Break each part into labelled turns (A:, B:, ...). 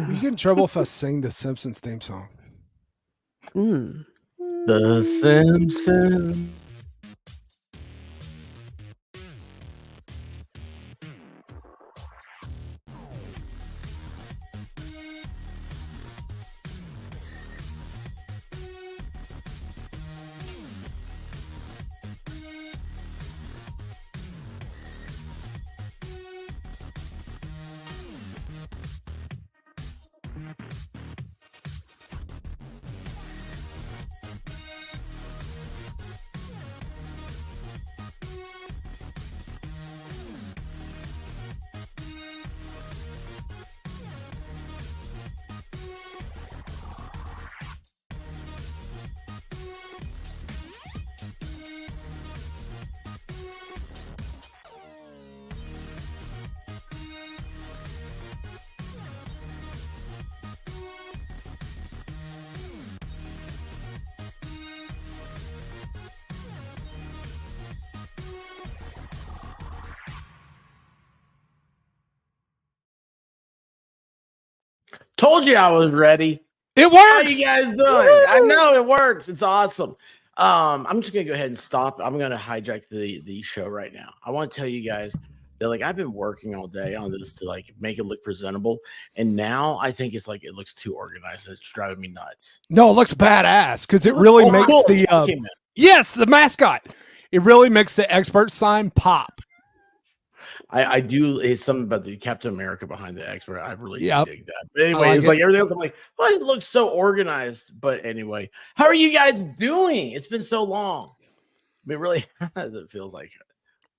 A: We get in trouble if I sing the Simpsons theme song.
B: The Simpsons. Told you I was ready.
A: It works.
B: How you guys doing? Woo! I know it works. It's awesome. I'm just gonna go ahead and stop. I'm gonna hijack the show right now. I want to tell you guys that I've been working all day on this to make it look presentable, and now I think it's it looks too organized. It's driving me nuts.
A: No, it looks badass because it really makes
B: cool.
A: the mascot. It really makes the expert sign pop.
B: I do. It's something about the Captain America behind the expert. I really dig that. But anyway, it's everything else. I'm well, it looks so organized. But anyway, how are you guys doing? It's been so long. I mean, really, it feels like.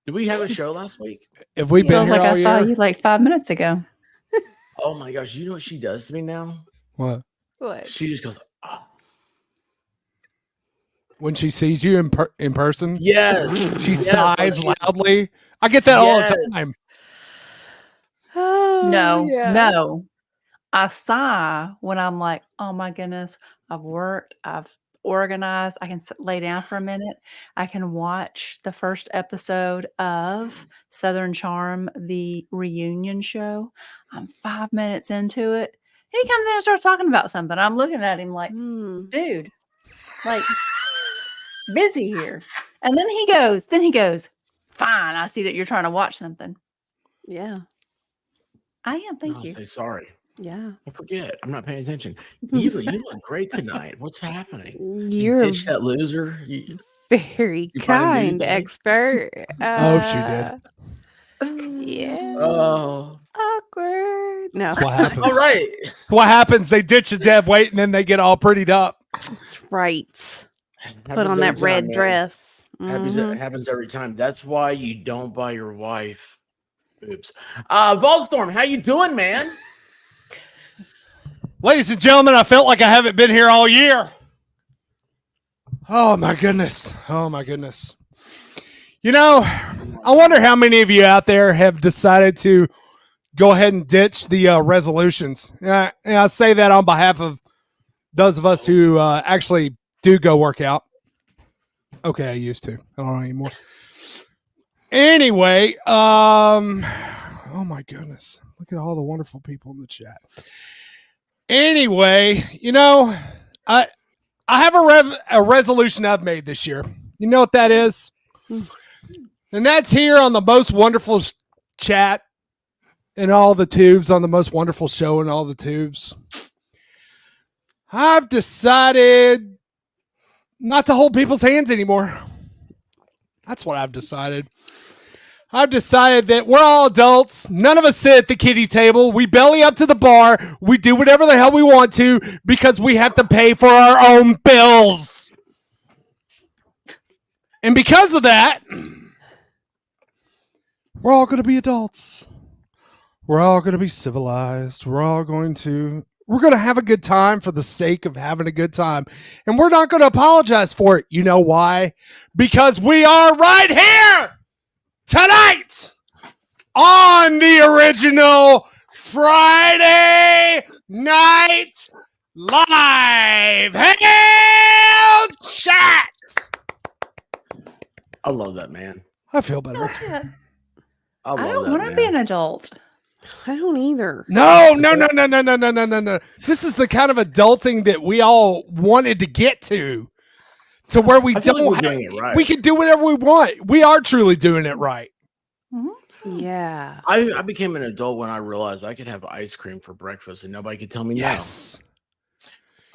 B: Did we have a show last week?
C: If we been here all year? I saw you 5 minutes ago.
B: Oh my gosh! You know what she does to me now?
A: What?
B: She just goes. Oh.
A: When she sees you in person,
B: yes,
A: she sighs loudly. I get that all the time.
C: No. I sigh when I'm like, oh my goodness, I've worked, I've organized. I can lay down for a minute. I can watch the first episode of Southern Charm, the reunion show. I'm 5 minutes into it. He comes in and starts talking about something. I'm looking at him like, dude, busy here. And then he goes, fine. I see that you're trying to watch something.
D: Yeah.
C: I am. Thank you.
B: Say sorry.
D: Yeah.
B: Don't forget. I'm not paying attention. Eva, you look great tonight. What's happening?
D: You
B: ditched that loser.
D: Very kind, expert.
A: I hope she
D: did. Yeah.
B: Oh.
D: Awkward. No.
A: That's what happens.
B: All right.
A: That's what happens. They ditch a dead weight and then they get all prettied up.
D: That's right. Put on that red dress.
B: Happens every time. That's why you don't buy your wife. Oops. Volstorm, how you doing, man?
A: Ladies and gentlemen, I felt like I haven't been here all year. Oh my goodness. You know, I wonder how many of you out there have decided to go ahead and ditch the resolutions. And I say that on behalf of those of us who actually do go work out. Okay, I used to. I don't know anymore. Anyway, oh my goodness. Look at all the wonderful people in the chat. Anyway, you know, I have a resolution I've made this year. You know what that is? And that's here on the most wonderful chat in all the tubes, on the most wonderful show in all the tubes. I've decided not to hold people's hands anymore. That's what I've decided. I've decided that we're all adults. None of us sit at the kiddie table. We belly up to the bar. We do whatever the hell we want to because we have to pay for our own bills. And because of that, we're all going to be adults. We're all going to be civilized. We're going to have a good time for the sake of having a good time. And we're not going to apologize for it. You know why? Because we are right here tonight on the original Friday Night Live Hell Chat.
B: I love that, man.
A: I feel better.
C: I don't want to be an adult.
D: I don't either.
A: No. This is the kind of adulting that we all wanted to get to where we don't.
B: Like we're doing it right.
A: We can do whatever we want. We are truly doing it right.
D: Yeah.
B: I became an adult when I realized I could have ice cream for breakfast and nobody could tell me
A: yes.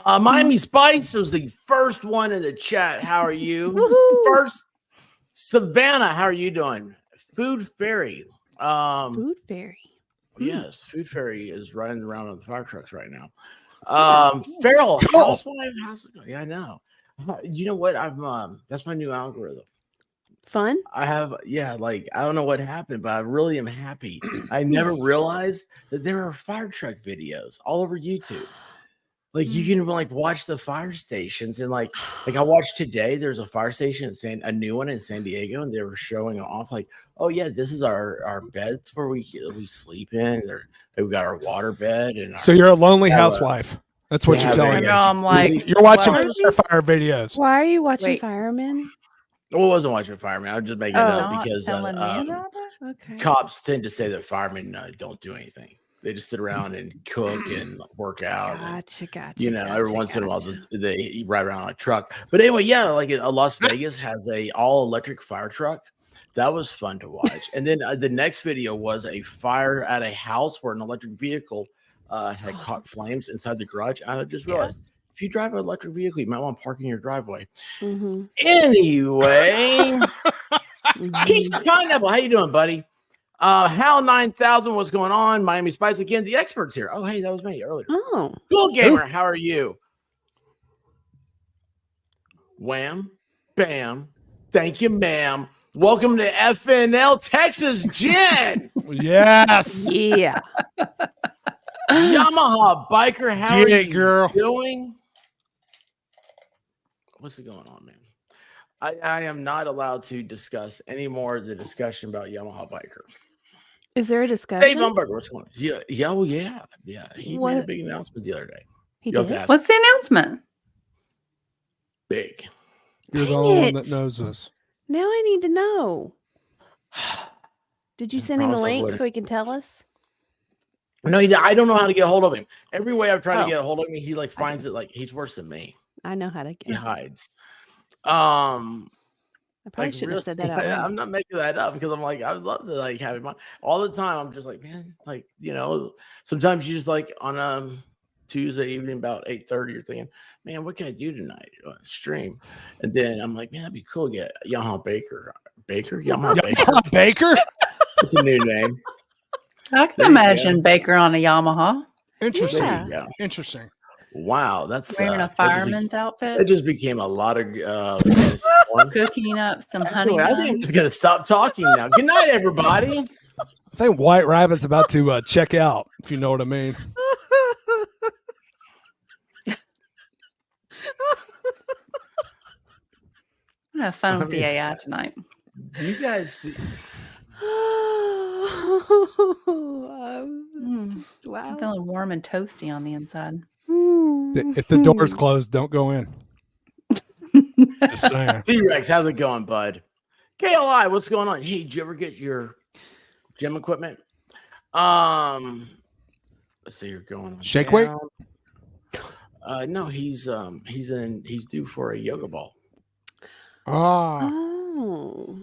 B: no. Miami Spice was the first one in the chat. How are you? First, Savannah, how are you doing? Food Fairy.
D: Food Fairy.
B: Yes, Food Fairy is riding around on the fire trucks right now. Feral Housewife. Yeah, I know. You know what? That's my new algorithm.
D: Fun?
B: I have, like, I don't know what happened, but I really am happy. I never realized that there are fire truck videos all over YouTube. Like, you can like watch the fire stations, and like I watched today. There's a fire station a new one in San Diego, and they were showing off like, oh yeah, this is our beds where we sleep in. We got our water bed, and
A: so you're a lonely housewife. That's what you're telling me.
C: I'm like,
A: you're watching fire videos.
D: Why are you watching Firemen?
B: Well, I wasn't watching firemen. I was just making it up because
D: Okay.
B: cops tend to say that firemen don't do anything. They just sit around and cook and work out.
D: Gotcha.
B: You know, every once in a while they ride around on a truck. But anyway, yeah, like Las Vegas has a all electric fire truck. That was fun to watch. And then the next video was a fire at a house where an electric vehicle had caught flames inside the garage. I just realized if you drive an electric vehicle, you might want to park in your driveway. Anyway, Keith Pineapple, how you doing, buddy? Hal 9000, what's going on? Miami Spice again. The expert's here. Oh, hey, that was me earlier.
D: Oh,
B: Cool Gamer, how are you? Wham, bam, thank you, ma'am. Welcome to FNL Texas, Jen.
A: Yes.
D: Yeah.
B: Yamaha biker, how are you
A: girl
B: doing? What's going on, man? I am not allowed to discuss any more of the discussion about Yamaha biker.
D: Is there a discussion?
B: Dave Umberger, what's going on? Yeah. He made a big announcement the other day.
D: He did?
C: What's the announcement?
B: Big.
A: You're the only one that knows this.
D: Now I need to know. Did you send him a link so he can tell us?
B: No, I don't know how to get a hold of him. Every way I've tried to get a hold of him, he like finds it like he's worse than me.
D: I know how to get.
B: He hides.
D: I probably shouldn't have said that out loud.
B: I'm not making that up because I'm like, I would love to like have him on all the time. I'm just like, man, like, you know, sometimes you just like on Tuesday evening about 8:30, you're thinking, man, what can I do tonight on stream? And then I'm like, man, that'd be cool to get Yamaha Baker. Yamaha
A: Baker?
B: It's a new name.
C: I can imagine Baker on a Yamaha.
A: Interesting.
B: Yeah.
A: Interesting.
B: Wow, that's
C: wearing a fireman's outfit.
B: It just became a lot of
C: cooking up some honey.
B: I think I'm just gonna stop talking now. Good night, everybody.
A: I think White Rabbit's about to check out, if you know what I mean.
C: I'm gonna have fun with the AI tonight.
B: Do you guys see?
D: Wow.
C: I'm feeling warm and toasty on the inside.
A: If the door's closed, don't go in. Just saying.
B: T-Rex, how's it going, bud? KLI, what's going on? Hey, did you ever get your gym equipment? Let's see, you're going on
A: shake weight.
B: No, he's due for a yoga ball.
D: Oh.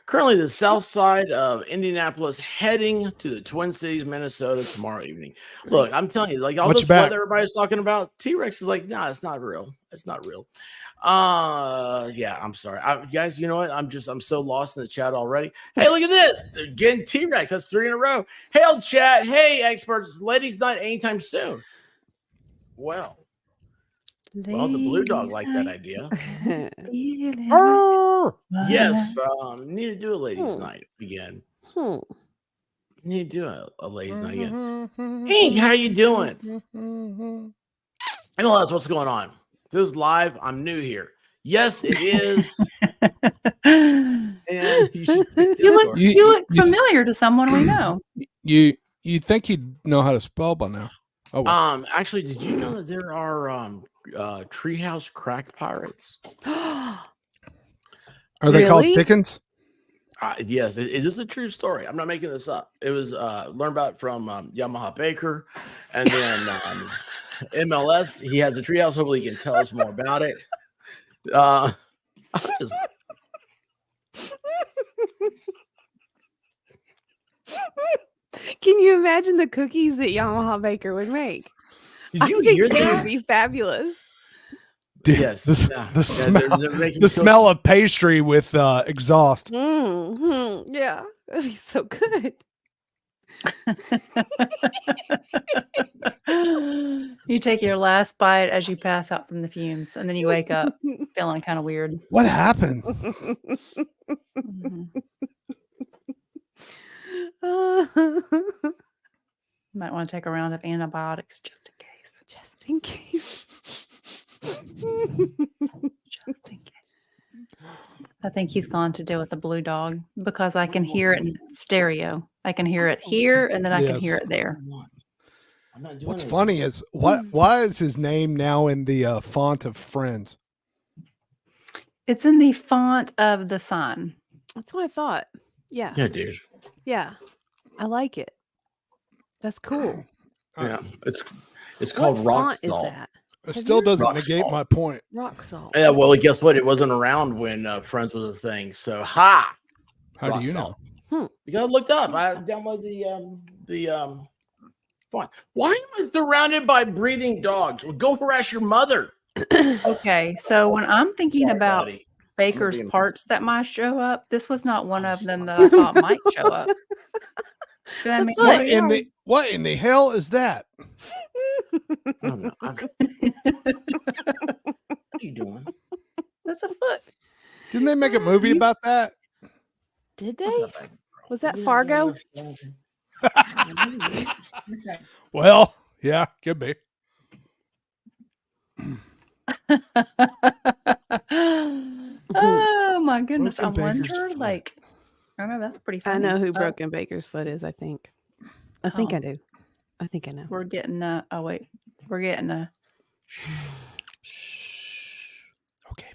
B: Currently, the south side of Indianapolis, heading to the Twin Cities, Minnesota tomorrow evening. Look, I'm telling you, like all this weather everybody's talking about, T-Rex is like, nah, it's not real. It's not real. Yeah, I'm sorry, guys. You know what? I'm so lost in the chat already. Hey, look at this. Again, T-Rex. That's 3 in a row. Hail, chat. Hey, experts. Ladies' night anytime soon. Well, the Blue Dog liked that idea. Yes, need to do a ladies' night again. Need to do a ladies' night again. Hey, how you doing? MLS, what's going on? This is live. I'm new here. Yes, it is. And
C: you look familiar to someone we know.
A: You think you'd know how to spell by now?
B: Oh, well. Actually, did you know that there are treehouse crack pirates?
A: Are they called chickens?
B: Yes, it is a true story. I'm not making this up. It was learned about from Yamaha Baker, and then MLS. He has a treehouse. Hopefully, he can tell us more about it. I'm just.
D: Can you imagine the cookies that Yamaha Baker would make?
B: Did you hear
D: They
B: that?
D: would be fabulous.
A: Dude,
B: Yes,
A: the smell of pastry with exhaust.
D: Mm-hmm. Yeah, that'd be so good.
C: You take your last bite as you pass out from the fumes, and then you wake up feeling kind of weird.
A: What happened?
C: Mhm. Might want to take a round of antibiotics just in case.
D: Just in case.
C: Just in case. I think he's gone to deal with the blue dog because I can hear it in stereo. I can hear it here, and then I can hear it there.
B: I'm not doing
A: What's
B: anything.
A: funny is why is his name now in the font of Friends?
C: It's in the font of the sign.
D: That's what I thought. Yeah.
B: Yeah, dude.
D: Yeah. I like it. That's cool.
B: Yeah, it's called
D: What
B: rock
D: font is
B: salt.
D: that?
A: It still doesn't
B: Rock
A: negate
B: salt.
A: my point.
D: Rock salt.
B: Yeah, well, guess what? It wasn't around when Friends was a thing. So,
A: How
B: rock
A: do you
B: salt.
A: know?
B: Because I looked up. I downloaded the font. Why am I surrounded by breathing dogs? Well, go harass your mother.
C: Okay, so when I'm thinking
B: Sorry,
C: about
B: buddy.
C: Baker's
B: being-
C: parts that might show up, this was not one of them that I thought might show up. But I
D: The
C: mean,
D: foot.
A: What in the hell is that?
B: I don't know. What are you doing?
C: that's a foot.
A: Didn't they make a movie about that?
D: Did
B: What's
D: they?
B: up, baby?
D: Was that Fargo?
A: Well, yeah, could be.
C: Oh my goodness!
A: Broken
C: I
A: Baker's
C: wonder,
A: foot.
C: like, I know that's pretty
D: I
C: funny.
D: know who
C: Oh,
D: Broken Baker's foot is, I think. I think
C: Oh.
D: I do. I think I know.
C: We're getting oh wait, we're getting
A: Okay,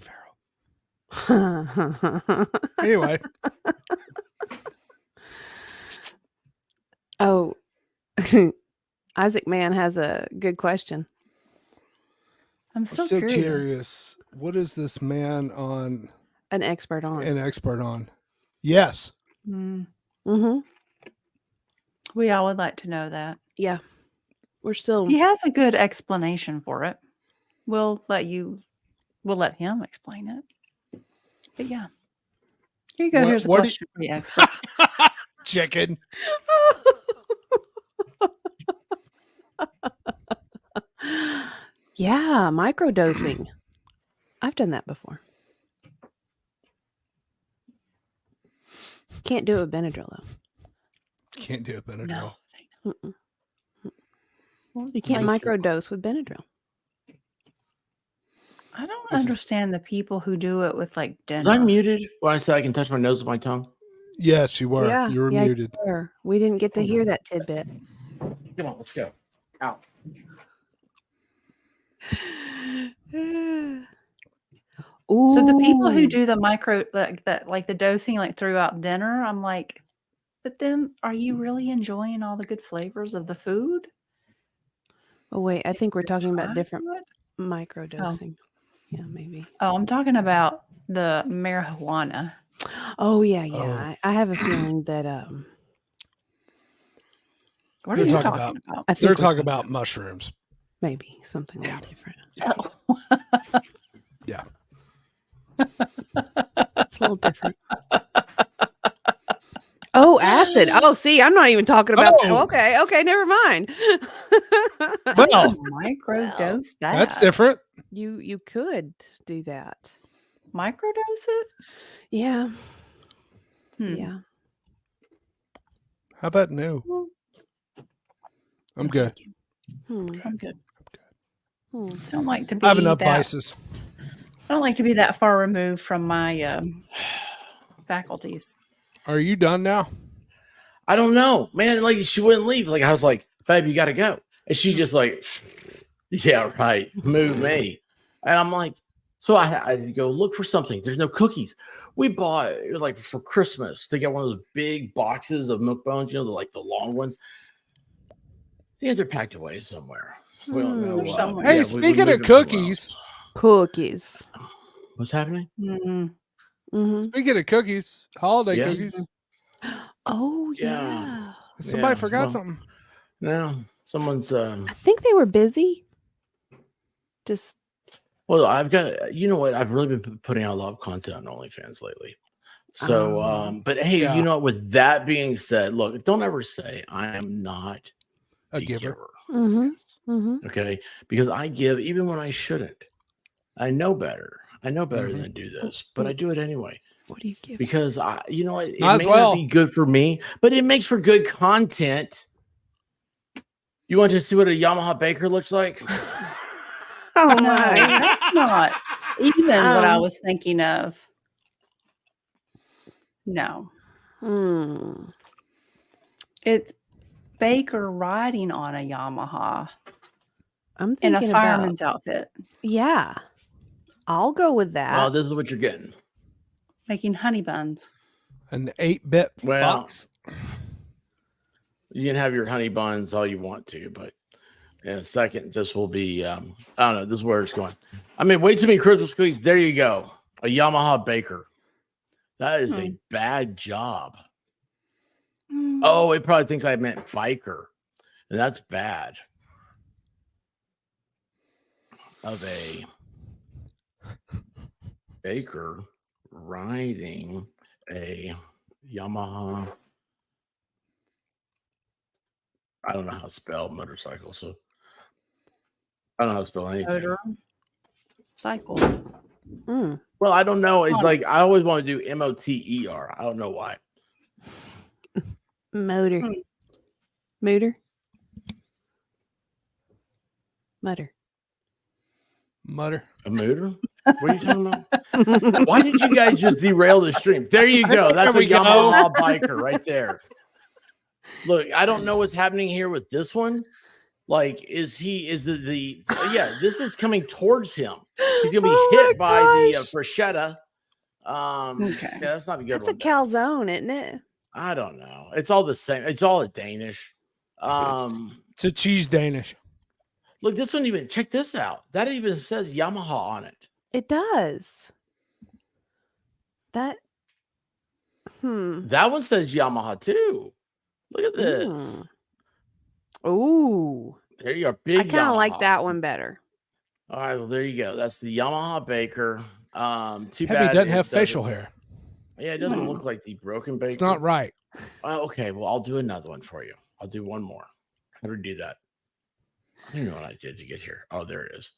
A: Pharaoh. Anyway,
D: Oh, Isaac Mann has a good question.
C: I'm
A: I'm
C: so
A: so
C: curious.
A: curious. What is this man on
D: An expert on.
A: an expert on? Yes.
C: Mm,
D: Mm-hmm.
C: we all would like to know that.
D: Yeah. We're still.
C: He has a good explanation for it. We'll let him explain it. But yeah. Here you go.
A: What-
C: Here's a
A: what do
C: question for the expert.
A: Chicken.
D: Yeah, microdosing. I've done that before. Can't do it with Benadryl though.
A: Can't do it, Benadryl.
C: No.
D: Mm-mm.
C: Well,
D: You can't
A: Nice.
D: microdose with Benadryl.
C: I don't
A: This is-
C: understand the people who do it with like
B: Was I
C: dinner.
B: muted when I said I can touch my nose with my tongue?
A: Yes, you were.
D: Yeah,
A: You were
D: yeah, you
A: muted.
D: were. We didn't get to hear that tidbit.
B: Come on, let's go. Out.
D: Ooh.
C: So the people who do the micro like that, like the dosing, like throughout dinner, I'm like, but then are you really enjoying all the good flavors of the food?
D: Oh wait, I think we're talking about
C: Try
D: different
C: to it?
D: microdosing. Yeah, maybe.
C: Oh, I'm talking about the marijuana.
D: Oh yeah,
A: Oh.
D: yeah. I have a feeling that
C: What
A: They're
C: are you
A: talking
C: talking about?
D: I think
A: They're
D: we're
A: talking about mushrooms.
D: maybe something a little different.
C: Oh.
A: Yeah.
D: It's a little different. Oh, acid. Oh, see, I'm not even talking about that.
A: Oh.
D: Okay, never mind.
A: Well,
C: Microdose that.
A: that's different.
D: You could do that.
C: Microdose it?
D: Yeah.
C: Hmm.
D: Yeah.
A: How about no? I'm good.
D: Hmm.
C: I'm good.
D: Hmm.
C: I don't like to be
A: I have enough
C: that,
A: vices.
C: I don't like to be that far removed from my faculties.
A: Are you done now?
B: I don't know, man. Like she wouldn't leave. Like I was like, "Babe, you got to go," and she just like, "Yeah, right, move me." And I'm like, So I had to go look for something. There's no cookies. We bought, it was like for Christmas, they got one of those big boxes of milk bones, like the long ones. Yeah, they're packed away somewhere. We don't know.
C: Somewhere.
A: Hey,
B: we
A: speaking
B: moved
A: of
B: them somewhere
A: cookies,
B: else.
D: Cookies.
B: What's happening?
A: Speaking of cookies, holiday
B: Yeah.
A: cookies.
D: Oh,
B: Yeah.
D: yeah.
A: Somebody
B: Yeah,
A: forgot
B: well,
A: something.
B: No, someone's.
D: I think they were busy. Just
B: Well, I've got. You know what? I've really been putting out a lot of content on OnlyFans lately. So, but hey,
A: Yeah.
B: you know what? With that being said, look, don't ever say I am not
A: A giver.
B: Okay, because I give even when I shouldn't. I know better. I know better than to do this, but I do it anyway.
D: what do you give?
B: Because it
A: Might
B: may
A: as well.
B: not be good for me, but it makes for good content. You want to see what a Yamaha Baker looks like?
D: Oh
C: No,
D: my.
C: that's not even what I was thinking of. No. It's Baker riding on a Yamaha
D: I'm
C: in
D: thinking
C: a fireman's outfit,
D: Yeah. I'll go with that.
B: Well, this is what you're getting.
C: making honey buns.
A: An 8-bit
B: Well,
A: fox.
B: You can have your honey buns all you want to, but in a second, this will be, I don't know, this is where it's going. I mean, way too many Christmas cookies. There you go. A Yamaha Baker. That is a bad job. Oh, it probably thinks I meant biker. And that's bad. Of a baker riding a Yamaha. I don't know how to spell motorcycle, so I don't know how to spell anything.
C: Motor cycle.
B: Well, I don't know. It's like I always want to do MOTER. I don't know why.
D: Motor. Motor. Mutter.
A: Mutter.
B: A motor? What are you talking about? Why did you guys just derail the stream? There you go. That's a Yamaha biker right there. Look, I don't know what's happening here with this one. Like, this is coming towards him. He's gonna be hit by the Freshetta.
C: Okay.
B: Yeah, that's not a good
D: That's
B: one.
D: a calzone, isn't it?
B: I don't know. It's all the same. It's all a Danish.
A: It's a cheese Danish.
B: Look, this one even, check this out. That even says Yamaha on it.
D: It does. That
B: That one says Yamaha too. Look at this.
D: Ooh.
B: There you are. Big
D: I kind of
B: Yamaha.
D: like that one better.
B: All right, well, there you go. That's the Yamaha Baker. Too
A: Heavy
B: bad
A: doesn't have facial hair.
B: Yeah, it doesn't look like the broken Baker.
A: It's not right.
B: Okay, well, I'll do another one for you. I'll do one more. How do we do that? I don't know what I did to get here. Oh, there it is.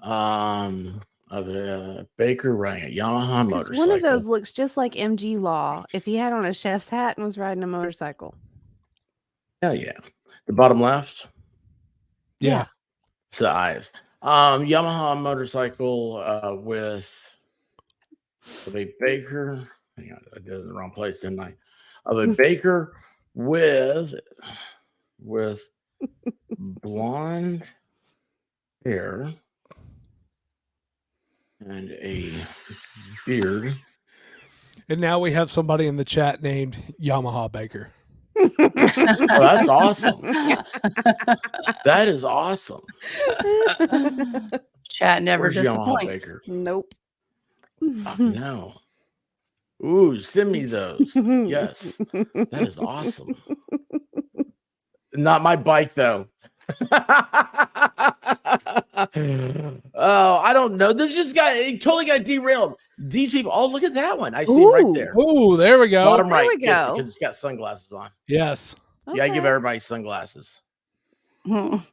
B: Of a Baker riding a Yamaha motorcycle.
D: One of those looks just like MG Law if he had on a chef's hat and was riding a motorcycle.
B: Hell yeah. The bottom left.
A: Yeah.
B: It's the eyes. Yamaha motorcycle with a Baker. Hang on, I did it in the wrong place, didn't I? Of a Baker with blonde hair and a beard.
A: And now we have somebody in the chat named Yamaha Baker.
B: Oh, that's awesome. That is awesome.
C: Chat never
B: Where's Yamaha
C: disappoints.
B: Baker?
D: Nope.
B: No. Ooh, send me those. Yes. That is awesome. Not my bike, though. Oh, I don't know. It totally got derailed. These people, oh, look at that one. I see it right there.
A: Oh, there we go.
B: Bottom
D: There
B: right.
D: we go.
B: Because it's got sunglasses on.
A: Yes.
B: Yeah, I give everybody sunglasses.
A: What's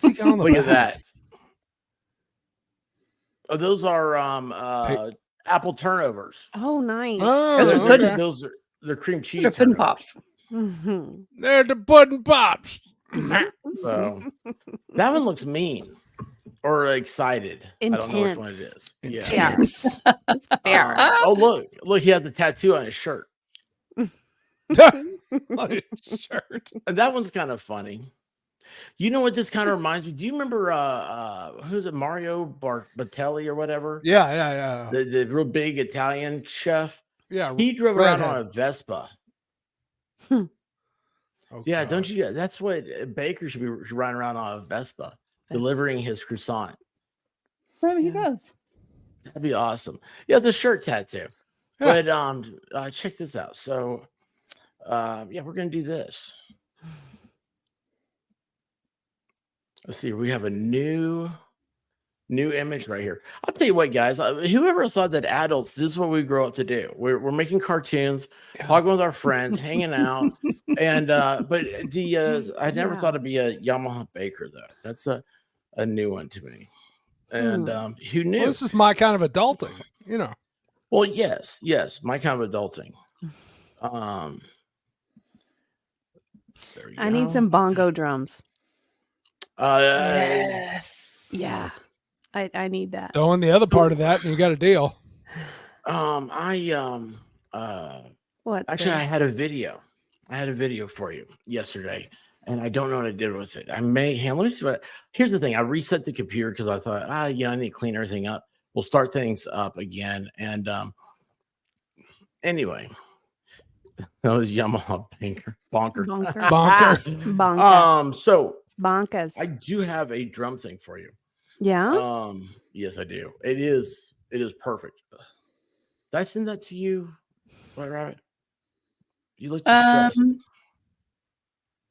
A: he got on the
B: Look at
A: back?
B: that. Oh, those are apple turnovers.
D: Oh, nice.
A: Oh,
C: Those are
A: okay.
C: pudding.
B: They're cream cheese.
C: Those are pudding
B: turnovers.
C: pops.
A: They're the pudding pops.
B: So that one looks mean or excited.
D: Intense.
B: I don't know which one it is.
A: Intense.
D: Fair.
B: Oh, look, he has the tattoo on his shirt.
A: On his shirt.
B: And that one's kind of funny. You know what this kind of reminds me? Do you remember who's it? Mario Batelli or whatever?
A: Yeah.
B: The real big Italian chef.
A: Yeah.
B: He drove around on a Vespa.
D: Oh,
B: yeah, don't you? That's what Baker should be riding around on a Vespa, delivering his croissant.
C: Maybe he does.
B: That'd be awesome. Yeah, the shirt tattoo. Yeah. But check this out. So yeah, we're gonna do this. Let's see. We have a new image right here. I'll tell you what, guys. Whoever thought that adults, this is what we grow up to do. We're making cartoons, talking with our friends, hanging out, and but I never thought it'd be a Yamaha Baker though. That's a new one to me. And who knew?
A: Well, this is my kind of adulting, you know.
B: Well, yes, my kind of adulting. There we go.
D: I need some bongo drums.
C: Yes.
D: Yeah. I need that.
A: Throw in the other part of that and you got a deal.
B: What? Actually, I had a video for you yesterday, and I don't know what I did with it. Let me see what. Here's the thing. I reset the computer because I thought, I need to clean everything up. We'll start things up again. And anyway, that was Yamaha Bonker. So
D: Bonkas.
B: I do have a drum thing for you.
D: Yeah.
B: Yes, I do. It is perfect. Did I send that to you, White Rabbit? You look distressed.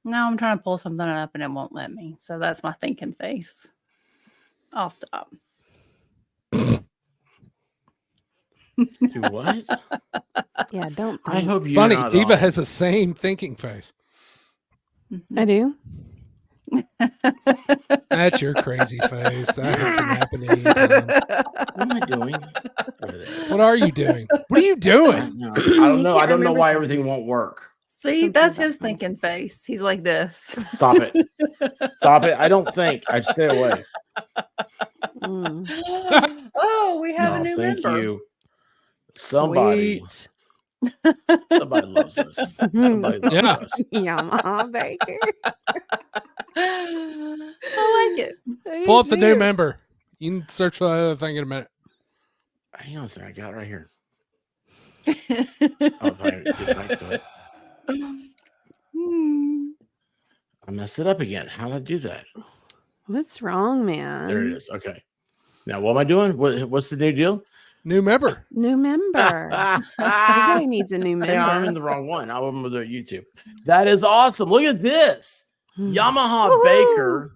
C: No, I'm trying to pull something up and it won't let me. So that's my thinking face. I'll stop.
B: Do what?
D: Yeah, don't.
B: I hope you.
A: Funny, Diva has the same thinking face.
D: I do.
A: That's your crazy face. That can happen anytime.
B: What am I doing?
A: What are you doing? What are you doing?
B: I don't know. I don't know why everything won't work.
C: See, that's his thinking face. He's like this.
B: Stop it. Stop it. I don't think. I'd stay away.
C: Oh, we have a new member.
B: Thank you. Somebody loves us. Somebody loves us.
D: Yamaha Baker.
C: I like it.
A: Pull up the new member. You can search for the other thing in a minute.
B: Hang on a second. I got it right here. If I get back to it. I messed it up again. How did I do that?
D: What's wrong, man?
B: There it is. Okay. Now, what am I doing? What's the new deal?
A: New member.
D: New member. Everybody needs a new member.
B: Yeah, I'm in the wrong one. I was on YouTube. That is awesome. Look at this. Yamaha Baker.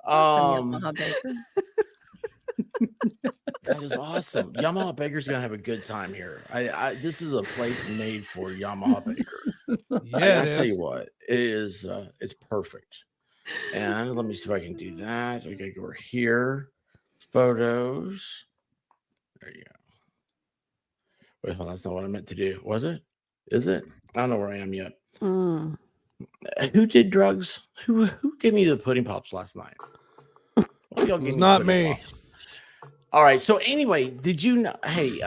C: Yamaha Baker.
B: That is awesome. Yamaha Baker's gonna have a good time here. This is a place made for Yamaha Baker.
A: Yeah,
B: I tell you what, it is. It's perfect. And let me see if I can do that. We gotta go over here. Photos. There you go. Wait, hold on, that's not what I meant to do. Was it? Is it? I don't know where I am yet. Who did drugs? Who gave me the pudding pops last night?
A: It was not me.
B: Pops? All right. So anyway, did you know? Hey,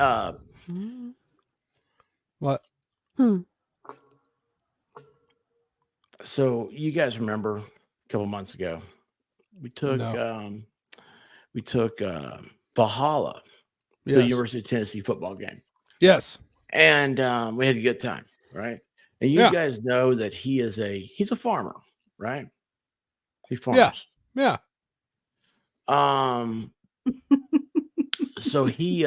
A: what?
B: So you guys remember a couple months ago, we took Valhalla to the University of Tennessee football game.
A: Yes.
B: And we had a good time, right? And you guys know that he's a farmer, right? He farms.
A: Yeah.
B: So he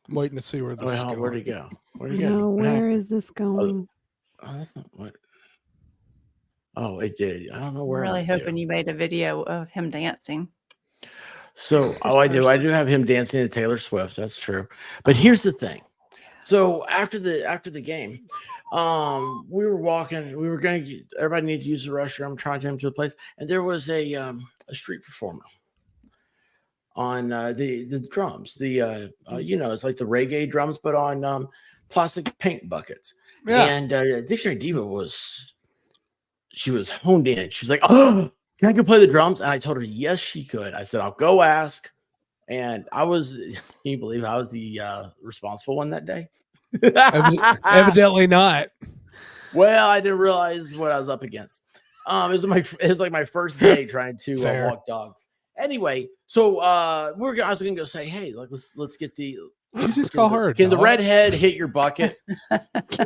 A: waiting to see where this is going.
B: Where'd he go?
D: Where is this going?
B: Oh, that's not what. Oh, it did. I don't know where.
C: I'm really hoping you made a video of him dancing.
B: So, I do have him dancing to Taylor Swift. That's true. But here's the thing. So after the game, we were walking. We were going. Everybody needed to use the restroom. Trying to him to the place, and there was a street performer on the drums. It's like the reggae drums, but on plastic paint buckets. Yeah. And Dictionary Diva was honed in. She's like, "Oh, can I go play the drums?" And I told her yes, she could. I said, "I'll go ask." And can you believe I was the responsible one that day?
A: Evidently not.
B: Well, I didn't realize what I was up against. it was like my first day trying to
A: Fair.
B: walk dogs. Anyway, so I was gonna go say, hey, like let's get the.
A: You just call her a
B: Can the
A: dog?
B: redhead hit your bucket?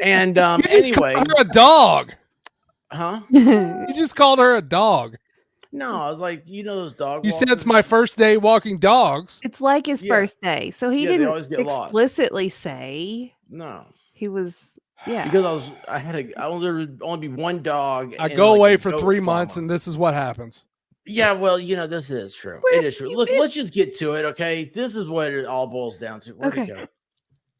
B: And
A: You just
B: anyway,
A: called her a dog.
B: huh?
A: You just called her a dog.
B: No, I was like, you know those dog.
A: You said it's
B: walkers?
A: my first day walking dogs.
D: It's like his
B: Yeah.
D: first day. So he
B: Yeah, they
D: didn't
B: always get lost.
D: explicitly say
B: No,
D: he was. Yeah.
B: because there would only be one dog.
A: I
B: in,
A: go
B: like,
A: away
B: a
A: for
B: goat
A: 3 months,
B: farmer.
A: and this is what happens.
B: Yeah, well, this is true. It is true. Look, let's just get to it, okay? This is what it all boils down to. Where'd it go?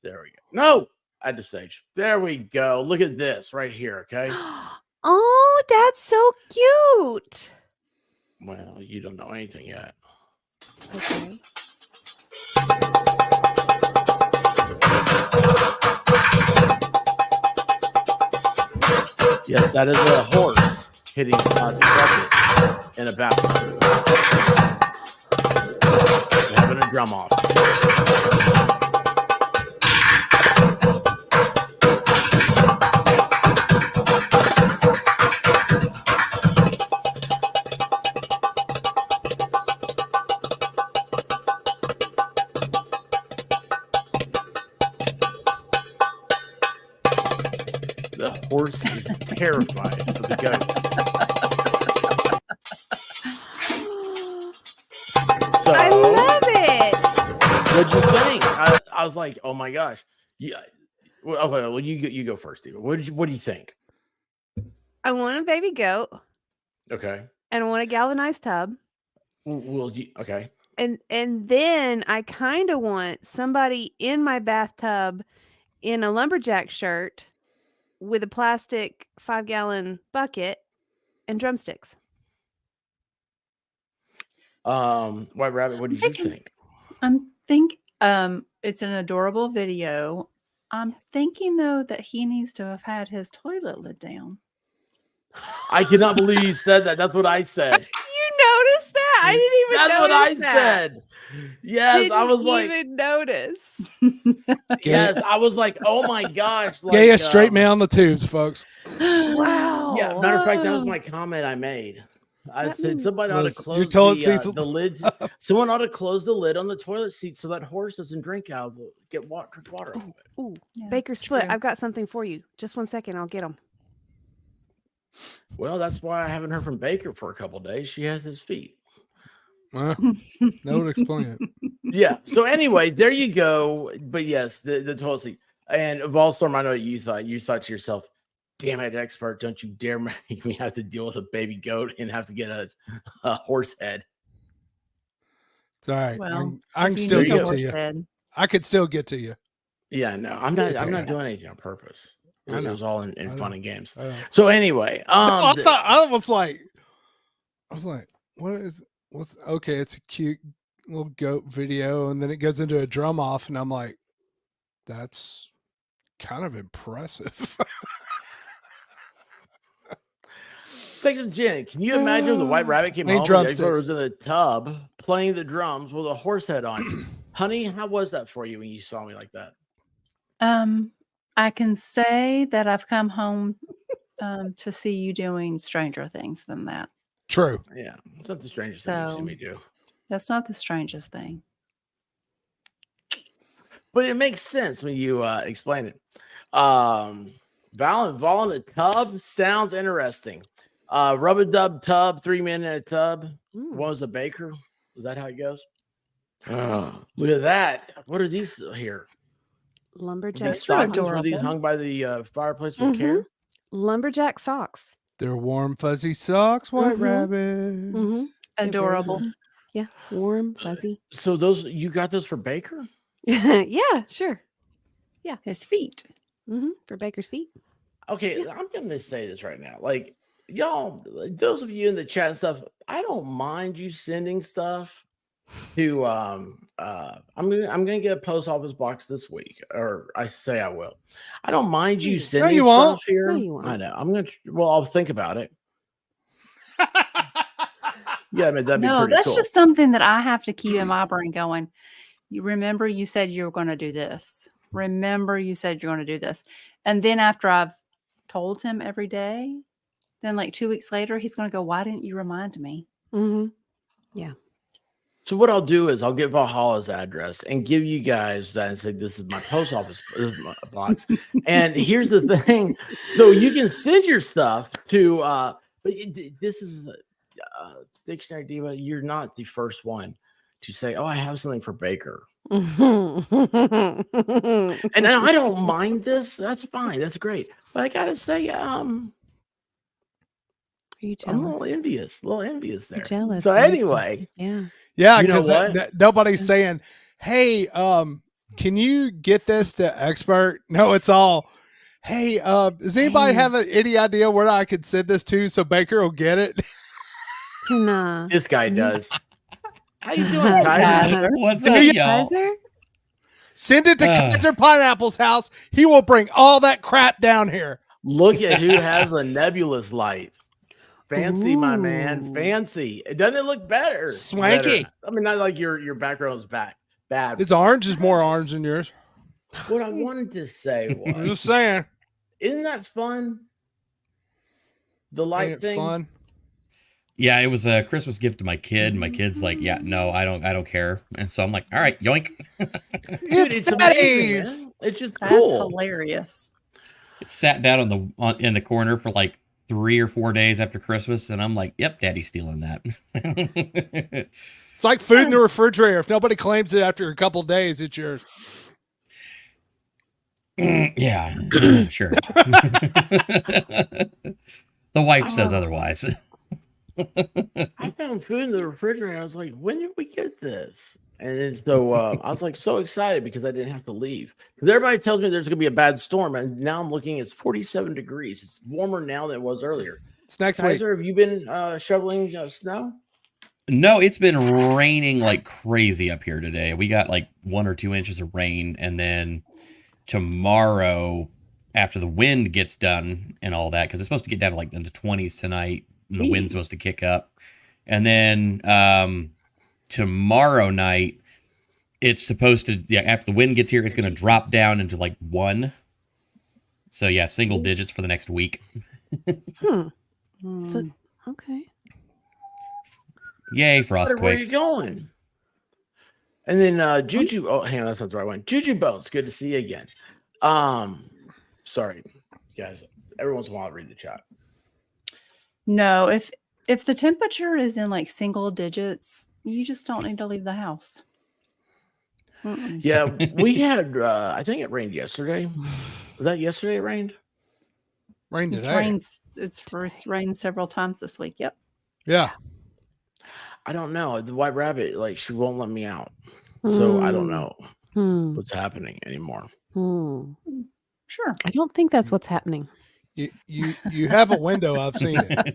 B: There we go. No, I had to stage. There we go. Look at this right here, okay?
D: Oh, that's so cute.
B: Well, you don't know anything yet.
D: Okay.
B: Yes, that is a horse hitting a bucket in a bathtub. They're having a drum off. The horse is terrified of the goat. So,
D: I love it.
B: what'd you think? I was like, oh my gosh. Yeah. Well, okay, well, you go first, Steven. What do you think?
D: I want a baby goat
B: Okay.
D: and I want a galvanized tub.
B: Okay.
D: And then I kind of want somebody in my bathtub in a lumberjack shirt with a plastic 5-gallon bucket and drumsticks.
B: White Rabbit, what did you think?
C: It's an adorable video. I'm thinking though that he needs to have had his toilet lid down.
B: I cannot believe you said that. That's what I said.
D: You noticed that? I didn't even
B: That's what I said. Yes, I was like,
D: even notice.
B: yes, I was like, oh my gosh. Like,
A: Yeah, straight man on the tubes, folks.
D: Wow.
B: Yeah, matter of fact, that was my comment I made. I said somebody ought to close the lid. Someone ought to close the lid on the toilet seat so that horse doesn't drink out of it. Drink water.
D: Ooh,
C: Yeah,
D: Baker's
C: true.
D: foot. I've got something for you. Just 1 second. I'll get him.
B: Well, that's why I haven't heard from Baker for a couple of days. She has his feet.
A: That would explain it.
B: Yeah. So anyway, there you go. But yes, the toilet seat. And Volstorm, I know what you thought. You thought to yourself, damn it, expert, don't you dare make me have to deal with a baby goat and have to get a horse head.
A: It's all right.
C: Well,
A: I can still get to
C: horse
A: you.
C: head.
A: I could still get to you.
B: Yeah, no, I'm not doing anything on purpose. It was all in fun and games. So anyway,
A: I was like, what's okay, it's a cute little goat video, and then it goes into a drum off, and I'm like, that's kind of impressive.
B: Thanks, Jen. Can you imagine the White Rabbit came home and the expert was in the tub playing the drums with a horse head on? Honey, how was that for you when you saw me like that?
C: I can say that I've come home to see you doing stranger things than that.
A: True.
B: Yeah, it's not the strangest thing you've seen me do.
C: That's not the strangest thing.
B: But it makes sense when you explain it. Val in a tub sounds interesting. Rubber dub tub, 3 men in a tub. One was a baker. Is that how it goes? Look at that. What are these here?
D: Lumberjack
B: socks. Were these hung by the fireplace with care?
D: Lumberjack socks.
A: They're warm, fuzzy socks, White Rabbit.
C: Adorable.
D: Yeah, warm, fuzzy.
B: So those, you got those for Baker?
D: Yeah, sure. Yeah.
C: His feet.
D: For Baker's feet.
B: Okay, I'm going to say this right now. Like, y'all, those of you in the chat and stuff, I don't mind you sending stuff to I'm gonna get a post office box this week, or I say I will. I don't mind you sending stuff here.
D: No, you won't.
B: I know. I'll think about it. Yeah, I mean, that'd be pretty
C: that's
B: cool.
C: just something that I have to keep in my brain going. You remember you said you were going to do this. Remember you said you're going to do this. And then after I've told him every day, Then like 2 weeks later, he's going to go, why didn't you remind me?
D: Mm-hmm. Yeah.
B: So what I'll do is I'll get Valhalla's address and give you guys that and say, this is my post office box. And here's the thing. So you can send your stuff to, but this is Dictionary Diva. You're not the first one to say, oh, I have something for Baker. And I don't mind this. That's fine. That's great. But I got to say,
D: Are you jealous?
B: I'm a little envious there.
D: You're jealous.
B: So anyway.
D: Yeah.
A: Yeah,
B: You know
A: because
B: what?
A: nobody's saying, hey, can you get this to expert? No, it's all, hey, does anybody have any idea where I could send this to so Baker will get it?
D: Can
B: This guy does. How you doing,
C: Hey,
B: Kaiser?
C: Kaiser.
E: What's up, y'all?
D: Kaiser?
A: Send it to Kaiser Pineapple's house. He will bring all that crap down here.
B: Look at who has a nebulous light. Fancy, my
D: Ooh.
B: man. Fancy. Doesn't it look better?
A: Swanky.
B: Better. I mean, not like your background's bad.
A: His orange is more orange than yours.
B: What I wanted to say
A: I'm
B: was,
A: just saying.
B: isn't that fun? The light
A: Ain't it
B: thing.
A: fun?
E: Yeah, it was a Christmas gift to my kid. My kid's like, yeah, no, I don't care. And so I'm like, all right, yoink.
B: Dude, it's amazing,
A: Daddy's.
B: man. It's just
C: That's
B: cool.
C: hilarious.
E: It sat down in the corner for like 3 or 4 days after Christmas, and I'm like, yep, Daddy's stealing that.
A: It's like food in the refrigerator. If nobody claims it after a couple of days, it's yours.
E: Yeah, sure. The wife says otherwise.
B: I found food in the refrigerator. I was like, when did we get this? And then so I was like so excited because I didn't have to leave. Because everybody tells me there's going to be a bad storm. And now I'm looking, it's 47 degrees. It's warmer now than it was earlier.
A: It's next week.
B: Kaiser, have you been shoveling snow?
E: No, it's been raining like crazy up here today. We got like 1 or 2 inches of rain. And then tomorrow, after the wind gets done and all that, because it's supposed to get down to like in the 20s tonight. And the wind's supposed to kick up. And then tomorrow night, it's supposed to, after the wind gets here, it's going to drop down into like 1. So yeah, single digits for the next week.
D: So, okay.
E: Yay, frost
B: Where are you
E: quakes.
B: going? And then Juju, oh, hang on, that's not the right one. Juju Bones, good to see you again. Sorry, guys. Every once in a while I read the chat.
C: No, if the temperature is in like single digits, you just don't need to leave the house. Mm-mm.
B: Yeah, we had I think it rained yesterday. Was that yesterday it rained?
A: Rain
C: It's
A: today.
C: rained several times this week. Yep.
A: Yeah.
B: I don't know. The white rabbit, like, she won't let me out. So I don't know what's happening anymore.
C: Sure.
D: I don't think that's what's happening.
A: You have a window. I've seen it.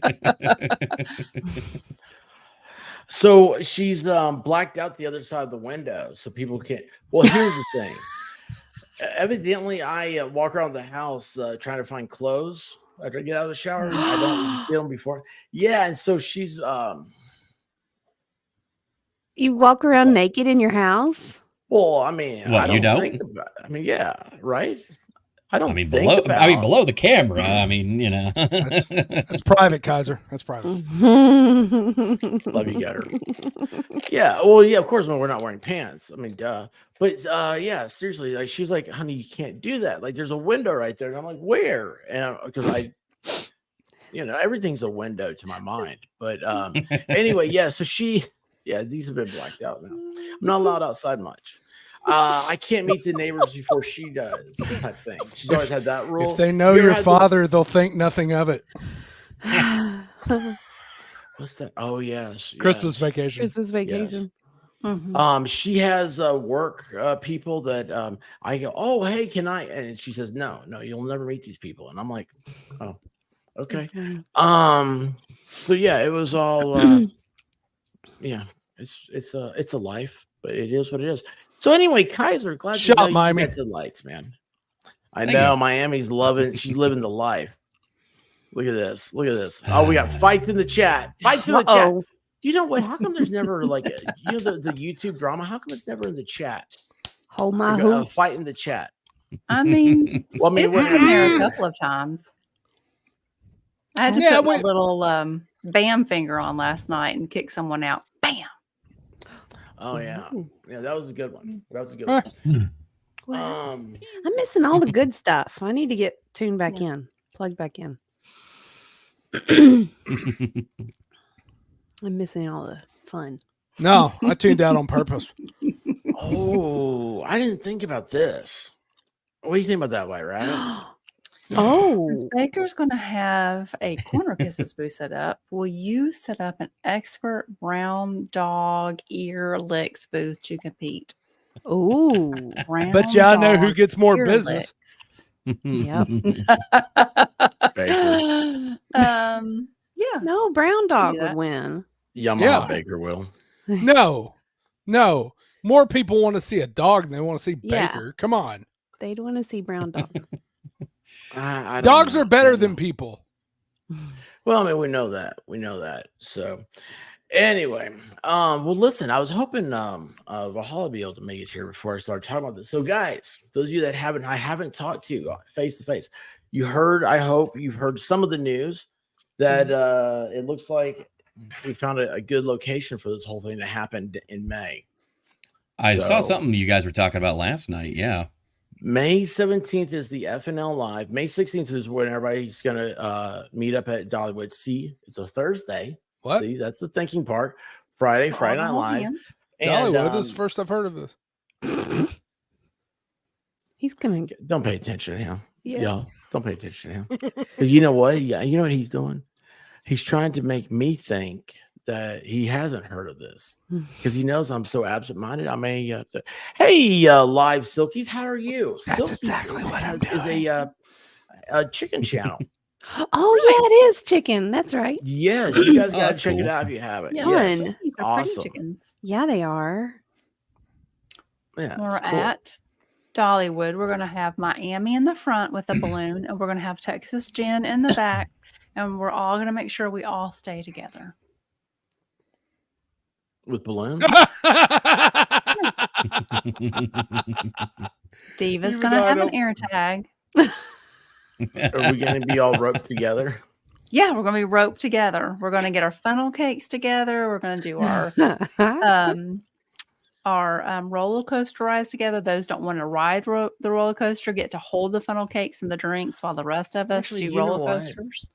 B: So she's blacked out the other side of the window so people can't. Well, here's the thing. Evidently, I walk around the house trying to find clothes after I get out of the shower. I don't get them before. Yeah, and so she's
D: You walk around naked in your house?
B: well, I mean,
E: What,
B: I
E: you don't?
B: think about, I mean, yeah, right. I don't.
E: I mean,
B: think about,
E: below the camera. I mean, you know.
A: That's private, Kaiser. That's private.
B: Love you, Gutter. Yeah, well, yeah, of course, when we're not wearing pants. I mean, duh. But yeah, seriously, like she was like, "Honey, you can't do that. Like, there's a window right there." And I'm like, "Where?" And because everything's a window to my mind. But anyway, yeah. So these have been blacked out now. I'm not allowed outside much. I can't meet the neighbors before she does, type thing. She's always had that rule.
A: If they know
B: You ever
A: your
B: had
A: father, they'll think nothing of it.
B: What's that? Oh yes,
A: Christmas
B: yes.
A: vacation.
D: Christmas vacation.
B: She has work people that I go, oh hey, can I? And she says, no, you'll never meet these people. And I'm like, oh, okay. So yeah, it was all yeah. It's a life, but it is what it is. So anyway, Kaiser, glad
A: Shut up,
B: you
A: Miami.
B: got the lights, man. I
E: Thank
B: know
E: you.
B: Miami's loving. She's living the life. Look at this. Look at this. Oh, we got fights in the chat. Fights in the chat. You know what? How come there's never like the YouTube drama? How come it's never in the chat?
D: Hold my
B: Like,
D: hoops.
B: fight in the chat.
C: I mean,
B: Well, I mean,
C: it's been there a couple of times. I had to put my little bam finger on last night and kick someone out. Bam.
B: Oh yeah, yeah, that was a good one. That was a good one.
D: Well, I'm missing all the good stuff. I need to get tuned back in, plugged back in. I'm missing all the fun.
A: No, I tuned out on purpose.
B: Oh, I didn't think about this. What do you think about that, White Rabbit?
C: Since Baker's going to have a Corner Kisses booth set up, will you set up an expert brown dog ear licks booth to compete?
D: Oh,
A: but y'all know who gets more business.
D: Yep.
B: Baker.
C: Yeah.
D: No, brown dog would win.
B: Yamaha Baker will.
A: No. More people want to see a dog than they want to see Baker. Come on.
D: They'd want to see brown dog.
A: Dogs are better than people.
B: Well, I mean, we know that. So, anyway, well, listen, I was hoping Valhalla be able to make it here before I start talking about this. So, guys, those of you that I haven't talked to face to face, I hope you've heard some of the news that it looks like we found a good location for this whole thing to happen in May.
E: I saw something you guys were talking about last night. Yeah.
B: May 17th is the FNL Live. May 16th is when everybody's going to meet up at Dollywood. See, it's a Thursday.
A: What?
B: See, that's the thinking part. Friday Night Live.
A: Dollywood is the first I've heard of this.
D: He's going to...
B: Don't pay attention to him.
D: Yeah.
B: Don't pay attention to him. Because you know what? Yeah, you know what he's doing? He's trying to make me think that he hasn't heard of this because he knows I'm so absent-minded. I may hey, live Silkies, how are you?
A: That's
B: Silkies
A: exactly what I'm doing.
B: Is a chicken channel.
D: Oh yeah, it is chicken. That's right.
B: Yes, you guys gotta check it out if you haven't.
C: Yeah,
B: yes.
C: these are pretty chickens.
D: Yeah, they are.
B: Yeah,
C: we're at Dollywood. We're gonna have Miami in the front with a balloon, and we're gonna have Texas Gin in the back, and we're all gonna make sure we all stay together.
B: With balloons?
C: Diva's gonna have an air tag.
B: Are we gonna be all roped together?
C: Yeah, we're gonna be roped together. We're gonna get our funnel cakes together. We're gonna do our roller coaster rides together. Those don't want to ride the roller coaster get to hold the funnel cakes and the drinks while the rest of us do roller coasters.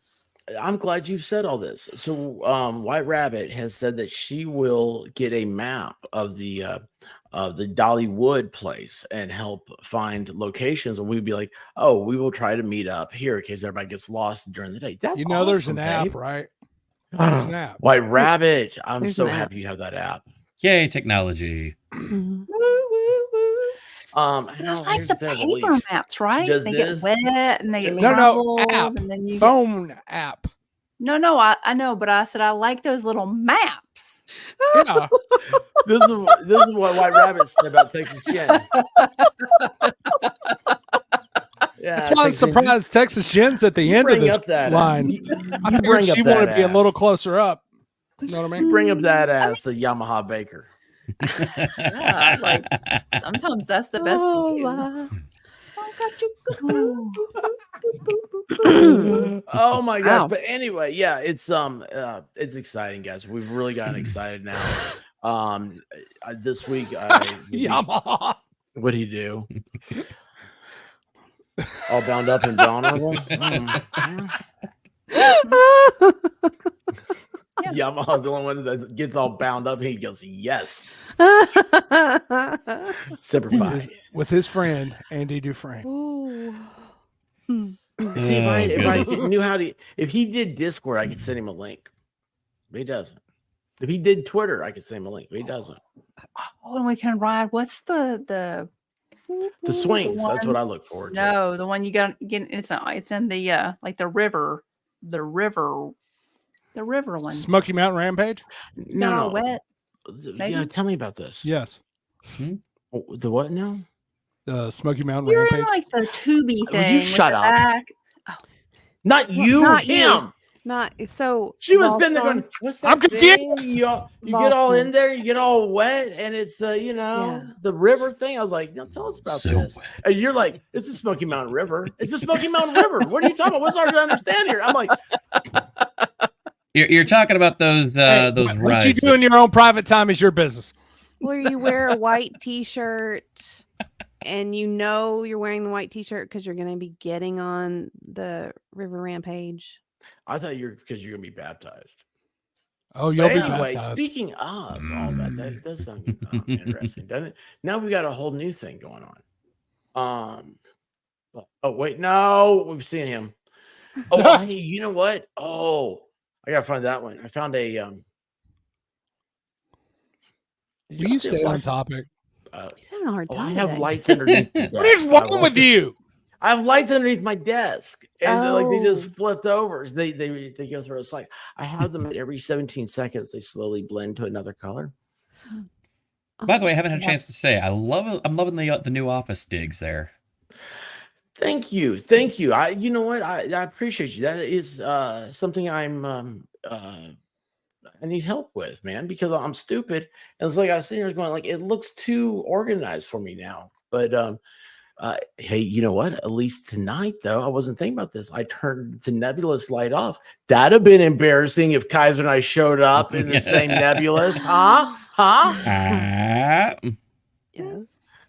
B: I'm glad you said all this. So White Rabbit has said that she will get a map of the Dollywood place and help find locations, and we'd be like, oh, we will try to meet up here in case everybody gets lost during the day. That's awesome,
A: there's an app, right?
B: There's an app. White Rabbit, I'm so happy you have that app.
E: Yay, technology.
C: I like the paper maps, right? They get wet and they get
A: app.
C: And then
A: phone app.
C: No, I know, but I said I like those little maps.
A: Yeah.
B: This is what White Rabbit said about Texas Gin. Yeah,
A: that's why I'm surprised Texas Gin's at the end of this line. I figured she wanted to be a little closer up. You know what I mean?
B: Bring up that ass, the Yamaha Baker.
C: Yeah, like sometimes that's the best for you.
B: Oh my gosh! Wow. But anyway, yeah, it's exciting, guys. We've really gotten excited now. This week,
A: Yamaha.
B: What do you do? All bound up and vulnerable. Yamaha's the only one that gets all bound up. He goes, yes.
A: with his friend Andy Dufresne.
B: See, if I knew how to, if he did Discord, I could send him a link. But he doesn't. If he did Twitter, I could send him a link. But he doesn't.
C: Oh, and we can ride. What's the
B: swings? That's what I look forward to.
C: No, the one you got. It's in the like the river one.
A: Smoky Mountain Rampage?
B: No.
C: Wet.
B: Maybe? Yeah, tell me about this.
A: Yes.
B: The what now?
A: The Smoky Mountain
C: You're
A: Rampage.
C: In like the tubey thing.
B: Would you shut up? Oh. Not you,
D: not
B: him.
D: Not so.
B: She was sitting there
D: Volstorm?
B: going, "What's that
A: I'm
B: thing?
A: confused.
B: You get all in
D: Volstorm.
B: there, you get all wet, and it's the
D: Yeah.
B: the river thing." I was like, "No, tell us about this." And you're like, "It's the Smoky Mountain River. It's the Smoky Mountain River. What are you talking about? What's hard to understand here?" I'm like,
E: You're talking about those rides.
A: What you do in your own private time is your business.
D: Where you wear a white T-shirt and you know you're wearing the white T-shirt because you're going to be getting on the River Rampage.
B: I thought because you're gonna be baptized.
A: Oh, you'll be
B: Anyway,
A: baptized.
B: speaking of all that does sound interesting, doesn't it? Now we got a whole new thing going on. Oh wait, no, we've seen him. Oh, hey, you know what? Oh, I gotta find that one. I found a
A: Will you stay on topic?
D: He's having a hard time.
B: I have
D: today.
B: lights underneath.
A: What is wrong with you?
B: I have lights underneath my desk, and they just
D: Oh.
B: flipped over. They go through. It's like I have them at every 17 seconds. They slowly blend to another color.
E: By the way, I haven't had a chance to say I'm loving the new office digs there.
B: Thank you. You know what? I appreciate you. That is something I need help with, man, because I'm stupid. And it's like I was sitting here going, like, it looks too organized for me now. But hey, you know what? At least tonight, though, I wasn't thinking about this. I turned the nebulous light off. That'd have been embarrassing if Kaiser and I showed up in the same nebulous, huh?
D: Yeah.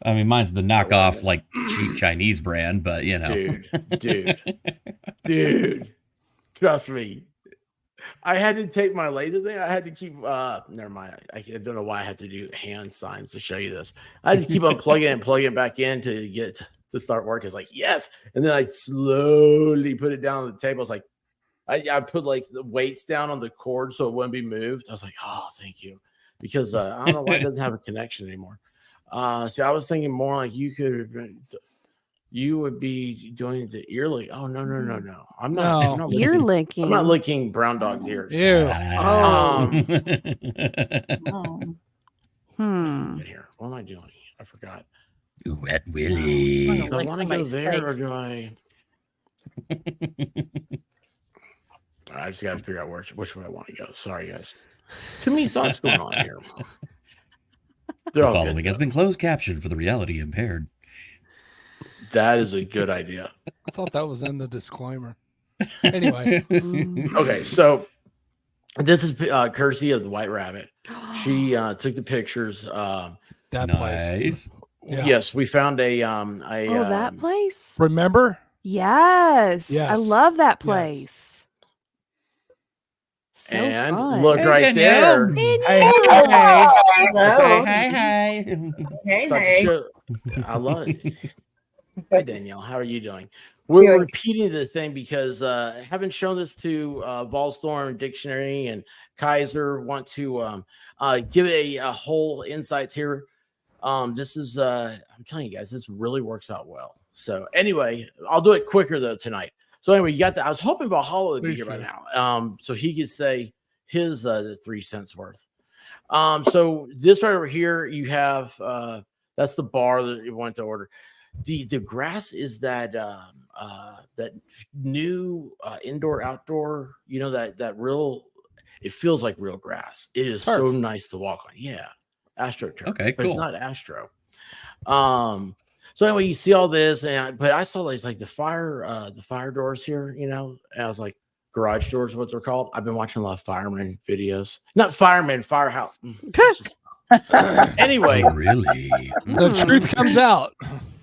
E: I mean, mine's the knockoff, like cheap Chinese brand, but you know,
B: dude, trust me. I had to take my laser thing. I had to keep. Never mind. I don't know why I had to do hand signs to show you this. I had to keep unplugging and plugging it back in to get to start working. It's like yes, and then I slowly put it down on the table. It's like I put like the weights down on the cord so it wouldn't be moved. I was like, oh, thank you, because I don't know why it doesn't have a connection anymore. See, I was thinking more like you would be doing the ear lick. Oh no! I'm not
D: ear licking.
B: I'm not licking brown dog's ears.
A: Ew.
B: Here. What am I doing? I forgot.
E: Wet Willie.
B: Do I want to go there or do I? I just got to figure out which way I want to go. Sorry, guys. Too many thoughts going on here.
E: The following has been closed captioned for the reality impaired.
B: That is a good idea.
A: I thought that was in the disclaimer. Anyway.
B: Okay, so this is courtesy of the White Rabbit. She took the pictures.
A: That
E: place.
A: Yeah.
B: Yes, we found a
D: that place?
A: Remember?
D: Yes. I love that place. Yes. So
B: and
D: fun.
B: Look right there.
A: Hey.
B: Hey. I love it. Hi, Danielle. How are you doing? We're repeating the thing because I haven't shown this to Volstorm Dictionary and Kaiser want to give a whole insights here. This is I'm telling you guys, this really works out well. So anyway, I'll do it quicker though tonight. So anyway, you got that. I was hoping Valhalla would be here by now. So he could say his 3 cents worth. So this right over here, you have that's the bar that you want to order. The grass is that that new indoor outdoor, you know, that real, it feels like real grass. It is so nice to walk on. Yeah. AstroTurf.
E: Okay,
B: but
E: cool.
B: It's not Astro. So anyway, you see all this, but I saw these like the fire doors here, you know, and I was like, garage doors, what they're called. I've been watching a lot of fireman videos. Not fireman, firehouse. Anyway,
E: really,
A: the truth comes out.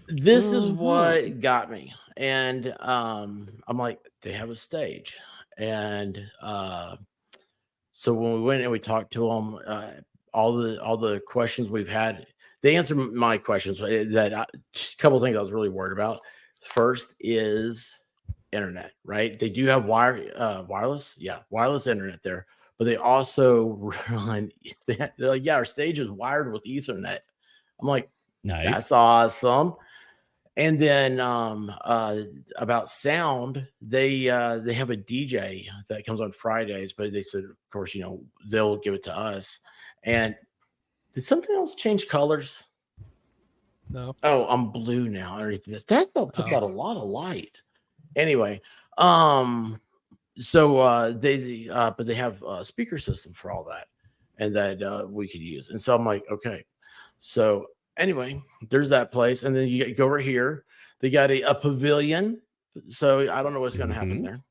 B: This is what got me, and I'm like, they have a stage, and so when we went and we talked to them, all the questions we've had, they answered my questions. That a couple of things I was really worried about. First is internet, right? They do have wireless internet there, but they also run. They're like, yeah, our stage is wired with Ethernet. I'm like,
E: nice,
B: that's awesome. And then about sound, they have a DJ that comes on Fridays, but they said, of course, you know, they'll give it to us. And did something else change colors?
A: No.
B: Oh, I'm blue now. Underneath this, that puts out a lot of light. Anyway, So but they have a speaker system for all that, and that we could use. And so I'm like, okay. So anyway, there's that place, and then you go over here. They got a pavilion. So I don't know what's going to happen there.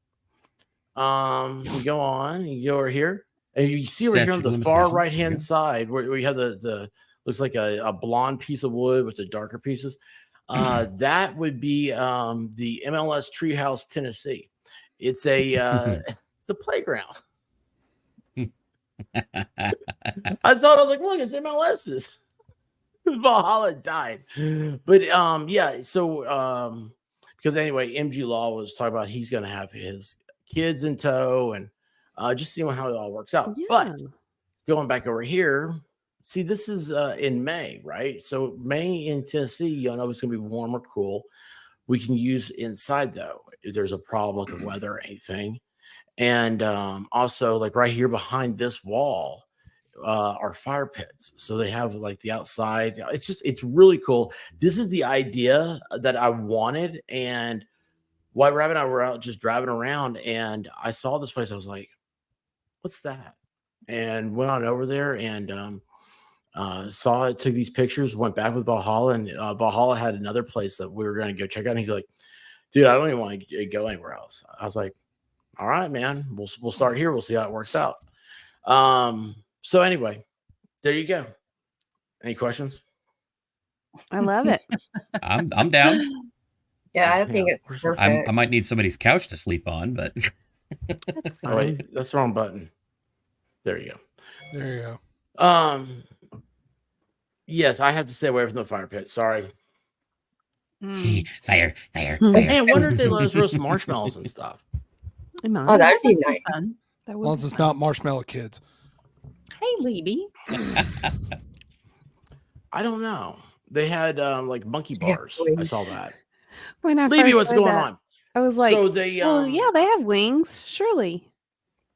B: You go on, you go over here, and you see over here on the far right hand side where you have the looks like a blonde piece of wood with the darker pieces. That would be the MLS Treehouse, Tennessee. It's the playground. I saw it. I was like, look, it's MLS's. Valhalla died, but yeah. So because anyway, MG Law was talking about he's going to have his kids in tow and just seeing how it all works out.
D: Yeah.
B: But going back over here, see, this is in May, right? So May in Tennessee, you know, it's going to be warm or cool. We can use inside though if there's a problem with the weather or anything. And also, like right here behind this wall are fire pits. So they have like the outside. It's really cool. This is the idea that I wanted. And White Rabbit and I were out just driving around, and I saw this place. I was like, what's that? And went on over there and saw it, took these pictures, went back with Valhalla, and Valhalla had another place that we were going to go check out. And he's like, dude, I don't even want to go anywhere else. I was like, all right, man, we'll start here. We'll see how it works out. So anyway, there you go. Any questions?
D: I love it.
E: I'm down.
F: Yeah, I think it's perfect.
E: I might need somebody's couch to sleep on, but
B: oh wait, that's the wrong button. There you go.
A: There you go.
B: Yes, I have to stay away from the fire pit. Sorry.
E: Fire.
B: Hey, I wonder if they let us roast marshmallows and stuff.
F: Oh, that'd be nice.
A: As long as it's not marshmallow kids.
C: Hey, Libby.
B: I don't know. They had like monkey bars. I saw that.
D: When I
B: Libby,
D: first
B: what's
D: read
B: going
D: that,
B: on?
D: I was like,
B: so they,
D: well, yeah, they have wings, surely.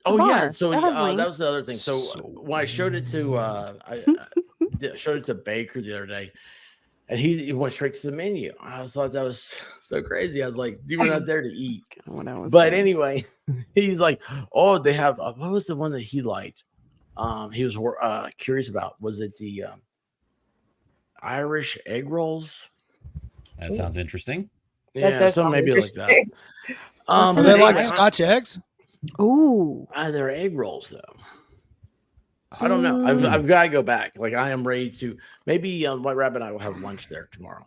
B: Oh
D: bar.
B: yeah, so
D: They'll have
B: that
D: wings.
B: was the other thing. So when I showed it to I showed it to Baker the other day, and he went straight to the menu. I thought that was so crazy. I was like, "You were not there to eat." But anyway, he's like, "Oh, they have." What was the one that he liked? He was curious about. Was it the Irish egg rolls?
E: That sounds interesting.
B: Yeah, so maybe like that.
A: Do they like Scotch eggs?
D: Ooh,
B: they're egg rolls though. I don't know. I've got to go back. Like I am ready to. Maybe White Rabbit and I will have lunch there tomorrow.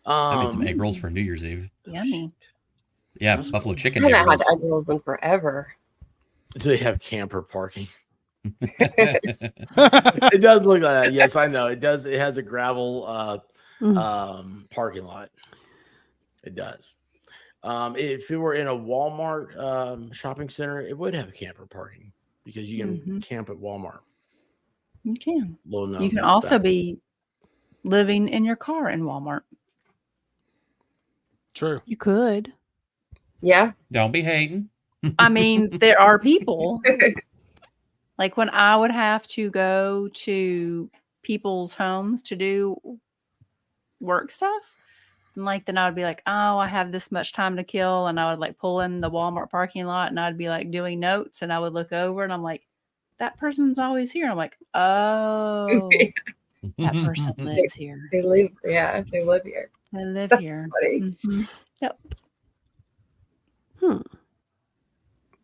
E: I made some egg rolls for New Year's Eve.
C: Yummy.
E: Yeah, buffalo chicken
F: I
E: egg
F: haven't
E: rolls.
F: had egg rolls in forever.
B: Do they have camper parking? It does look like that. Yes, I know. It does. It has a gravel parking lot. It does. If it were in a Walmart shopping center, it would have camper parking because you can camp at Walmart.
C: You can.
B: You
C: You can also be living in your car in Walmart.
A: True.
D: you could.
F: Yeah.
E: Don't be hating.
C: I mean, there are people like when I would have to go to people's homes to do work stuff. And like, then I would be like, oh, I have this much time to kill. And I would like pull in the Walmart parking lot and I'd be like doing notes and I would look over and I'm like, that person's always here. And I'm like, oh, that person lives here.
F: They live here.
C: They live
F: That's
C: here.
F: funny.
C: Mm-hmm. Yep.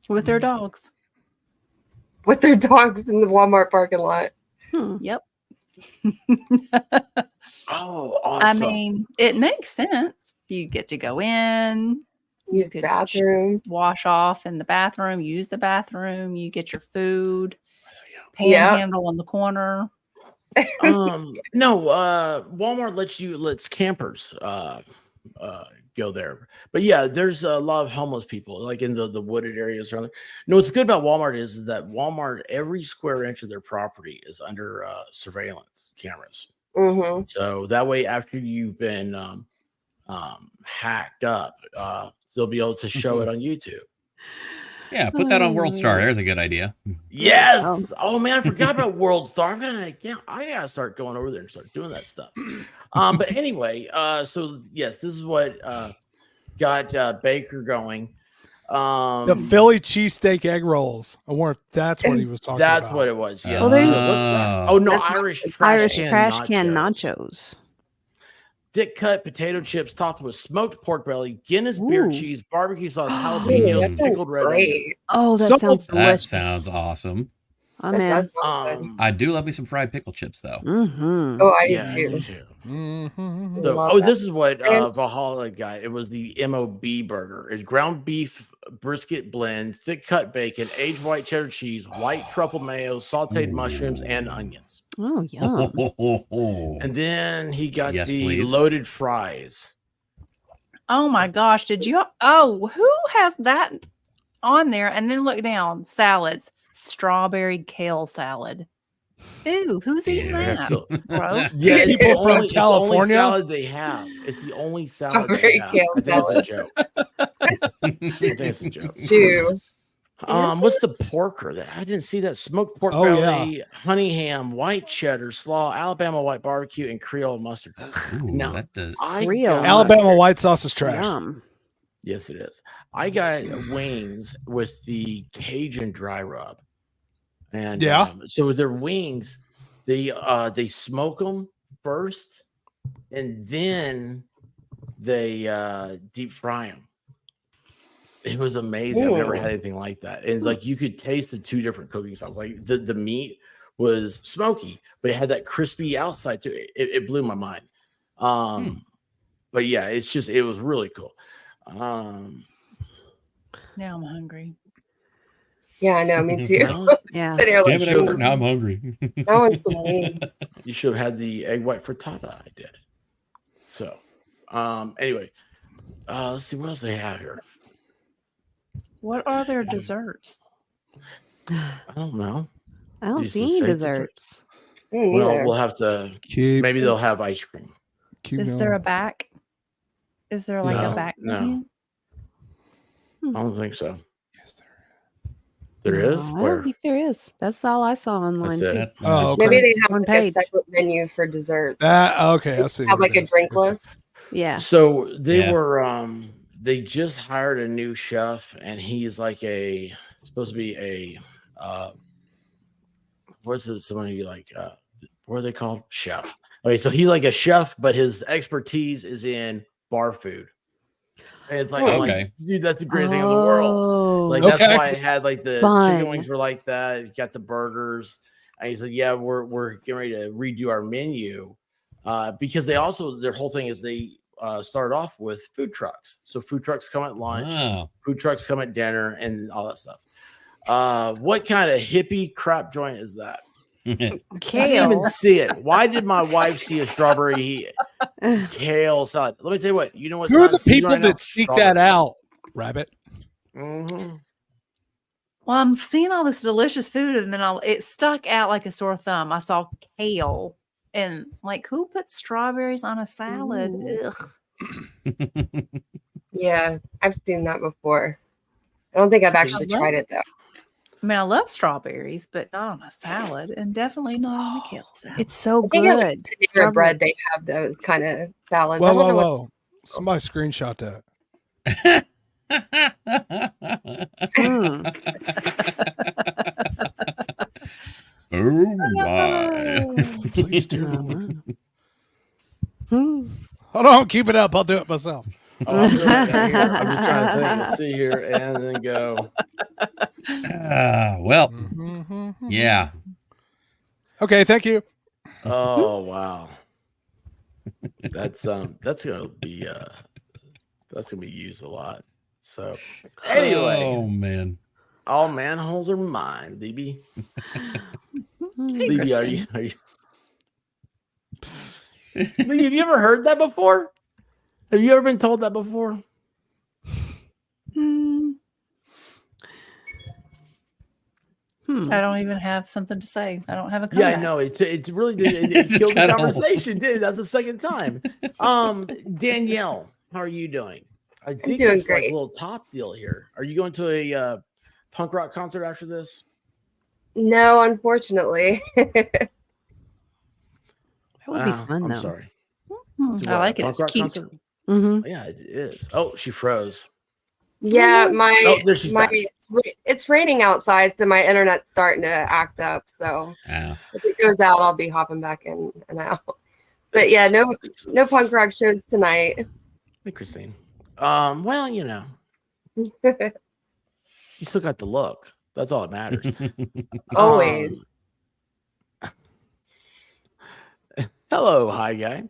C: With their dogs.
F: With their dogs in the Walmart parking lot.
C: Yep.
B: Oh, awesome.
C: I mean, it makes sense. You get to go in,
F: Use the bathroom.
C: wash off in the bathroom, use the bathroom, you get your food,
F: Yeah.
C: panhandle on the corner.
B: No, Walmart lets campers go there. But yeah, there's a lot of homeless people like in the wooded areas around there. No, what's good about Walmart is that Walmart, every square inch of their property is under surveillance cameras.
F: Mm-hmm.
B: So that way, after you've been hacked up, they'll be able to show it on YouTube.
E: Yeah, put that on World Star. There's a good idea.
B: Yes. Oh man, I forgot about World Star. I gotta start going over there and start doing that stuff. But anyway, so yes, this is what got Baker going.
A: The Philly cheesesteak egg rolls. I wonder if that's what he was talking about.
B: That's what it was. Yeah.
D: Well, there's-
B: what's that? Oh no, Irish trash can
D: nachos.
B: Thick cut potato chips topped with smoked pork belly, Guinness beer
D: Ooh.
B: cheese, barbecue sauce,
F: Ooh,
B: jalapenos,
F: that sounds
B: pickled red onion.
F: great.
D: Oh, that
A: Some-
D: sounds
E: That
D: delicious.
E: sounds awesome.
D: I'm
F: That
D: in.
F: does sound good.
E: I do love me some fried pickle chips though.
D: Mm-hmm.
F: Oh, I do
B: Yeah,
F: too.
B: me too.
A: Mhm.
B: So,
F: Love that.
B: this is what
F: And-
B: Valhalla got. It was the MOB burger. It's ground beef brisket blend, thick cut bacon, aged white cheddar cheese, white truffle mayo, sauteed mushrooms, and onions.
D: Oh, yum.
B: And then he got
E: Yes,
B: the
E: please.
B: loaded fries.
C: Oh my gosh, did you? Oh, who has that on there? And then look down, salads, strawberry kale salad. Ew, who's eating
E: Ew.
B: I
C: that?
B: still-
C: Gross.
B: Yeah, it's
A: People
B: the
A: from
B: only- it's the only
A: California?
B: salad they have. It's the only salad they
F: Strawberry
B: have.
F: kale
B: I think it's a
F: salad.
B: joke. I think it's a joke.
F: Chew.
B: What's the porker? That I didn't see that smoked pork
A: Oh,
B: belly, honey ham, white cheddar, slaw, Alabama white barbecue, and Creole mustard.
E: Ooh,
B: No.
E: that does.
B: I
D: Creole.
B: got-
A: Alabama white sauce is trash.
D: Yum.
B: Yes, it is. I got wings with the Cajun dry rub, and
A: Yeah.
B: so their wings, they smoke them first, and then they deep fry them. It was amazing. I've never
F: Ooh.
B: had anything like that, and like you could taste the two different cooking styles. Like the meat was smoky, but it had that crispy outside too. It blew my mind. But yeah, it was really cool.
C: Now I'm hungry.
F: Yeah, I know. Me too.
B: Well,
D: Yeah.
F: Sitting here
E: Damn
F: like,
E: it, expert. Now I'm hungry.
F: I want some wings.
B: you should have had the egg white frittata. I did. So, anyway, let's see what else they have here.
C: What are their desserts?
B: I don't know.
D: I don't
B: These
D: see
B: are
D: any
B: safe
D: desserts.
F: Me
B: Well,
F: neither.
B: we'll have to.
A: Keep,
B: Maybe they'll have ice cream.
A: keep
C: Is
A: going.
C: there a back? Is there like
B: No,
C: a back?
B: no.
C: menu?
B: I don't think so.
A: Yes,
B: There is.
D: No, I
B: Where?
D: don't think there is. That's all I saw online
B: That's
D: too.
B: it.
A: Oh, okay.
F: Maybe they have
D: One
F: like a
D: page.
F: separate menu for dessert.
A: Okay, I see.
F: Have
A: what
F: like
A: it
F: a
A: is.
F: drink
A: Okay.
F: list.
D: Yeah.
B: So they
E: Yeah.
B: were. They just hired a new chef, and he's like supposed to be a. What's it? Somebody like. What are they called? Chef. Okay, so he's like a chef, but his expertise is in bar food. And it's like, I'm like,
E: Okay.
B: dude, that's the greatest thing in the world.
D: Oh.
B: Like
A: Okay.
B: that's why it had like the
D: Fun.
B: chicken wings were like that. You got the burgers, and he said, "Yeah, we're getting ready to redo our menu because they also their whole thing is they started off with food trucks. So food trucks come at lunch,
E: Oh.
B: food trucks come at dinner, and all that stuff. What kind of hippie crap joint is that? I didn't
D: Kale.
B: even see it. Why did my wife see a strawberry kale salad? Let me tell you what. You know what's
A: Who are
B: not
A: the
B: in season
A: people
B: right now?
A: that seek that out, Rabbit?
B: Mhm.
C: Well, I'm seeing all this delicious food, and then it stuck out like a sore thumb. I saw kale, and like, who puts strawberries on a salad?
D: Ooh.
C: Ugh.
F: Yeah, I've seen that before. I don't think I've actually
C: love
F: tried it though.
C: I mean, I love strawberries, but not on a salad, and definitely not on a kale salad.
D: It's so
F: I think at
D: good.
F: Panera
D: Strawberry-
F: Bread, they have those kind of salads. I
A: Whoa, whoa,
F: wonder what-
A: whoa! Somebody screenshot that.
D: Mm.
E: Oh my.
A: Please do.
D: Mm.
A: Hold on, keep it up. I'll do it myself.
B: Oh, I'm doing it right here. I'm just trying to think. Let's see here, and then go.
E: Well,
A: Mhm.
E: yeah.
A: Okay, thank you.
B: Oh wow, that's gonna be used a lot. So anyway,
E: Oh man.
B: all manholes are mine, DB.
D: Mm.
B: DB, are you? Lee, have you ever heard that before? Have you ever been told that before?
D: Mm.
C: I don't even have something to say. I don't have a
B: Yeah,
C: comeback.
B: I know. It really did. It
E: Just
B: killed the
E: kinda-
B: conversation, did it? That's the second time. Danielle, how are you doing? I think
F: doing
B: it's like
F: great.
B: a little top deal here. Are you going to a punk rock concert after this?
F: No, unfortunately.
D: That would be
B: Wow,
D: fun
B: I'm
D: though.
B: sorry.
C: I
B: To
C: like
B: what,
C: it.
B: a
C: It's
B: punk rock
C: cute.
B: concert?
D: Mm-hmm.
B: Yeah, it is. Oh, she froze.
F: Yeah,
B: she's
F: my
B: back.
F: it's raining outside, so my internet's starting to act up. So if it goes out, I'll be hopping back in and out. But yeah, no punk rock shows tonight.
B: Hey, Christine. Well, you still got the look. That's all that matters.
F: Always.
B: Hello, hi guy.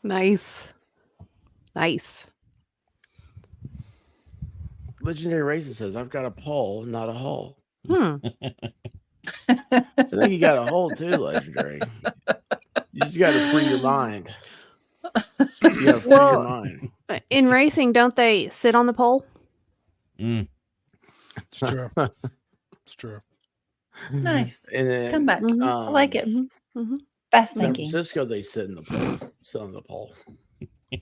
D: Nice.
B: Legendary Racist says, I've got a pole, not a hole.
D: Hmm.
B: I think you got a hole too, Legendary. You just got to free your mind. You got to free your mind.
D: In racing, don't they sit on the pole?
A: It's true. It's true.
C: Nice.
B: And then,
C: Come back. I like it.
D: Mm-hmm.
B: San
C: Fascinating.
B: Francisco, they sit in the pole. Sit on the pole. A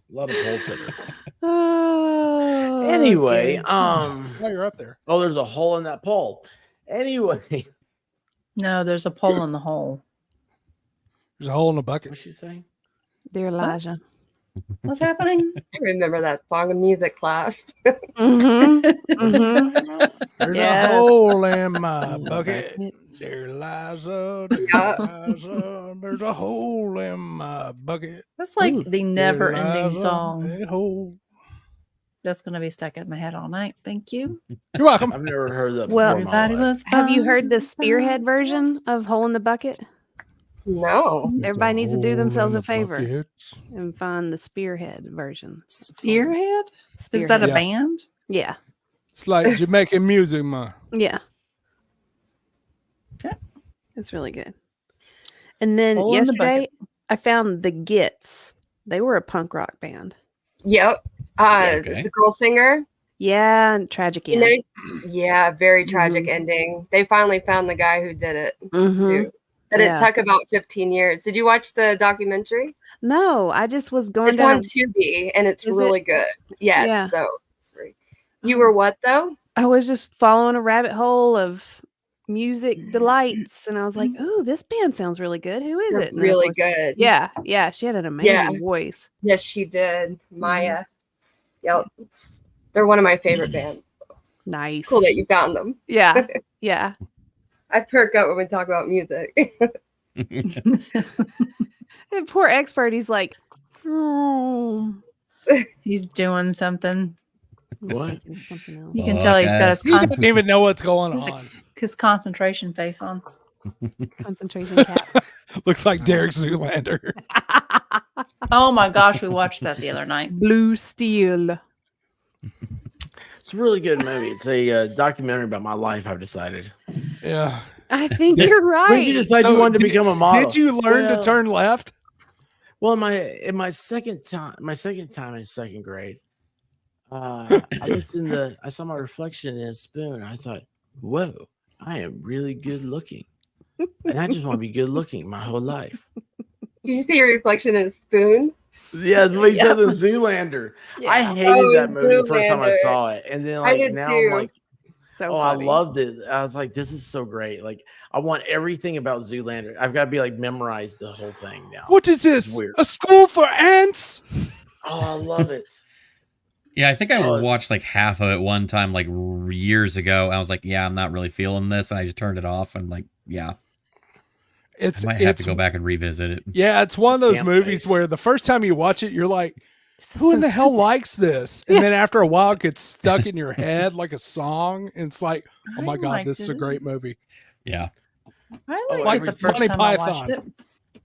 B: lot of pole sitters.
D: Oh,
B: Anyway,
D: okay.
A: While you're up there.
B: oh, there's a hole in that pole. Anyway,
C: No, there's a pole in the hole.
A: There's a hole in the bucket.
B: what's she saying?
D: Dear Elijah.
C: What's happening?
F: I remember that song in music class.
A: There's
D: Yes.
A: a hole in my bucket. There lies a, there's a hole in my bucket.
C: That's like
D: Ooh.
C: the
A: There
C: never-ending
A: lies
C: song.
A: a hole.
C: That's going to be stuck in my head all night. Thank you.
A: You're welcome.
B: I've never heard that
D: Well,
B: before in my
C: Everybody
B: life.
C: was
D: Have you
C: fine.
D: heard the Spearhead version of Hole in the Bucket?
F: No.
A: There's
D: Everybody
A: a
D: needs to do
A: hole
D: themselves
A: in
D: a
A: the
D: favor
A: bucket.
D: and find the Spearhead version.
C: Spearhead? Is that a
D: Spearhead.
A: Yeah.
C: band?
D: Yeah.
A: It's like Jamaican music, man.
D: Yeah.
C: Okay.
D: It's really good. And then
C: Hole in the
D: yesterday, I found the Gits. They were a punk rock band.
F: Yep.
E: Okay.
F: It's a girl singer.
D: Yeah, and tragic
F: You
D: end.
F: know, yeah, very tragic
D: Mhm.
F: ending. They finally found the guy who did it
D: Mhm.
F: too. But
D: Yeah.
F: it took about 15 years. Did you watch the documentary?
D: No, I just was going
F: It's
D: down.
F: on Tubi and it's
D: Is
F: really good. Yeah,
D: Yeah.
F: so it's free. You were what though?
D: I was just following a rabbit hole of music delights, and I was like, "Ooh, this band sounds really good. Who is
F: They're
D: it?" And then, of
F: really
D: course-
F: good.
D: Yeah, she had an amazing voice.
F: Yes, she did. Maya. Yep. They're one of my favorite bands.
D: Nice.
F: Cool that you found them.
D: Yeah, yeah.
F: I perk up when we talk about music.
D: And poor expert, he's like, "Oh."
C: He's doing something.
B: What?
D: Thinking of something else.
C: You can tell he's got
E: Focus.
A: He doesn't even know what's going
C: He's a-
A: on.
C: his concentration face on.
D: Concentration cap.
A: Looks like Derek Zoolander.
C: Oh my gosh, we watched that the other night.
D: Blue Steel.
B: It's a really good movie. It's a documentary about my life, I've decided.
A: Yeah.
D: I think you're
B: When
D: right.
B: you decide
A: So
B: you wanted to
A: did-
B: become a model.
A: Did you learn to turn left?
B: Well, in my second time in second grade, I saw my reflection in a spoon. I thought, whoa, I am really good looking. And I just want to be good looking my whole life.
F: Did you see your reflection in a spoon?
B: Yeah, that's what he says in Zoolander. I
D: Yeah.
B: hated that movie the first time I
F: Zoolander.
B: saw it. And then
F: I did
B: now
F: too.
B: I'm like,
D: So
B: oh,
D: funny.
B: I loved it. I was like, this is so great. Like, I want everything about Zoolander. I've got to be like memorize the whole thing now.
A: What is
B: It's
A: this?
B: weird.
A: A school for ants?
B: Oh, I love it.
E: Yeah, I think I
B: Oh, it's-
E: watched like half of it one time, like years ago. I was like, yeah, I'm not really feeling this. And I just turned it off. And like, yeah, I might have to go back and revisit it.
A: Yeah, it's one of those
B: Camp
A: movies
B: face.
A: where the first time you watch it, you're like,
D: This is
A: who in
D: so
A: the hell likes this? And then after a while, it gets stuck in your head like a song. And it's like, oh my
C: I
A: God,
C: liked
A: this is a
C: it.
A: great movie.
E: Yeah.
C: I
B: Oh,
C: liked
B: like
C: it the
B: the
C: first
A: Monty
C: time I watched
A: Python.
C: it.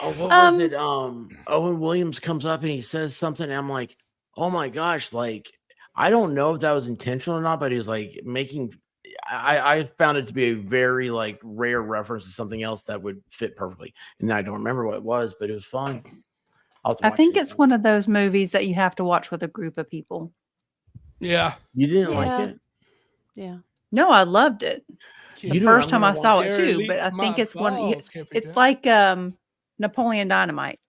B: Oh, what was it? Owen Williams comes up and he says something. And I'm like, oh my gosh, like, I don't know if that was intentional or not, but he was like making. I found it to be a very like rare reference to something else that would fit perfectly. And I don't remember what it was, but it was fun.
C: I think it's one of those movies that you have to watch with a group of people.
A: Yeah.
B: You didn't
D: Yeah.
B: like it?
D: Yeah.
C: No, I loved it.
B: You
C: The
B: know,
C: first
B: I'm
C: time I
B: gonna
C: saw
B: watch
C: it
A: Jerry
C: too, but I
A: Lee,
C: think
A: my
C: it's one.
A: balls can't be
C: It's
A: done.
C: like Napoleon Dynamite.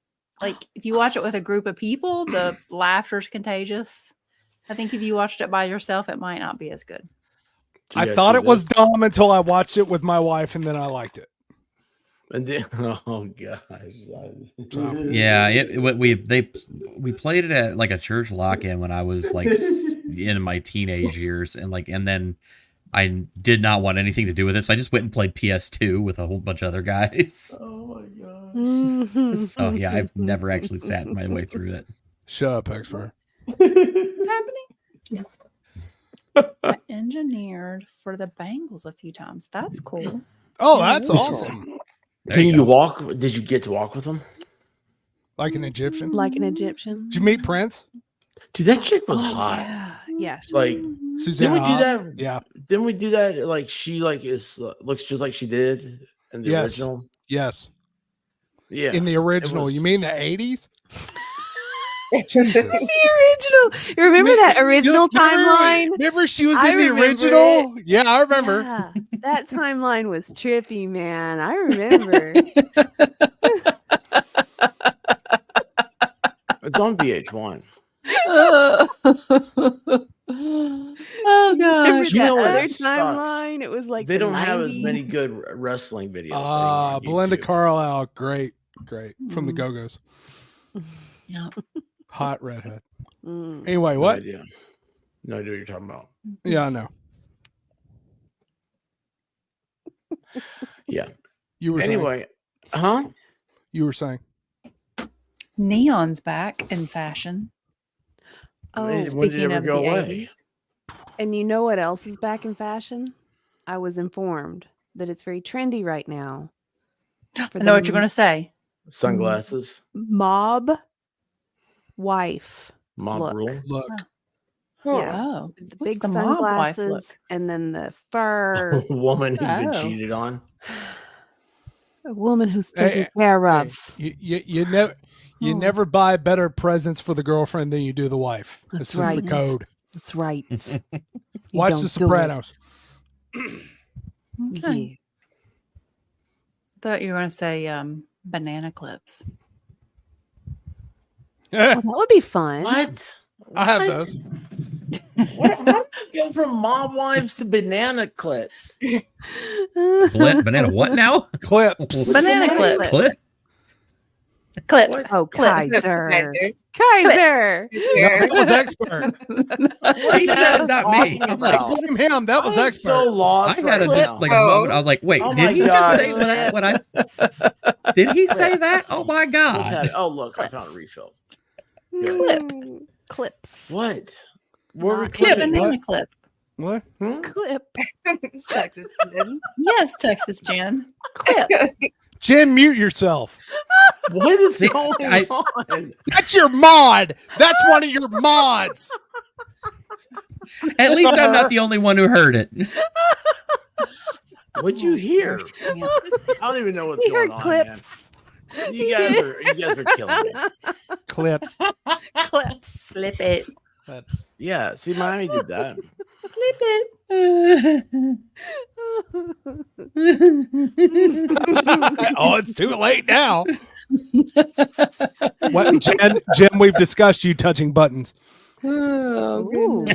C: Like if you watch it with a group of people, the laughter's contagious. I think if you watched it by yourself, it might not be as good.
B: Do you
A: I
B: guys
A: thought
B: see
A: it was
B: this?
A: dumb until I watched it with my wife and then I liked it.
B: And then, oh gosh.
E: Yeah, we played it at like a church lock-in when I was like in my teenage years, and then I did not want anything to do with it, so I just went and played PS2 with a whole bunch of other guys.
B: Oh my gosh.
E: So yeah, I've never actually sat my way through it.
A: Shut up, expert.
C: What's happening? I engineered for the Bengals a few times. That's cool.
A: Oh, that's awesome.
B: Can you walk? Did you get to walk with them?
A: Like an Egyptian?
D: Like an Egyptian.
A: Did you meet Prince?
B: Dude, that chick was hot.
D: Yeah. Yeah.
B: Like,
A: Suzanne
B: didn't we do
A: Hobbs?
B: that?
A: Yeah.
B: Didn't we do that? Like, she looks just like she did in the original.
A: Yes.
B: Yeah.
A: In the original. You mean the 80s? Jesus.
D: The original. You remember that original timeline?
A: Remember she was
D: I
A: in the
D: remember
A: original? Yeah, I remember.
D: Yeah, that timeline was trippy, man. I remember.
B: It's on VH1.
C: Oh
D: Remember
C: gosh.
B: You
D: that
B: know what
D: other
B: sucks?
D: timeline? It was like
B: They
D: the
B: don't have as
D: 90s.
B: many good wrestling videos.
A: Ah,
B: anymore on
A: Belinda
B: YouTube.
A: Carlisle. Great. From the
D: Mm.
A: Go-Go's.
C: Yeah.
A: Hot redhead.
D: Mm.
A: Anyway, what?
B: No idea what you're talking about.
A: Yeah, I know.
B: Yeah.
A: You were saying.
B: Anyway, huh?
A: You were saying.
C: Neon's back in fashion.
D: Oh,
B: When did it
C: Speaking
B: ever
C: of the
B: go away?
C: 80s.
D: and you know what else is back in fashion? I was informed that it's very trendy right now.
C: I know what you're going to say.
B: Sunglasses,
D: Mob wife.
B: mob
D: Look.
B: rule.
A: Look.
D: Yeah.
C: Oh,
D: The
C: what's
D: big
C: the mob wife
D: sunglasses
C: look?
D: and then the fur.
B: Woman who's been
C: Oh.
B: cheated on.
D: A woman who's taken
A: Hey,
D: care
A: Hey,
D: of.
A: you never
D: Oh.
A: never buy better presents for the girlfriend than you do the wife.
D: That's
A: It's just the
D: right.
A: code.
D: That's right. You
A: Watch
D: don't
A: The
D: do it.
A: Sopranos.
C: Okay.
D: Yeah.
C: Thought you were going to say banana clips.
D: Well, that would be fun.
B: What?
A: I have
B: What?
A: those.
B: How did you go from mob wives to banana clips?
E: Banana what now?
A: Clips.
C: Banana
D: Banana
C: clips.
E: Clip?
C: Clip.
B: What?
D: Oh,
C: Clip.
D: Kaiser. Kaiser.
A: No, that was expert.
B: What
E: He said it, not me. I'm like,
A: Blame him. That was
B: I'm
A: expert.
B: so lost.
E: I had a
B: right
E: just
B: now.
E: like a moment. I was like, wait,
B: Oh
E: did
B: my
E: he just
B: God.
E: say that? What I did he say that? Oh my
B: What's
E: god!
B: that? Oh, look, I found a refill.
C: Clip.
D: Clip.
B: What? Where we
D: Not
C: Yeah,
B: clipping?
C: banana
A: What?
C: clip.
A: What?
B: Hmm?
D: Clip.
F: It's Texas. Jen.
C: Yes, Texas Jen. Clip.
A: Jen, mute yourself.
B: What is
E: See,
B: going
E: I-
B: on?
A: That's your mod. That's one of your mods.
E: At least I'm not the only one who heard it.
B: What'd you hear?
C: Yeah.
B: I don't even know what's
D: You
B: going
D: heard
B: on,
D: clips.
B: man. You guys are killing me.
A: Clips.
D: Clips.
C: Flip it.
B: Yeah, see, Miami did that.
C: Flip it.
A: Oh, it's too late now. What, Jen, we've discussed you touching buttons.
C: Oh,
D: Ooh.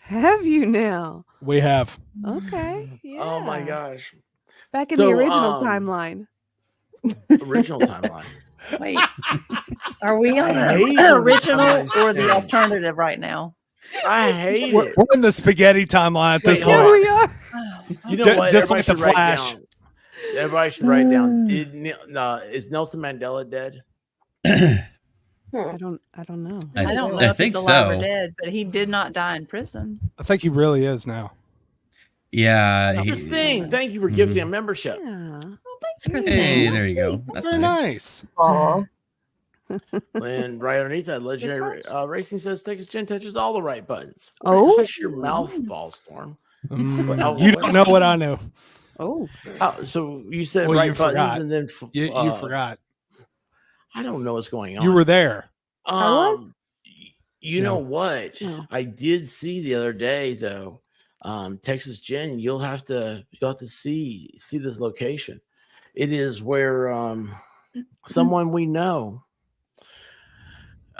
D: Have you now?
A: We have.
D: Okay. Yeah.
B: Oh my gosh.
D: Back in
B: So,
D: the original
B: um,
D: timeline.
B: Original timeline.
C: Wait. Are we on
B: I hate
C: the
B: when
C: original
B: timelines
C: or the
B: change.
C: alternative right now?
B: I hate
A: We're,
B: it.
A: we're in the spaghetti timeline at this
B: Wait,
A: point.
B: hold
D: Here
B: on.
D: we are.
B: You know
A: Ju-
B: what?
A: just
B: Everybody
A: like the
B: should write
A: Flash.
B: down. Everybody should write down. Is Nelson Mandela dead?
D: I don't know.
C: I don't know
E: I
C: if
E: think
C: he's alive
E: so.
C: or dead, but he did not die in prison.
A: I think he really is now.
E: Yeah.
B: This thing. Thank you for gifting a membership.
D: Yeah.
C: Oh, thanks, Christine.
E: Hey, there you go.
A: That's
E: That's
A: very
E: nice.
A: nice.
F: Aw.
B: And right underneath that, Legendary
C: touch.
B: Racing says Texas Jen touches all the right buttons.
D: Oh.
B: Hush your mouth, Ballstorm.
A: You don't know what I know.
D: Oh.
B: Oh, so you said
A: Well,
B: right
A: you
B: buttons
A: forgot.
B: and then
A: You forgot.
B: I don't know what's going on.
A: You were there.
D: I was?
B: You know
A: Yeah.
B: what?
D: Yeah.
B: I did see the other day though. Texas Jen, you'll have to see this location. It is where someone we know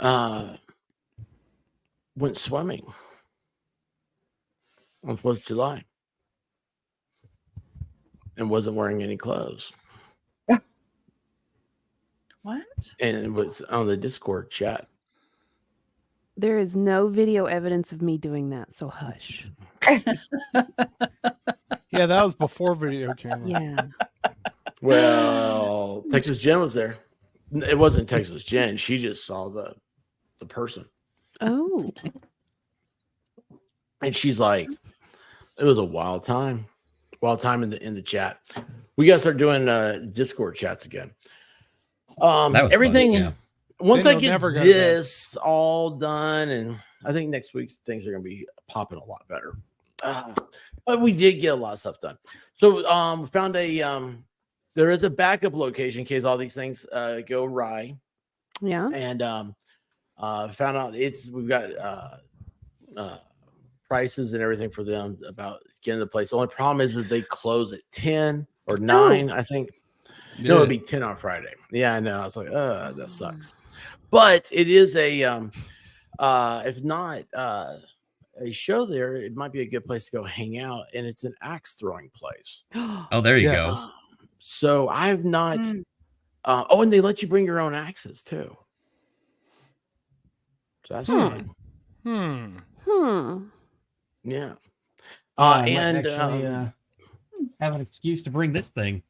B: went swimming on 4th of July and wasn't wearing any clothes.
C: What?
B: And it was on the Discord chat.
D: There is no video evidence of me doing that, so hush.
A: Yeah, that was before video camera.
D: Yeah.
B: Well, Texas Jen was there. It wasn't Texas Jen. She just saw the person.
D: Oh.
B: And she's like, it was a wild time. Wild time in the chat. We gotta start doing Discord chats again. Everything
E: fun, yeah.
B: Once
A: Then
B: I
A: you'll
B: get
A: never go
B: this all done, and I think next week things are gonna be popping a lot better. But we did get a lot of stuff done. So we found there is a backup location in case all these things go awry.
D: Yeah.
B: And found out we've got prices and everything for them about getting the place. The only problem is that they close at 10 or 9, I think.
A: Yeah.
B: No, it'd be 10 on Friday. Yeah, I know. I was like, that sucks. But it is if not a show there, it might be a good place to go hang out, and it's an axe throwing place.
E: Oh, there you
A: Yes.
E: go.
B: So I've not. And they let you bring your own axes too. So that's fun. Yeah.
E: And have an excuse to bring this thing.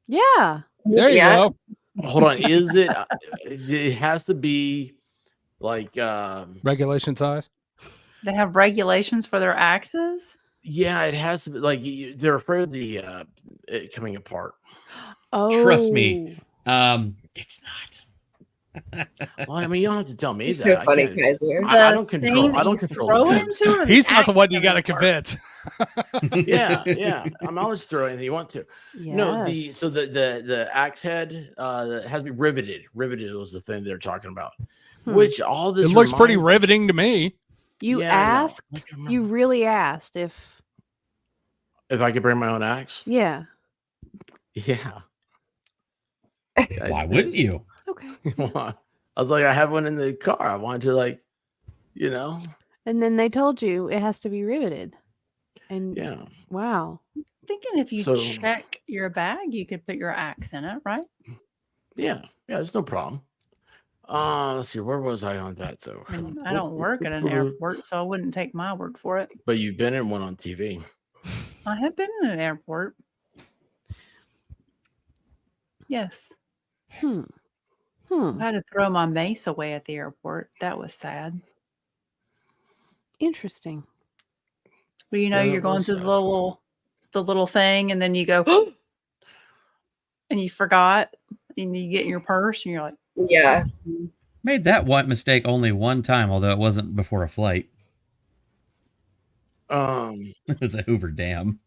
D: Yeah.
A: There you go.
B: Hold on. Is it? It has to be like
A: Regulation size.
C: They have regulations for their axes?
B: Yeah, it has to be like they're afraid of it coming apart.
D: Oh.
E: Trust me. It's not.
B: Well, I mean, you don't have to tell me
F: You're
B: that.
F: so funny, Kaiser.
B: I don't control. I don't control.
C: Throw
B: the
C: it
B: games.
C: into, or
A: He's not the
C: axe
A: one you got to
C: coming apart?
A: convince.
B: Yeah. I'm always throwing anything you want to.
D: Yes.
B: No, the axe head has to be riveted. Riveted was the thing they're talking about. Which all this
A: It looks pretty
B: reminds-
A: riveting to me.
D: You
B: Yeah, I know.
D: asked, you really asked if
B: I could bring my own axe.
D: yeah.
B: Yeah.
E: Why wouldn't you?
D: Okay.
B: I was like, I have one in the car. I wanted to
D: And then they told you it has to be riveted. And
B: yeah.
D: wow.
C: Thinking if you
B: So-
C: check your bag, you could put your axe in it, right?
B: Yeah. There's no problem. Let's see. Where was I on that though?
C: I mean, I don't work at an airport, so I wouldn't take my word for it.
B: But you've been in one on TV.
C: I have been in an airport. Yes. I had to throw my mace away at the airport. That was sad.
D: Interesting.
C: Well, you know,
B: Yeah,
C: you're
B: that
C: going
B: was
C: to
B: sad.
C: the little thing, and then you go, and you forgot, and you get in your purse, and you're like,
F: Yeah.
E: Made that one mistake only one time, although it wasn't before a flight. It was at Hoover Dam.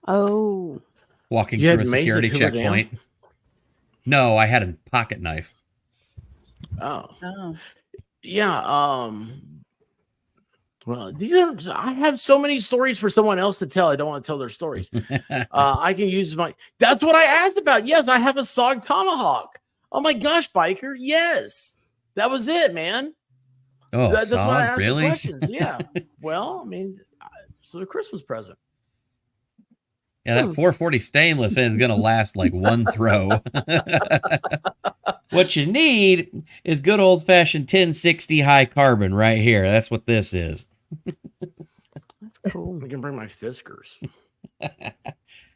D: Oh.
E: Walking
B: You
E: through
B: had
E: a
B: mace at
E: security
B: Hoover Dam?
E: checkpoint. No, I had a pocket knife.
B: Oh.
C: oh,
B: Yeah. Well, I have so many stories for someone else to tell. I don't want to tell their stories. I can use that's what I asked about. Yes, I have a SOG tomahawk. Oh my gosh, biker. Yes. That was it, man.
E: Oh,
B: That's why I asked
E: really?
B: the questions. Yeah. Well, I mean, so the Christmas present.
E: Yeah, that 440 stainless is going to last like one throw. What you need is good old-fashioned 1060 high carbon right here. That's what this is.
D: That's cool.
B: I can bring my Fiskars.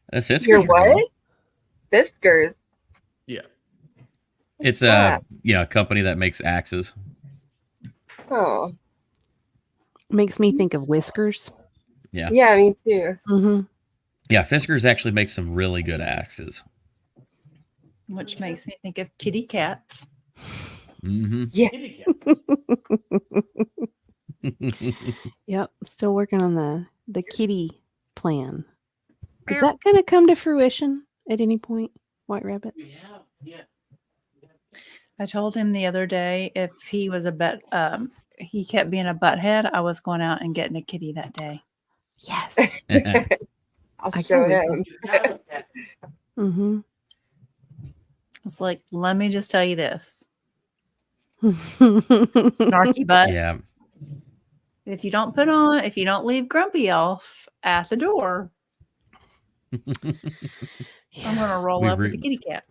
E: That's it.
F: Your what? Fiskars.
B: Yeah.
E: It's
F: that?
E: a company that makes axes.
F: Oh.
D: Makes me think of Whiskers.
B: Yeah.
F: Yeah, me too.
D: Mm-hmm.
E: Yeah, Fiskars actually makes some really good axes.
C: which makes me think of kitty cats.
E: Mm-hmm.
F: Yeah.
D: Yep. Still working on the kitty plan. Is that going to come to fruition at any point, White Rabbit?
B: Yeah.
C: I told him the other day if he was he kept being a butthead, I was going out and getting a kitty that day.
D: Yes.
F: I'll
D: I
F: show
D: can't
F: him.
D: Mm-hmm.
C: It's like, let me just tell you this. Snarky butt.
E: Yeah.
C: If you don't leave Grumpy off at the door, I'm going to roll up with the kitty cat.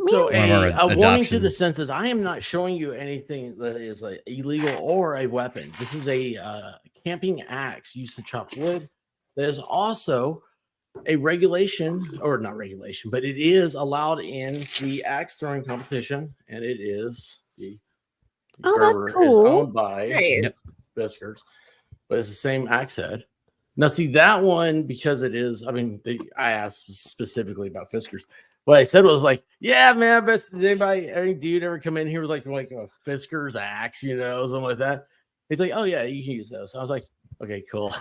B: So
E: One of our
B: a warning to the
E: adoption-
B: senses: I am not showing you anything that is like illegal or a weapon. This is a camping axe used to chop wood. That is also a regulation, or not regulation, but it is allowed in the axe throwing competition, and it is the
D: Oh, that's
B: Gerber is
D: cool.
B: owned by
F: Nice.
B: Fiskars, but it's the same axe head. Now, see that one, because it is. I mean, I asked specifically about Fiskars. What I said was like, yeah, man, best anybody, any dude ever come in here with like a Fiskars axe, something like that. He's like, oh yeah, you can use those. I was like, okay, cool.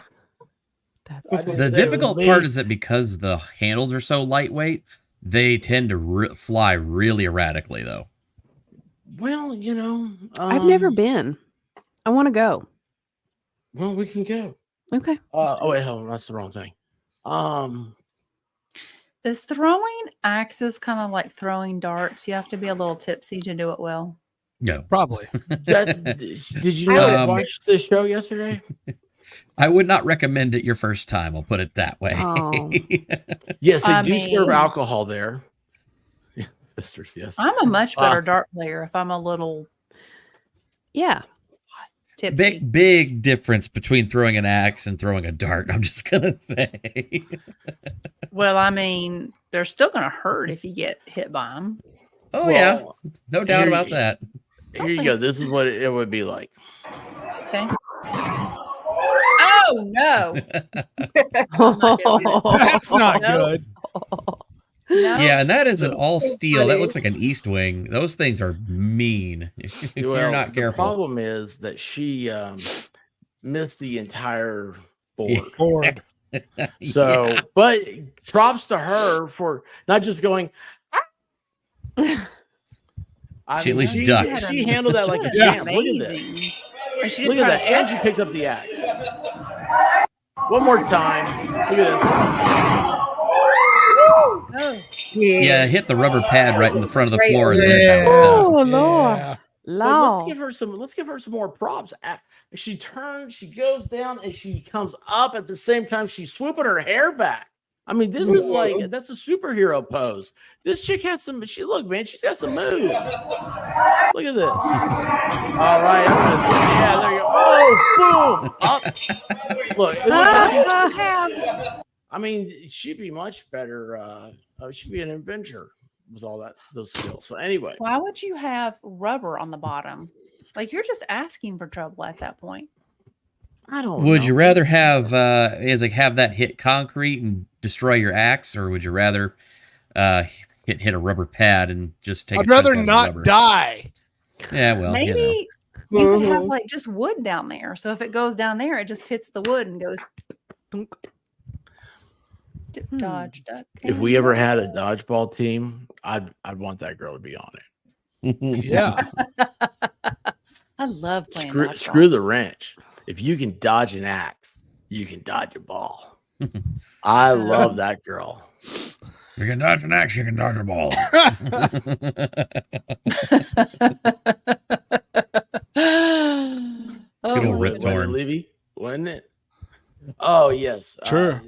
E: The difficult part is that because the handles are so lightweight, they tend to fly really erratically, though.
B: Well,
D: I've never been. I want to go.
B: Well, we can go.
D: Okay.
B: Oh wait, hold on, that's the wrong thing.
C: Is throwing axes kind of like throwing darts? You have to be a little tipsy to do it well.
E: No,
A: Probably.
B: Did you not watch the show yesterday?
E: I would not recommend it your first time. I'll put it that way.
D: Oh.
B: Yes, they do serve alcohol there. Yes.
C: I'm a much better dart player if I'm a little tipsy.
E: Big difference between throwing an axe and throwing a dart. I'm just gonna say.
C: Well, I mean, they're still going to hurt if you get hit by them.
E: Oh yeah, no doubt about that.
B: Here you go. This is what it would be like.
C: Okay. Oh no!
A: That's not good.
C: No.
E: Yeah, and that is an all steel. That looks like an East Wing. Those things are mean if you're not careful.
B: The problem is that she missed the entire board.
A: Bored.
B: So, but props to her for not just going.
E: She at least ducked.
B: She handled that like a champ. Look at this. Look at that. And she picks up the axe. One more time. Look at this.
C: Oh.
E: Yeah, hit the rubber pad right in the front of the floor and then
A: Yeah.
E: bounced down.
D: Oh Lord.
A: Yeah.
B: Let's give her some more props. She turns, she goes down, and she comes up at the same time. She's swooping her hair back. I mean, this is like that's a superhero pose. This chick has some. She's got some moves. Look at this. All right, yeah, there you go. Oh, boom! Up. Look, it looks like I mean, she'd be much better. She'd be an inventor with all those skills. So anyway,
C: Why would you have rubber on the bottom? Like you're just asking for trouble at that point.
B: I don't know.
E: Would you rather have have that hit concrete and destroy your axe, or would you rather hit a rubber pad and just take?
A: I'd rather not die.
E: Yeah, well,
C: maybe you could have like just wood down there. So if it goes down there, it just hits the wood and goes. Dodge, duck.
B: If we ever had a dodgeball team, I'd want that girl to be on it.
A: Yeah.
C: I love playing dodgeball.
B: Screw the wrench. If you can dodge an axe, you can dodge a ball. I love that girl.
E: You can dodge an axe, you can dodge a ball. Good old Rip Torn.
B: Levy, wasn't it? Oh yes,
A: Sure.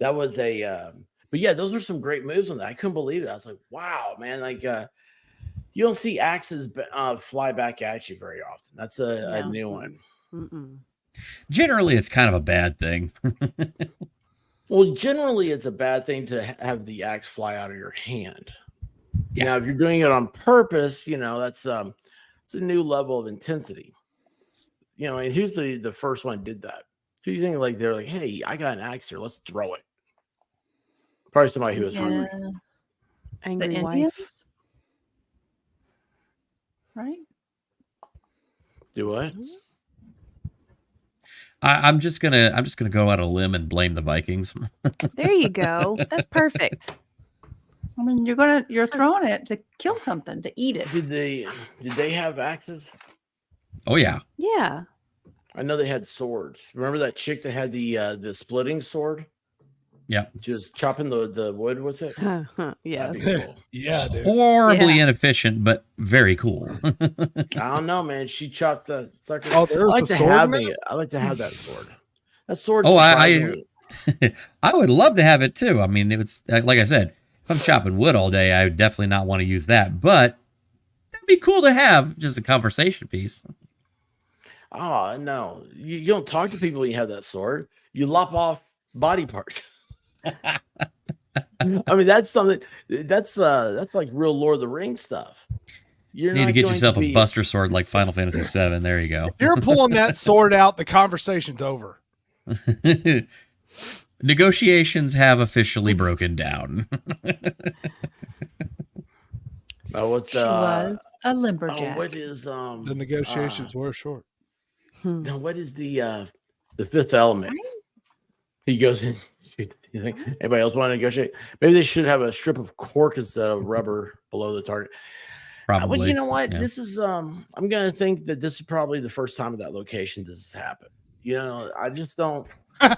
B: That was a. But yeah, those were some great moves on that. I couldn't believe it. I was like, wow, man! Like, you don't see axes fly back at you very often. That's a new one.
D: Mm-mm.
E: Generally, it's kind of a bad thing.
B: Well, generally, it's a bad thing to have the axe fly out of your hand.
E: Yeah.
B: Now, if you're doing it on purpose, that's it's a new level of intensity. And who's the first one did that? Who do you think they're like, hey, I got an axe here, let's throw it? Probably somebody who was hungry.
D: Angry
C: The
D: wife.
C: Indians, right?
B: Do what?
E: I'm just gonna go out on a limb and blame the Vikings.
D: There you go. That's perfect.
C: I mean, you're throwing it to kill something, to eat it.
B: Did they have axes?
E: Oh yeah.
D: Yeah.
B: I know they had swords. Remember that chick that had the splitting sword?
E: Yeah.
B: She was chopping the wood, was it?
D: Yeah.
B: That'd be cool.
A: Yeah, dude.
E: Horribly inefficient, but very cool.
B: I don't know, man. She chopped the sucker.
A: Oh, there's a sword in it?
B: I like to have that sword. That sword.
E: Oh, I would love to have it too. I mean, it's like I said, If I'm chopping wood all day, I would definitely not want to use that. But that'd be cool to have, just a conversation piece.
B: Oh no, you don't talk to people when you have that sword. You lop off body parts. I mean, that's something. That's like real Lord of the Rings stuff.
E: You need to get yourself a Buster sword like Final Fantasy VII. There you go.
A: If you're pulling that sword out, the conversation's over.
E: Negotiations have officially broken down.
B: Oh, what's
C: She was a lumberjack.
B: Oh, what is
A: The negotiations were short.
B: No, what is the Fifth Element? He goes in. Anybody else want to negotiate? Maybe they should have a strip of cork instead of rubber below the target.
E: Probably.
B: Well, you know what?
E: Yeah.
B: This is I'm gonna think that this is probably the first time at that location this has happened. You know, I just don't. I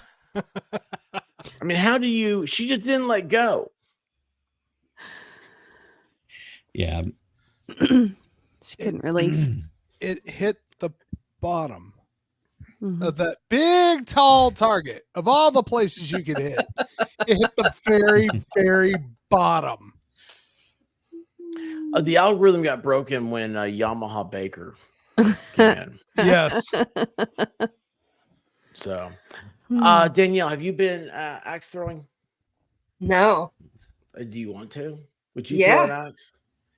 B: mean, how do you? She just didn't let go.
E: Yeah.
D: She couldn't release.
A: It hit the bottom of that big, tall target. Of all the places you could hit, it hit the very, very bottom.
B: The algorithm got broken when Yamaha Baker came in.
A: Yes.
B: So, Danielle, have you been axe throwing?
F: No.
B: Do you want to? Would you throw an axe?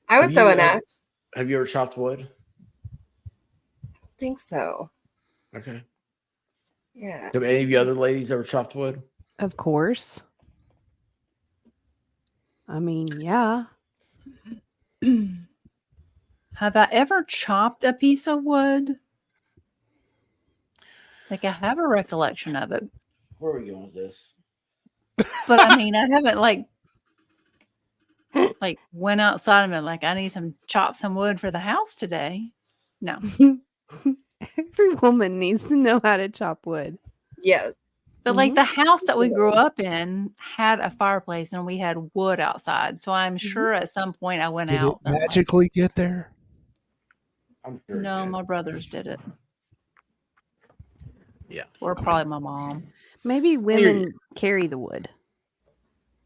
F: I would throw an axe.
B: Have you ever chopped wood?
F: I think so.
B: Okay.
F: Yeah.
B: Have any of you other ladies ever chopped wood?
D: Of course. I mean, yeah.
C: Have I ever chopped a piece of wood? Like I have a recollection of it.
B: Where are we going with this?
C: But I mean, I haven't like went outside and been like, I need some chop some wood for the house today. No.
D: Every woman needs to know how to chop wood.
F: Yes.
C: But like the house that we grew up in had a fireplace and we had wood outside. So I'm sure at some point I went out.
A: Did it magically get there?
B: I'm sure.
C: No, my brothers did it.
B: Yeah.
C: Or probably my mom.
D: Maybe women carry the wood.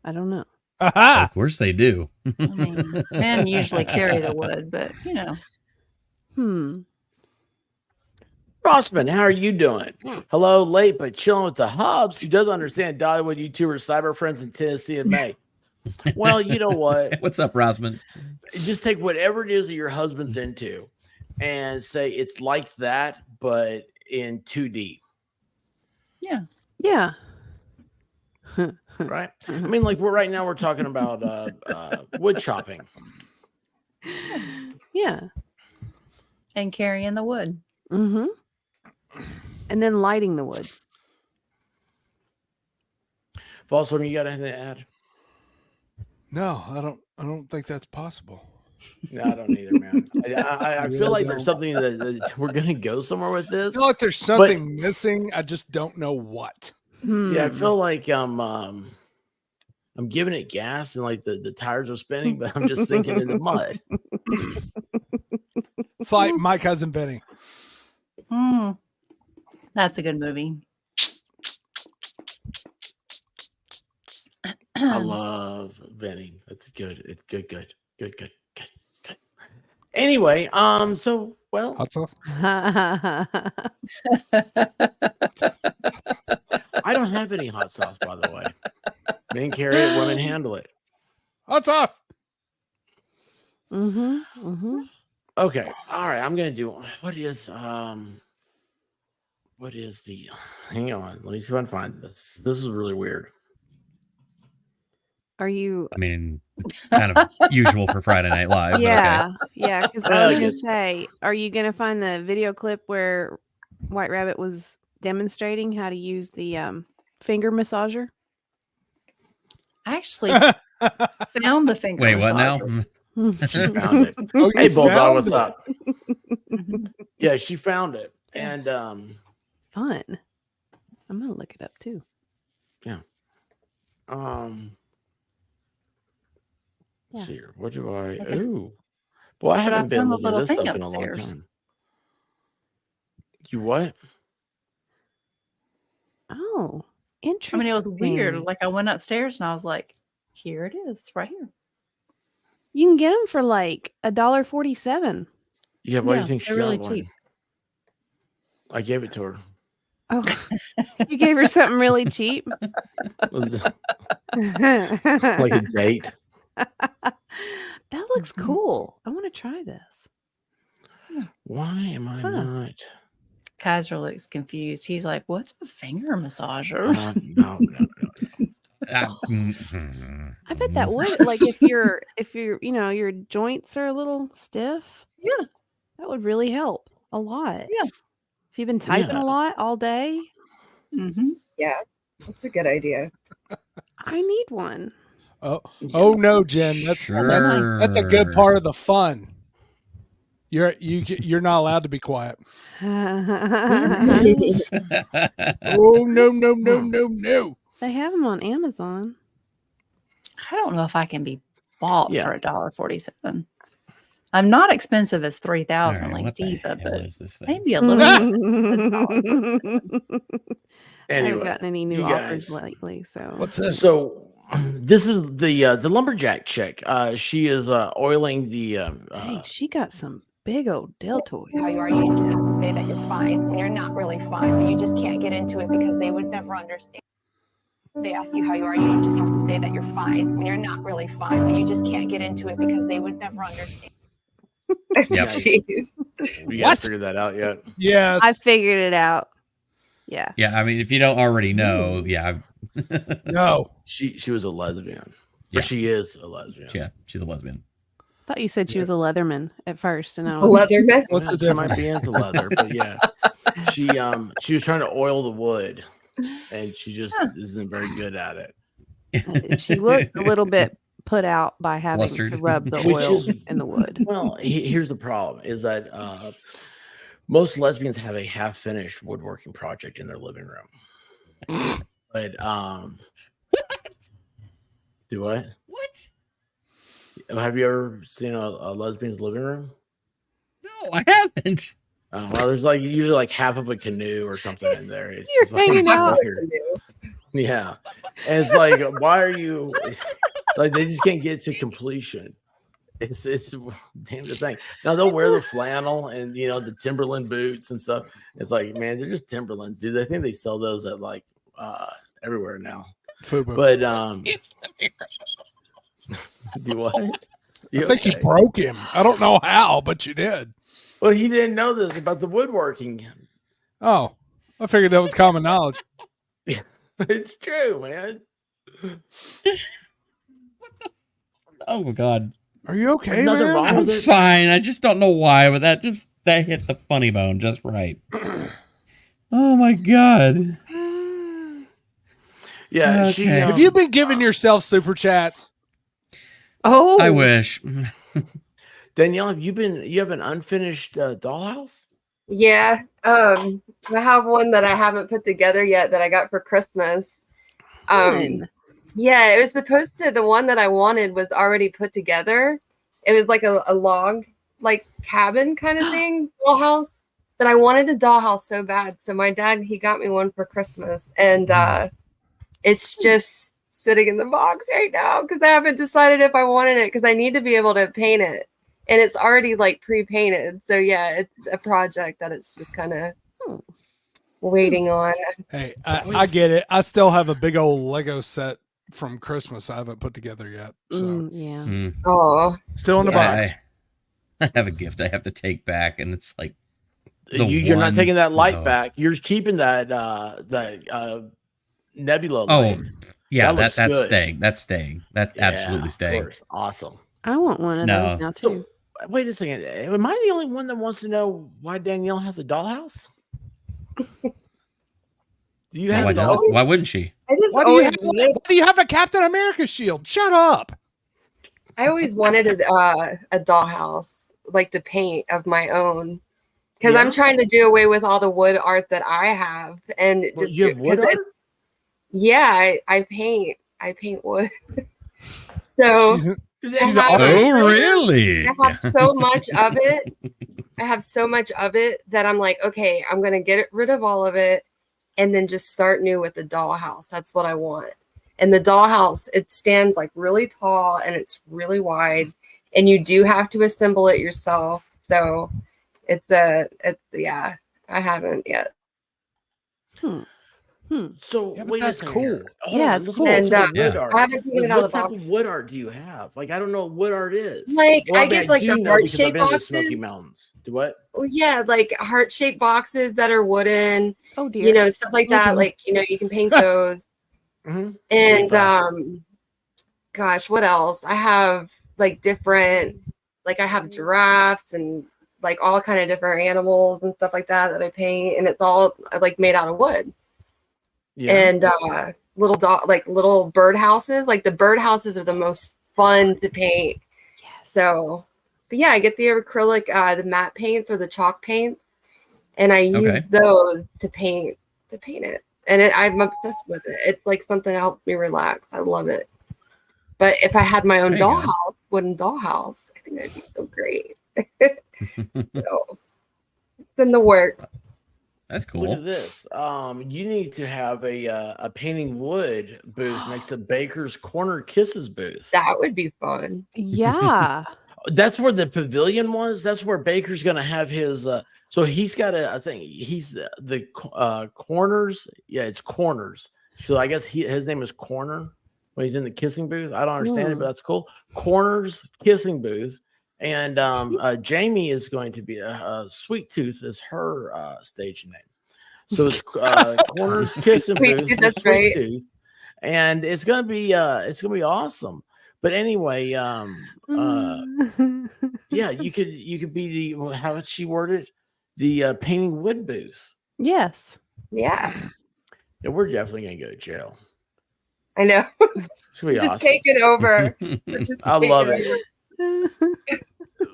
D: I don't know.
E: Of course they do.
C: I mean, men usually carry the wood, but you know.
B: Rossman, how are you doing? Hello, late but chilling with the hubs. Who doesn't understand Dollywood YouTubers, cyber friends in Tennessee in May? Well, you know what?
E: What's up, Rossman?
B: Just take whatever it is that your husband's into and say it's like that, but in 2D.
C: Yeah.
D: Yeah.
B: Right? I mean, like right now we're talking about wood chopping.
D: Yeah.
C: And carrying the wood.
D: Mm-hmm. And then lighting the wood.
B: False, you got anything to add?
A: No, I don't think that's possible.
B: No, I don't either, man. I feel like there's something that we're gonna go somewhere with this.
A: I feel like there's something missing. I just don't know what.
B: Yeah, I feel like I'm giving it gas and like the tires are spinning, but I'm just sinking in the mud.
A: It's like My Cousin Benny.
C: That's a good movie.
B: I love Benny. That's good. It's good. Anyway, so well,
A: Hot sauce.
B: I don't have any hot sauce, by the way. Men carry it, women handle it.
A: Hot sauce.
B: Okay, all right. I'm gonna do what is the? Hang on, let me see if I can find this. This is really weird.
D: Are you?
E: I mean, kind of usual for Friday Night Live.
D: Yeah,
E: but okay.
D: yeah. Because I was gonna say, are you gonna find the video clip where White Rabbit was demonstrating how to use the finger massager?
C: I actually found the finger.
E: Wait, what now?
B: She found it.
A: Oh,
B: hey, Bulldog, what's
A: it.
B: up? Yeah, she found it, and
D: fun. I'm gonna look it up too.
B: Yeah. Let's see here. What do I?
C: Okay.
B: Ooh. Well, I haven't been
C: found the
B: looking at
C: little
B: this
C: thing
B: stuff in a long
C: upstairs.
B: time. You what?
D: Oh,
C: I
D: interesting.
C: mean, it was weird. Like I went upstairs and I was like, Here it is, right here.
D: You can get them for like $1.47.
B: Yeah, why do you think she
C: they're
B: got
C: really
B: one?
C: cheap.
B: I gave it to her.
D: Oh, you gave her something really cheap?
B: Like a date.
D: That looks cool. I want to try this.
B: Why am I not?
C: Kaiser looks confused. He's like, "What's a finger massager?"
B: No.
D: I bet that would, like, if you're your joints are a little stiff.
C: Yeah,
D: that would really help a lot.
C: Yeah.
D: If you've been typing a lot all day.
C: Mm-hmm.
F: Yeah, that's a good idea.
D: I need one.
A: Oh no, Jen. That's a good part of the fun. You're not allowed to be quiet. Oh no.
D: They have them on Amazon.
C: I don't know if I can be bought for $1.47. I'm not expensive as 3,000 like Diva, but maybe a little.
D: Anyway, I haven't gotten any new offers lately. So
A: what's this?
B: So this is the lumberjack chick. She is oiling the.
D: Hey, she got some big old deltoids.
G: How you are, you just have to say that you're fine when you're not really fine, but you just can't get into it because they would never understand. They ask you how you are, you just have to say that you're fine when you're not really fine, but you just can't get into it because they would never understand.
F: Jeez.
B: You guys figured that out yet?
A: Yes.
D: I figured it out. Yeah.
E: Yeah, I mean, if you don't already know,
A: No.
B: She was a lesbian. Or she is a lesbian.
E: Yeah, she's a lesbian.
D: I thought you said she was a Leatherman at first, and I
F: A
D: was
F: Leatherman?
A: What's the
B: She
A: difference?
B: might be into leather, but yeah. She was trying to oil the wood, and she just isn't very good at it.
D: she looked a little bit put out by having
E: Flustered.
D: to rub the
B: Which
D: oil
B: is-
D: in the wood.
B: Well, here's the problem: is that most lesbians have a half-finished woodworking project in their living room. But do what?
E: What?
B: Have you ever seen a lesbian's living room?
E: No, I haven't.
B: Well, there's like usually like half of a canoe or something in there. It's
D: You're
B: just like,
D: hanging out.
B: weird. Yeah, and it's like, why are you like? They just can't get to completion. It's damnedest thing. Now they'll wear the flannel and the Timberland boots and stuff. It's like, man, they're just Timberlands, dude. I think they sell those at like everywhere now.
A: Fubu.
B: But
E: It's the mirror.
B: do what?
A: I think you broke him. I don't know how, but you did.
B: Well, he didn't know this about the woodworking.
A: Oh, I figured that was common knowledge.
B: It's true, man.
E: Oh my god.
A: Are you okay,
B: Nothing
A: man?
B: wrong
E: I'm
B: with it.
E: fine. I just don't know why, but that hit the funny bone just right. Oh my god.
B: Yeah,
E: Okay.
B: she.
A: Have you been giving yourself super chats?
D: Oh,
E: I wish.
B: Danielle, you have an unfinished dollhouse?
F: Yeah. I have one that I haven't put together yet that I got for Christmas.
D: fun.
F: Yeah, it was supposed to, the one that I wanted was already put together. It was like a log, like cabin kind of thing, dollhouse. But I wanted a dollhouse so bad. So my dad, he got me one for Christmas. And it's just sitting in the box right now because I haven't decided if I wanted it because I need to be able to paint it. And it's already like pre-painted. So yeah, it's a project that it's just kind of waiting on.
A: Hey, I get it. I still have a big old Lego set from Christmas I haven't put together yet. So
D: Yeah.
F: Oh,
A: still in the box.
E: I have a gift I have to take back, and it's like
B: You're not taking that light
E: no.
B: back. You're keeping that nebula light.
E: Oh, yeah,
B: That looks
E: that's
B: good.
E: staying. That's staying. That's absolutely
B: Of
E: staying.
B: course. Awesome.
D: I want one of
E: No.
D: those now too.
B: Wait a second. Am I the only one that wants to know why Danielle has a dollhouse? Do you have
E: Why,
B: a dollhouse?
E: why wouldn't she?
F: I just
A: Why do
F: always wanted,
A: why do you have a Captain America shield? Shut up.
F: I always wanted a dollhouse, like to paint of my own. Because I'm trying to do away with all the wood art that I have. And
B: Well,
F: just
B: you have wood art?
F: Yeah, I paint wood. So
A: She's
F: I
A: an
F: have-
A: artist.
E: Oh, really?
F: I have so much of it. I have so much of it that I'm like, okay, I'm gonna get rid of all of it and then just start new with the dollhouse. That's what I want. And the dollhouse, it stands like really tall and it's really wide, and you do have to assemble it yourself. So it's yeah, I haven't yet.
B: So
A: Yeah, but
B: wait a
A: that's
B: second
A: cool.
B: here. Hold
D: Yeah,
B: on,
D: it's
B: let's
D: cool.
B: go
F: And
B: to the wood
E: Yeah.
B: art.
F: I haven't taken
B: Like,
F: it out
B: what
F: of the
B: type
F: box.
B: of wood art do you have? Like, I don't know what wood art is.
F: Like,
B: Well,
F: I get like
B: do
F: the
B: know because I've
F: heart-shaped
B: been to the Smoky
F: boxes.
B: Mountains. Do what?
F: Oh, yeah, like heart-shaped boxes that are wooden,
D: Oh dear.
F: you know, stuff like that.
D: dear.
F: Like, you know, you can paint those.
B: Mm-hmm.
F: And gosh, what else? I have like different, like I have giraffes and like all kind of different animals and stuff like that I paint, and it's all like made out of wood.
B: Yeah.
F: And little dog, like little bird houses. Like the bird houses are the most fun to paint.
D: Yes.
F: So, but yeah, I get the acrylic, the matte paints or the chalk paints, and I use those to paint it. And I'm obsessed with it. It's like something that helps me relax. I love it. But if I had my own dollhouse, wooden dollhouse, I think that'd be so great. So it's in the works.
E: That's cool.
B: Look at this. You need to have a painting wood booth next to Baker's Corner Kisses booth.
F: That would be fun.
D: Yeah.
B: That's where the pavilion was. That's where Baker's going to have his. So he's got I think he's the Corners. Yeah, it's Corners. So I guess his name is Corner when he's in the kissing booth. I don't understand it, but that's cool. Corners Kissing booth. And Jamie is going to be Sweet Tooth is her stage name. So it's Corners Kissing Booth.
F: That's
B: Sweet
F: right.
B: Tooth, and it's gonna be awesome. But anyway, yeah, you could be the how would she word it? The painting wood booth.
D: Yes.
F: Yeah.
B: Yeah, we're definitely gonna go to jail.
F: I know.
B: It's gonna be
F: Just
B: awesome.
F: take it over.
B: I love it.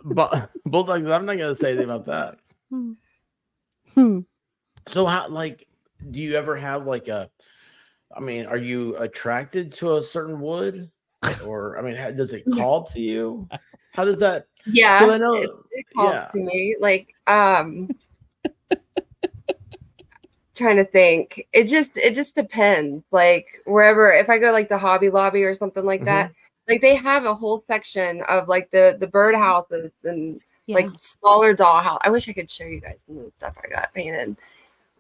B: But Bulldogs, I'm not gonna say anything about that. So how, like, do you ever have like are you attracted to a certain wood, or I mean, does it call to you? How does that?
F: Yeah,
B: 'Cause I know
F: it calls to me. Like, trying to think. It just depends. Like wherever, if I go like the Hobby Lobby or something like that, like they have a whole section of like the bird houses and like smaller doll house. I wish I could show you guys some of the stuff I got painted.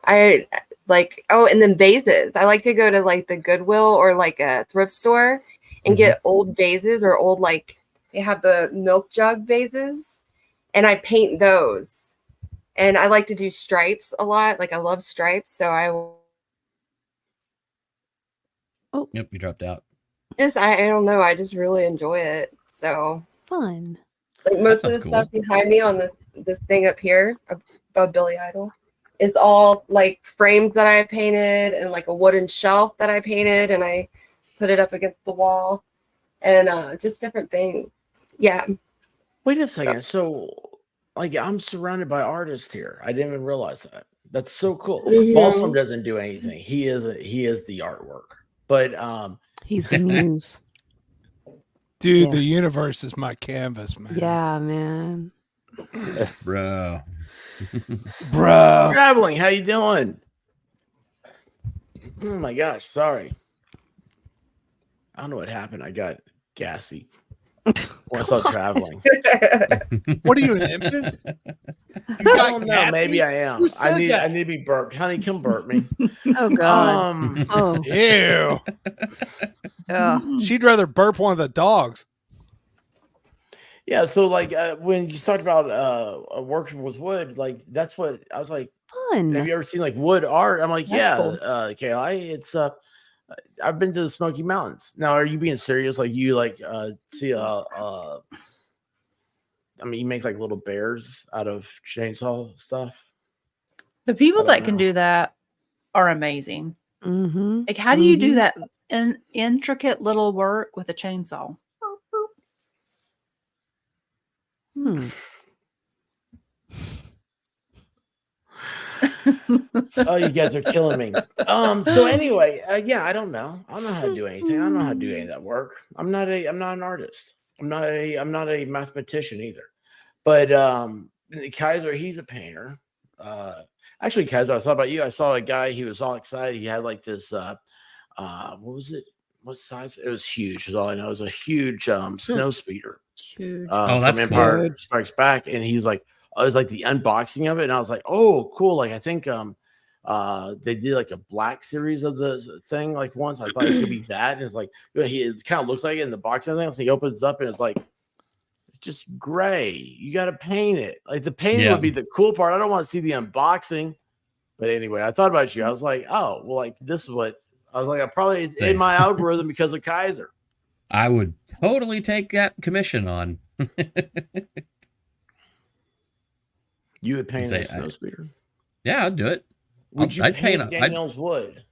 F: I like, and then vases. I like to go to like the Goodwill or like a thrift store and get old vases or old, like they have the milk jug vases, and I paint those. And I like to do stripes a lot. Like I love stripes. So
E: Yep, you dropped out.
F: I don't know. I just really enjoy it. So
D: fun.
F: Like most of the stuff behind me on this thing up here above Billy Idol, it's all like frames that I painted and like a wooden shelf that I painted, and I put it up against the wall, and just different things. Yeah.
B: Wait a second. So, like, I'm surrounded by artists here. I didn't even realize that. That's so cool. Ballstorm doesn't do anything. He is the artwork, but
D: he's the muse.
A: Dude, the universe is my canvas, man.
D: Yeah, man.
E: Bro.
B: Traveling, how you doing? Oh my gosh, sorry. I don't know what happened. I got gassy when I saw traveling.
A: What are you, an infant?
B: I don't know. Maybe I am. I need to be burped. Honey, come burp me.
D: Oh God.
A: Ew. She'd rather burp one of the dogs.
B: Yeah, so like when you talked about working with wood, like that's what I was like.
D: Fun.
B: Have you ever seen like wood art? I'm like,
D: That's cool.
B: Kayla, it's I've been to the Smoky Mountains. Now, are you being serious? Like you like see I mean, you make like little bears out of chainsaw stuff.
C: The people that can do that are amazing. Like, how do you do that intricate little work with a chainsaw?
B: Oh, you guys are killing me. So anyway, yeah, I don't know. I don't know how to do anything. I don't know how to do any of that work. I'm not an artist. I'm not a mathematician either. But Kaiser, he's a painter. Actually, Kaiser, I thought about you. I saw a guy, he was all excited. He had like this what was it? what size? It was huge. Is all I know. It was a huge snow speeder.
C: Huge.
E: Oh, that's
B: from Empire
C: cool.
B: Strikes Back, and he's like, I was like the unboxing of it, and I was like, oh, cool. Like I think they did like a black series of the thing like once. I thought it was gonna be that, and it's like it kind of looks like it in the box and everything. So he opens up and it's like it's just gray. You got to paint it. Like the painting would be the cool part. I don't want to see the unboxing. But anyway, I thought about you. I was like, oh, well, like this is what I was like. I probably it's in my algorithm because of Kaiser.
E: I would totally take that commission on.
B: You would paint a snow speeder?
E: Yeah, I'd do it.
B: Would you paint Daniel's wood?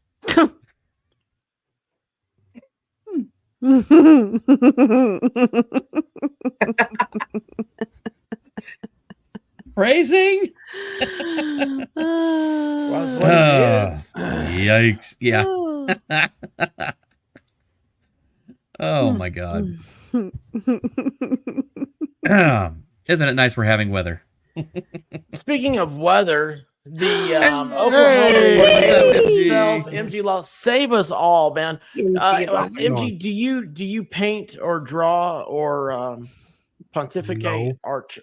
E: Phrasing? Yikes. Yeah. Oh my God. Isn't it nice we're having weather?
B: Speaking of weather, the Oklahoma itself, MG Law, save us all, man. MG, do you paint or draw or pontificate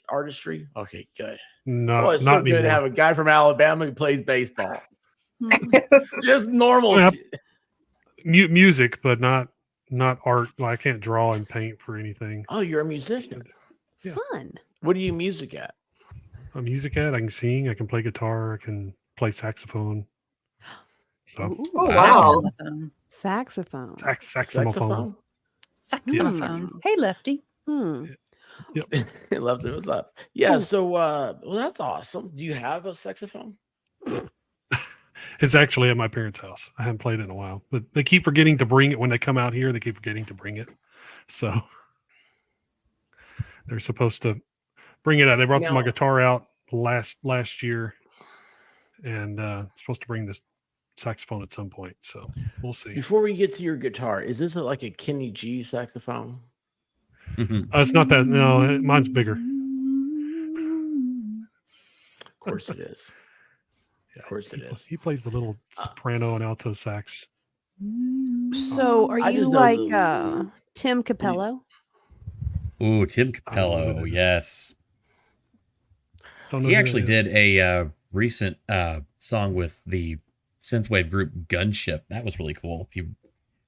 B: artistry? Okay, good.
H: No,
B: it's so good to have a guy from Alabama who plays baseball. Just normal shit.
H: Music, but not art. Like, I can't draw and paint for anything.
B: Oh, you're a musician.
D: Yeah. Fun.
B: What do you music at?
H: I can sing, I can play guitar, I can play saxophone. So,
F: ooh, wow.
D: Saxophone.
H: Saxophone.
C: Saxophone. Hey, Lefty.
H: Yep.
B: Lefty, what's up? Yeah, so well, that's awesome. Do you have a saxophone?
H: It's actually at my parents' house. I haven't played it in a while, but they keep forgetting to bring it when they come out here. They keep forgetting to bring it. So they're supposed to bring it out. They brought my guitar out last year, and supposed to bring this saxophone at some point. So we'll see.
B: Before we get to your guitar, is this like a Kenny G saxophone?
H: It's not that. No, mine's bigger.
B: Of course it is. Of course it is.
H: He plays the little soprano and alto sax.
D: So are you like Tim Capello?
E: Ooh, Tim Capello, yes. He actually did a recent song with the synthwave group Gunship. That was really cool. He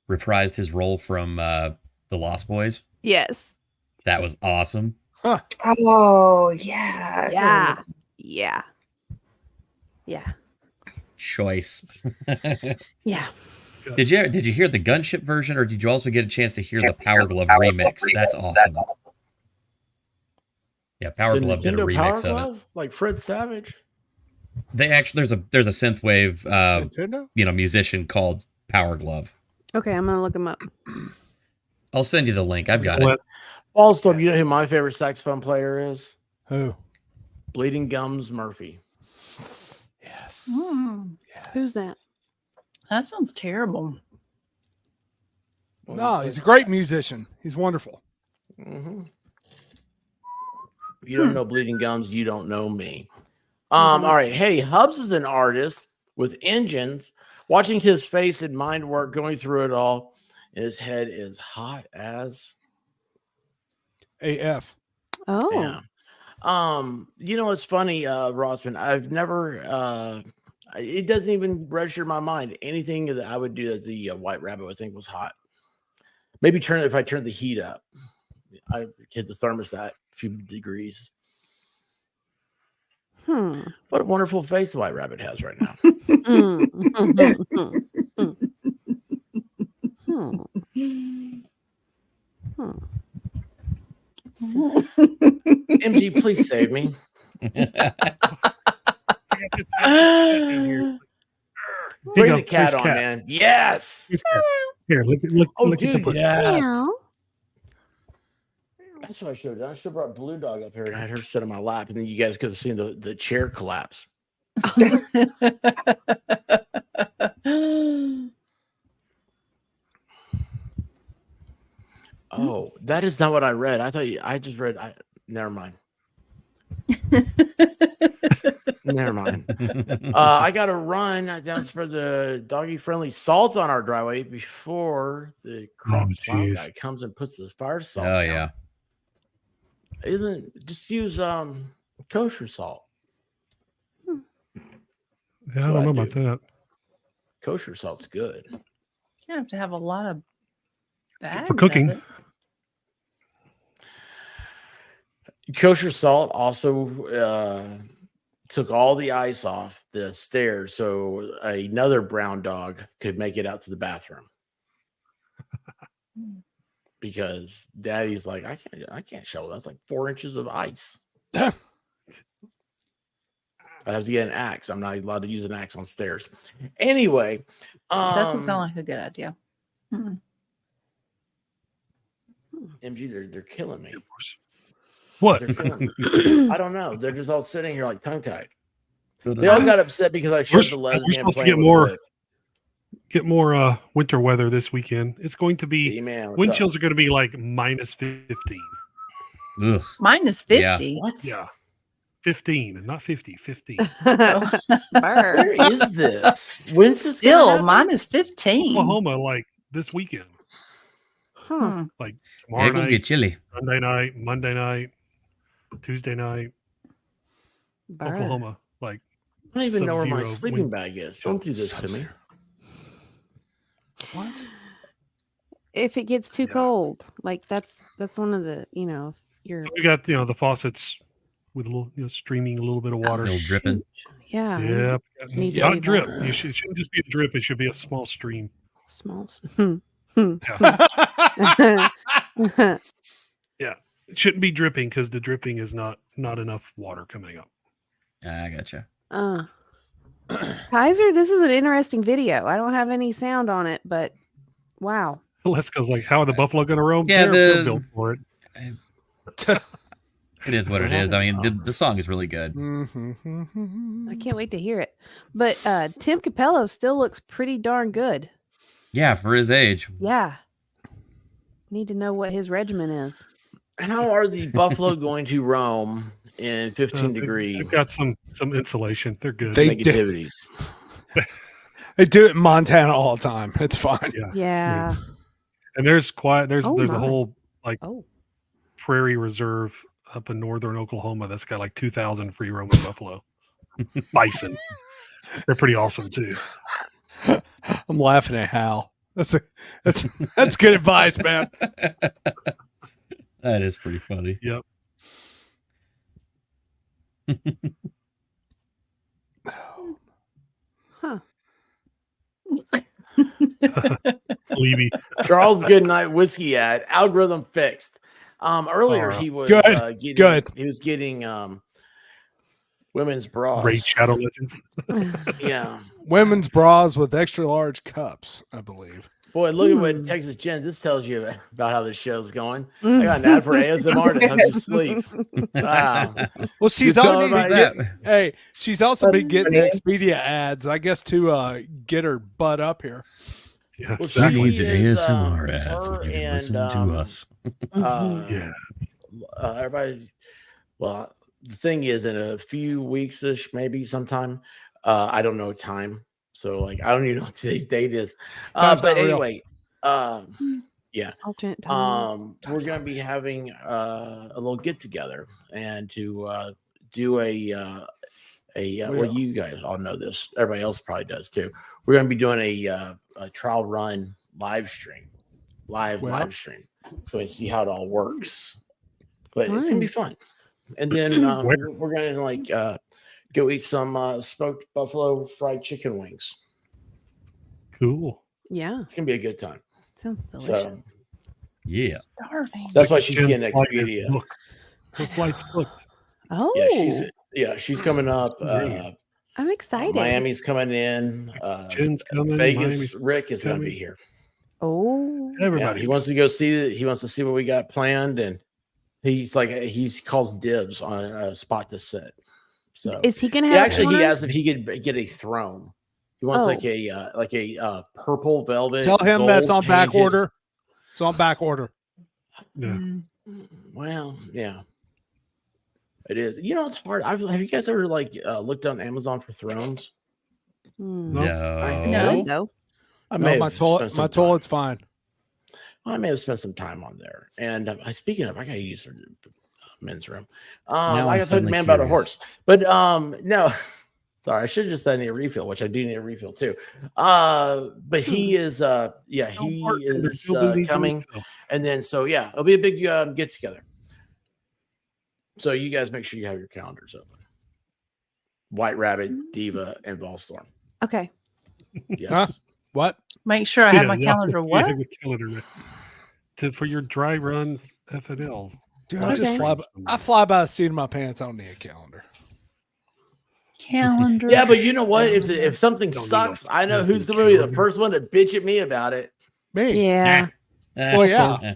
E: reprised his role from the Lost Boys.
D: Yes.
E: That was awesome.
F: Huh. Oh, yeah.
D: Yeah. Yeah. Yeah.
E: Choice.
D: Yeah.
E: Did you hear the Gunship version, or did you also get a chance to hear the Power Glove remix? That's awesome. Yeah, Power Glove did a remix of it.
B: Like Fred Savage.
E: They actually there's a synthwave musician called Power Glove.
D: Okay, I'm gonna look him up.
E: I'll send you the link. I've got it.
B: Ballstorm, you know who my favorite saxophone player is?
A: Who?
B: Bleeding Gums Murphy.
A: Yes.
C: Yes.
D: Who's that?
C: That sounds terrible.
A: No, he's a great musician. He's wonderful.
B: Mm-hmm. You don't know Bleeding Gums, you don't know me. All right. Hey, Hubs is an artist with engines. Watching his face and mind work, going through it all, and his head is hot as
A: AF.
D: Oh.
B: Yeah. You know, it's funny, Rossman. I've never it doesn't even register my mind. Anything that I would do that the White Rabbit would think was hot. Maybe if I turn the heat up. I hit the thermostat a few degrees. What a wonderful face the White Rabbit has right now. MG, please save me. Bring the cat on, man. Yes.
H: Here, look at the pussy.
B: Yes. That's what I should have done. I should have brought Blue Dog up here and had her sit on my lap, and then you guys could have seen the chair collapse. Oh, that is not what I read. I thought I just read. Never mind. Never mind. I got to run down to spread the doggy-friendly salt on our driveway before the crap plow guy comes and puts the fire salt down.
E: yeah.
B: Just use kosher salt.
H: Yeah, I don't know about that.
B: Kosher salt's good.
C: You have to have a lot of bags
H: For cooking.
C: of it.
B: Kosher salt also took all the ice off the stairs, so another brown dog could make it out to the bathroom. Because Daddy's like, I can't shovel. That's like 4 inches of ice. I have to get an axe. I'm not allowed to use an axe on stairs. Anyway,
C: Doesn't sound like a good idea.
B: MG, they're killing me.
H: What?
B: They're killing me. I don't know. They're just all sitting here like tongue tied. They all got upset because I showed the lesbian.
H: We're supposed to get more winter weather this weekend. It's going to be wind chills are going to be like minus 15.
E: Ugh.
C: Minus 50.
E: Yeah.
B: What?
H: Yeah. 15, not 50, 15.
B: Where is this? When's this
C: Still minus 15.
H: Oklahoma, like this weekend. Like tomorrow night,
E: get chilly.
H: Monday night, Tuesday night. Oklahoma, like
B: I don't even know where my
H: sub-zero
B: sleeping
H: wind.
B: bag is. Don't do this to me.
A: What?
D: If it gets too cold, like that's one of the you're.
H: So we got the faucets with a little streaming a little bit of water,
E: Still dripping.
D: Yeah.
H: Yeah,
D: Need
H: not
D: to
H: drip.
D: be
H: It shouldn't just be a drip. It should be a small stream.
D: Smalls.
H: Yeah, it shouldn't be dripping because the dripping is not enough water coming up.
E: I gotcha.
D: Kaiser, this is an interesting video. I don't have any sound on it, but wow.
H: Leska's like, how are the buffalo going to roam?
E: Yeah,
H: They're built for it.
E: It is what it is. I mean, the song is really good.
D: I can't wait to hear it. But Tim Capello still looks pretty darn good.
E: Yeah, for his age.
D: Yeah. Need to know what his regimen is.
B: How are the buffalo going to roam in 15 degrees?
H: They've got some insulation. They're good.
B: Negativity.
A: They do it in Montana all the time. It's fine.
D: Yeah.
H: And there's a
D: my.
H: whole prairie reserve up in northern Oklahoma that's got like 2,000 free roaming buffalo. Bison. They're pretty awesome too.
A: I'm laughing at Hal. That's good advice, man.
E: That is pretty funny.
H: Yep.
D: Huh.
H: Levy.
B: Charles Goodnight whiskey ad algorithm fixed. Earlier he was getting women's bras.
H: Raid Shadow Legends.
B: Yeah.
A: Women's bras with extra large cups, I believe.
B: Boy, look at what Texas Jen. This tells you about how this show's going. I got an ad for ASMR to help you sleep. Wow.
A: Well, she's also been getting Expedia ads, I guess, to get her butt up here.
H: Yeah,
B: Well,
E: She needs
B: is,
E: ASMR ads
B: her
E: when you
B: and,
E: listen to us.
H: Yeah.
B: Everybody. Well, the thing is, in a few weeks-ish, maybe sometime. I don't know time. So, like, I don't even know what today's date is. But anyway, yeah.
D: Alternate time.
B: We're going to be having a little get-together and to do well, you guys all know this. Everybody else probably does, too. We're going to be doing a trial run live stream. So we see how it all works. But it's going to be fun. And then we're going to, like, go eat some smoked buffalo fried chicken wings.
H: Cool.
D: Yeah.
B: It's going to be a good time.
D: Sounds delicious.
E: Yeah.
C: Starving.
B: That's why she's getting Expedia.
H: Her flight's booked.
D: Oh.
B: She's coming up.
D: I'm excited.
B: Miami's coming in.
H: Jen's coming.
B: Vegas.
H: Miami's
B: Rick is going to
H: coming.
B: be here.
D: Oh.
H: Everybody.
B: He wants to go see. He wants to see what we got planned, and he's like he calls dibs on a spot to sit. So
D: is he gonna have?
B: He asked if he could get a throne. He wants like a purple velvet.
A: Tell him that's on back order. It's on back order.
H: Yeah.
B: Well, yeah. It is. You know, it's hard. Have you guys ever looked on Amazon for Thrones?
E: No.
D: No.
B: I may
A: No,
B: have spent some
A: my
B: time.
A: toilet's fine.
B: I may have spent some time on there. And speaking of, I gotta use the men's room.
E: Now
B: I
E: I'm
B: got to
E: suddenly
B: man about a
E: curious.
B: horse. But no, sorry, I should have just said I need a refill, which I do need a refill too. But he is he is coming. And then it'll be a big get together. So you guys make sure you have your calendars open. White Rabbit, Diva, and Volstorm.
D: Okay.
B: Yes.
A: Huh? What?
C: Make sure I have my calendar. What?
H: For your dry run FNL.
A: Dude, I fly by the seat of my pants. I don't need a calendar.
C: Calendar.
B: Yeah, but you know what? If something sucks, I know who's going to be the first one to bitch at me about it.
A: Me.
D: Yeah.
A: Well, yeah.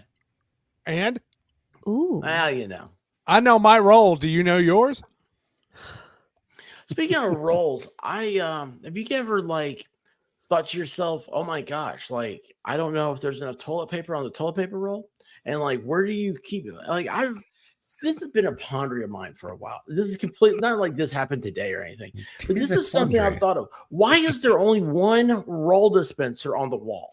A: And?
D: Ooh.
B: Well, you know.
A: I know my role. Do you know yours?
B: Speaking of roles, have you ever thought to yourself, oh my gosh, I don't know if there's enough toilet paper on the toilet paper roll, and where do you keep it? This has been a pondering of mine for a while. This is completely not like this happened today or anything, but this is something I've thought of. Why is there only one roll dispenser on the wall?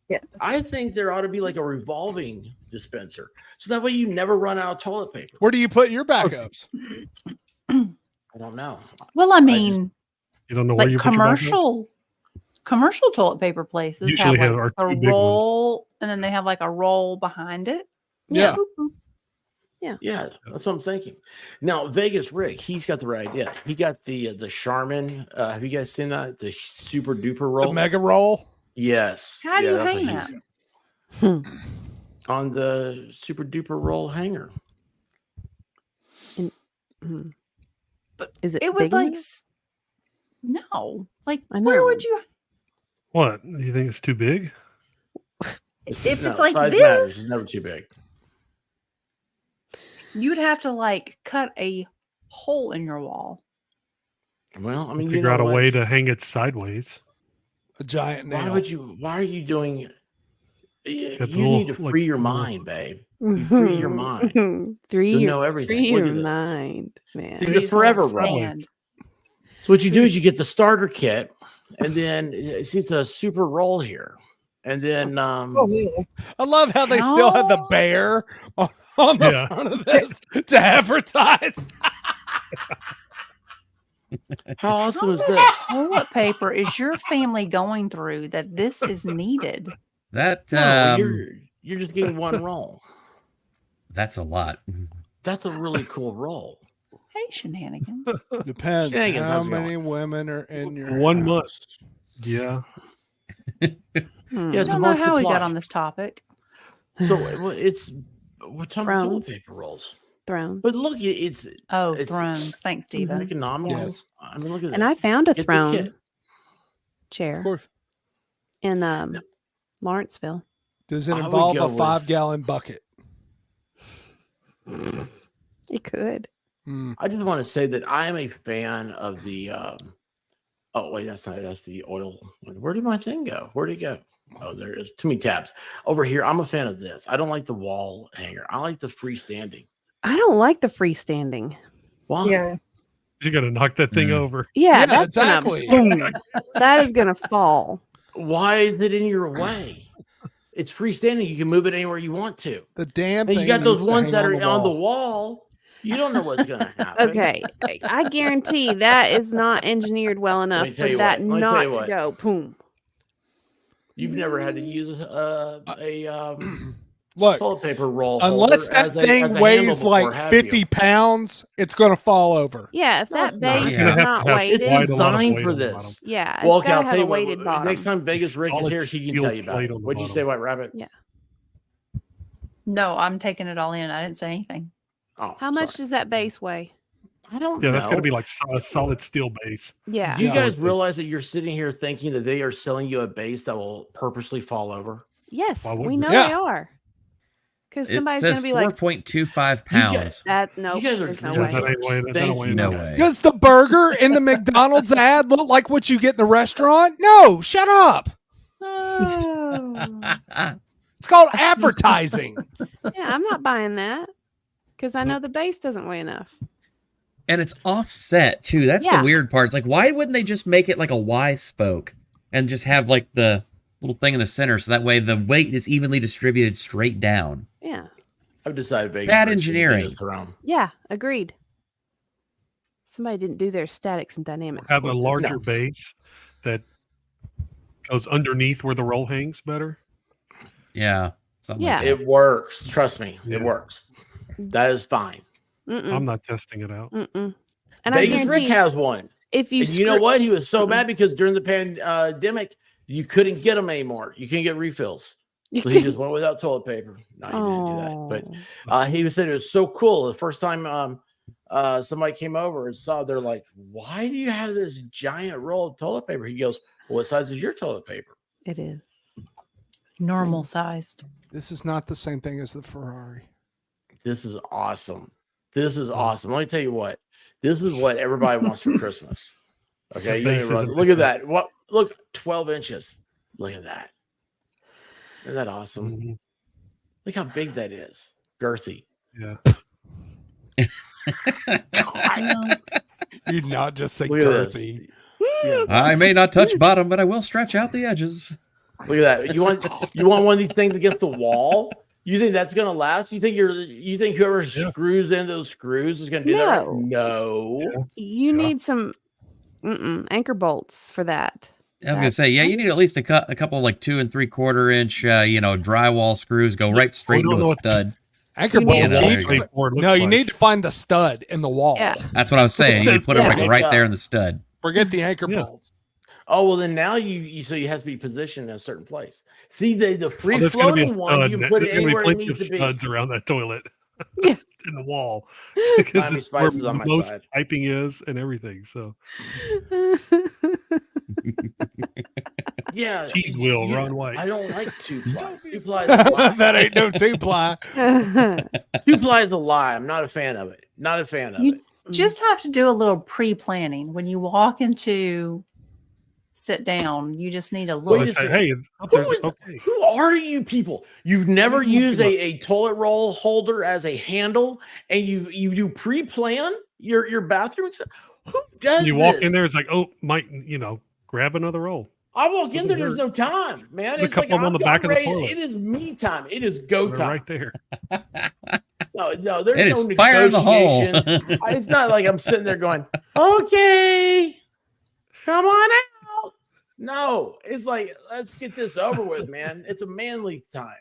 F: Yeah,
B: I think there ought to be a revolving dispenser, so that way you never run out of toilet paper.
A: Where do you put your backups?
B: I don't know.
C: Well, I mean,
H: you don't know where you
C: commercial toilet paper places
H: usually
C: have
H: our
C: a
H: two big
C: roll, and then they have a roll behind it.
A: Yeah.
B: Yeah, that's what I'm thinking. Now, Vegas Rick, he's got the right idea. He got the Charmin. Have you guys seen that? The super duper roll,
A: The mega roll.
B: Yes.
C: How do you hang that?
B: On the super duper roll hanger.
C: But
D: is it?
C: It would
D: big enough?
C: no.
D: I
C: Where
D: know.
C: would you?
H: What? You think it's too big?
C: If it's
B: size
C: like
B: matters. It's
C: this,
B: never too big.
C: you would have to cut a hole in your wall.
B: Well, I mean,
H: Figure out a way to hang it sideways.
A: A giant nail.
B: Why are you doing? You
H: Got the
B: need to
H: little,
B: free your mind, babe. You free your mind.
D: Free
B: know everything.
D: Free
B: Look
D: your
B: at this.
D: mind, man.
B: The forever roll.
C: Stand.
B: So what you do is you get the starter kit, and then it's a super roll here, and then
F: Oh,
A: I love how they still have the bear on the front of this to advertise.
B: how awesome is
C: How
B: this?
C: much toilet paper is your family going through that this is needed?
E: That
B: No, you're just getting one roll.
E: that's a lot.
B: That's a really cool roll.
C: Hey, shenanigans.
A: Depends
B: Shenanigans,
A: how
B: how's it
A: many women are in your
H: 1 month.
A: house.
H: Yeah.
B: Yeah,
C: I
B: it's a
C: don't know
B: month
C: how we
B: supply.
C: got on this topic.
B: So we're talking about toilet
D: Thrones.
B: paper rolls.
D: Thrones.
B: But look, it's
C: Thrones. Thanks, Diva.
B: economical.
A: Yes.
B: I mean, look at this.
D: And I found a
B: Get the
D: throne
B: kit.
D: chair
A: Of course.
D: in Lawrenceville.
A: Does it
B: I would
A: involve
B: go
A: a
B: with-
A: 5-gallon bucket?
D: It could.
B: I just want to say that I am a fan of the. Oh wait, that's the oil. Where did my thing go? Where'd it go? Oh, there is too many tabs over here. I'm a fan of this. I don't like the wall hanger. I like the freestanding.
D: I don't like the freestanding.
B: Why?
F: yeah.
H: You got to knock that thing
E: Mm.
H: over.
D: Yeah,
A: Yeah,
D: that's
A: exactly.
D: Gonna, that is gonna fall.
B: Why is it in your way? It's freestanding. You can move it anywhere you want to.
A: The damn
B: And
A: thing.
B: you got those
A: needs to
B: ones
A: hang
B: that are on the
A: wall.
B: wall. You don't know what's going to happen.
D: Okay, I guarantee that is not engineered well enough
B: me tell
D: for
B: you
D: that
B: what, let me tell
D: not
B: you
D: to
B: what.
D: go boom.
B: You've never had to use a
A: Look,
B: toilet paper roll.
A: unless
B: holder
A: that
B: as a
A: thing
B: handle
A: weighs
B: before,
A: like
B: have
A: 50
B: you?
A: pounds, it's going to fall over.
D: Yeah, if
B: No,
D: that
B: it's not.
D: base
E: You're
H: gonna
D: is
H: have
D: not
H: to have
D: weighted,
B: It's
H: quite a lot of
B: designed
H: weight
B: for
H: on the
B: this.
H: bottom.
D: yeah, it's
B: Well, okay,
D: gotta
B: I'll
D: have
B: tell
D: a
B: you what.
D: weighted bottom.
B: Next time Vegas Rick is
H: Solid
B: here, he can
H: steel
B: tell you about
H: plate
B: it.
H: on the
B: What'd you
H: bottom.
B: say, White Rabbit?
D: Yeah.
C: No, I'm taking it all in. I didn't say anything.
B: Oh,
D: How much
B: sorry.
D: does that base weigh?
B: I don't
H: Yeah,
B: know.
H: that's going to be like a solid steel base.
D: Yeah.
B: Do you
A: Yeah.
B: guys realize that you're sitting here thinking that they are selling you a base that will purposely fall over?
D: Yes,
H: Why
D: we
H: wouldn't
D: know
A: they?
D: they are. Because
E: It
D: somebody's
E: says
D: gonna be like,
E: 4.25
B: You guys-
E: pounds.
D: "That no,
B: You guys are
D: there's no
B: Yeah,
D: way."
H: That ain't weighing- that
B: Thank
H: don't weigh
B: you.
E: No
H: nothing.
E: way.
A: Does the burger in the McDonald's ad look like what you get in the restaurant? No, shut up.
D: Oh.
A: It's called advertising.
D: Yeah, I'm not buying that. Because I know the base doesn't weigh enough.
E: And it's offset too. That's the weird part. It's like, why wouldn't they just make it like a Y spoke and just have like the little thing in the center so that way the weight is evenly distributed straight down?
D: Yeah.
B: I've decided
E: bad engineering.
D: Yeah, agreed. Somebody didn't do their statics and dynamics.
H: Have a larger base that goes underneath where the roll hangs better.
E: Yeah.
D: Yeah.
B: It works. Trust me. It works. That is fine.
H: I'm not testing it out.
D: And
B: Vegas Rick has one.
D: If
B: you know what? He was so mad because during the pandemic, you couldn't get them anymore. You couldn't get refills. So he just went without toilet paper. No, he didn't do that. But he said it was so cool. The first time somebody came over and saw, they're like, why do you have this giant roll of toilet paper? He goes, well, what size is your toilet paper?
D: It is
C: normal sized.
A: This is not the same thing as the Ferrari.
B: This is awesome. This is awesome. Let me tell you what. This is what everybody wants for Christmas. Okay, look at that. What? Look, 12 inches. Look at that. Isn't that awesome?
H: Mm-hmm.
B: Look how big that is. Girthy.
H: Yeah.
A: You'd not just say girthy.
E: Yeah. I may not touch bottom, but I will stretch out the edges.
B: Look at that. You want one of these things against the wall? You think that's gonna last? You think whoever screws in those screws is gonna do that? No.
D: You need some anchor bolts for that.
E: I was gonna say, you need at least a couple like 2 3/4 inch, drywall screws go right straight into a stud.
A: Anchor bolts. You need to find the stud in the wall.
D: Yeah.
E: That's what I was saying. You need to put it right there in the stud.
A: Forget the anchor bolts.
B: Oh, well, then now you have to be positioned in a certain place. See, the free floating one, you put it anywhere it needs to be.
H: Studs around that toilet.
D: Yeah.
H: In the wall. Because it's where the most piping is and everything. So
B: yeah.
H: Cheese wheel, Ron White.
B: I don't like 2-ply. 2-ply
A: that ain't no 2-ply.
B: 2-ply is a lie. I'm not a fan of it. Not a fan of it.
C: Just have to do a little pre-planning when you walk into sit down. You just need to look.
H: Hey,
B: who are you people? You've never used a toilet roll holder as a handle, and you do pre-plan your bathroom. Who does?
H: You walk in there, it's like, grab another roll.
B: I walk in there. There's no time, man.
H: It's like I'm on the back of the toilet.
B: It is me time. It is go time.
H: Right there.
B: No, there's no negotiations. It's not like I'm sitting there going, okay, come on out. No, it's like, let's get this over with, man. It's a manly time.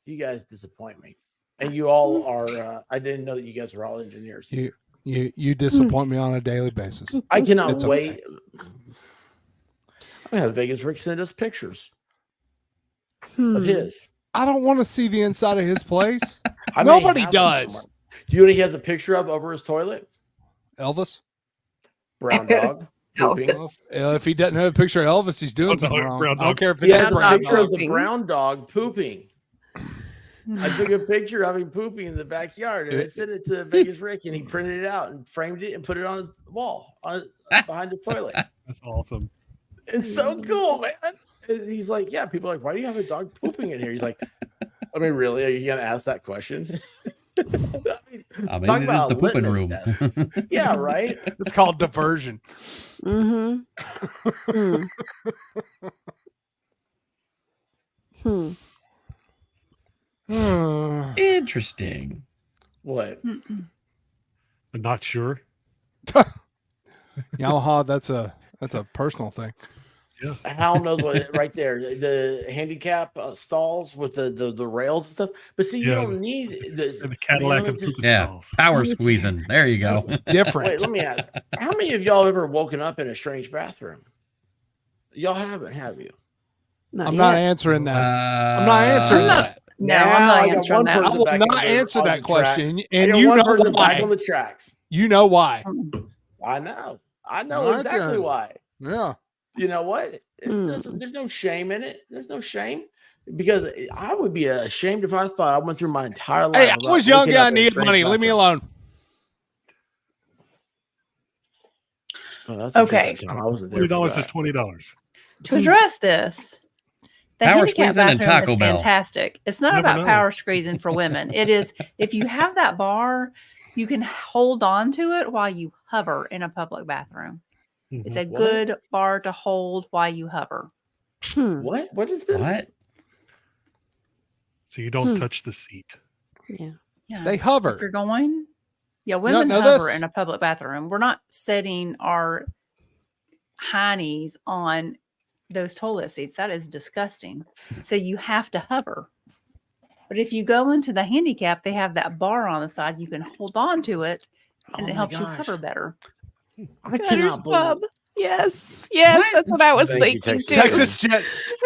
B: You guys disappoint me. And you all are, I didn't know that you guys were all engineers.
A: You disappoint me on a daily basis.
B: I cannot wait. Okay. I'm going to have Vegas Rick send us pictures of his.
A: I don't want to see the inside of his place. Nobody does.
B: Do you know what he has a picture of over his toilet?
A: Elvis?
B: Brown dog.
A: If he doesn't have a picture of Elvis, he's doing something wrong. I don't care if
B: it's a picture of the brown dog pooping. I took a picture of him pooping in the backyard and I sent it to Vegas Rick and he printed it out and framed it and put it on his wall behind his toilet.
H: That's awesome.
B: It's so cool, man. And he's like, yeah, people are like, why do you have a dog pooping in here? He's like, I mean, really? Are you going to ask that question?
E: I mean, it is the pooping room.
B: Yeah, right?
A: It's called diversion.
E: Interesting.
B: What?
H: I'm not sure.
A: Yamaha, that's a personal thing.
B: Yeah. Hal knows what right there. The handicap stalls with the rails and stuff. But see, you don't need
H: the Cadillac of pooping stalls.
E: Power squeezing. There you go.
A: Different.
B: Wait, let me ask. How many of y'all ever woken up in a strange bathroom? Y'all haven't, have you?
A: I'm not answering that. I'm not answering that.
C: No, I'm not answering that.
A: I will not answer that question. And
B: you know
A: why.
B: Back on the tracks.
A: You know why.
B: I know exactly why.
A: Yeah.
B: You know what? There's no shame in it. There's no shame because I would be ashamed if I thought I went through my entire life.
A: Hey, I was young and I needed money. Leave me alone.
B: Oh, that's
C: okay.
B: I wasn't
H: $20 to $20.
C: To address this, The
E: Power
C: handicap
E: squeezing and
C: bathroom
E: Taco
C: is
E: Bell.
C: fantastic. It's not
H: Never
C: about
H: know.
C: power squeezing for women. It is, if you have that bar, you can hold on to it while you hover in a public bathroom. It's a
B: What?
C: good bar to hold while you hover.
B: What? What is this?
E: What?
H: So you don't touch the seat.
D: Yeah.
C: Yeah.
A: They hover.
C: If you're going, yeah,
A: don't
C: women
A: know
C: hover
A: this?
C: in a public bathroom. We're not setting our heinies on those toilet seats. That is disgusting. So you have to hover. But if you go into the handicap, they have that bar on the side. You can hold on to it, and
B: Oh
C: it
B: my
C: helps you
B: gosh.
C: hover better.
B: I
D: Cutter's
B: cannot
D: Pub.
B: believe.
D: Yes.
E: What?
D: That's what I was
B: Thank you,
D: thinking
B: Texas
D: too.
B: Jen.
A: Texas Jen.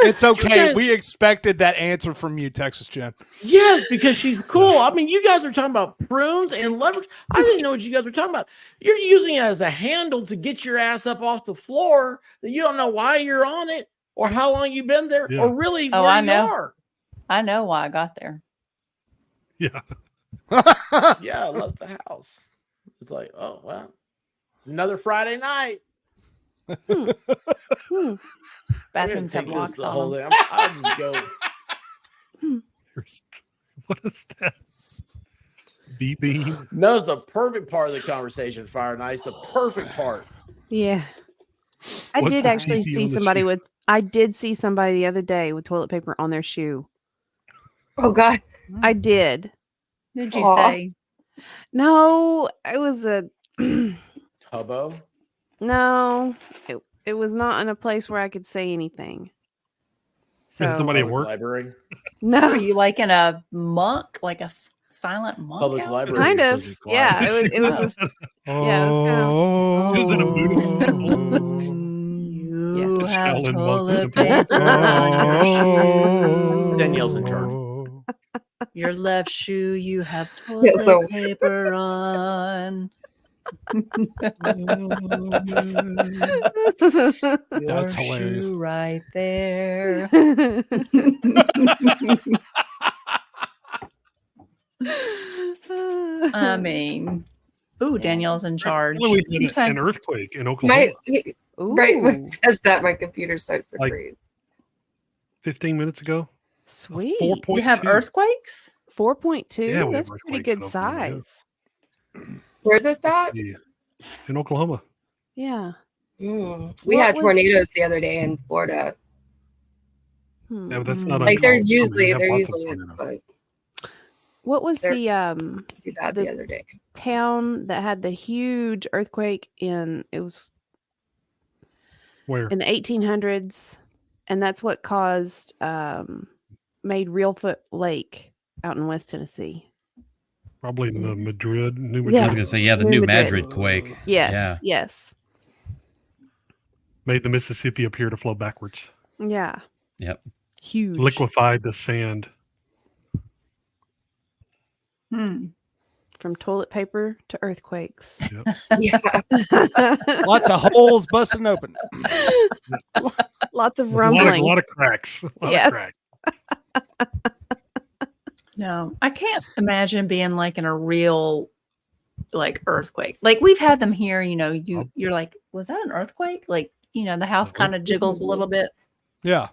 A: It's okay.
B: guys-
A: We expected that answer from you, Texas Jen.
B: Yes, because she's cool. I mean, you guys are talking about prunes and leverage. I didn't know what you guys were talking about. You're using it as a handle to get your ass up off the floor that you don't know why you're on it or how long you've been there
H: Yeah.
B: or really
C: Oh,
B: where
C: I
B: you
C: know.
B: are.
C: I know why I got there.
H: Yeah.
B: Yeah, I left the house. It's like, oh, well, another Friday night.
D: Hmm.
C: Bathrooms have
B: take this
C: locks
B: the whole
C: on them.
B: day. I'll just go.
H: What is that? BB.
B: No, it's the perfect part of the conversation, Fire and Ice. The perfect part.
D: Yeah. I
H: What's
D: did
H: the
D: actually
H: BB
D: see
H: on the
D: somebody
H: shoe?
D: with. I did see somebody the other day with toilet paper on their shoe.
F: Oh God.
D: I did.
C: Did you
F: Aw.
C: say?
D: No, it was a.
B: Hubbo.
D: No, it was not in a place where I could say anything. So
H: somebody at
B: Public
H: work?
B: library.
D: no,
C: Were you like in a monk, like a silent monk?
B: Public
C: house?
B: library.
D: kind
B: is
D: of.
B: supposed to be quiet.
D: Yeah, it was just. Yeah, it was
A: Oh,
H: He was in a mood.
C: You
H: Yeah.
C: have
H: Shaolin monk
C: toilet
H: with the pole.
C: paper on your shoe.
B: Danielle's in charge.
C: Your left shoe, you have
F: Yeah,
C: toilet
F: so-
C: paper on.
A: That's
C: Your
A: hilarious.
C: shoe right there. I mean, ooh, Danielle's in charge.
H: We had
C: Okay.
H: an earthquake in Oklahoma
F: Right when
D: Ooh,
F: it says that, my computer starts to
H: Like-
F: freeze.
H: 15 minutes ago.
D: sweet.
H: 4.2.
C: You have earthquakes?
D: 4.2.
H: Yeah, we have
D: That's pretty
H: earthquakes in
D: good
H: Oklahoma, yeah.
D: size.
F: Where's this at?
H: Yeah. In Oklahoma.
D: Yeah.
F: We
D: What
F: had
D: was-
F: tornadoes the other day in Florida.
D: Hmm.
H: Yeah, but that's not
F: Like they're
H: uncommon. I mean, we have lots of
F: usually,
H: tornadoes.
F: but
D: What was
F: They're-
D: the
F: too bad
D: The-
F: the other day.
D: town that had the huge earthquake it was
H: Where?
D: in the 1800s, and that's what caused made Reelfoot Lake out in West Tennessee.
H: Probably in the Madrid, New
D: Yeah.
E: I
H: Madrid.
E: was gonna say, yeah, the
D: New
E: new
D: Madrid.
E: Madrid quake.
D: Yes,
E: Yeah.
D: yes,
H: Made the Mississippi appear to flow backwards.
D: yeah.
E: Yep.
D: Huge.
H: Liquefied the sand.
C: Hmm.
D: From toilet paper to earthquakes.
F: Yeah.
A: Lots of holes busting open.
D: Lots of
H: A
D: rumbling.
H: lot of cracks. A lot
D: Yes.
H: of cracks.
C: No, I can't imagine being like in a real like earthquake. Like we've had them here, you're like, was that an earthquake? Like, the house kind of jiggles a little bit.
A: Yeah.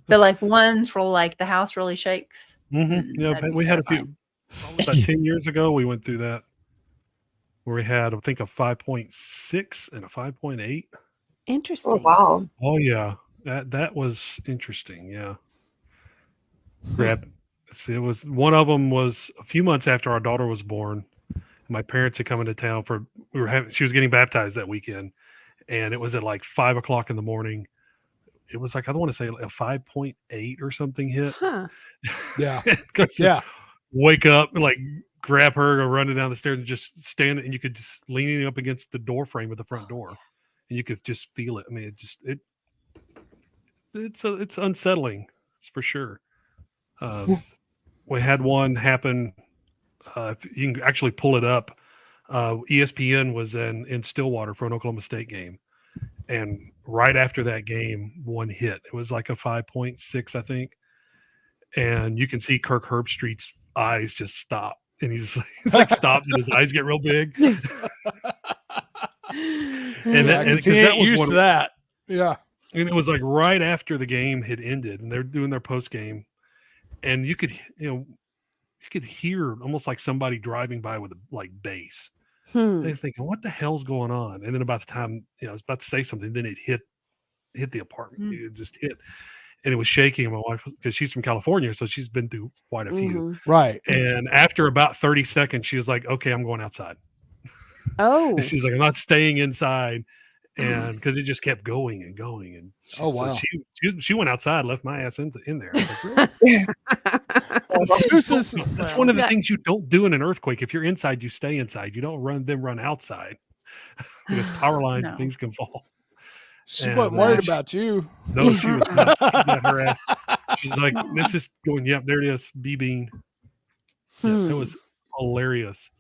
C: But like ones for like the house really shakes.
H: Yeah,
C: That'd
H: but
C: be
H: we had a
C: terrifying.
H: few. About 10 years ago, we went through that where we had, I think, a 5.6 and a 5.8.
D: Interesting.
F: Oh wow.
H: Oh, yeah. That was interesting. Yeah. It was one of them was a few months after our daughter was born. My parents had come into town she was getting baptized that weekend, and it was at like 5 o'clock in the morning. It was like, I don't want to say a 5.8 or something hit.
D: Huh.
A: Yeah.
H: 'Cause
A: Yeah.
H: wake up and like grab her, go running down the stairs and just stand, and you could just leaning up against the door frame of the front door, and you could just feel it. I mean, it's unsettling. It's for sure. We had one happen. If you can actually pull it up. ESPN was in Stillwater for an Oklahoma State game, and right after that game, one hit. It was like a 5.6, I think, and you can see Kirk Herbstreit's eyes just stop, and he's like stops, and his eyes get real big.
A: And
H: And
A: that,
H: because
A: he
H: that
A: ain't
H: was
A: used
H: one
A: to that. Yeah.
H: And it was like right after the game had ended, and they're doing their post game, and you could hear almost like somebody driving by with like bass. I was thinking, what the hell's going on? And then about the time I was about to say something, then it hit the apartment. It just hit, and it was shaking. My wife, because she's from California, so she's been through quite a few.
A: Right.
H: And after about 30 seconds, she was like, "Okay, I'm going outside."
D: Oh,
H: She's like, "I'm not staying inside," and because it just kept going and going. And
A: Oh, wow.
H: so she went outside, left my ass in there. I was like, really?
A: Deuces.
H: That's one of the things you don't do in an earthquake. If you're inside, you stay inside. You don't run outside because power lines, things can fall.
A: She wasn't worried about you.
H: No, she was not. She got her ass. She's like, this is going, yep, there it is. B-Bean. Yeah, it was hilarious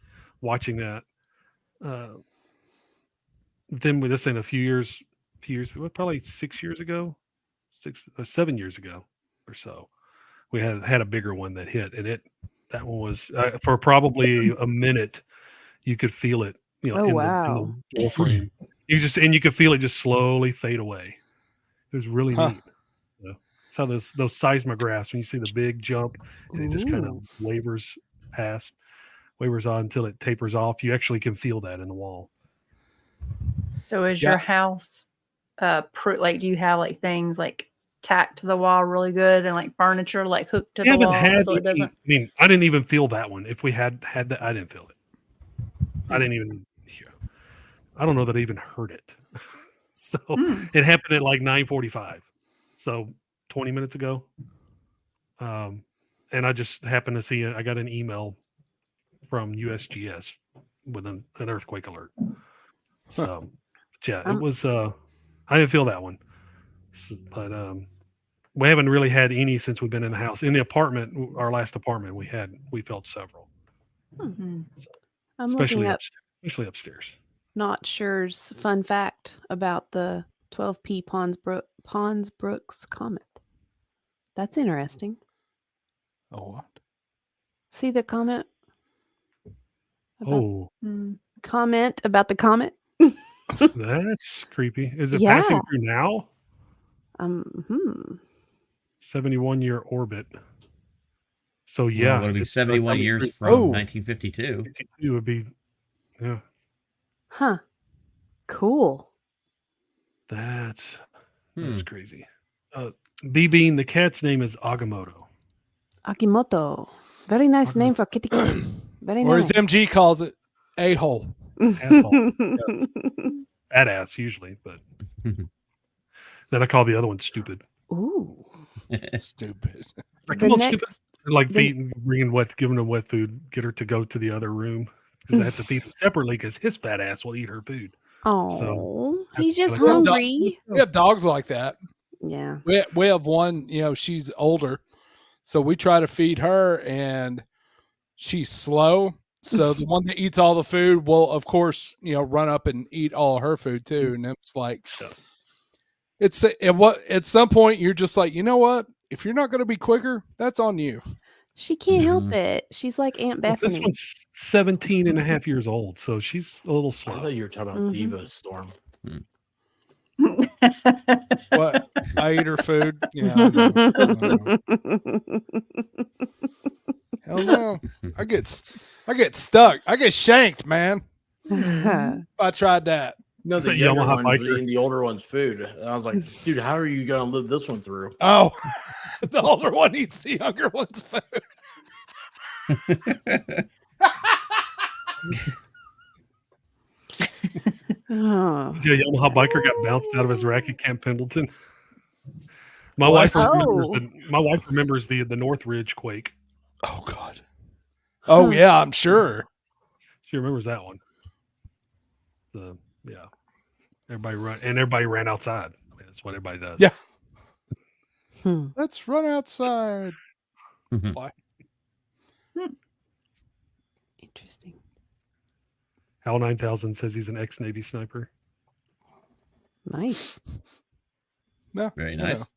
H: watching that. Then with this in a few years, probably 6 years ago, 7 years ago or so, we had a bigger one that hit, and that one was for probably a minute. You could feel it, in the door frame. You could feel it just slowly fade away. It was really neat. So it's how those seismographs, when you see the big jump and it just kind of wavers on until it tapers off, you actually can feel that in the wall.
C: So is your house like, do you have like things like tacked to the wall really good and like furniture like hooked to the wall so it doesn't?
H: I mean, I didn't even feel that one. If we had that, I didn't feel it. I didn't even hear. I don't know that I even heard it. So it happened at like 9:45. So 20 minutes ago. And I just happened to see I got an email from USGS with an earthquake alert. So yeah, it was I didn't feel that one. But we haven't really had any since we've been in the house. In the apartment, our last apartment, we felt several. So, especially upstairs.
D: Not sure's fun fact about the 12P Pons Brooks comet. That's interesting.
A: Oh, what?
D: See the comment?
H: Comment
D: about the comet?
H: That's creepy. Is it passing through now? 71-year orbit. So yeah,
E: it'll be 71 years from 1952.
H: It would be, yeah.
D: Huh. Cool.
H: That's crazy. B-Bean, the cat's name is Agamotto.
D: Akimoto. Very nice name for kitty. Very
A: or
D: nice.
A: as MG calls it, a-hole.
H: Asshole. Badass usually, but then I call the other one stupid.
D: Ooh.
A: Stupid.
H: It's like, come on, stupid. Like giving her wet food, get her to go to the other room because I have to feed him separately because his fat ass will eat her food.
D: Oh,
H: so,
D: he's just hungry.
A: We have dogs like that.
D: Yeah.
A: We have one, she's older. So we try to feed her and she's slow. So the one that eats all the food will, of course, run up and eat all her food too. And it's like, at some point you're just like, you know what? If you're not going to be quicker, that's on you.
D: She can't help it. She's like Aunt Bethany.
H: This one's 17 and a half years old, so she's a little slow.
B: I thought you were talking about Diva Storm.
A: What? I eat her food? Yeah. I know. Hell no. I get stuck. I get shanked, man. If I tried that.
B: No, the younger one eating the older one's food. And I was like, dude, how are you going to live this one through?
A: Oh, the older one eats the younger one's food.
H: Yamaha biker got bounced out of his rack at Camp Pendleton. My wife remembers the Northridge quake.
A: Oh God. Oh yeah, I'm sure.
H: She remembers that one. So yeah. Everybody ran outside. I mean, that's what everybody does.
A: Yeah. Let's run outside. Why?
D: Interesting.
H: Hal 9000 says he's an ex-Navy sniper.
D: Nice.
A: No,
E: very nice.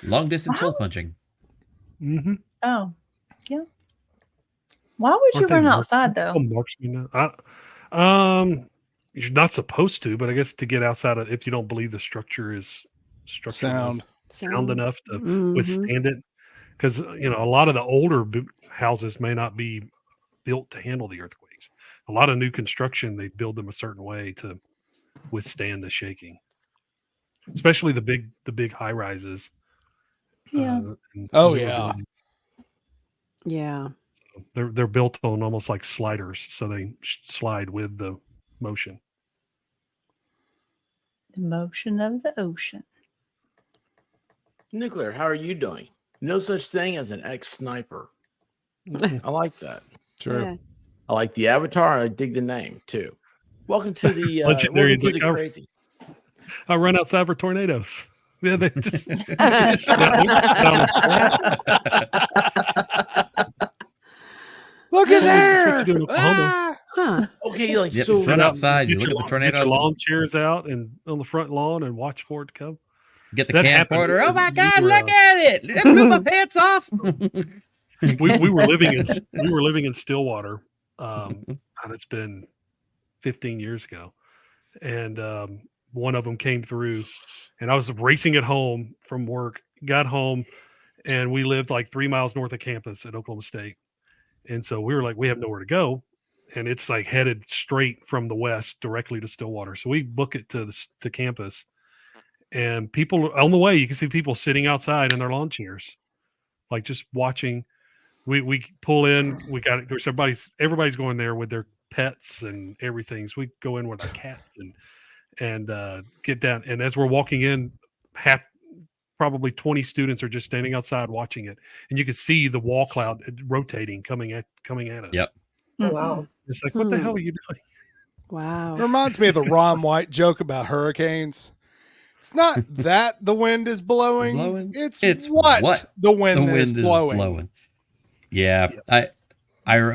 E: Long distance hole punching.
H: Mm-hmm.
C: Oh, yeah. Why would you run outside though?
H: You're not supposed to, but I guess to get outside of, if you don't believe the structure is structure sound enough to
D: Mhm.
H: withstand it. Because a lot of the older houses may not be built to handle the earthquakes. A lot of new construction, they build them a certain way to withstand the shaking, especially the big high rises.
C: Yeah.
A: Oh,
H: newer
A: yeah.
H: buildings.
D: Yeah.
H: They're built on almost like sliders, so they slide with the motion.
C: The motion of the ocean.
B: Nuclear, how are you doing? No such thing as an ex-sniper. I like that.
A: True.
D: Yeah.
B: I like the avatar. I dig the name too. Welcome to the
H: Legendary
B: welcome
H: is
B: to
H: like,
B: the crazy.
H: I run outside for tornadoes. Yeah, they just sit down
A: Look at
H: That's what you do
A: there.
H: in Oklahoma.
A: Ah!
D: Huh.
B: Okay, like
E: Yep,
B: so.
E: just run outside. You
H: Get
E: look at the
H: your
E: tornado.
H: lawn chairs out and on the front lawn and watch for it to come.
E: Get the
H: That happened
E: camcorder. Oh
H: when
E: my
H: we
E: God!
H: were,
E: Look at it! It blew my pants off.
H: we were living in Stillwater. And it's been 15 years ago, and one of them came through, and I was racing at home from work. Got home, and we lived like 3 miles north of campus at Oklahoma State, and so we were like, we have nowhere to go, and it's like headed straight from the west directly to Stillwater. So we book it to campus, and people on the way, you can see people sitting outside in their lawn chairs, like just watching. We pull in. We got there's everybody's going there with their pets and everything. So we go in with our cats and get down. And as we're walking in, probably 20 students are just standing outside watching it, and you can see the wall cloud rotating coming at us.
E: Yep.
F: Oh, wow.
H: It's like, what the hell are you doing?
D: Wow.
A: It reminds me of the Ron White joke about hurricanes. It's not that the wind is blowing. It's what the wind is blowing.
E: Yeah. I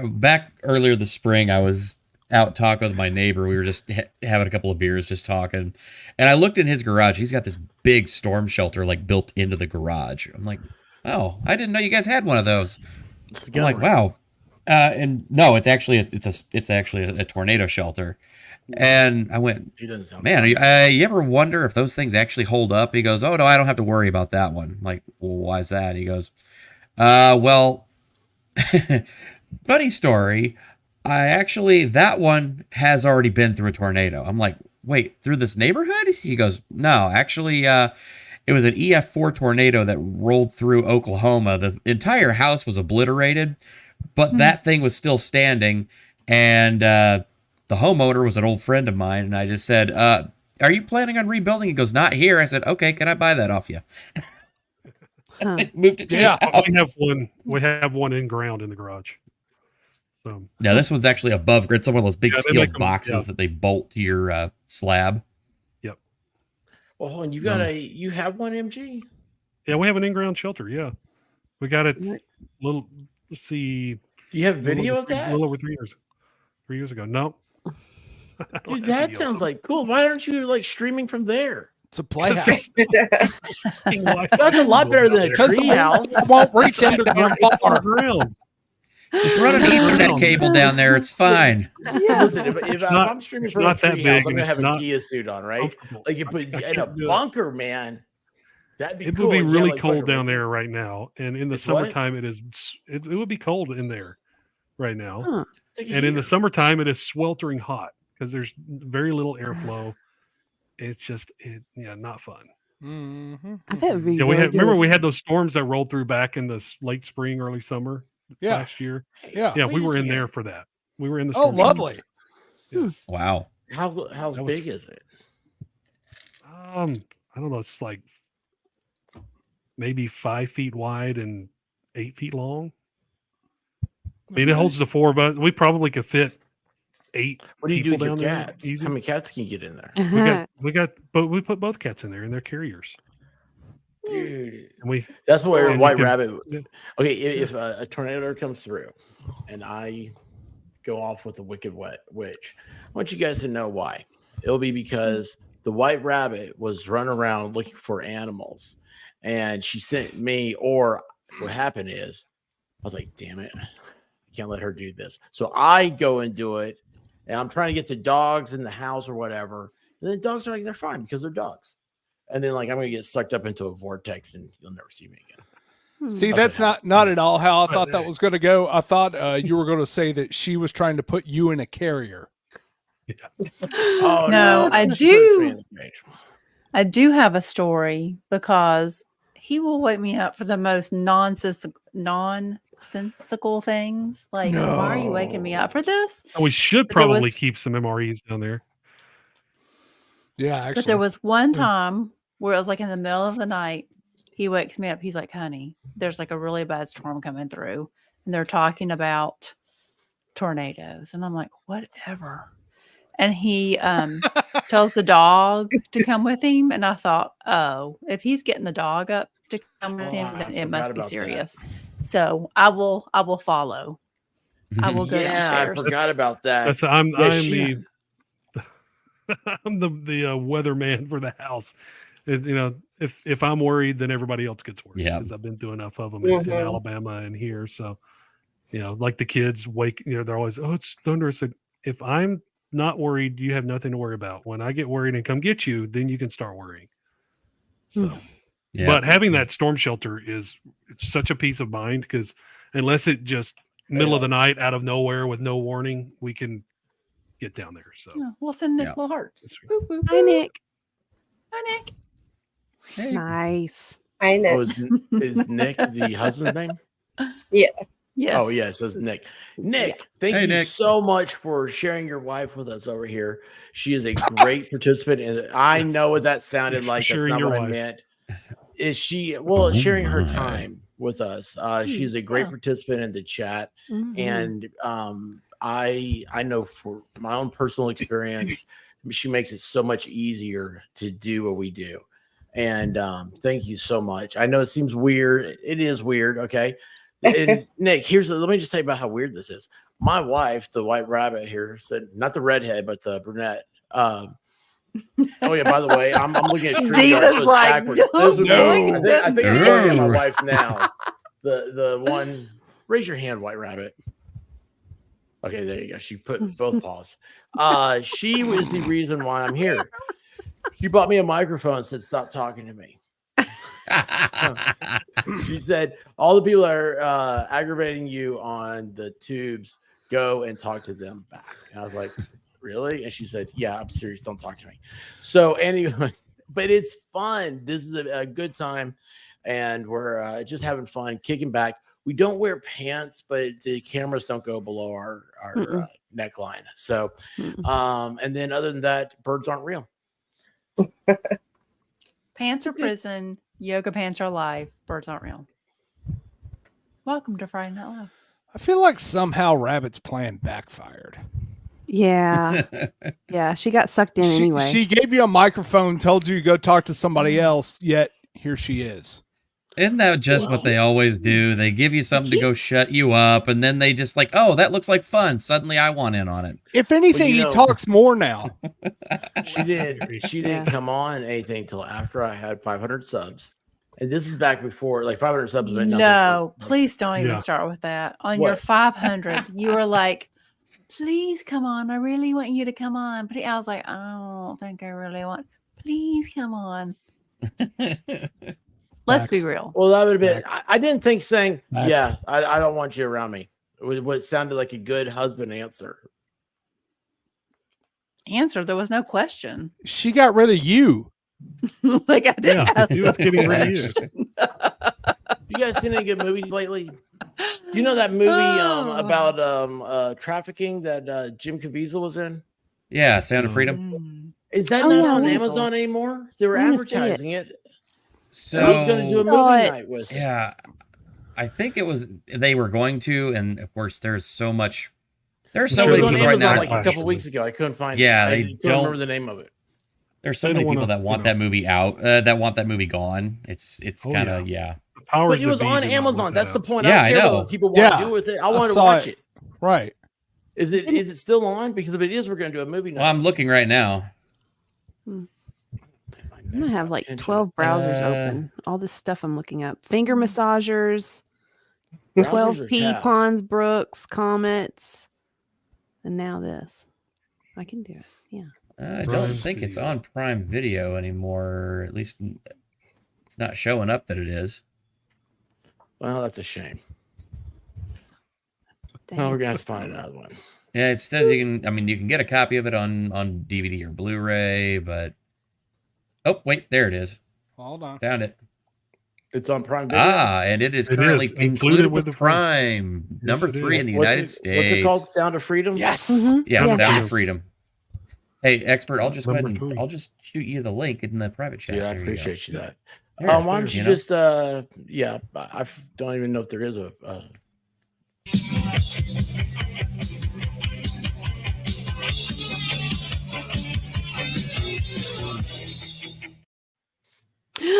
E: back earlier this spring, I was out talking with my neighbor. We were just having a couple of beers, just talking. And I looked in his garage. He's got this big storm shelter like built into the garage. I'm like, oh, I didn't know you guys had one of those. I'm like, wow. And no, it's actually a tornado shelter. And I went, man, you ever wonder if those things actually hold up? He goes, oh no, I don't have to worry about that one. I'm like, well, why is that? He goes, well, funny story. That one has already been through a tornado. I'm like, wait, through this neighborhood? He goes, no, actually, it was an EF4 tornado that rolled through Oklahoma. The entire house was obliterated, but that thing was still standing. And the homeowner was an old friend of mine. And I just said, are you planning on rebuilding? He goes, not here. I said, okay, can I buy that off you? Moved it to his house.
H: We have one in ground in the garage. So
E: no, this one's actually above grid. It's one of those big steel boxes that they bolt to your slab.
H: Yep.
B: Well, hold on, you have one, MG?
H: Yeah, we have an in-ground shelter. Yeah, we got it. Let's see.
B: Do you have video of that?
H: A little over 3 years. 3 years ago. No.
B: Dude, that sounds like cool. Why aren't you like streaming from there?
A: It's a playhouse.
B: That's a lot better than a tree house.
A: Won't reach into the bar.
H: Ground.
E: Just run an Ethernet cable down there. It's fine.
B: Yeah. Listen, if I'm streaming from a tree house, I'm gonna have a Kia suit on, right? Like you put in a bunker, man. That'd be cool.
H: It would be really cold down there right now, and in the summertime, it would be cold in there right now.
D: Huh.
H: And in the summertime, it is sweltering hot because there's very little airflow. It's just not fun.
A: Mm-hmm.
D: I bet
H: we had those storms that rolled through back in the late spring, early summer last year. Yeah, we were in there for that. We were in the storm.
A: Oh, lovely.
E: Yeah. Wow.
B: How big is it?
H: I don't know. It's like maybe 5 feet wide and 8 feet long. I mean, it holds the four, but we probably could fit 8.
B: What do you do with your
H: there
B: cats?
H: easy.
B: How many cats can you get in there?
H: We put both cats in there, and they're carriers.
B: Dude,
H: and
B: that's where White Rabbit. Okay, if a tornado comes through, and I go off with a wicked witch, I want you guys to know why. It'll be because the White Rabbit was running around looking for animals, and she sent me. Or what happened is, I was like, "Damn it, I can't let her do this." So I go and do it, and I'm trying to get the dogs in the house or whatever. And the dogs are like, they're fine because they're dogs. and then like I'm gonna get sucked up into a vortex, and you'll never see me again.
A: See,
B: That's
A: that's
B: what
A: not at all how I thought that was going to go. I thought you were going to say that she was trying to put you in a carrier.
B: Oh
C: No, I
B: she puts me
C: do.
B: in the cage.
C: I do have a story because he will wake me up for the most nonsensical things. Like, why are you waking me up for this?
H: We should
C: But there
H: probably
C: was-
H: keep some MREs down there.
A: Yeah, actually.
C: But there was one time where it was like in the middle of the night. He wakes me up. He's like, honey, there's like a really bad storm coming through. And they're talking about tornadoes. And I'm like, whatever. And he tells the dog to come with him. And I thought, oh, if he's getting the dog up to come with him, then it must be serious. So I will follow. I will go downstairs.
B: I forgot about that.
H: That's I'm the weatherman for the house. If I'm worried, then everybody else gets worried.
E: Yeah.
H: Because I've been through enough of them in Alabama and here. So, like the kids wake, they're always, oh, it's thunder. I said, if I'm not worried, you have nothing to worry about. When I get worried and come get you, then you can start worrying. So, but having that storm shelter it's such a peace of mind, because unless it just middle of the night out of nowhere with no warning, we can get down there. So
C: we'll send Nick little hearts.
D: Hi, Nick.
C: Hi, Nick.
E: Hey.
D: Nice.
F: I know.
B: Oh, is Nick the husband's name?
F: Yeah.
C: Yes.
B: Oh, yes, it's Nick. Nick, thank you
E: Nick.
B: so much for sharing your wife with us over here. She is a great participant, and I know what that sounded like. That's not what I meant. Is she sharing her time with us? She's a great participant in the chat, and I know for my own personal experience, she makes it so much easier to do what we do. And thank you so much. I know it seems weird. It is weird. Okay. And Nick, let me just tell you about how weird this is. My wife, the white rabbit here, said, not the redhead, but the brunette. Oh yeah, by the way, I'm looking at
C: Diva's like,
B: backwards. I think I'm looking at my wife now. The one, raise your hand, white rabbit. Okay, there you go. She put both paws. She was the reason why I'm here. She bought me a microphone and said, stop talking to me. She said, all the people that are aggravating you on the tubes, go and talk to them back. And I was like, really? And she said, yeah, I'm serious. Don't talk to me. So anyway, but it's fun. This is a good time. And we're just having fun, kicking back. We don't wear pants, but the cameras don't go below our neckline. So, and then other than that, birds aren't real.
C: Pants are prison. Yoga pants are live. Birds aren't real. Welcome to Friday Night Live.
A: I feel like somehow Rabbit's plan backfired.
D: Yeah. Yeah. She got sucked in anyway.
A: She gave you a microphone, told you to go talk to somebody else, yet here she is.
E: Isn't that just what they always do? They give you something to go shut you up, and then they just like, oh, that looks like fun. Suddenly I want in on it.
A: If anything, he talks more now.
B: She didn't come on anything until after I had 500 subs. And this is back before, like 500 subs meant nothing.
C: No, please don't even start with that. On your 500, you were like, please come on. I really want you to come on. But I was like, I don't think I really want. Please come on. Let's be real.
B: Well, that would have been, I didn't think saying, yeah, I don't want you around me. It was what sounded like a good husband answer.
C: There was no question.
A: She got rid of you.
C: Like I didn't ask.
H: He was getting rid of you.
B: You guys seen any good movies lately? You know that movie about trafficking that Jim Caviezel was in?
E: Yeah, Sound of Freedom.
B: Is that not on Amazon anymore? They were advertising it.
E: So
B: I was going to do a movie night with.
E: Yeah, I think it was. They were going to, and of course, there's so much. There's so many people right now.
B: Like a couple weeks ago, I couldn't find.
E: Yeah,
B: I
E: don't
B: remember the name of it.
E: There's so many people that want that movie out, that want that movie gone. It's kind of
B: But it was on Amazon. That's the point.
E: Yeah,
B: I don't care
E: I know.
B: what people want to do with it. I want to watch it.
A: Right.
B: Is it still on? Because if it is, we're going to do a movie night.
E: Well, I'm looking right now.
D: I'm gonna have like 12 browsers open. All this stuff I'm looking up. Finger massagers, 12p, Pons, Brooks, Comets, and now this. I can do it. Yeah.
E: I don't think it's on Prime Video anymore. At least it's not showing up that it is.
B: Well, that's a shame. Well, we're gonna have to find another one.
E: Yeah, it says you can. I mean, you can get a copy of it on DVD or Blu-ray, but oh wait, there it is.
A: Hold on,
E: found it.
B: It's on Prime Video.
E: And it is currently included with the Prime. Number 3 in the United States.
B: What's it called? Sound of Freedom.
A: Yes.
E: Yeah, Sound of Freedom. Hey, expert, I'll just go ahead and I'll just shoot you the link in the private chat.
B: Yeah, I appreciate you that.
E: Why
B: don't you just yeah, I don't even know if there is a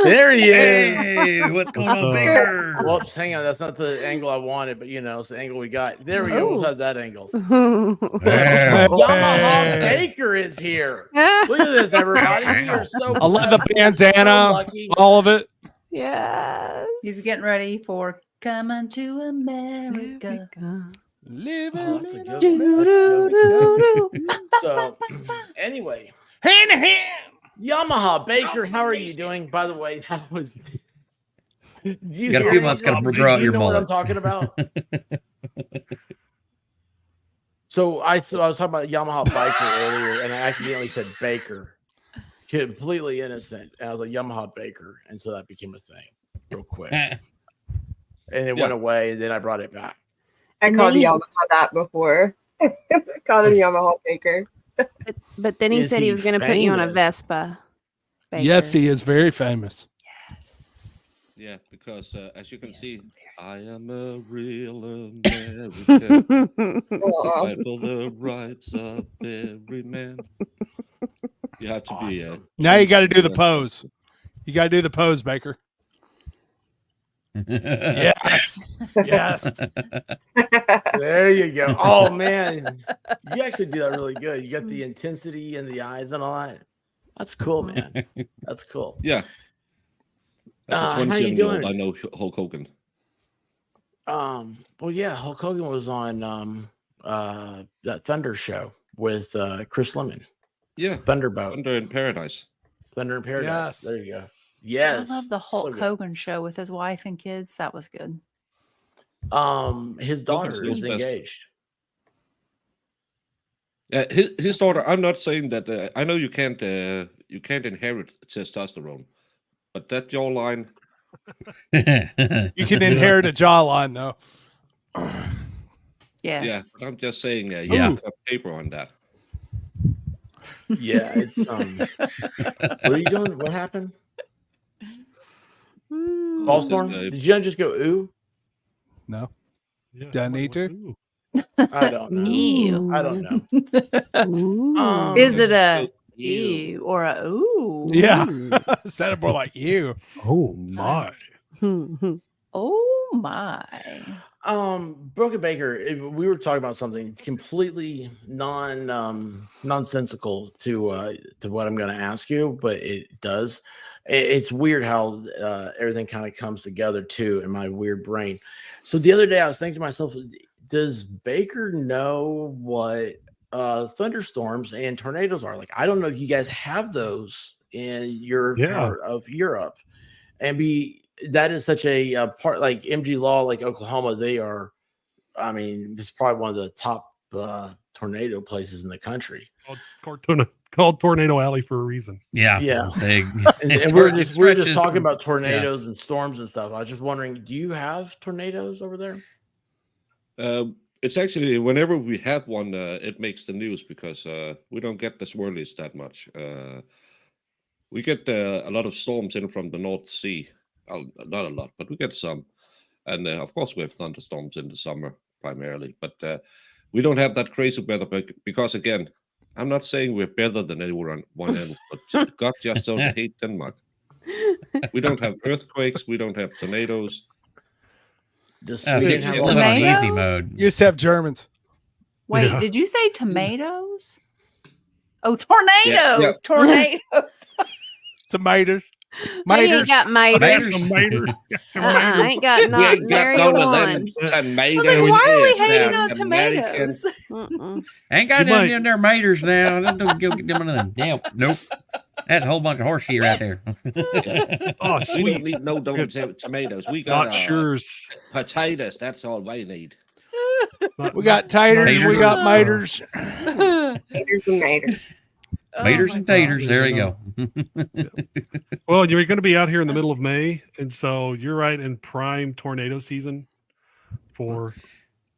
B: There he is.
E: Hey, what's going on, Baker?
B: Whoops, hang on. That's not the angle I wanted, but it's the angle we got. There we go. We'll have that angle. Yamaha Baker is here. Look at this, everybody. We are so
A: I love the bandana,
B: so
A: all of it.
D: Yes.
C: He's getting ready for Coming to America.
B: So, anyway,
A: hand in hand.
B: Yamaha Baker, how are you doing? By the way, that was.
E: You got a few months to grow out your mullet.
B: What I'm talking about. So I was talking about Yamaha Biker earlier, and I accidentally said Baker. Completely innocent. And I was like Yamaha Baker, and so that became a thing real quick. And it went away, and then I brought it back.
F: I called Yamaha that before. Called him Yamaha Baker.
D: But then he said he was going to put you on a Vespa. Baker.
A: Yes, he is very famous.
D: Yes.
I: Yeah, because as you can see, I am a real American. Fight for the rights of every man. You have to be.
A: Now you got to do the pose. You got to do the pose, Baker. Yes. Yes.
B: There you go. Oh man, you actually do that really good. You got the intensity in the eyes and all that. That's cool, man. That's cool.
I: Yeah.
B: How you doing?
I: I know Hulk Hogan.
B: Well, yeah, Hulk Hogan was on that Thunder show with Chris Lemon.
I: Yeah,
B: Thunderbolt.
I: Thunder in Paradise.
B: Thunder in Paradise.
A: Yes.
B: There you go. Yes.
C: I love the Hulk Hogan show with his wife and kids. That was good.
B: His daughter is engaged.
I: His daughter. I'm not saying that. I know you can't inherit testosterone, but that jawline.
A: You can inherit a jawline, though.
C: Yes.
I: Yeah, but I'm just saying. You have paper on that.
B: Yeah, it's What are you doing? What happened? Ballstorm? Did you just go ooh?
A: No.
H: Yeah,
A: Do I need to?
B: I don't know.
C: Ew.
B: I don't know.
C: Is it a ew or a ooh?
A: Yeah. Sounded more like you.
H: Oh my.
C: Oh my.
B: Broken Baker, we were talking about something completely nonsensical to what I'm going to ask you, but it does. It's weird how everything kind of comes together too in my weird brain. So the other day I was thinking to myself, does Baker know what thunderstorms and tornadoes are? Like, I don't know if you guys have those in your part of Europe, and that is such a part, like MG Law, like Oklahoma, they are, I mean, it's probably one of the top tornado places in the country.
H: Called Tornado Alley for a reason.
E: Yeah.
B: And we're just talking about tornadoes and storms and stuff. I was just wondering, do you have tornadoes over there?
I: It's actually, whenever we have one, it makes the news because we don't get the swirlies that much. We get a lot of storms in from the North Sea. Not a lot, but we get some. And of course, we have thunderstorms in the summer primarily. But we don't have that crazy weather because, again, I'm not saying we're better than anyone else, but God just don't hate Denmark. We don't have earthquakes. We don't have tornadoes.
B: Just
E: live on easy mode.
A: You used to have Germans.
C: Wait, did you say tomatoes? Oh, tornadoes!
I: Yeah.
C: Tornadoes!
A: Tomatoes.
D: I ain't got miters.
H: I
D: ain't got not nary one.
C: Why are we hating on tomatoes?
E: Ain't got
H: You
E: none
H: might-
E: in there maters now. Don't go get them in them. Damn, nope. That's a whole bunch of horse shit right there.
H: Oh,
I: We don't
H: sweet.
I: need no
H: Good.
I: tomatoes. We got
H: Not sure.
I: potatoes. That's all we need.
A: We got taters. We
E: Taters.
A: got maters.
F: Taters and maters.
E: Maters and taters. There you go.
H: Well, you're going to be out here in the middle of May, and so you're right in prime tornado season for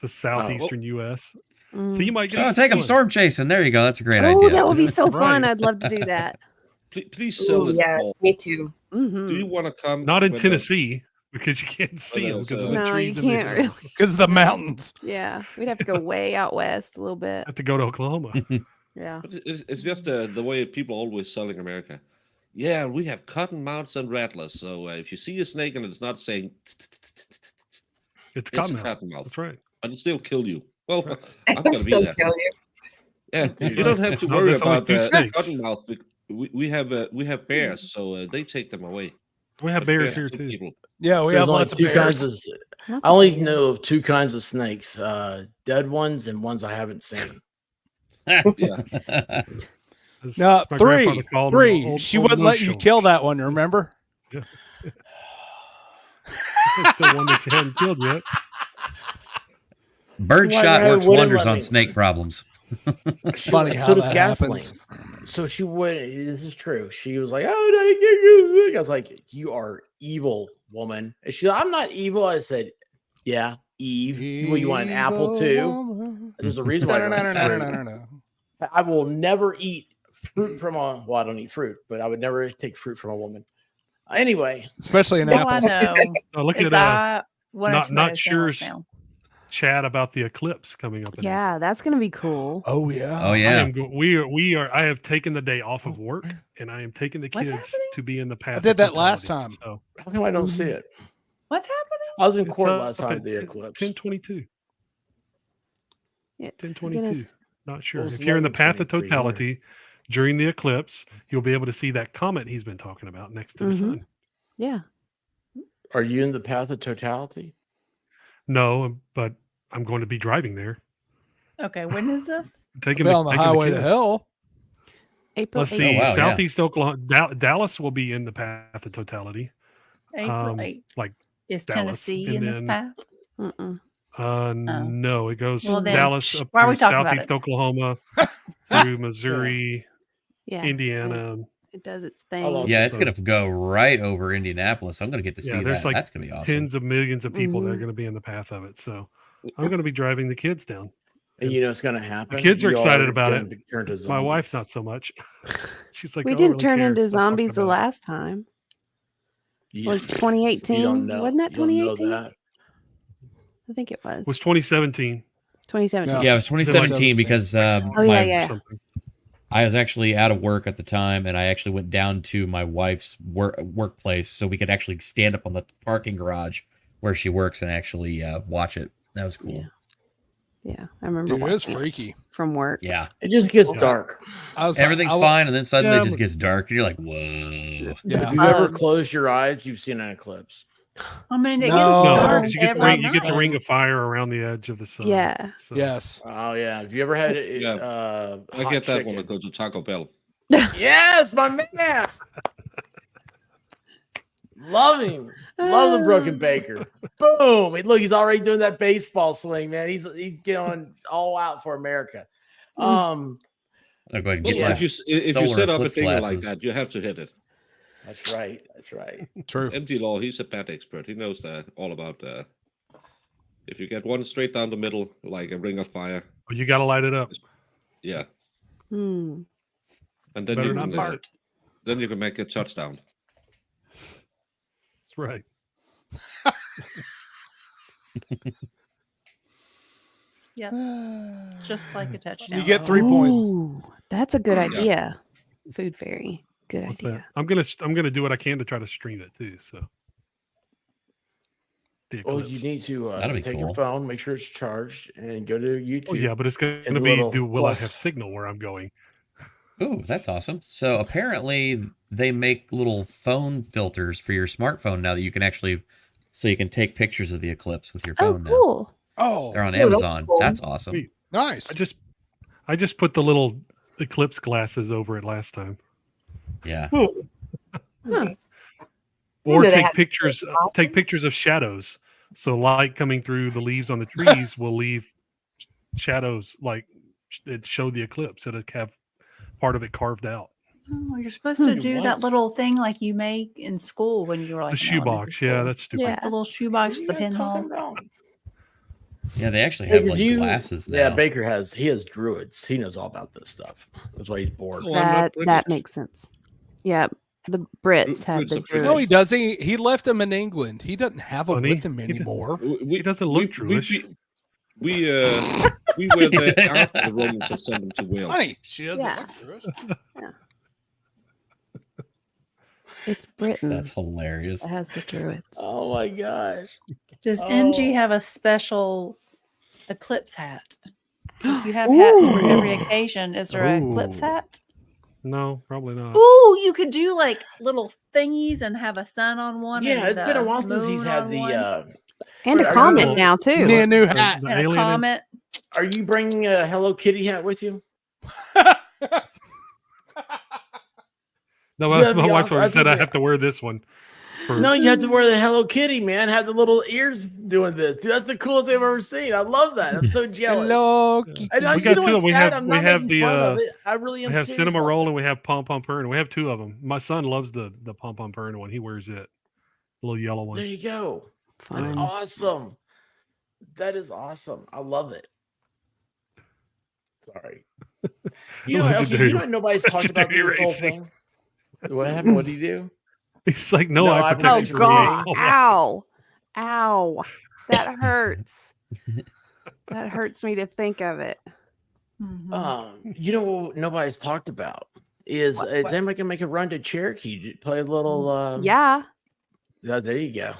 H: the southeastern U.S. So you might get.
E: Oh, take them storm chasing. There you go. That's a great
D: Oh,
E: idea.
D: that would be so fun.
H: Right.
D: I'd love to do that.
I: Please sell
F: Ooh,
I: it.
F: yes,
I: all.
F: me too.
D: Mhm.
I: Do you want to come?
H: Not in
I: when
H: Tennessee because you can't see them because of the
D: No,
H: trees.
D: you
H: and the
D: can't
H: hills.
D: really.
A: Because of the mountains.
D: Yeah, we'd have to go way out west a little bit.
H: Have to go to Oklahoma.
D: Yeah.
I: But it's just the way people always selling America. Yeah, we have cottonmouths and rattlers. So if you see a snake and it's not saying,
H: It's
I: it's a
H: cottonmouth.
I: cottonmouth,
H: That's right.
I: but it still kill you. Well,
H: Right.
I: I'm gonna be
F: Still
I: there.
F: kill you.
I: Yeah, you don't have to
H: No,
I: worry
H: there's only
I: about
H: 2 snakes.
I: cottonmouth. We have bears, so they take them away.
H: We have
I: But
H: bears here
I: kill
H: too.
I: people.
A: Yeah, we
B: There's
A: have
B: only
A: lots of
B: two
A: bears.
B: kinds of.
D: Not
B: I only
D: the bears.
B: know of 2 kinds of snakes: dead ones and ones I haven't seen.
I: Yeah,
H: As-
A: No,
H: as my grandfather
A: 3.
H: called them,
A: 3.
H: old-
A: She
H: old
A: wouldn't let you
H: no-show.
A: kill that one, remember?
H: There's still one that you haven't killed yet.
E: Birdshot
B: Why
E: works
B: wouldn't
E: wonders
B: let
E: on
B: me?
E: snake problems.
A: It's funny how
B: so does
A: that
B: gasoline.
A: happens.
B: So she would. This is true. She was like, "Oh no, you." I was like, "You are evil, woman." And she's like, "I'm not evil." I said, "Yeah, Eve. Well, you want an apple too?" There's a reason why I don't eat fruit. I will never eat fruit from a. Well, I don't eat fruit, but I would never take fruit from a woman. Anyway,
A: Especially an
C: All I
A: apple.
C: know
H: Oh, look
C: is
H: at
C: I want a
H: not
C: tomato
H: sure
C: sandwich now.
H: chat about the eclipse coming up. In
D: Yeah, that's gonna be cool.
A: Oh, yeah.
E: Oh
H: I
E: yeah.
H: am we are. I have taken the day off of work, and I am taking the
C: What's
H: kids
C: happening?
H: to be in the path.
A: did
H: of
A: that last
H: totality.
A: time.
H: So
B: how come I don't see it?
C: What's happening?
B: I was in
H: it's
B: court
H: up
B: last
H: at
B: time. The eclipse.
H: 10:22.
D: Yeah,
H: 10:22.
D: goodness.
H: Not sure.
B: Well, it's
H: If you're in the path of
B: 11:23 here.
H: totality during the eclipse, you'll be able to see that comet he's been talking about next to the
D: Mhm.
H: sun.
D: Yeah.
B: Are you in the path of totality?
H: No, but I'm going to be driving there.
C: Okay, when is this?
H: Taking
A: Be on the
H: taking
A: highway to
H: kids.
A: hell.
D: April
H: Let's
D: 8th.
H: see.
E: Oh, wow, yeah.
H: Southeast Oklahoma, Dallas will be in the path of totality.
C: April 8th.
H: Like
C: Is
H: Dallas,
C: Tennessee
H: and
C: in this
H: then-
C: path?
D: Mm-mm.
H: No, it goes
C: Well, then,
H: Dallas up
C: why are we
H: through
C: talking about
H: Southeast
C: it?
H: Oklahoma, through Missouri,
D: Yeah.
H: Indiana.
D: It does its
B: love
D: thing.
E: Yeah, it's gonna go right over Indianapolis. I'm gonna get to
H: Yeah,
E: see
H: there's
E: that.
H: like
E: That's gonna be awesome.
H: Tens of millions of people that are
D: Mhm.
H: going to be in the path of it. So I'm going to be driving the kids down.
B: And you know it's going to happen.
H: kids are
B: You
H: excited about
B: gonna
H: it.
B: turn to
H: My wife,
B: zombies.
H: not so much. She's like,
D: We
H: "I don't
D: didn't
H: really
D: turn
H: care.
D: into
H: Stop talking
D: zombies the
H: about it."
D: last time.
B: You-
D: Was
B: you don't
D: 2018?
B: know-
D: Wasn't that
B: you don't know
D: 2018?
B: that.
D: I think it was.
H: It was 2017.
D: 2017.
E: Yeah, it was 2017
A: 17.
E: because
D: Oh, yeah,
E: my,
D: yeah.
H: Something.
E: I was actually out of work at the time, and I actually went down to my wife's workplace so we could actually stand up on the parking garage where she works and actually watch it. That was cool.
D: Yeah. Yeah, I remember
A: Dude, it's
D: watching it
A: freaky.
D: from work.
E: Yeah.
B: It just gets
H: Yeah.
B: dark.
E: Everything's
A: I-
E: fine, and then suddenly
H: Yeah,
E: it just
H: but-
E: gets dark, and you're like, whoa.
A: Yeah.
B: If you've ever
D: Bugs.
B: closed your eyes, you've seen an eclipse.
C: I mean, it
A: No.
C: gets
H: No,
C: dark
H: because you get,
C: every
H: you get the
C: night.
H: ring of fire around the edge of the sun.
D: Yeah.
H: So,
A: Yes.
B: Oh yeah. Have you ever had it?
I: Yeah. I
B: hot
I: get that
B: chicken?
I: when I go to Taco Bell.
B: Yes, my man. Love him. Love the Broken Baker. Boom. Hey, look, he's already doing that baseball swing, man. He's going all out for America.
E: I'll go ahead and get
B: Yeah.
E: my
I: If you
E: solar
I: set up a
E: eclipse
I: thing like
E: glasses.
I: that, you have to hit it.
B: That's right. That's right.
A: True.
I: MT Law, he's a bat expert. He knows all about if you get one straight down the middle, like a ring of fire.
H: Well, you got to light it up.
I: Yeah,
D: Hmm.
I: and then
H: Better
I: you
H: not
I: can
H: miss it.
I: then you can make a touchdown.
H: That's right.
C: Yep. Just like a touchdown.
A: You get 3 points.
D: Ooh, that's a good
I: Yeah.
D: idea. Food fairy. Good
H: What's
D: idea.
H: that? I'm gonna do what I can to try to stream it too. So the
B: Well,
H: eclipse.
B: you need to
E: That'd be
B: take your
E: cool.
B: phone, make sure it's charged, and go to YouTube.
H: Oh, yeah, but it's going
B: and
H: to
B: the
H: be
B: little
H: will I have
B: plus.
H: signal where I'm going?
E: Ooh, that's awesome. So apparently they make little phone filters for your smartphone now that you can actually, so you can take pictures of the eclipse with your
D: Oh,
E: phone now.
D: cool.
A: Oh,
E: They're on
F: Oh, that's
E: Amazon.
F: cool.
E: That's awesome.
H: Sweet.
A: Nice.
H: I just put the little eclipse glasses over it last time.
E: Yeah.
D: Huh.
H: Or
F: know they
H: take
F: had
H: pictures of shadows. So light coming through the leaves on the trees will leave shadows, like it showed the eclipse. It'll have part of it carved out.
C: Oh, you're supposed to do that
B: What?
C: little thing like you make in school when you were like
H: The
C: in elementary
H: shoebox, yeah,
C: school.
H: that's stupid.
D: Yeah.
C: The little
B: What
C: shoebox
B: are
C: with
B: you
C: the
B: guys talking
C: pinhole.
B: about?
E: Yeah, they actually have
B: Baker,
E: like
B: do you-
E: glasses now.
B: Yeah, Baker has druids. He knows all about this stuff. That's why he's bored.
I: Oh, I'm not
D: That
I: British.
D: makes sense. Yeah, the Brits have
I: Brits
D: the
I: are British.
A: No, he
D: druids.
A: doesn't. He left them in England. He doesn't have them
H: Oh,
A: with him
H: he does-
A: anymore.
H: He doesn't look Jewish.
I: We were there after the Romans had sent them to Wales.
A: Honey, she doesn't
D: Yeah.
A: look Jewish.
D: It's Britain
E: That's hilarious.
D: that has the druids.
B: Oh my gosh.
C: Does
B: Oh.
C: MG have a special eclipse hat? If you have hats for every occasion, is there an eclipse
A: Ooh.
C: hat?
H: No, probably not.
C: Ooh, you could do like little thingies and have a sun on one.
B: Yeah,
C: and
B: it's been a while since he's
C: moon
B: had
C: on
B: the
C: one,
D: And
B: Are
D: a
B: you-
D: comet
H: Well,
D: now too.
A: Need a new hat.
H: The
C: and a
H: alien
C: comet.
B: Are you bringing a Hello Kitty hat with you?
H: No,
B: That'd
H: my
B: be
H: wife
B: awesome.
H: already
B: I
H: said
B: think
H: I have to wear this one.
B: No, you have to wear the Hello Kitty, man. Have the little ears doing this. Dude, that's the coolest I've ever seen. I love that. I'm so jealous.
A: Hello,
H: Yeah.
B: I know,
H: We
B: you
H: got
B: know
H: two.
B: what's
H: We
B: sad?
H: have
B: I'm
H: we
B: not
H: have
B: making
H: the
B: fun of it. I really am.
H: we have
B: serious
H: Cinema
B: about
H: Roll and
B: this.
H: we have Pom Pom Pern. We have two of them. My son loves the Pom Pom Pern one. He wears it, the little yellow
B: There
H: one.
B: you go. That's
D: Fun.
B: awesome. That is awesome. I love it. Sorry. You know, okay,
H: Legendary-
B: you know what nobody's talked about
H: legendary
B: this whole
H: racing.
B: thing? What happened? What did he do?
H: He's like, no,
B: No,
H: I
B: I
H: protect
D: Oh
B: protect
H: you
B: your
H: from
D: God!
H: the
D: Ow! Ow! That hurts. That hurts me to think of it.
C: Mhm.
B: You know what nobody's talked about is is anybody gonna make a run to Cherokee to play a little?
D: Yeah,
B: Yeah, there you go.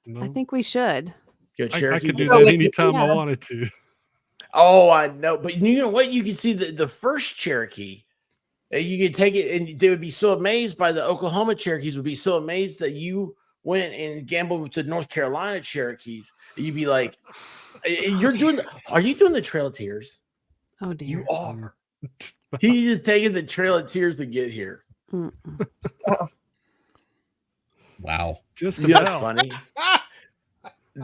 H: No,
D: I think we should.
B: Go
H: I
B: Cherokee.
H: could do
F: So
H: that
F: with-
H: anytime I
D: yeah.
H: wanted to.
B: Oh, I know, but you know what? You can see the first Cherokee. You could take it, and they would be so amazed by the Oklahoma Cherokees. Would be so amazed that you went and gambled with the North Carolina Cherokees. You'd be like, "You're doing? Are you doing the Trail of Tears?
D: Oh dear.
B: You are. He's just taking the Trail of Tears to get here.
D: Mm-mm.
E: Wow.
H: Just
B: You know what's
H: about.
B: funny?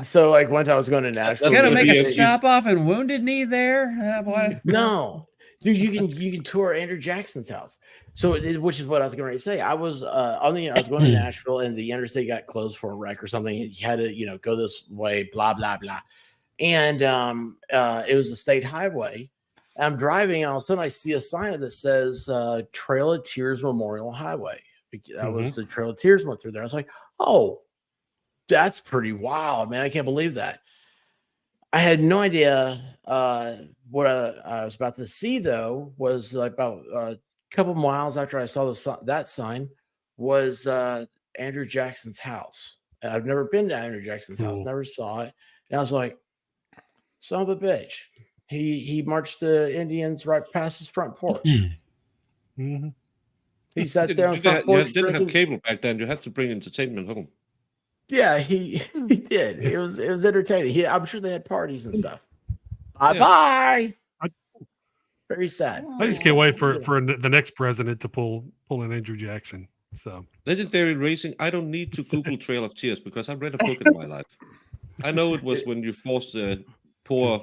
B: So, like one time I was going to Nashville.
I: That's
E: Gotta
I: gonna
E: make
I: be
E: a
I: a-
E: stop off in Wounded Knee there, boy.
B: No, dude, you can tour Andrew Jackson's house. So, which is what I was going to say. I was I was going to Nashville, and the interstate got closed for a wreck or something. You had to go this way, blah blah blah, and it was a state highway. I'm driving, and all of a sudden I see a sign that says Trail of Tears Memorial Highway. That was the Trail of Tears went through there. I was like, oh, that's pretty wild, man. I can't believe that. I had no idea what I was about to see, though, was like about a couple miles after I saw that sign was Andrew Jackson's house. And I've never been to Andrew Jackson's house,
H: Cool.
B: never saw it. And I was like, son of a bitch. He marched the Indians right past his front porch.
H: Mhm.
B: He sat
I: You
B: there on the front
I: didn't
B: porch.
I: have
B: drinking-
I: cable back then. You had to bring entertainment home.
B: Yeah, he did. It was entertaining. I'm sure they had parties and stuff. Bye
I: Yeah.
B: bye.
H: I-
B: Very sad.
H: I just can't wait for the next president to pull an Andrew Jackson. So
I: Legendary Racing. I don't need to Google Trail of Tears because I read a book in my life. I know it was when you forced the poor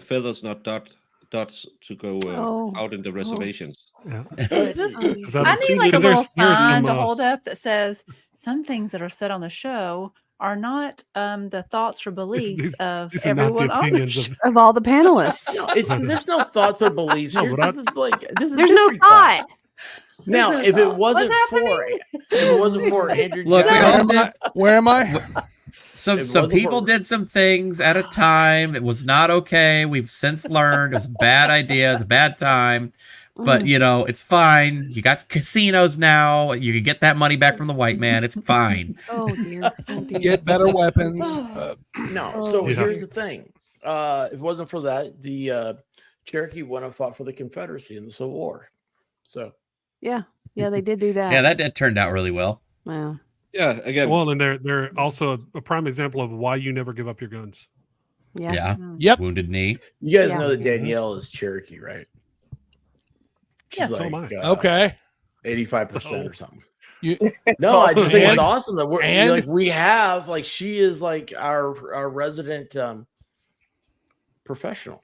I: feathers, not dots, to go out in the reservations.
H: yeah.
C: Is this-
H: 'Cause
C: I need like a
H: because
C: little
H: there's
C: sign
H: some,
C: to hold up that says some things that are said on the show are not the thoughts or beliefs of
H: these are not the
C: everyone on the
H: opinions
C: show.
H: of
D: Of all the panelists,
B: No, there's no thoughts or beliefs
H: No,
B: here.
H: but
B: This is
D: there's no
B: history class.
D: thought.
B: Now,
C: There's
B: if
C: no
B: it
C: thought.
B: wasn't
C: What's
B: for Andrew
E: Look, we
B: Jackson,
E: all did
A: Where am I?
E: some
B: It
E: some
B: wasn't
E: people
B: for-
E: did some things at a time. It was not okay. We've since learned it was a bad idea, it was a bad time. But it's fine. You got casinos now. You can get that money back from the white man. It's fine.
D: Oh dear. Oh dear.
A: Get better weapons.
B: no.
D: Oh,
B: So
H: yeah.
B: here's the thing: if it wasn't for that, the Cherokee wouldn't have fought for the Confederacy in the Civil War. So
D: Yeah, they did do that.
E: Yeah, that turned out really well.
D: Wow.
I: Yeah, again,
H: well, and they're also a prime example of why you never give up your guns.
E: Yeah.
A: Yep.
E: Wounded Knee.
B: You guys
D: Yeah.
B: know that Danielle is Cherokee, right? She's
C: Yes.
H: So am I.
A: Okay.
B: 85%
H: So-
B: or something.
A: You,
B: No, I just think it's
A: And-
B: awesome that we're
A: and-
B: like we have like she is like our resident professional.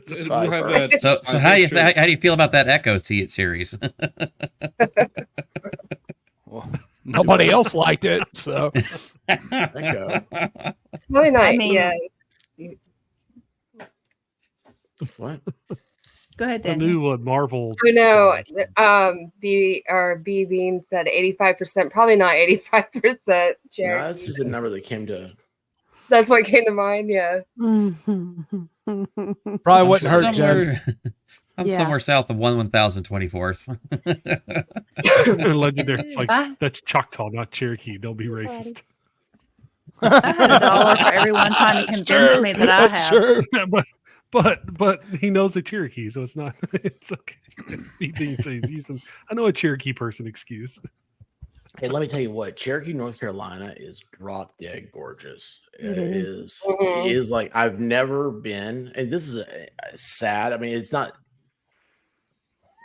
I: We
B: Bye,
I: have
B: Bert.
E: So how do you feel about that Echo series?
A: well, nobody else liked it, so
B: Echo.
F: Really not.
C: I mean-
F: yeah.
B: What?
C: Go ahead,
H: I
C: Daniel.
H: knew what Marvel.
F: I know. B Beam said 85%. Probably not 85%.
B: No,
F: Cherokee.
B: that's just a number that came to.
F: That's what came to mind. Yeah.
A: probably wouldn't hurt, Jen.
E: somewhere, I'm
D: Yeah.
E: somewhere south of 1024th.
H: Legendary. It's like
C: I,
H: that's Choctaw, not Cherokee. Don't be racist.
C: I had $1 for everyone trying to
A: That's
C: convince
A: true.
C: me that I
A: That's
C: have.
A: true.
H: But he knows the Cherokee, so it's not. It's okay. He thinks he's using. I know a Cherokee person excuse.
B: Hey, let me tell you what, Cherokee, North Carolina is drop dead gorgeous. It
D: Mhm.
B: is.
F: Mhm.
B: It is like I've never been, and this is sad. I mean, it's not.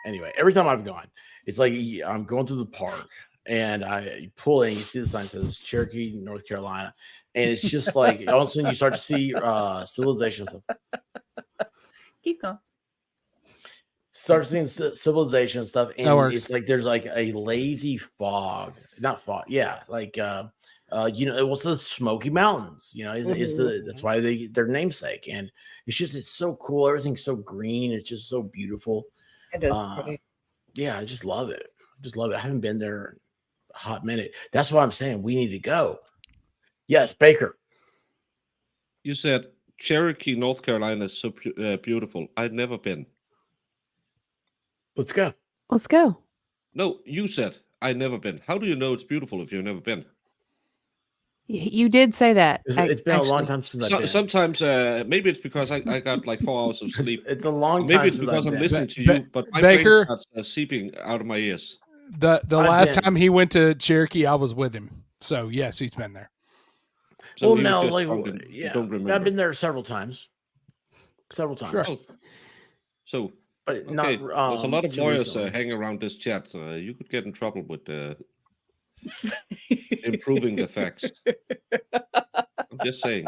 B: Anyway, every time I've gone, it's like I'm going through the park and I pull in. You see the sign that says Cherokee, North Carolina, and it's just like all of a sudden you start to see civilization stuff.
C: Keep going.
B: Start seeing civilization stuff,
A: That
B: and
A: works.
B: it's like there's like a lazy fog, not fog, yeah, like it was the Smoky Mountains, it's the that's why their namesake, and it's so cool. Everything's so green, it's just so beautiful.
F: It is pretty.
B: Yeah, I just love it. I haven't been there a hot minute. That's why I'm saying we need to go. Yes, Baker.
I: You said Cherokee, North Carolina is so beautiful. I'd never been.
B: Let's go.
D: Let's go.
I: No, you said I'd never been. How do you know it's beautiful if you've never been?
D: You did say that.
B: It's been a long
D: actually.
B: time since I've been.
I: Sometimes maybe it's because I got like 4 hours of sleep.
B: It's a long time.
I: Maybe it's
B: since
I: because
B: I've
I: I'm
B: been.
I: listening to
A: Ba-
I: you, but my
A: Baker-
I: brain starts seeping out of my ears.
A: The
B: I've
A: last
B: been.
A: time he went to Cherokee, I was with him. So yes, he's been there.
I: So
B: Well,
I: he was
B: no,
I: just
B: like
I: drunk and
B: yeah,
I: don't remember.
B: I've been there several times.
A: Sure.
I: Oh. So
B: But
I: okay,
B: not.
I: there's a lot of
B: too
I: lawyers
B: recently.
I: hanging around this chat. You could get in trouble with improving the facts. I'm just saying.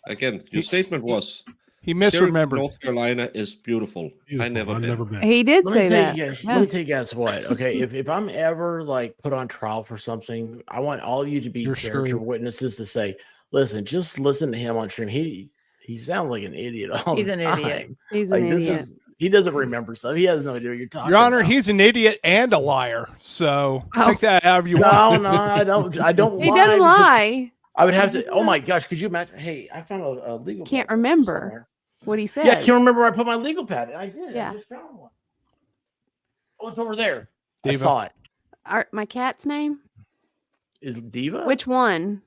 I: Again, your statement was
A: He
I: Cherokee,
A: misremembered.
I: North Carolina is beautiful. I
H: Beautiful.
I: never
H: I've
I: been.
H: never been.
D: He did
B: Let me
D: say
B: tell
D: that.
B: you guys.
D: Yeah.
B: Let me tell you guys what. Okay, if I'm ever like put on trial for something, I want all of you to be
A: You're
B: character
A: screwed.
B: witnesses to say, "Listen, just listen to him on stream. He sounds like an idiot all
C: He's
B: the
C: an
B: time.
C: idiot.
D: He's
B: Like
D: an
B: this
D: idiot.
B: is he doesn't remember stuff. He has no idea what you're talking.
A: Your Honor,
B: about.
A: he's an idiot and a liar. So
D: Oh.
A: take that however you
B: no,
A: want.
B: no, I don't. I don't.
D: He
B: lie
D: doesn't
B: because
D: lie.
B: I would have
D: He
B: to.
D: does
B: Oh my
D: not.
B: gosh, could you imagine? Hey, I found a legal.
D: Can't
B: pad
D: remember
B: somewhere.
D: what he said.
B: Yeah, I can't remember where I put my legal pad. I did.
D: Yeah.
B: I just found one. Oh, it's over there. I
A: Diva.
B: saw it.
D: My cat's name?
B: Is it Diva?
D: Which one?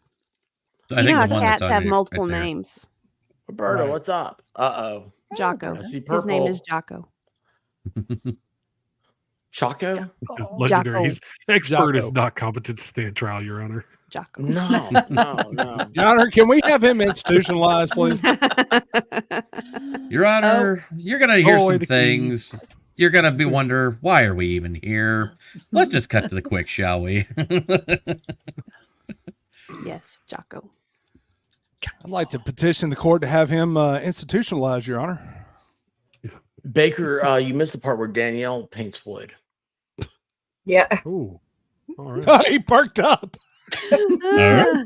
E: I
D: You
E: think
D: know
E: the
D: how
E: one that's
D: cats
E: on
D: have
E: here,
D: multiple
E: right there.
D: names.
B: Roberta,
A: Right.
B: what's up? Uh-oh.
D: Jocko.
B: I see
D: His name
B: purple.
D: is Jocko.
B: Chaco?
H: It's legendary.
D: Jocko.
H: He's expert is
A: Jocko.
H: not competent to stand trial, Your Honor.
D: Jocko.
B: No, no.
A: Your Honor, can we have him institutionalized, please?
E: Your Honor, you're gonna hear
H: Oh,
E: some
H: the
E: things. You're gonna be wonder why are we even here? Let's just cut to the quick, shall we?
D: Yes, Jocko.
A: I'd like to petition the court to have him institutionalized, Your Honor.
B: Baker, you missed the part where Danielle paints wood.
F: Yeah.
H: Oh, all right.
A: He perked up.
E: Yeah.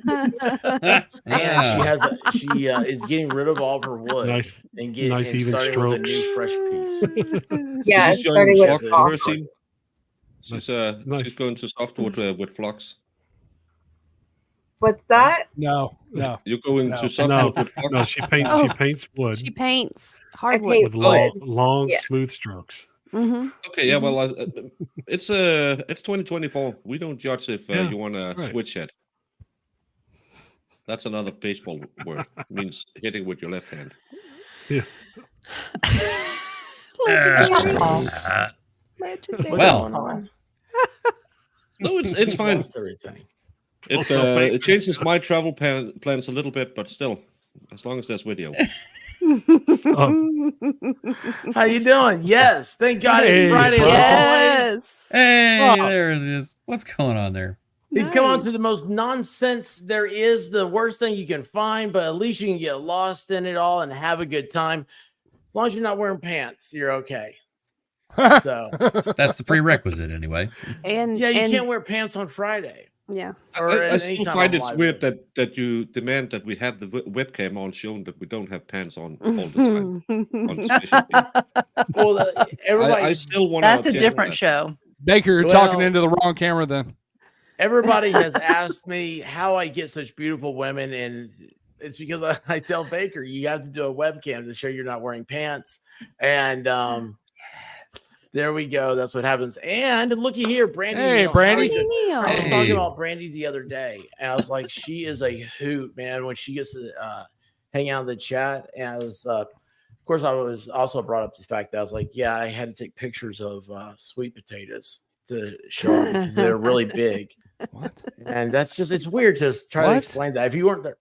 B: She is getting rid of all of her wood
H: Nice.
B: and
H: nice
B: and
H: even
B: starting with a
H: strokes.
B: new fresh piece.
F: Yeah.
I: Is this
F: Starting
I: young
F: with
I: Flock
F: soft.
I: nursing? She's
H: Nice.
I: she's going to softwood with flocks.
F: What's that?
A: No.
I: You're going
A: No.
I: to
H: No,
I: softwood with flocks.
H: no, she paints.
D: Oh.
H: She paints wood
D: She paints
F: paint
D: hardwood.
H: with long,
F: wood.
H: long,
F: Yeah.
H: smooth strokes.
D: Mm-hmm.
I: Okay, yeah, well, it's 2024. We don't judge if
H: Yeah,
I: you want to
H: that's right.
I: switch it. That's another baseball word. It means hitting with your left hand.
E: Well,
I: No, it's fine.
B: Lost everything.
I: It changes my travel plans a little bit, but still, as long as there's video.
B: How you doing? Yes, thank God
H: Hey,
B: it's Friday.
H: Brian.
B: As always.
D: Yes.
E: Hey,
A: Oh.
E: there it is. What's going on there?
B: He's come on
D: Nice.
B: to the most nonsense there is, the worst thing you can find, but at least you can get lost in it all and have a good time. As long as you're not wearing pants, you're okay. So
E: That's the prerequisite anyway.
D: And
B: yeah, you
D: and,
B: can't wear pants on Friday.
D: Yeah.
B: Or
I: I
B: at
I: still
B: any time
I: find
B: on
I: it's
B: live
I: weird
B: video.
I: that you demand that we have the webcam on, showing that we don't have pants on all the time. On the special thing.
B: Well, everybody,
I: I still want
C: That's a different show.
A: Baker, you're
B: Well-
A: talking into the wrong camera then.
B: everybody has asked me how I get such beautiful women, and it's because I tell Baker you have to do a webcam to show you're not wearing pants. And there we go. That's what happens. And looky here, Brandy.
A: Hey,
B: Neal, how
A: Brandy.
B: are you?
D: Neal.
B: I was
E: Hey.
B: talking about Brandy the other day, and I was like, she is a hoot, man. When she gets to hang out in the chat, and I was, of course, I was also brought up the fact that I was like, yeah, I had to take pictures of sweet potatoes to show them because they're really big,
A: What?
B: and that's just it's weird to try to
A: What?
B: explain that if you weren't there.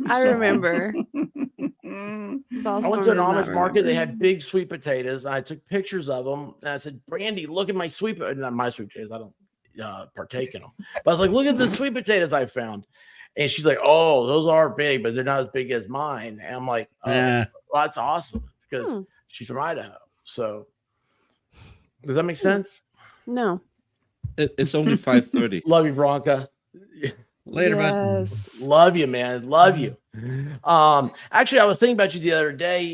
D: I
B: So,
D: remember.
B: I went to an Amish market. They had big sweet potatoes. I took pictures of them, and I said, "Brandy, look at my sweet not my sweet potatoes. I don't partake in them." But I was like, "Look at the sweet potatoes I found," and she's like, "Oh, those are big, but they're not as big as mine." And I'm like, "Oh,
E: Yeah.
B: well, that's awesome because she's from Idaho." So, does that make sense?
D: No.
I: It's only 5:30.
B: Love you, Bronca.
E: Later, bud.
D: Yes.
B: Love you, man. Love you. Actually, I was thinking about you the other day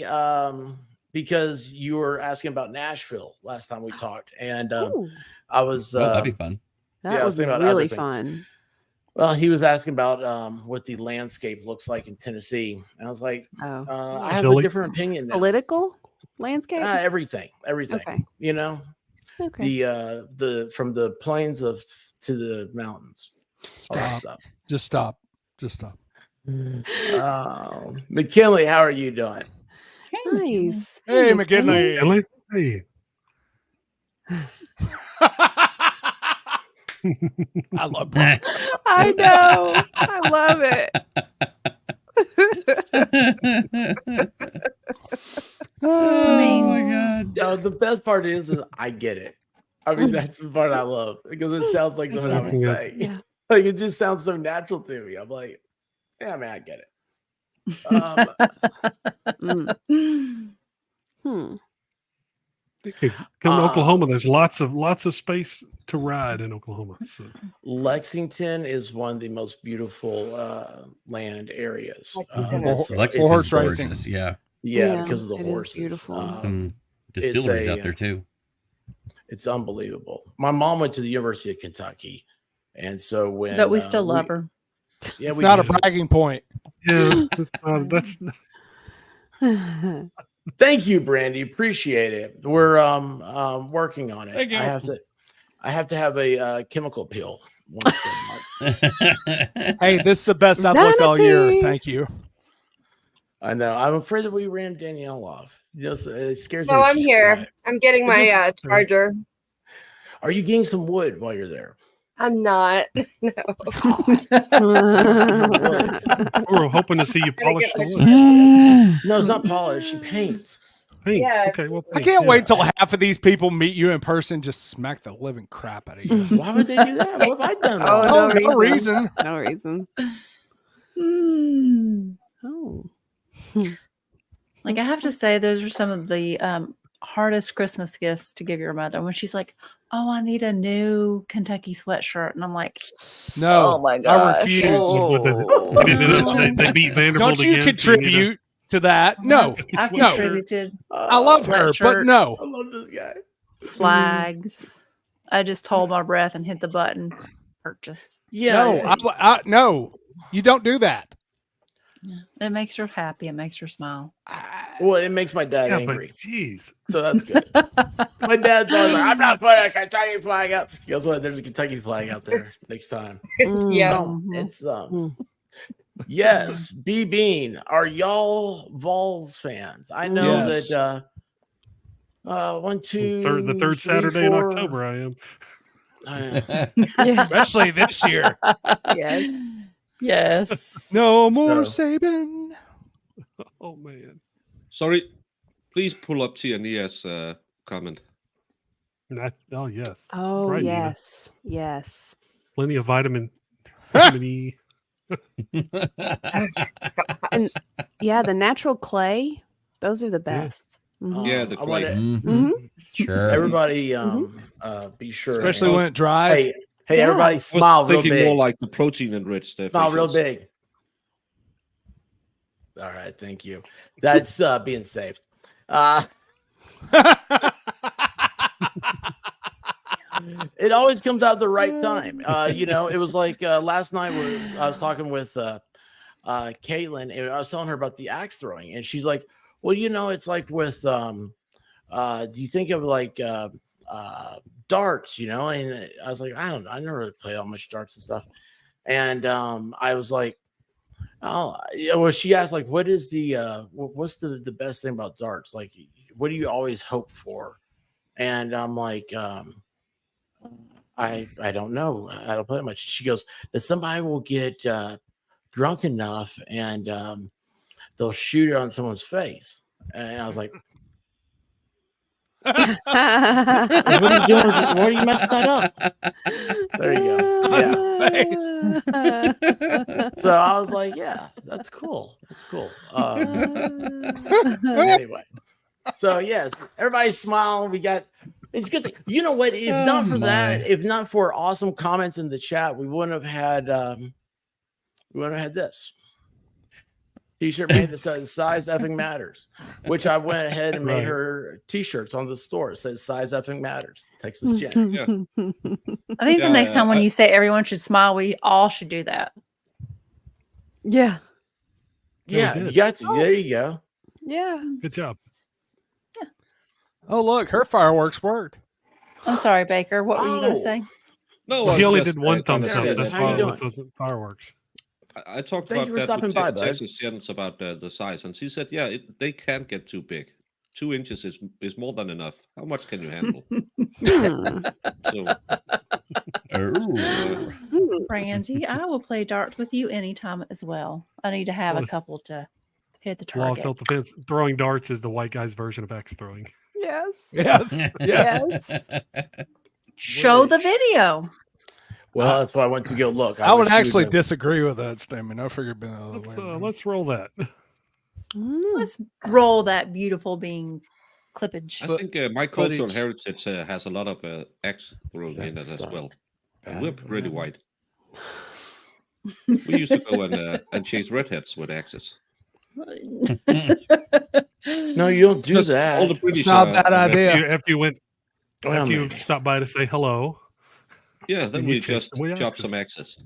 B: because you were asking about Nashville last time we talked, and
D: Ooh,
B: I was
E: Oh, that'd be fun.
D: that
B: yeah, I was
D: was
B: thinking about
D: really
B: other things.
D: fun.
B: well, he was asking about what the landscape looks like in Tennessee, and I was like,
D: Oh.
B: I have a
H: Billy.
B: different opinion now.
D: Political landscape?
B: Everything,
D: Okay.
B: you know,
D: Okay.
B: the from the plains to the mountains. All that
A: Stop.
B: stuff.
A: Just stop. Just stop.
B: McKinley, how are you doing?
D: Nice.
A: Hey, McKinley.
H: Really? Hey.
A: I love Brian.
D: I know. I love it.
E: Oh my god.
B: No, the best part is I get it. I mean, that's the part I love because it sounds like something I would
H: Yeah.
B: say.
D: Yeah.
B: Like it just sounds so natural to me. I'm like, yeah, man, I get it.
D: Mm. Hmm.
H: Okay, come to Oklahoma. There's lots of space to ride in Oklahoma. So.
B: Lexington is one of the most beautiful land areas.
F: Lexington
A: is-
B: It's-
E: Lexington's
A: For horse racing.
E: gorgeous. Yeah.
B: yeah, because of the
D: it is
B: horses.
D: beautiful.
E: Some distilleries
B: a,
E: out there too.
B: It's unbelievable. My mom went to the University of Kentucky, and so when
C: But we still love her.
B: Yeah,
A: It's
B: we
A: not a
B: do.
A: bragging point.
H: Yeah, that's
B: Thank you, Brandy. Appreciate it. We're working on it.
E: Thank you.
B: I have to have a chemical peel once a month.
A: Hey, this is the best I've looked all year.
D: Vanity.
A: Thank you.
B: I know. I'm afraid that we ran Danielle off. You know, it scares me.
F: No,
B: that
F: I'm
B: she's
F: here.
B: quiet.
F: I'm getting
B: It
F: my
B: just-
F: charger.
B: Are you getting some wood while you're there?
F: I'm not. No.
H: we were hoping to see you polish the
F: get
H: wood.
B: No, it's not polished. She paints.
H: Paint.
F: Yeah.
H: Okay, well,
A: I
H: paint,
A: can't
H: yeah.
A: wait till half of these people meet you in person, just smack the living crap out of you.
B: Why would they do that? What have I done?
D: Oh,
B: wrong?
A: Oh, no reason.
D: No reason.
C: Mm.
D: Oh.
C: Like I have to say, those are some of the hardest Christmas gifts to give your mother. When she's like, "Oh, I need a new Kentucky sweatshirt," and I'm like,
A: No,
C: "Oh my
A: I
C: gosh!"
A: refuse.
H: They beat Vanderbilt
A: Don't you
H: again, so need a
A: contribute to that? No,
H: Kentucky
C: I've
H: sweatshirt.
C: contributed
A: I love her, but no.
B: I love this guy.
C: flags. I just hold my breath and hit the button. Purchase.
B: Yeah.
A: No, no, you don't do that.
C: It makes her happy. It makes her smile.
B: Well, it makes my dad
H: Yeah,
B: angry.
H: but jeez.
B: So that's good. My dad's always like, I'm not putting a Kentucky flag up. Guess what? There's a Kentucky flag out there next time.
F: Yeah.
B: It's yes, B Bean. Are y'all Vols fans? I know
A: Yes.
B: that 1, 2
H: The third
B: 3,
H: Saturday in
B: 4.
H: October, I am.
A: Especially this year.
D: Yes.
C: Yes.
A: No more
B: So-
A: Saban.
H: Oh man.
I: Sorry, please pull up Tiania's comment.
H: Oh yes.
D: Oh
H: Right, Nina.
D: yes.
H: Plenty of vitamin E.
D: And yeah, the natural clay, those are the best.
I: Yeah, the
B: I
I: clay.
B: want to
D: Mhm.
E: Sure.
B: everybody be sure.
A: Especially when it dries.
B: Hey,
D: Yeah.
B: everybody,
I: I was
B: smile real
I: thinking more
B: big.
I: like the protein-enriched
B: Smile real
I: facials.
B: big. All right, thank you. That's being saved. It always comes out at the right time. It was like last night where I was talking with Caitlin, and I was telling her about the axe throwing, and she's like, "Well, it's like with do you think of like darts? And I was like, I don't know, I never really played all much darts and stuff, and I was like, oh, yeah. Well, she asked like, what is what's the best thing about darts? Like, what do you always hope for? And I'm like, I don't know. I don't play much. She goes that somebody will get drunk enough and they'll shoot it on someone's face. And I was like, what are you doing? Why are you messing that up? There you go. Yeah. So I was like, yeah, that's cool. That's cool. Anyway. So yes, everybody smile. It's good. You know what? If not for that, if not for awesome comments in the chat, we wouldn't have had this t-shirt made that says size effing matters, which I went ahead and made her t-shirts on the store. It says size effing matters. Texas Jen.
I: Yeah.
C: I think the next time when you say everyone should smile, we all should do that.
D: Yeah.
B: Yeah, you got to. There you go.
D: Yeah.
H: Good job.
A: Oh, look, her fireworks worked.
C: I'm sorry, Baker. What were you going to say?
I: No,
H: Well,
I: I
H: he
I: was
H: only
I: just,
H: did one
I: gonna
H: thumbs up.
I: say
H: That's
I: that,
B: How you
H: why
B: doing?
H: this wasn't fireworks.
I: I talked
B: Thank
I: about
B: you for
I: that
B: stopping
I: with
B: by, bud.
I: Texas Jens about the size, and she said, yeah, they can't get too big. 2 inches is more than enough. How much can you handle? So,
C: Brandy, I will play darts with you anytime as well. I need to have
H: Well,
C: a
H: it's-
C: couple to hit the
H: Law of
C: target.
H: self-defense. Throwing darts is the white guy's version of axe throwing.
D: Yes.
A: Yes.
D: Yes.
C: Show the video.
B: Well, that's why I went to go look.
A: I would
B: wish you
A: actually
B: have-
A: disagree with that statement. I figured being the other way.
H: Let's roll that.
C: Let's roll that beautiful being clippage.
I: I think my cultural
A: footage.
I: heritage has a lot of axe throwing in it as well. And we're pretty white. We used to go and chase redheads with axes.
B: No, you don't do
I: Because
B: that.
I: all the British
A: It's not a
I: are-
A: bad idea.
H: After you went,
B: Well,
H: after you
B: man.
H: stopped by to say hello.
I: Yeah, then
H: And
I: we
H: you chased
I: just
H: them with
I: chop
H: axes.
I: some axes.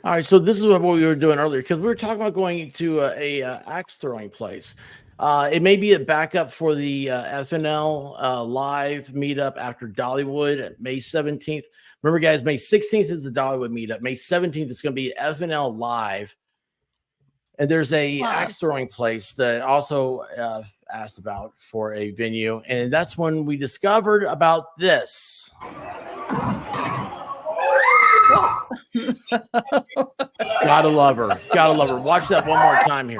B: All right, so this is what we were doing earlier because we were talking about going to a axe throwing place. It may be a backup for the FNL live meetup after Dollywood, May 17th. Remember, guys, May 16th is the Dollywood meetup. May 17th is going to be FNL live. And there's a axe throwing place that also asked about for a venue. And that's when we discovered about this. Gotta love her. Gotta love her. Watch that one more time here.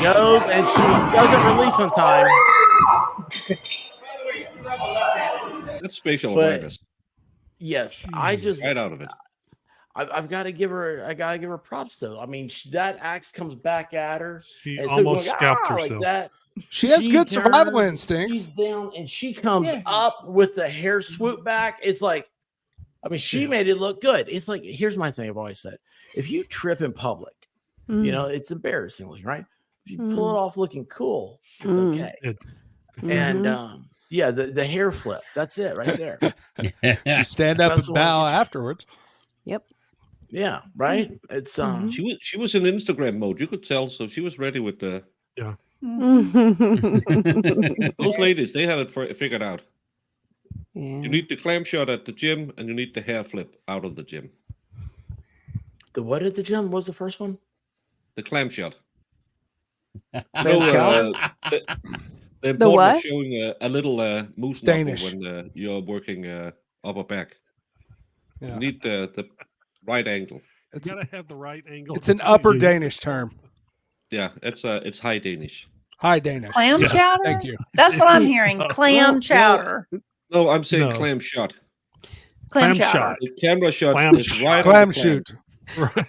B: Goes and she doesn't release on time.
I: That's spatial
B: But-
I: awareness.
B: Yes, I just
I: Right out of it.
B: I've got to give her. I gotta give her props though. I mean, that axe comes back at her.
H: She
B: and instead of
H: almost
B: going,
H: scalped
B: like
H: herself.
B: that.
A: She has good survival
B: turns,
A: instincts.
B: She's down and she comes up with the hair swoop back. It's like, I mean, she made it look good. It's like, here's my thing. I've always said, if you trip in public, you know, it's embarrassing, right? If you pull it off looking cool, it's okay. And yeah, the hair flip. That's it right there.
A: You stand up
B: That's
A: and
B: the one
A: bow
B: that gets
A: afterwards.
D: Yep.
B: Yeah, right. It's
I: She was in Instagram mode. You could tell. So she was ready with the. Those ladies, they have it figured out. You need the clam shot at the gym, and you need the hair flip out of the gym.
B: the what at the gym? What was the first one?
I: The clam shot.
B: Clam chowder?
I: The
D: The what?
I: important of showing a little moose
A: It's
I: knuckle
A: Danish.
I: when you're working upper back.
A: Yeah.
I: You need the right angle.
H: You gotta have the right angle.
A: It's an upper Danish term.
I: Yeah, it's high Danish.
A: High Danish.
C: Clam
H: Yes.
C: chowder?
A: Thank you.
C: That's what I'm hearing. Clam
I: No,
C: chowder.
I: No, I'm saying
H: No.
I: clam shot.
C: Clam
H: Clam
C: chowder.
H: shot.
I: The camera shot
H: Clam
I: is
H: shot.
I: right on
A: Clam
I: the clam.
A: shoot.
H: Right.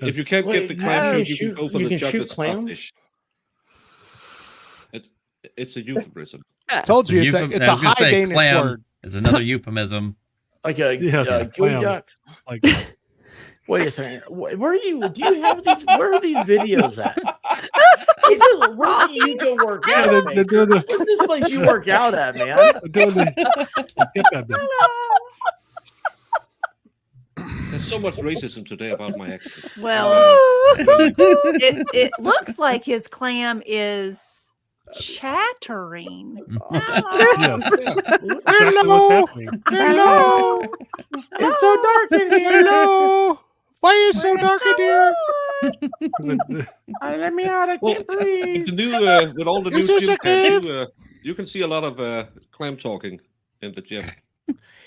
I: If you can't get the
B: Wait,
I: clam
B: how do
I: shoot,
B: you
I: you can
B: shoot-
I: go for
B: you
I: the
B: can shoot
I: chocolate
B: clams?
I: starfish. It's a euphemism.
A: Told you it's a
E: I was gonna
A: high
E: say
A: Danish
E: clam
A: word.
E: is another euphemism.
B: Like a
H: Yes,
B: gooey
H: clam.
B: duck.
H: Like,
B: Wait a second. Where do you have these? Where are these videos at? Where do you go work
H: yeah,
B: out?
H: they're
B: man?
H: doing the,
B: What's this place you work out at, man?
H: they're doing the hip hop bit.
I: There's so much racism today about my accent.
C: Well, it looks like his clam is chattering.
H: Yeah,
I: Yeah.
H: exactly what's happening.
A: Hello.
B: It's so dark in here.
A: Hello. Why is it so dark in here?
B: Let me out. I
I: Well,
B: can't
I: with
B: breathe.
I: the new, with all the new
A: Is this
I: gym
A: a
I: cams,
A: cave?
I: you can see a lot of clam talking in the gym.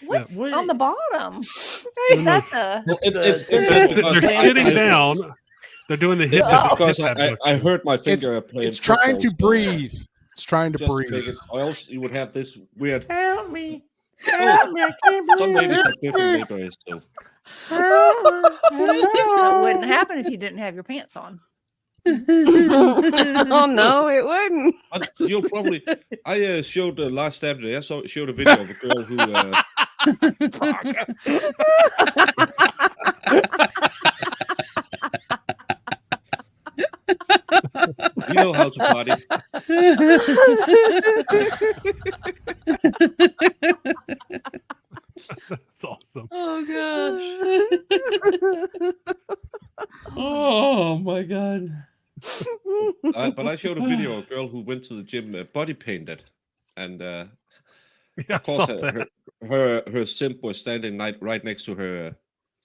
C: What's
B: What-
C: on the bottom?
H: Doing
C: Is that
H: this-
C: the?
I: Well,
B: It's
H: They're,
I: because
H: they're
I: I-
H: sitting
I: I-
H: down. They're doing the hip
I: It's
H: hop.
I: because
H: hip hop
I: I
H: motion.
I: hurt my finger playing.
A: It's trying to
I: football, so,
A: breathe. It's trying to
I: just
A: breathe.
I: make it, or else you would have this weird.
B: Help me.
I: Oh,
B: Help me. I can't
I: some
B: breathe.
I: ladies have different neighbors, so
C: That wouldn't happen if you didn't have your pants on.
D: Oh no, it wouldn't.
I: but you'll probably. I showed last Saturday. I showed a video of a girl who. You know how to party.
H: That's awesome.
D: Oh gosh.
E: Oh my god.
I: But I showed a video of a girl who went to the gym body painted, and
H: Yeah, I
I: of
H: saw
I: course
H: that.
I: her simp was standing right next to her,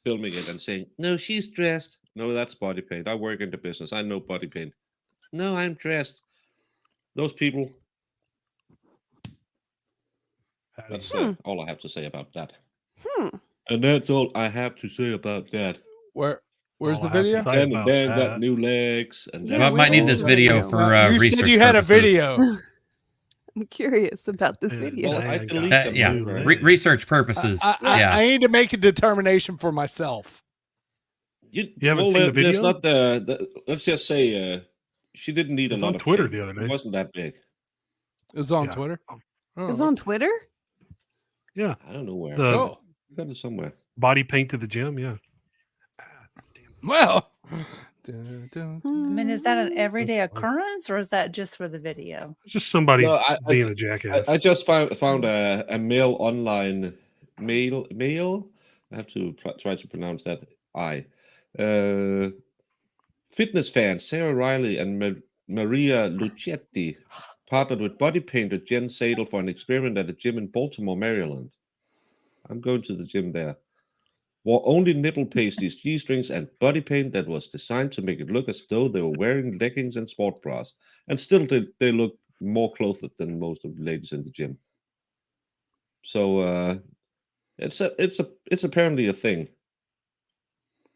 I: filming it and saying, "No, she's dressed. No, that's body paint. I work in the business. I know body paint. No, I'm dressed." Those people. That's all I have to say about that. And that's all I have to say about that.
A: Where's
H: All
A: the
H: I have to
A: video?
H: say
I: Dan and
H: about
I: Dan got
H: that.
I: new legs. And
D: Yeah,
E: Well, I might need this video for
A: you
E: research
A: said you had
E: purposes.
A: a video.
D: I'm curious about this
H: Yeah,
D: video.
I: Well, I
H: Dan
I: delete
H: got
I: them.
E: Yeah,
H: new
I: Right.
H: legs.
E: research purposes. Yeah.
A: I need to make a determination for myself.
I: You
H: haven't seen the
I: There's
H: video?
I: not the. Let's just say she didn't need
H: It was
I: a lot
H: on
I: of
H: Twitter
I: paint.
H: the other day.
I: It wasn't that big.
A: It was on
H: Yeah.
A: Twitter.
D: It was on Twitter?
H: Yeah,
I: I don't know where.
H: the
A: Oh,
I: I got it somewhere.
H: body paint to the gym. Yeah.
A: well.
C: I mean, is that an everyday occurrence or is that just for the video?
H: It's just somebody
I: No, I-
H: being a jackass.
I: I just found a male online male. I have to try to pronounce that. Fitness fans Sarah Riley and Maria Lucetti partnered with body painter Jen Sadel for an experiment at a gym in Baltimore, Maryland. I'm going to the gym there. Wore only nipple pasties, G-strings, and body paint that was designed to make it look as though they were wearing leggings and sport bras. And still, they look more clothed than most of the ladies in the gym. So it's apparently a thing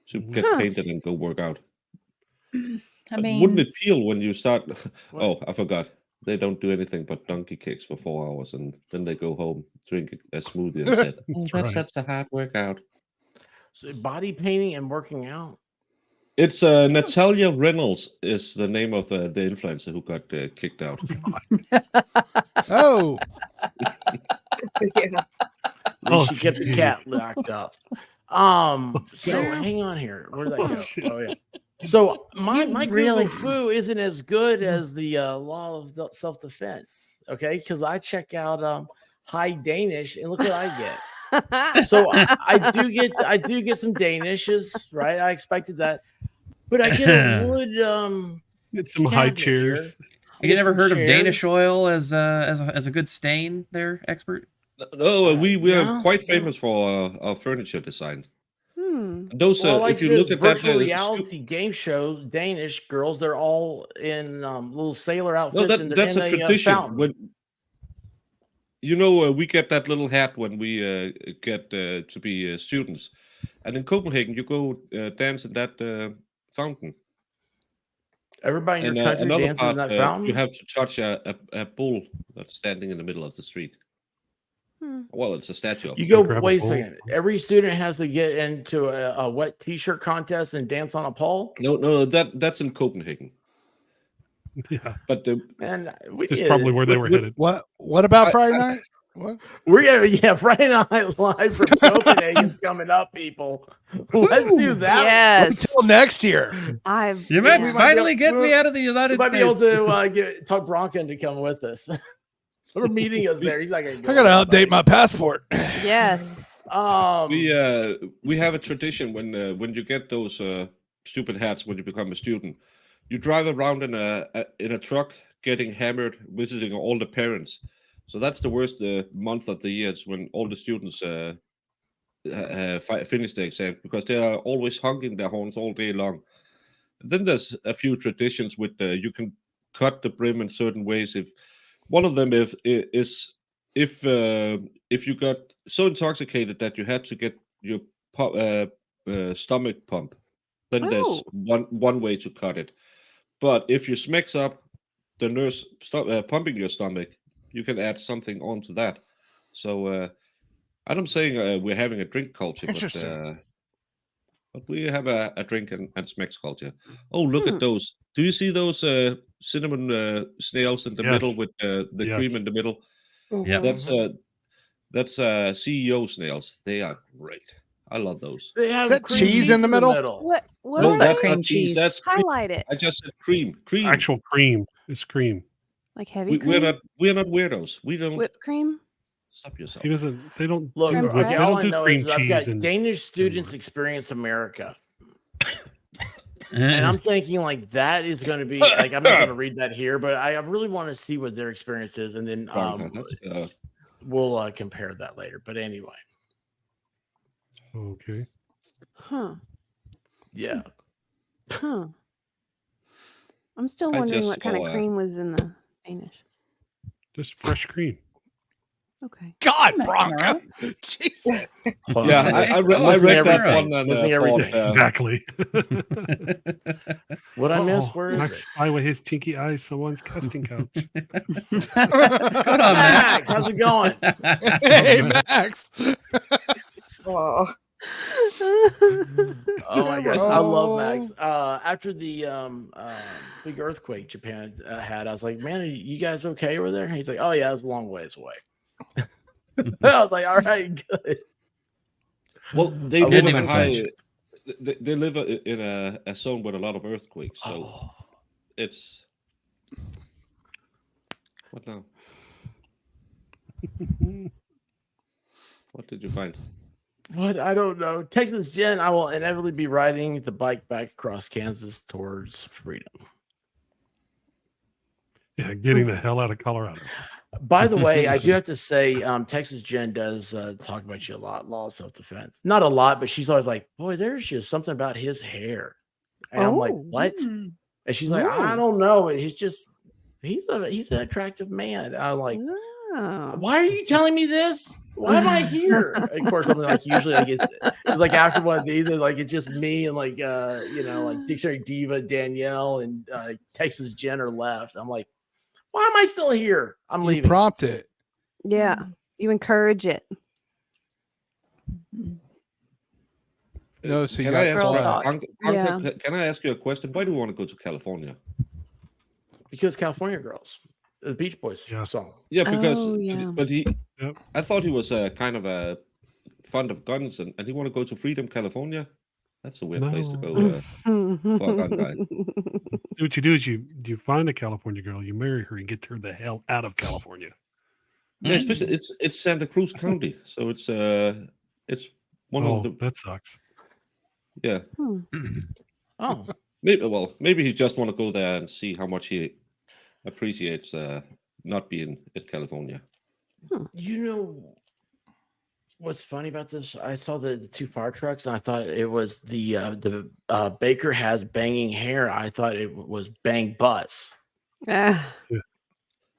I: to get painted and go work out.
C: I
I: But
C: mean,
I: wouldn't it feel when you start? Oh, I forgot. They don't do anything but donkey kicks for 4 hours, and then they go home, drink a smoothie, and said,
H: That's
I: "Oh,
H: right.
I: that's a hard workout."
B: So body painting and working out.
I: It's Natalia Reynolds is the name of the influencer who got kicked out.
A: Oh,
F: Yeah.
B: At least she kept the cat
H: jeez.
B: locked up. So
A: Damn.
B: hang on here. Where did that
H: Oh,
B: go?
H: shit.
B: Oh yeah. So my
C: You
B: really
C: really-
B: Google Fu isn't as good as the law of self defense. Okay, because I check out High Danish and look what I get. So I do get some Danishes, right? I expected that, but I get a wood.
H: Get some high
B: cabinet here.
H: chairs.
B: I
E: You
B: get
E: never
B: some
E: heard of Danish
B: chairs.
E: oil as a good stain there, expert?
I: No, we are
B: No,
I: quite
B: no.
I: famous for our furniture design.
D: Hmm.
I: Those,
B: Well, like
I: if you
B: the
I: look at that,
B: virtual reality game shows, Danish girls, they're all in little sailor outfits.
I: no,
B: and they're
I: that's
B: in
I: a tradition.
B: fountain.
I: When you know, we get that little hat when we get to be students, and in Copenhagen, you go dance in that fountain.
B: Everybody in
I: And
B: your country
I: another
B: dances in
I: part,
B: that fountain.
I: you have to touch a bull that's standing in the middle of the street. Well, it's a statue of
B: You
I: him.
B: go.
H: grab a
B: Wait a
H: bowl.
B: second. Every student has to get into a wet T-shirt contest and dance on a pole.
I: No, that's in Copenhagen.
H: Yeah,
I: But
B: And
H: that's probably where they were headed.
A: What about Friday night? What?
B: we're gonna Friday Night Live from Copenhagen's coming up, people. Let's do that.
D: Yes.
A: Until next year.
E: You might
D: Yeah.
E: finally get me out of the
B: We
E: United
B: might be able
E: States.
B: to talk Bronco to come with us. We're meeting us there. He's not gonna go.
A: I gotta update my passport.
D: Yes.
I: we have a tradition when you get those stupid hats when you become a student, you drive around in a truck getting hammered, visiting all the parents. So that's the worst month of the year. It's when all the students finish the exam because they are always honking their horns all day long. And then there's a few traditions with you can cut the brim in certain ways. If one of them if you got so intoxicated that you had to get your stomach pump, then there's one way to cut it. But if you smacks up the nurse pumping your stomach, you can add something onto that. So I'm saying we're having a drink culture, but we have a drink and smacks culture. Oh, look at those! Do you see those cinnamon snails in the middle with the cream in the middle?
E: Yeah,
I: that's CEO snails. They are great. I love those.
B: They have
A: Is that
B: cream
A: cheese in the middle?
D: What
I: No,
D: is
I: that's
D: that?
I: not cheese. That's cream.
D: Highlight it.
I: I just said cream. Cream.
H: Actual cream. It's cream.
D: Like heavy cream?
I: We're not weirdos. We don't
D: Whipped cream?
I: stop yourself.
H: He doesn't. They don't
B: Look,
H: do
D: Creme
H: whip-
D: fraiche?
H: they
B: all
H: don't
B: I
H: do
B: know
H: cream
B: is I've
H: cheese
B: got
H: and
B: Danish students experience America. And I'm thinking like that is going to be like I'm not going to read that here, but I really want to see what their experience is, and then we'll compare that later. But anyway,
H: okay.
D: Huh.
B: yeah.
D: Huh. I'm still
I: I
D: wondering
I: just
D: what kind
I: saw
D: of cream was in the Danish.
H: Just fresh cream.
D: Okay.
A: God,
C: That's
A: Bronco.
C: right.
A: Jesus.
I: Yeah, I read that one and
B: Listening every
I: thought,
B: day.
H: Exactly.
B: What I missed? Where is
H: Max
B: it?
H: spy with his chinky eyes someone's casting couch.
E: What's going on,
B: Max, how's it going?
A: Hey,
H: Max.
A: Max.
F: Oh,
B: Oh my gosh, I love Max. After the big earthquake Japan had, I was like, "Man, are you guys okay over there?" And he's like, "Oh yeah, it's a long ways away." I was like, "All right, good."
I: well, they
B: I
I: live
E: didn't
I: in a
E: even
I: high.
E: flinch.
I: They live in a zone with a lot of earthquakes, so
B: Oh.
I: it's what now? What did you find?
B: What? I don't know. Texas Jen, I will inevitably be riding the bike back across Kansas towards freedom.
H: Yeah, getting the hell out of Colorado.
B: By the way, I do have to say, Texas Jen does talk about you a lot, law of self-defense. Not a lot, but she's always like, boy, there's just something about his hair. And I'm like, what? And she's like, I don't know. He's an attractive man. I'm like, why are you telling me this? Why am I here? Of course, I'm like, usually I get it's like after one of these, like it's just me and like like Dictionary Diva, Danielle, and Texas Jen are left. I'm like, why am I still here? I'm
A: You
B: leaving.
A: prompt it.
D: Yeah. You encourage it.
A: No, so you
I: Can I
A: got
I: ask
D: Girl
I: you,
D: talk.
I: Uncle, can I ask you a question? Why do you want to go to California?
B: Because California Girls, the Beach Boys song.
I: Yeah, because
D: Oh, yeah.
I: but he,
H: Yep.
I: I thought he was kind of a fond of guns, and he want to go to Freedom, California. That's a weird place to go for a gun guy.
H: See, what you do is you find a California girl, you marry her, and get her the hell out of California.
I: Yeah, especially it's Santa Cruz County, so it's one of the
H: that sucks.
I: yeah.
B: Oh,
I: Maybe he just want to go there and see how much he appreciates not being in California.
B: you know what's funny about this? I saw the two fire trucks, and I thought it was the Baker has banging hair. I thought it was Bang Bus.
D: Ah,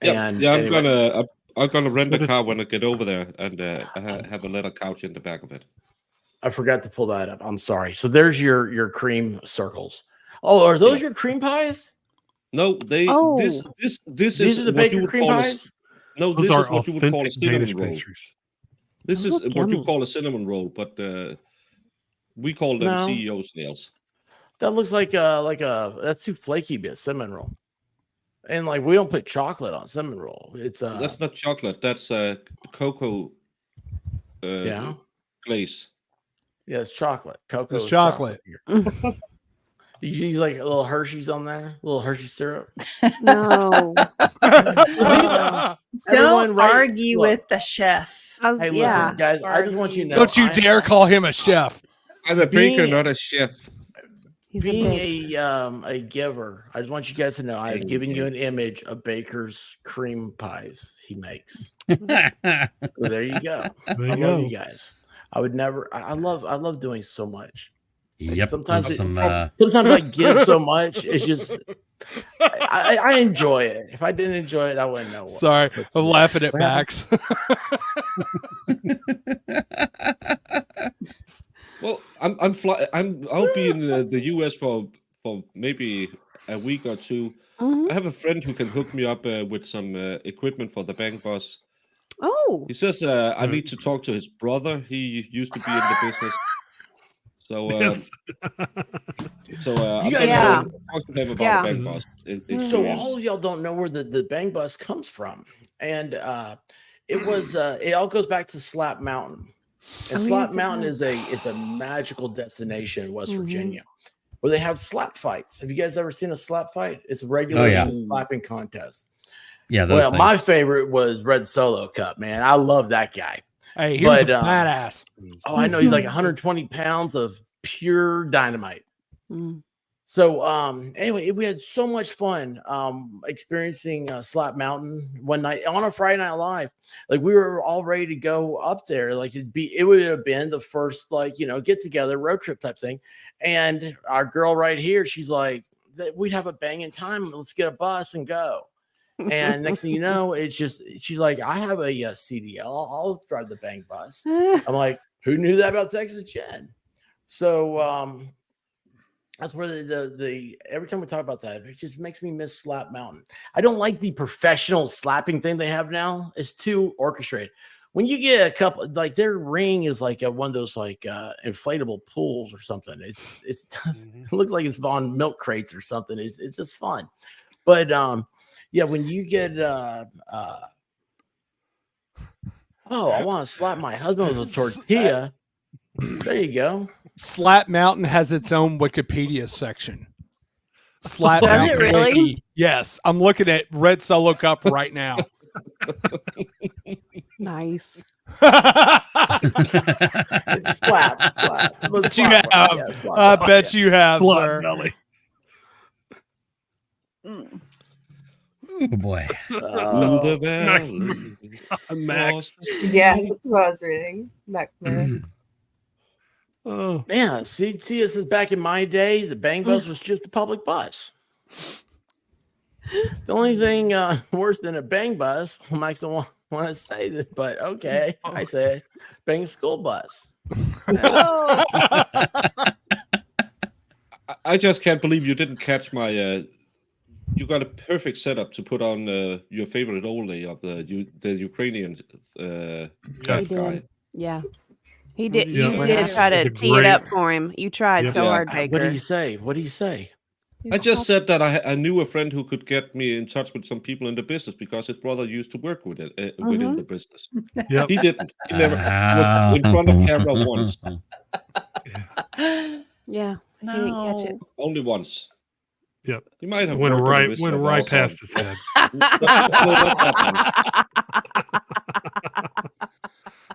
B: And
I: Yeah.
B: anyway,
I: I'm gonna rent
H: What
I: a
H: is-
I: car when I get over there and have a leather couch in the back of it.
B: I forgot to pull that up. I'm sorry. So there's your cream circles. Oh, are those your cream pies?
I: No, they
D: Oh.
I: this
B: These
I: is
B: are the
I: what you
B: bacon
I: would
B: cream
I: call
B: pies.
I: no.
H: Those
I: This
H: are
I: is what you would call a
H: authentic
I: cinnamon
H: Danish
I: roll.
H: pastries.
I: This
D: Those
I: is
D: look
I: what you
D: yummy.
I: call a cinnamon roll, but we call them
B: No.
I: CEO snails.
B: That looks like a that's too flaky to be a cinnamon roll. And like we don't put chocolate on cinnamon roll. It's
I: That's not chocolate. That's cocoa
B: yeah.
I: glaze.
B: Yeah, it's chocolate. Cocoa
A: It's
B: is
A: chocolate.
B: here. You use like a little Hershey's on there, a little Hershey syrup.
D: No.
B: Everyone
C: Don't
B: right-
C: argue
B: look.
C: with the chef.
D: I was,
B: Hey,
D: yeah.
B: listen, guys, I just want you to know.
A: Don't you
B: I
A: dare
B: am-
A: call him a chef.
I: I'm a baker,
B: Being-
I: not a chef.
D: He's a
B: Being
D: big.
B: a giver, I just want you guys to know I've
I: Thank
B: given
I: you.
B: you an image of Baker's cream pies he makes.
E: yeah,
B: So there you go.
H: There
B: I
H: you
B: love
H: go.
B: you guys. I would never. I love doing so much.
E: yep.
B: Sometimes
E: Sometimes
B: it-
E: some.
B: Sometimes I give so much. It's just I enjoy it. If I didn't enjoy it, I wouldn't know. What.
A: Sorry,
B: But-
A: I'm laughing at
B: What happened?
A: Max.
I: Well, I'll be in the US for maybe a week or two.
D: Mhm.
I: I have a friend who can hook me up with some equipment for the bank bus.
D: Oh.
I: He says I need to talk to his brother. He used to be in the business. So
H: Yes.
B: guys
I: I'm gonna
D: Yeah.
I: talk to him about
D: Yeah.
I: the bank bus.
B: So all of y'all don't know where the bang bus comes from, and it all goes back to Slap Mountain. And
D: Oh,
B: Slap
D: yes, it
B: Mountain
D: does.
B: it's a magical destination in West
D: Mhm.
B: Virginia, where they have slap fights. Have you guys ever seen a slap fight? It's a regular
E: yeah.
B: slapping contest.
E: Yeah, those
B: Well,
E: things.
B: my favorite was Red Solo Cup. Man, I love that guy.
A: Hey, he was
B: But,
A: a badass.
B: Oh, I know he's like 120 pounds of pure dynamite.
D: Mm.
B: So anyway, we had so much fun experiencing Slap Mountain one night on a Friday Night Live. Like we were all ready to go up there. Like it would have been the first get together road trip type thing. And our girl right here, she's like, we'd have a banging time. Let's get a bus and go. And next thing you know, she's like, I have a CDL. I'll drive the bang bus. I'm like, who knew that about Texas Jen? So that's where the every time we talk about that, it just makes me miss Slap Mountain. I don't like the professional slapping thing they have now. It's too orchestrated. When you get a couple, like their ring is like one of those like inflatable pools or something. It looks like it's on milk crates or something. It's just fun. But yeah, when you get I want to slap my husband with a tortilla. There you go.
A: Slap Mountain has its own Wikipedia section. Slap
C: Does it
A: Mountain
C: really?
A: Wiki. Yes, I'm looking at Red Solo Cup right now.
D: Nice.
B: It's slap. Let's
A: Bet you
B: slap.
A: have.
B: Yeah, slap.
A: I bet you have,
H: Blood
A: sir.
H: belly.
C: Mm.
E: Oh boy.
I: Through
B: Oh,
I: the
H: Max-
I: valley.
H: Max.
F: Yeah, that's what I was reading. Next minute.
H: Oh,
B: yeah, see, this is back in my day. The bang bus was just a public bus. The only thing worse than a bang bus, Max don't want to say this, but okay, I say it. Bang school bus.
D: Oh.
I: I just can't believe you didn't catch my. You got a perfect setup to put on your favorite oldie of the Ukrainian
H: Yes.
I: guy.
D: Yeah. He did.
H: Yeah.
D: You
B: What
D: did
B: happened?
D: try
H: It's
D: to
H: a
D: tee it
H: great-
D: up for him. You tried
H: Yep.
D: so
I: Yeah.
D: hard,
B: What
D: Baker.
B: do you say? What do you say?
I: I just said that I knew a friend who could get me in touch with some people in the business because his brother used to work with it within the business.
H: Yep.
I: He didn't. He never was in front of camera once.
D: Yeah. He didn't catch it.
I: Only once.
H: Yep.
I: He might have
H: Went
I: worked on the
H: right
I: Wizard of
H: right
I: Oz
H: past
I: on-
H: his head.
I: No, not that one.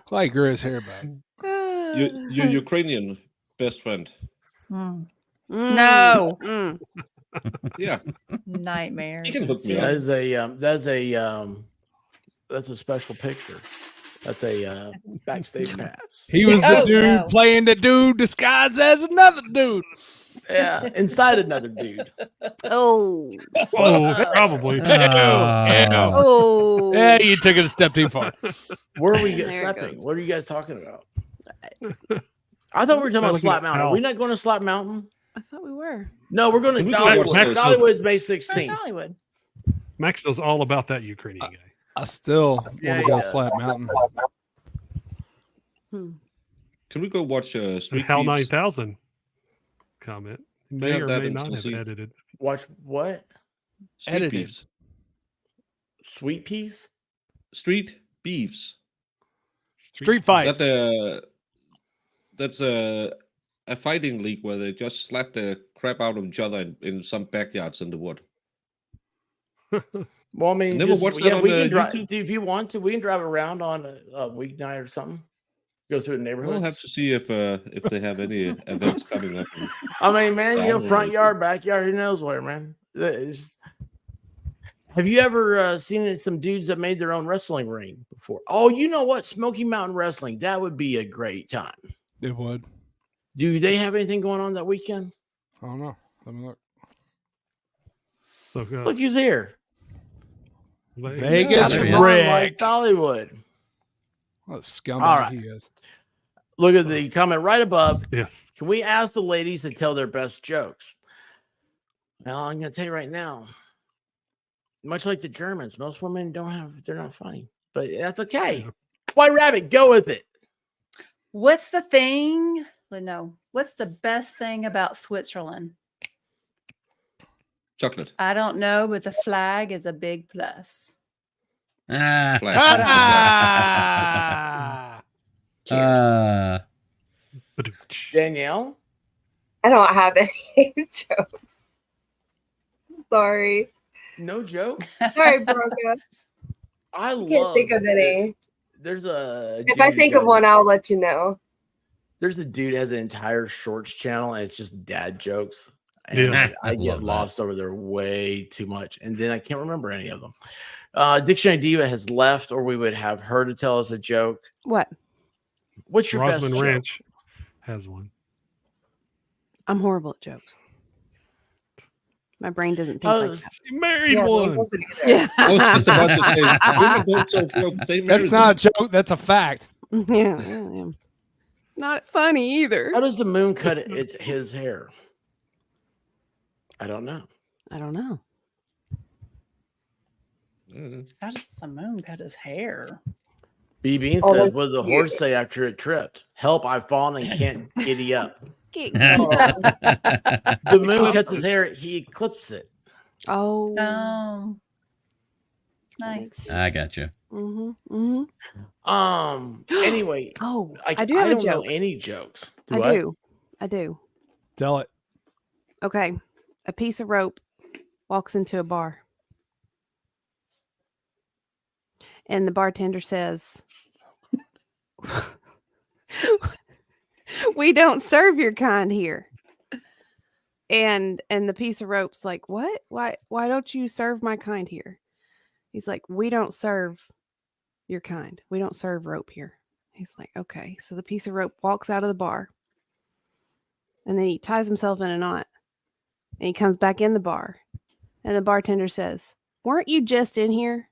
A: Clay grew his hair back.
I: Your Ukrainian best friend.
C: Mm.
D: No.
I: Yeah,
C: Nightmares.
I: he can hook me
B: That
I: up.
B: is that's a special picture. That's a backstage pass.
A: He was the
C: Oh,
A: dude
C: no.
A: playing the dude disguised as another dude.
B: Yeah, inside another dude.
D: Oh.
H: Oh, probably.
D: Oh.
A: Yeah, you took it a step too far.
B: Where are we
D: There it
B: stepping?
D: goes.
B: What are you guys talking about? I thought we were talking about
H: Looking
B: Slap
H: at
B: Mountain. Are
H: Al.
B: we not going to Slap Mountain?
D: I thought we were.
B: No, we're going to
I: Can we go
B: Dollywood.
I: watch those?
B: Dollywood's May
C: Go
B: 16th.
C: Hollywood.
H: Max knows all about that Ukrainian guy.
A: I still want
B: Yeah,
A: to go
B: yeah.
A: Slap Mountain.
I: Can we go watch Sweet
H: Hal
I: Beefs?
H: 9000 comment. May
I: have
H: or
I: that
H: may
I: in
H: not have
I: Chelsea.
H: edited.
B: Watch what?
I: Sweet
A: Edited.
I: Beefs.
B: Sweet Peas?
I: Street Beefs.
A: Street fights.
I: That's a fighting league where they just slap the crap out of each other in some backyards in the wood.
B: Well, I mean,
I: Never watched that on
B: we can drive.
I: YouTube?
B: If you want to, we can drive around on a weeknight or something. Go through the neighborhood.
I: We'll have to see if they have any events coming up.
B: I mean, man, you know,
I: Probably.
B: front yard, backyard, who knows where, man. Have you ever seen some dudes that made their own wrestling ring before? Oh, you know what? Smoky Mountain Wrestling. That would be a great time.
A: It would.
B: Do they have anything going on that weekend?
A: I don't know. Let me look.
H: So,
B: Look who's here.
A: Vegas
H: there he is.
A: Rick.
B: Dollywood.
A: What a scumbag
B: All right.
A: he is.
B: Look at the comment right above.
H: Yes.
B: Can we ask the ladies to tell their best jokes? Well, I'm going to tell you right now. Much like the Germans, most women they're not funny, but that's okay. White Rabbit, go with it.
C: What's the thing? No. What's the best thing about Switzerland?
I: Chocolate.
C: I don't know, but the flag is a big plus.
E: Ah.
I: Flag.
A: Ah!
C: Cheers.
B: Danielle?
F: I don't have any jokes. Sorry.
B: No joke.
F: Sorry, Bronca.
B: I
F: Can't think of any.
B: There's a.
F: If I
B: dude
F: think
B: that-
F: of one, I'll let you know.
B: There's a dude has an entire shorts channel and it's just dad jokes. And
H: Yes.
B: I
E: I
B: get
E: love that.
B: lost over there way too much, and then I can't remember any of them. Dictionary Diva has left, or we would have her to tell us a joke.
D: What?
B: What's your
H: Rosamond
B: best joke?
H: Ranch has one.
D: I'm horrible at jokes. My brain doesn't think
B: Oh,
D: like that.
H: She married
F: Yeah,
H: one.
F: it wasn't either.
D: Yeah.
I: I was just about to say, women don't tell jokes, they marry
A: That's not a joke. That's a fact.
D: Yeah. It's not funny either.
B: How does the moon cut his hair? I don't know.
D: I don't know.
I: them.
C: How does the moon cut his hair?
B: B Bean
F: Oh,
B: says,
F: that's
B: what did the
F: cute.
B: horse say after it tripped? Help, I've fallen and can't giddy up. The moon cuts his hair, he eclipses it.
D: Oh.
C: Oh, nice.
E: I got you.
D: Mm-hmm.
B: Anyway,
D: Oh,
B: I
D: do have a
B: don't know
D: joke.
B: any jokes.
D: I do.
A: Tell it.
D: Okay. A piece of rope walks into a bar. And the bartender says, "We don't serve your kind here." And the piece of rope's like, "What? Why don't you serve my kind here?" He's like, "We don't serve your kind. We don't serve rope here." He's like, "Okay." So the piece of rope walks out of the bar. And then he ties himself in a knot. And he comes back in the bar. And the bartender says, "Weren't you just in here?"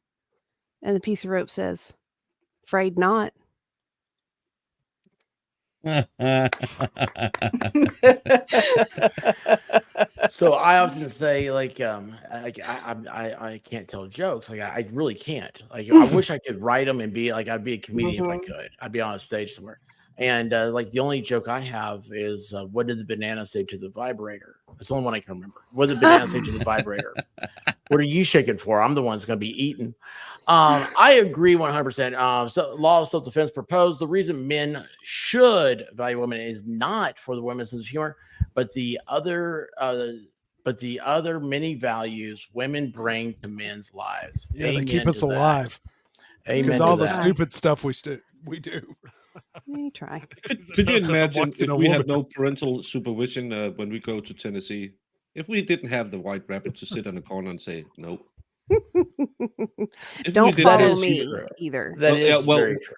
D: And the piece of rope says, "Afraid not."
B: So I often say, like, I can't tell jokes. Like, I really can't. Like, I wish I could write them and be like, I'd be a comedian if I could. I'd be on a stage somewhere. And like, the only joke I have is, what did the banana say to the vibrator? That's the only one I can remember. What did the banana say to the vibrator? What are you shaking for? I'm the one that's going to be eaten. I agree 100%. So law of self-defense proposed. The reason men should value women is not for the women's sense of humor, but the other many values women bring to men's lives.
A: Yeah, they
B: Amen
A: keep us
B: to that.
A: alive.
B: Amen
A: Because
B: to
A: all the
B: that.
A: stupid stuff we do.
D: Let me try.
I: Could you imagine
H: Watching
I: if
H: a
I: we had
H: woman.
I: no parental supervision when we go to Tennessee? If we didn't have the white rabbit to sit in the corner and say no. If
D: Don't
I: we
D: follow
B: is
D: me
B: true.
D: either.
B: That
I: Well, yeah,
B: is
I: well,
B: very true.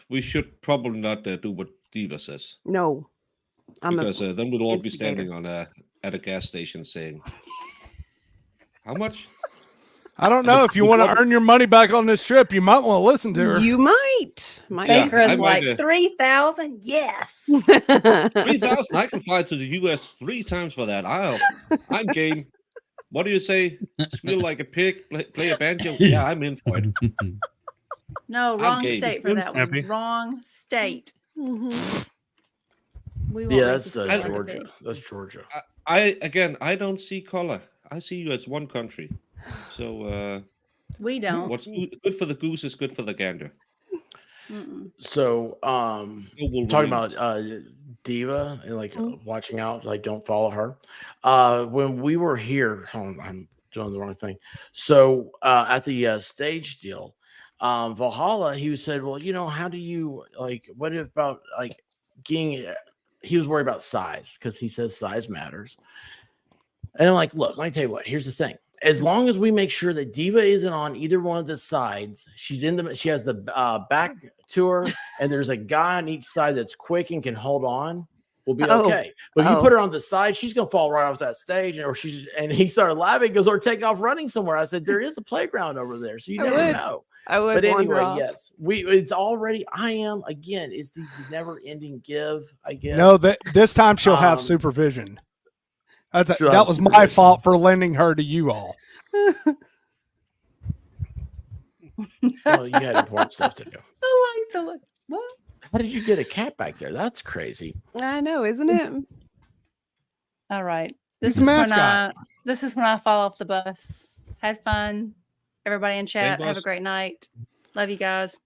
I: we should probably not do what Diva says,
D: No. I'm
I: because then we'll all be
D: instigator.
I: standing at a gas station saying, "How much?"
A: I don't know. If you want to earn your money back on this trip, you might want to listen to her.
D: You might.
I: Yeah,
C: Baker is
I: I
C: like
I: might,
C: 3,000. Yes.
I: 3,000. I can fly to the US 3 times for that. I'm game. What do you say? Squeal like a pig, play a banjo. Yeah, I'm in for it.
C: No, wrong
I: game.
C: state for
H: Jim's
C: that
H: happy.
C: one. Wrong state.
D: Mhm.
C: We won't
B: Yeah,
C: make
B: that's
C: you feel like a
B: Georgia.
C: pig.
B: That's Georgia.
I: I don't see color. I see you as one country. So
C: We don't.
I: what's good for the goose is good for the gander.
C: Mm-mm.
B: So,
I: Go
B: talking
I: Wolverines.
B: about Diva and like watching out, like don't follow her. When we were here, hold on, I'm doing the wrong thing. So at the stage deal, Valhalla, he said, well, how do you like? What about like getting? He was worried about size because he says size matters. And I'm like, look, let me tell you what. Here's the thing. As long as we make sure that Diva isn't on either one of the sides, she has the back to her, and there's a guy on each side that's quick and can hold on, we'll be okay. But if you put her on the side, she's gonna fall right off that stage, and he started laughing, goes, or take off running somewhere. I said, there is a playground over there, so you never know.
D: I would.
B: But
D: wander
B: anyway,
D: off.
B: yes, it's already. I am again. It's the never-ending give. I guess.
A: No, this time she'll have supervision. That was my fault for lending her to you all.
B: Well, you had important stuff to do.
C: I like the look. What?
B: How did you get a cat back there? That's crazy.
D: I know, isn't it?
C: All right.
A: He's the mascot.
C: This is when I fall off the bus. Had fun. Everybody in chat,
I: Hey,
C: have a
I: boss.
C: great night. Love you guys.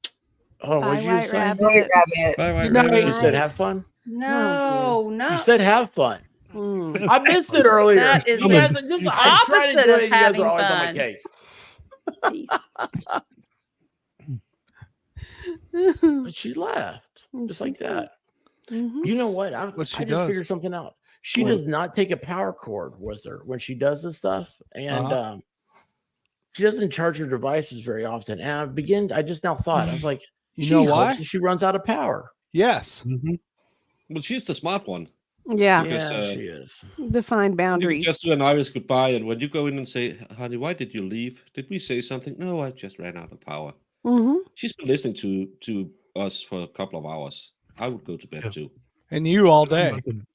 B: Oh, what
D: Bye,
B: did you
D: White
B: say?
D: Rabbit.
F: White Rabbit.
E: Bye, White
A: No,
E: Rabbit.
B: You said have fun.
C: No, no.
B: You said have fun.
D: Mm.
B: I missed it earlier.
C: That is
B: You
C: the
B: guys, this is I'm trying to
C: opposite
B: do
C: of
B: it. You guys
C: having
B: are always on my
C: fun.
B: case.
C: Peace.
B: But she left just like that.
D: Mhm.
B: You know what? I
A: What she
B: just
A: does.
B: figured something out. She
A: What?
B: does not take a power cord with her when she does this stuff, and she doesn't charge her devices very often. And I just now thought I was like,
A: You know why?
B: hopes that she runs out of power.
A: Yes.
I: Well, she's the smart one.
D: Yeah.
I: Because,
B: Yeah, she is.
D: Define
I: You
D: boundaries.
I: just do an Irish goodbye, and when you go in and say, "Honey, why did you leave? Did we say something?" No, I just ran out of power.
D: Mm-hmm.
I: She's been listening to us for a couple of hours. I would go to bed
H: Yeah.
I: too.
A: And you all
H: I
A: day.
H: could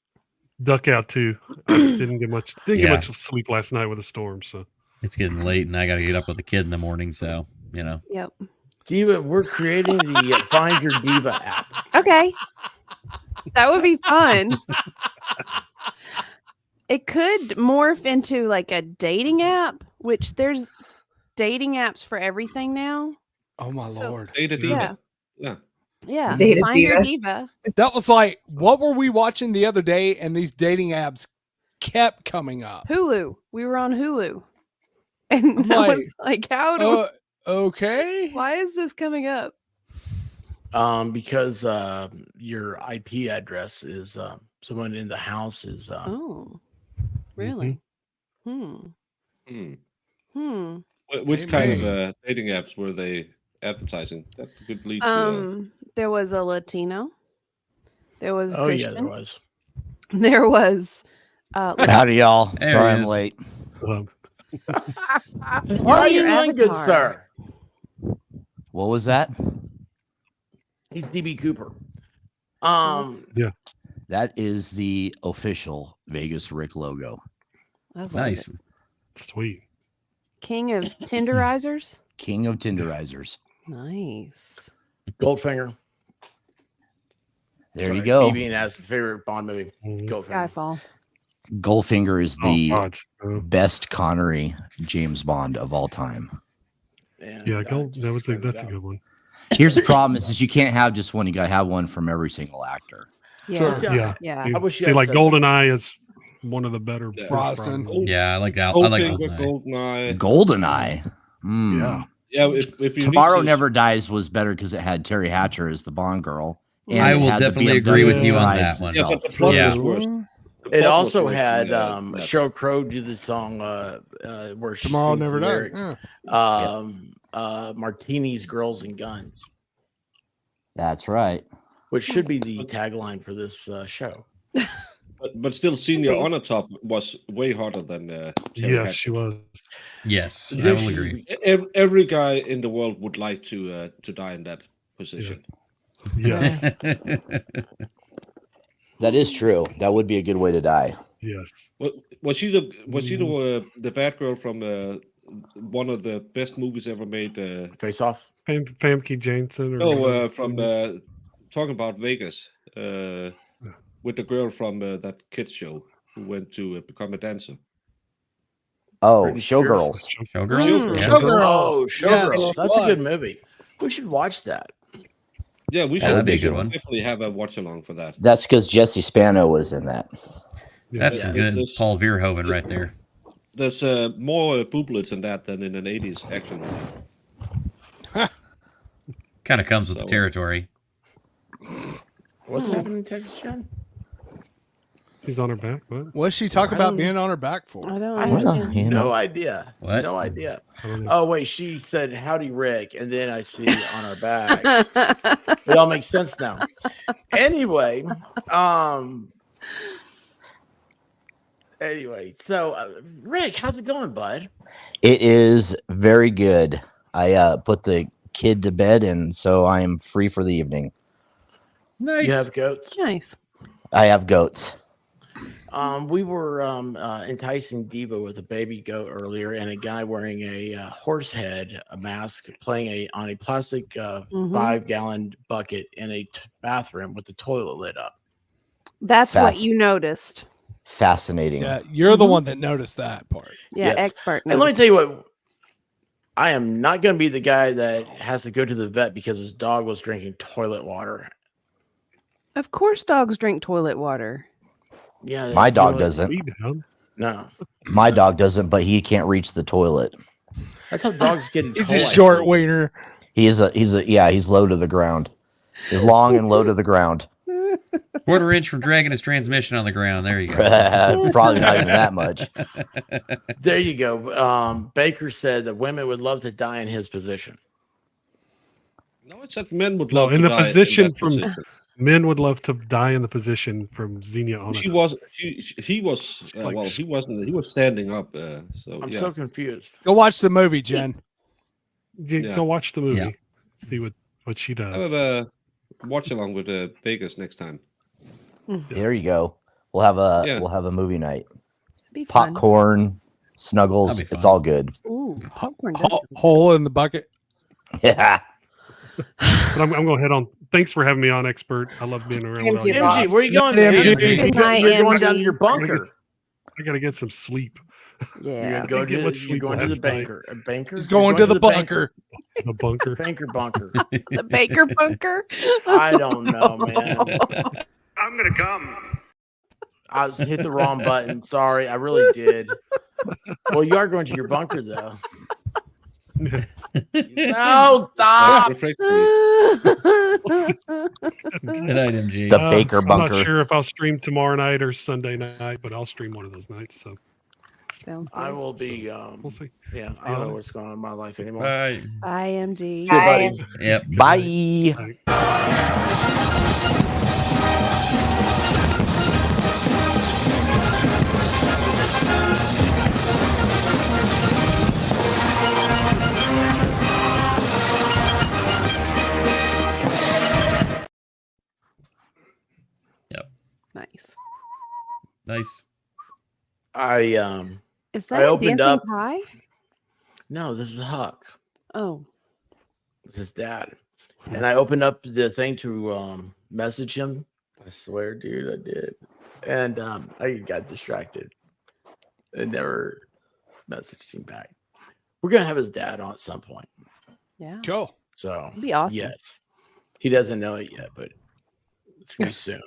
H: duck out too. I didn't get much sleep last night with a storm. So
E: It's getting late, and I got to get up with the kid in the morning. So
D: Yep.
B: Diva, we're creating the Find Your Diva app.
D: Okay. That would be fun. It could morph into like a dating app, which there's dating apps for everything now.
A: Oh my
D: So-
A: Lord.
I: Data
D: Yeah.
I: diva. Yeah.
D: Yeah.
F: Data
D: Find your
F: diva.
D: diva.
A: That was like, what were we watching the other day? And these dating apps kept coming up.
D: Hulu. We were on Hulu. And
A: I'm
D: I
A: like,
D: was like, how do
A: Okay.
D: why is this coming up?
B: Because your IP address is someone in the house is
D: Oh. Really? Hmm.
I: Hmm.
D: Hmm.
I: Which kind of dating apps were they advertising? That could lead to.
D: There was a Latino. There was
B: oh yeah,
D: Christian.
B: there was.
D: There was
J: Howdy, y'all.
E: There
J: Sorry
E: he
J: I'm
E: is.
J: late.
B: How are you
D: your
B: doing, good
D: avatar.
B: sir?
J: What was that?
B: He's DB Cooper.
J: That is the official Vegas Rick logo.
D: I love
E: nice.
D: it.
H: sweet.
D: King of tenderizers.
J: King of tenderizers.
D: Nice.
B: Goldfinger.
J: There you go.
B: BB has favorite Bond movie.
H: Mhm.
B: Goldfinger.
D: Skyfall.
J: Goldfinger is the
H: Oh, God, so-
J: best Connery James Bond of all time.
B: And,
H: yeah,
B: I
H: gold.
B: just
H: That was
B: screamed it
H: that's a
B: out.
H: good one.
J: Here's the problem: is you can't have just one. You got to have one from every single actor.
D: Yeah.
B: Sure.
H: Yeah.
D: Yeah.
H: You
B: I wish you
H: see,
B: had
H: like
B: said
H: GoldenEye is one of the better.
I: Yeah.
A: Brosnan.
E: Yeah, I like that. I like
I: Goldfinger,
E: GoldenEye.
I: Goldeneye.
J: Goldeneye. Hmm.
H: Yeah.
I: Yeah, if you
J: Tomorrow
I: need to,
J: Never Dies was better because it had Terry Hatcher as the Bond girl. and
E: I
J: it
E: will
J: had the
E: definitely
J: BMW
E: agree with you on
J: drives
E: that one.
I: Yeah, but the
J: itself.
I: plot
E: Yeah.
I: was worse. The
B: It
I: plot was
B: also
I: worse
B: had
I: than, that.
B: Sheryl Crow do the song where she
A: Tomorrow
B: sings
A: Never
B: the
A: Dies.
B: lyric,
A: Yeah.
B: Martinis, Girls, and Guns,
J: That's right.
B: which should be the tagline for this show.
I: But still, Senior on the top was way harder than Terry
H: Yes,
I: Hatcher.
H: she was.
E: Yes, I will agree.
I: Every guy in the world would like to die in that position.
H: Yes.
J: That is true. That would be a good way to die.
H: Yes.
I: Was she the bad girl from one of the best movies ever made?
B: Face Off.
H: Famke Janssen.
I: No, from talking about Vegas, with the girl from that kids show who went to become a dancer.
J: Oh,
B: Britney
J: Showgirls.
E: Showgirls. Yeah.
A: Showgirls.
B: Oh, Showgirls.
A: Yes,
B: That's a good movie. We should watch that.
I: Yeah, we should,
E: that'd be a good one.
I: definitely have a watch along for that.
J: That's because Jesse Spano was in that.
E: That's
I: Yeah.
E: a good
I: This-
E: Paul Verhoeven right there.
I: There's more booblets in that than in an 80s action movie.
E: Kind of comes with the
I: So-
E: territory.
B: What's happening in Texas, John?
H: She's on her back. What?
A: What's she talk
B: I
A: about
B: don't-
A: being on her back for?
D: I don't
B: I
D: know.
B: have
J: you know.
B: no idea.
E: What?
B: No idea.
H: I don't know.
B: Oh wait, she said howdy Rick, and then I see on our back. It all makes sense now. Anyway, so Rick, how's it going, bud?
J: It is very good. I put the kid to bed, and so I am free for the evening.
E: Nice.
B: You have goats.
D: Nice.
J: I have goats.
B: We were enticing Diva with a baby goat earlier, and a guy wearing a horse head, a mask, playing on a plastic 5-gallon bucket in a bathroom with the toilet lit up.
D: That's what
J: Fast.
D: you noticed.
J: Fascinating.
A: Yeah, you're the one that noticed that part.
D: Yeah,
B: Yes.
D: expert.
B: And let me
D: noticed.
B: tell you what, I am not going to be the guy that has to go to the vet because his dog was drinking toilet water.
D: Of course, dogs drink toilet water.
B: Yeah,
J: My
B: you
J: dog
B: know,
J: doesn't.
H: Feed him.
B: No,
J: My dog doesn't, but he can't reach the toilet.
B: that's how dogs get.
A: He's a short wiener.
J: He's low to the ground. He's long and low to the ground.
E: Quarter-inch from dragging his transmission on the ground. There you go.
J: Probably not even that much.
B: There you go. Baker said that women would love to die in his position.
I: No, it's that men would
H: No,
I: love
H: in
I: to
H: the
I: die
H: position
I: that
H: from-
I: position.
H: Men would love to die in the position from Xenia on
I: He was he was standing up. So
B: I'm
I: yeah.
B: so confused.
A: Go watch the movie, Jen.
I: Yeah.
H: Go watch the movie.
E: Yeah.
H: See what she does.
I: Have a watch along with Vegas next time.
J: There you go. We'll have a movie night.
D: Be fun.
J: Popcorn, snuggles.
E: That'd be
J: It's
E: fun.
J: all good.
D: Ooh, popcorn. Does sound
A: Hole in the bucket.
J: Yeah.
H: But I'm going to head on. Thanks for having me on, expert. I love being around. with all
F: MG,
H: you.
B: MG, where are you going?
A: Good
B: MG?
A: night,
B: You're
D: Good night,
B: going down to
D: MG.
B: your bunker.
H: I got to get some sleep.
B: You're
D: Yeah.
B: gonna go
H: didn't get
B: to,
H: much
B: you're
H: sleep
B: going to the
H: last night.
B: banker. A banker.
A: He's
B: You're
A: going to the
B: banker.
A: bunker.
H: The bunker.
B: Banker bunker.
D: The Baker bunker.
B: I don't know, man.
K: I'm gonna come.
B: I was hit the wrong button. Sorry, I really did. Well, you are going to your bunker though. No, stop.
I: Reflect-
E: Good night, MG.
J: The Baker
H: I'm
J: bunker.
H: not sure if I'll stream tomorrow night or Sunday night, but I'll stream one of those nights. So
D: Sounds
B: I
D: good.
B: will be.
H: we'll see.
B: Yeah, I don't know what's going on in my life anymore.
E: Bye.
D: Bye, MG.
B: See you, buddy.
E: Yep.
J: Bye.
D: Nice.
E: Nice.
B: I
D: Is
B: I
D: that a
B: opened
D: dancing
B: up-
D: pie?
B: no, this is Huck.
D: Oh,
B: This is Dad. And I opened up the thing to message him. I swear, dude, I did. And I got distracted and never messaged him back. We're gonna have his dad on at some point.
D: yeah.
A: Go.
B: So
D: It'd be awesome.
B: yes. He doesn't know it yet, but it's gonna be soon.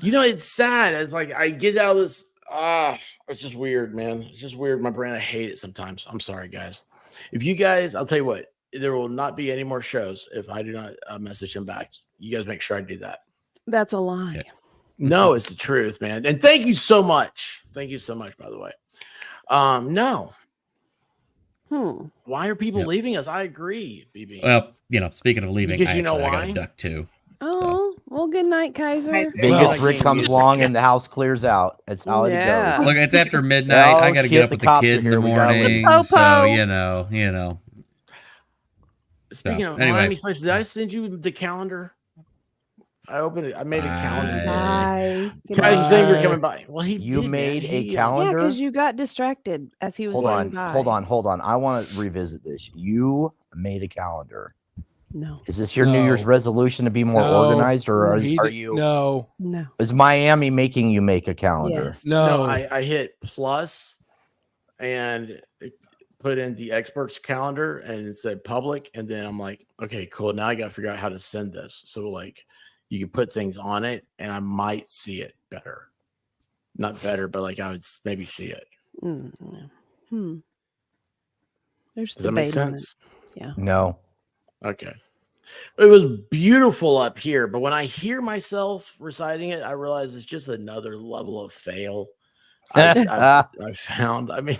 B: You know, it's sad. It's like I get out of this. It's just weird, man. It's just weird. My brain, I hate it sometimes. I'm sorry, guys. If you guys, I'll tell you what, there will not be any more shows if I do not message him back. You guys make sure I do that.
D: That's a lie.
E: Okay.
B: No, it's the truth, man. And thank you so much. Thank you so much, by the way. No. Why are people
E: Yep.
B: leaving us? I agree, BB.
E: Well, speaking of leaving,
B: Because
E: I
B: you know
E: got
B: why?
E: a duck too.
D: Oh, Well, good night, Kaiser.
F: Right.
J: Vegas
B: Well,
J: Rick
B: I
J: comes
B: can't
J: along
B: use it.
J: and the house clears out. That's how
D: Yeah.
J: it goes.
E: Look, it's after midnight. I
J: Oh,
E: got to
J: shit,
E: get up
J: the
E: with the
J: cops are
E: kid in the
J: here. We gotta leave.
E: morning.
D: The
E: So,
D: popo.
E: you know.
B: Speaking of
E: anyway.
B: Miami Spice, did I send you the calendar? I opened it. I made a calendar.
D: Bye. Good
B: Guys, you
D: night.
B: think we're coming by? Well, he
J: You
B: did,
J: made
B: man.
J: a
B: He,
D: Yeah,
J: calendar?
D: because you got distracted as he was saying bye.
J: Hold on. I want to revisit this. You made a calendar.
D: No.
J: Is this your New Year's resolution to be more organized, or are you?
A: No.
D: No.
J: Is Miami making you make a calendar?
D: Yes.
B: No, I hit plus and put in the experts calendar and it said public, and then I'm like, okay, cool. Now I got to figure out how to send this. So like, you can put things on it, and I might see it better. Not better, but like I would maybe see it.
D: There's
B: Does that make
D: debate on it.
B: sense?
D: Yeah.
J: No.
B: Okay. It was beautiful up here, but when I hear myself reciting it, I realize it's just another level of fail. I found. I mean,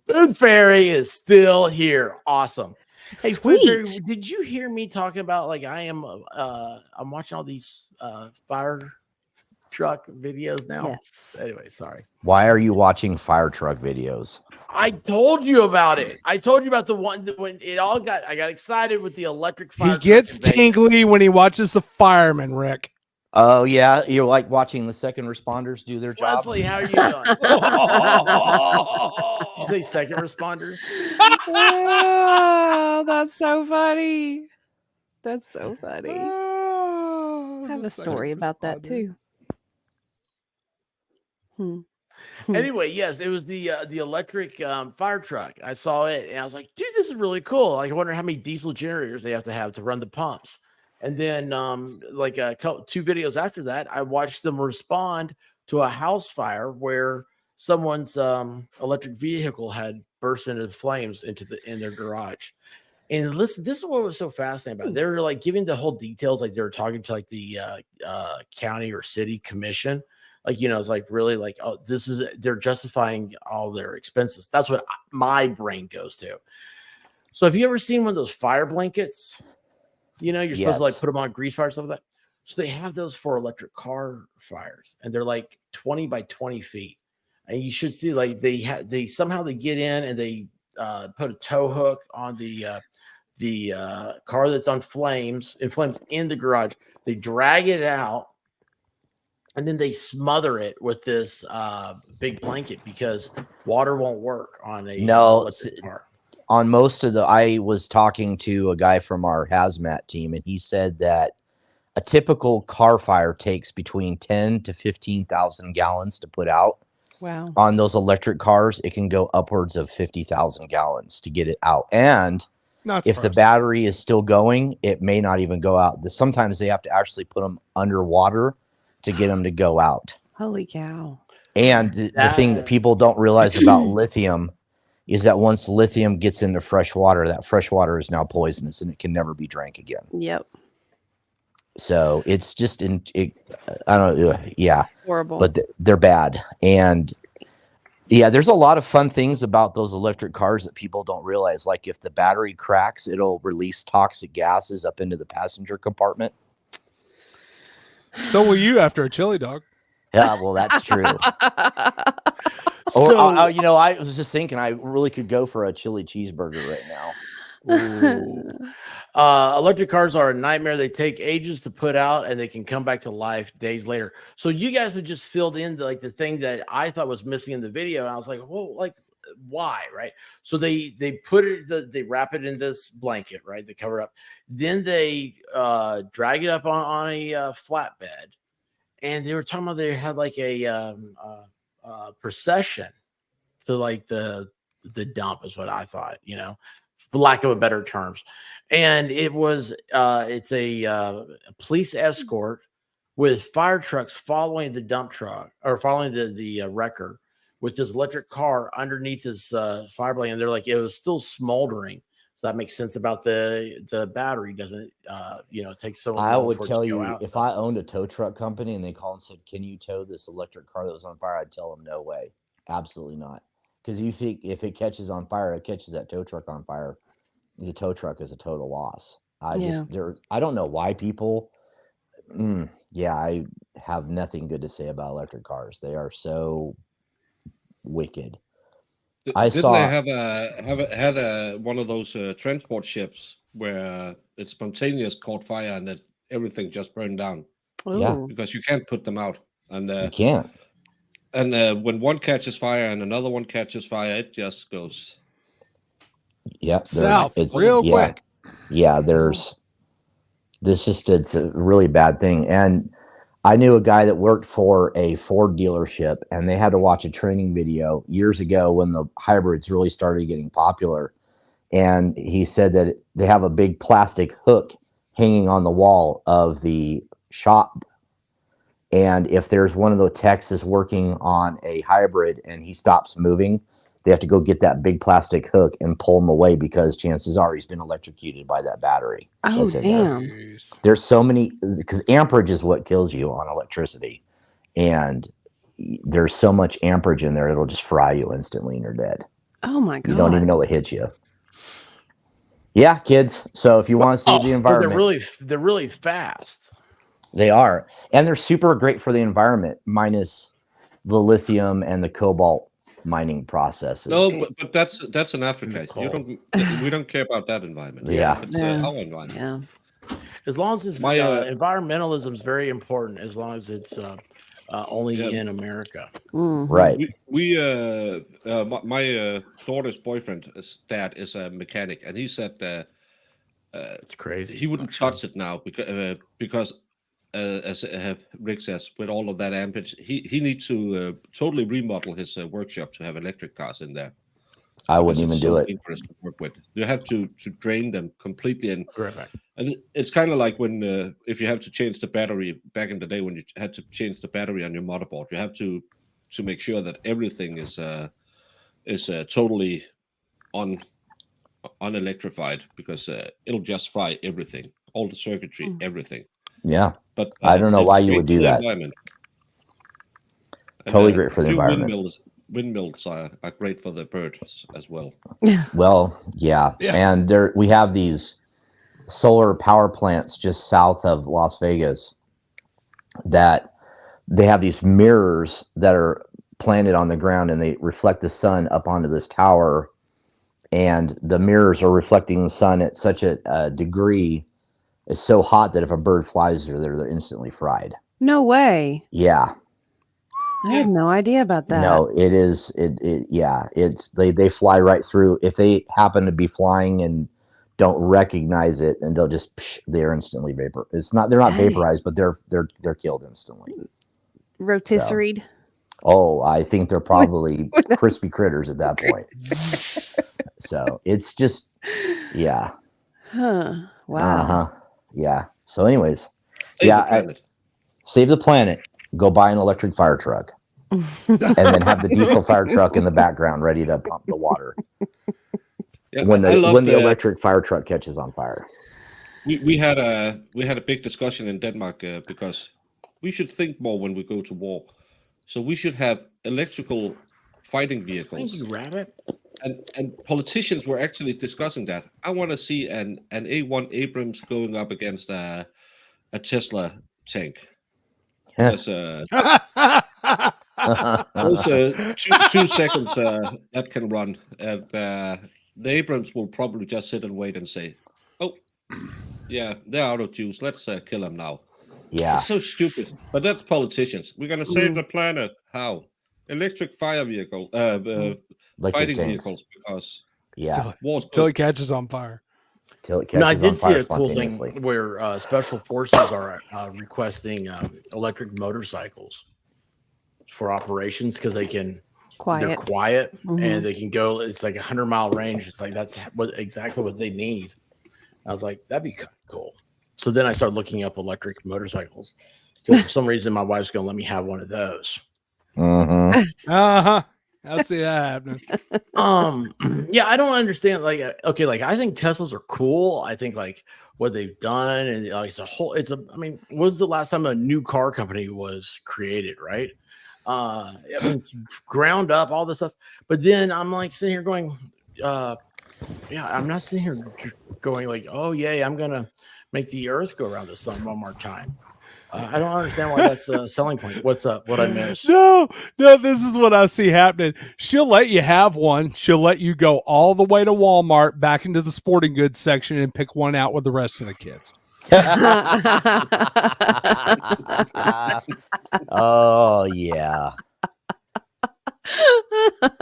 B: Food Fairy is still here. Awesome. Hey, Food Fairy,
D: Sweet.
B: did you hear me talking about like I'm watching all these fire truck videos now?
D: Yes.
B: Anyway, sorry.
J: Why are you watching fire truck videos?
B: I told you about it. I told you about the one that when it all got. I got excited with the electric fire.
A: He gets
B: truck in Vegas.
A: tingly when he watches the firemen, Rick.
J: Oh yeah, you're like watching the second responders do their job.
B: Leslie, how are you doing? Did you say second responders?
D: Oh, that's so funny. That's so funny.
A: Oh,
D: I have
A: the
D: a story
A: second
D: about that
A: responder.
D: too.
B: Anyway, yes, it was the electric fire truck. I saw it and I was like, dude, this is really cool. Like, I wonder how many diesel generators they have to run the pumps. And then like two videos after that, I watched them respond to a house fire where someone's electric vehicle had burst into flames in their garage. And listen, this is what was so fascinating about it. They were like giving the whole details, like they were talking to like the county or city commission. Like, you know, it's like really like, oh, they're justifying all their expenses. That's what my brain goes to. So have you ever seen one of those fire blankets? You know, you're supposed to like put them on grease fire, stuff like that. So they have those for electric car fires, and they're like 20 by 20 feet. And you should see like they somehow they get in and they put a tow hook on the car that's on flames in the garage. They drag it out. And then they smother it with this big blanket because water won't work on a electric car.
J: On most of I was talking to a guy from our hazmat team, and he said that a typical car fire takes between 10 to 15,000 gallons to put out.
D: Wow.
J: On those electric cars, it can go upwards of 50,000 gallons to get it out. And if the battery is still going, it may not even go out. Sometimes they have to actually put them underwater to get them to go out.
D: Holy cow.
J: And the thing that people don't realize about lithium is that once lithium gets into fresh water, that fresh water is now poisonous and it can never be drank again.
D: Yep.
J: So it's just I don't know. Yeah.
D: It's horrible.
J: But they're bad. And yeah, there's a lot of fun things about those electric cars that people don't realize. Like if the battery cracks, it'll release toxic gases up into the passenger compartment.
A: So will you after a chili dog.
J: Yeah, well, that's true. You know, I was just thinking I really could go for a chili cheeseburger right
B: now. Electric cars are a nightmare. They take ages to put out and they can come back to life days later. So you guys have just filled in the thing that I thought was missing in the video. And I was like, well, like, why? Right. So they put it, they wrap it in this blanket, right? They cover it up. Then they drag it up on a flatbed. And they were talking about they had like a procession to like the dump is what I thought, you know, for lack of a better terms. And it was it's a police escort with fire trucks following the dump truck or following the wrecker with this electric car underneath this fire blanket. And they're like, it was still smoldering. So that makes sense about the battery doesn't, you know, it takes so long.
J: I would tell you if I owned a tow truck company and they called and said, can you tow this electric car that was on fire? I'd tell them no way. Absolutely not. Because you think if it catches on fire, it catches that tow truck on fire. The tow truck is a total loss. I don't know why people. I have nothing good to say about electric cars. They are so wicked.
I: Didn't they have one of those transport ships where it spontaneous caught fire and that everything just burned down?
J: Yeah,
I: because you can't put them out, and
J: you can't.
I: And when one catches fire and another one catches fire, it just goes
A: south real quick.
J: Yeah, it's a really bad thing. And I knew a guy that worked for a Ford dealership, and they had to watch a training video years ago when the hybrids really started getting popular. And he said that they have a big plastic hook hanging on the wall of the shop. And if there's one of the techs is working on a hybrid and he stops moving, they have to go get that big plastic hook and pull him away because chances are he's been electrocuted by that battery.
D: Oh, damn.
J: There's so many, because amperage is what kills you on electricity. And there's so much amperage in there, it'll just fry you instantly and you're dead.
D: Oh, my God.
J: You don't even know what hits you. Yeah, kids. So if you want to save the environment.
B: They're really fast.
J: They are. And they're super great for the environment, minus the lithium and the cobalt mining processes.
I: No, but that's in Africa. We don't care about that environment.
J: Yeah.
I: It's our environment.
D: Yeah.
B: As long as it's environmentalism is very important. As long as it's only in America.
J: Right.
I: My daughter's boyfriend's dad is a mechanic, and he said
B: it's crazy.
I: He wouldn't touch it now because as Rick says, with all of that amperage, he needs to totally remodel his workshop to have electric cars in there.
J: I wouldn't even do it.
I: To work with. You have to drain them completely, and
B: Correct.
I: And it's kind of like when if you have to change the battery back in the day when you had to change the battery on your motherboard, you have to make sure that everything is totally unelectrified because it'll just fry everything, all the circuitry, everything.
J: Yeah,
I: but
J: I don't know why you would do that. Totally great for the environment.
I: Windmills are great for the birds as well.
J: Well, yeah. And we have these solar power plants just south of Las Vegas that they have these mirrors that are planted on the ground, and they reflect the sun up onto this tower, and the mirrors are reflecting the sun at such a degree. It's so hot that if a bird flies through there, they're instantly fried.
D: No way.
J: Yeah.
D: I had no idea about that.
J: No, it is. It's they fly right through. If they happen to be flying and don't recognize it, and they'll just they're instantly vapor. They're not vaporized, but they're killed instantly.
D: Rotisserie.
J: So, oh, I think they're probably crispy critters at that point. So it's just, yeah.
D: Huh. Wow.
J: Yeah. So, anyways, save the planet. Go buy an electric fire truck, and then have the diesel fire truck in the background ready to pump the water. Yeah, when the electric fire truck catches on fire.
I: We had a big discussion in Denmark because we should think more when we go to war. So we should have electrical fighting vehicles.
B: Thank you, Rabbit.
I: And politicians were actually discussing that. I want to see an A1 Abrams going up against a Tesla tank. Because those 2 seconds that can run, and the Abrams will probably just sit and wait and say, "Oh, yeah, they're out of juice. Let's kill them now."
J: Yeah,
I: it's so stupid. But that's politicians. We're gonna save the planet. How? Electric fire vehicle, fighting vehicles, because
A: till it catches on fire.
B: I did see a cool thing where special forces are requesting electric motorcycles for operations because they're quiet and they can go. It's like 100-mile range. It's like that's exactly what they need. I was like, that'd be kind of cool. So then I started looking up electric motorcycles. For some reason, my wife's gonna let me have one of those.
A: I see that happening.
B: Yeah, I don't understand. Like, okay, like I think Teslas are cool. I think like what they've done, and like I mean, when's the last time a new car company was created, right? I mean, ground up, all this stuff. But then I'm like sitting here going, yeah, I'm not sitting here going like, "Oh yay, I'm gonna make the Earth go around the sun one more time." I don't understand why that's a selling point. What's up? What I missed?
A: No, this is what I see happening. She'll let you have one. She'll let you go all the way to Walmart, back into the sporting goods section, and pick one out with the rest of the kids.
J: Oh yeah.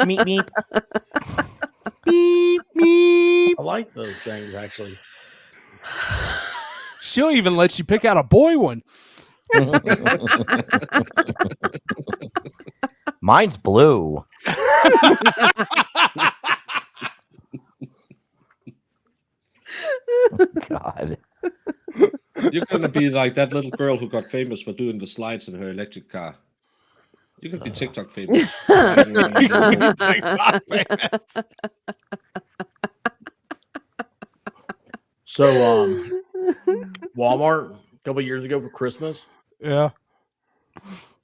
J: Meep meep.
A: Beep, beep.
B: I like those things actually.
A: She'll even let you pick out a boy one.
J: Mine's blue. God.
I: You're gonna be like that little girl who got famous for doing the slides in her electric car. You're gonna be TikTok famous.
A: TikTok famous.
B: So, Walmart a couple years ago for Christmas,
A: Yeah.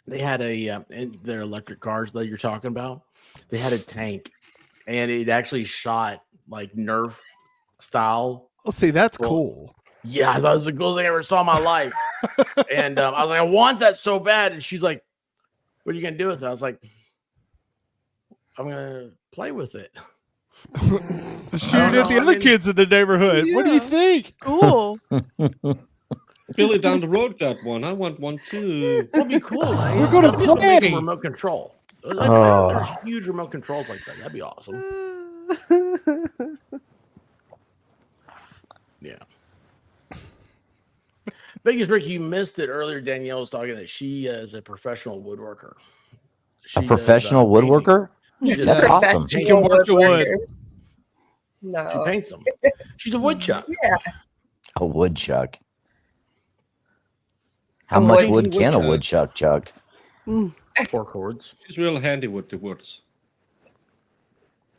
B: they had a in their electric cars that you're talking about. They had a tank, and it actually shot like Nerf style.
A: Oh, see, that's
B: Well,
A: cool.
B: Yeah, I thought it was the coolest thing I ever saw in my life. And I was like, I want that so bad. And she's like, "What are you gonna do with it?" I was like, "I'm gonna play with it."
A: Shoot at the other kids in the neighborhood. What do you think?
D: Cool.
I: Billy down the road got one. I want one too.
B: That'd be cool. Man.
A: We're gonna
B: Let's make a
A: play.
B: remote control. Like,
J: Oh.
B: there's huge remote controls like that. That'd be awesome. Yeah. Biggest Rick, you missed it earlier. Danielle was talking that she is a professional woodworker.
J: A
B: She
J: professional
B: does, painting.
J: woodworker?
B: She does
J: That's
B: painting.
J: awesome.
A: She can work the wood.
F: No.
B: She paints them. She's a woodchuck.
F: Yeah.
J: A woodchuck. How
F: A
J: much
F: wood-
J: wood can a
I: woodchuck.
J: woodchuck chuck?
B: 4 chords.
I: She's real handy with the woods.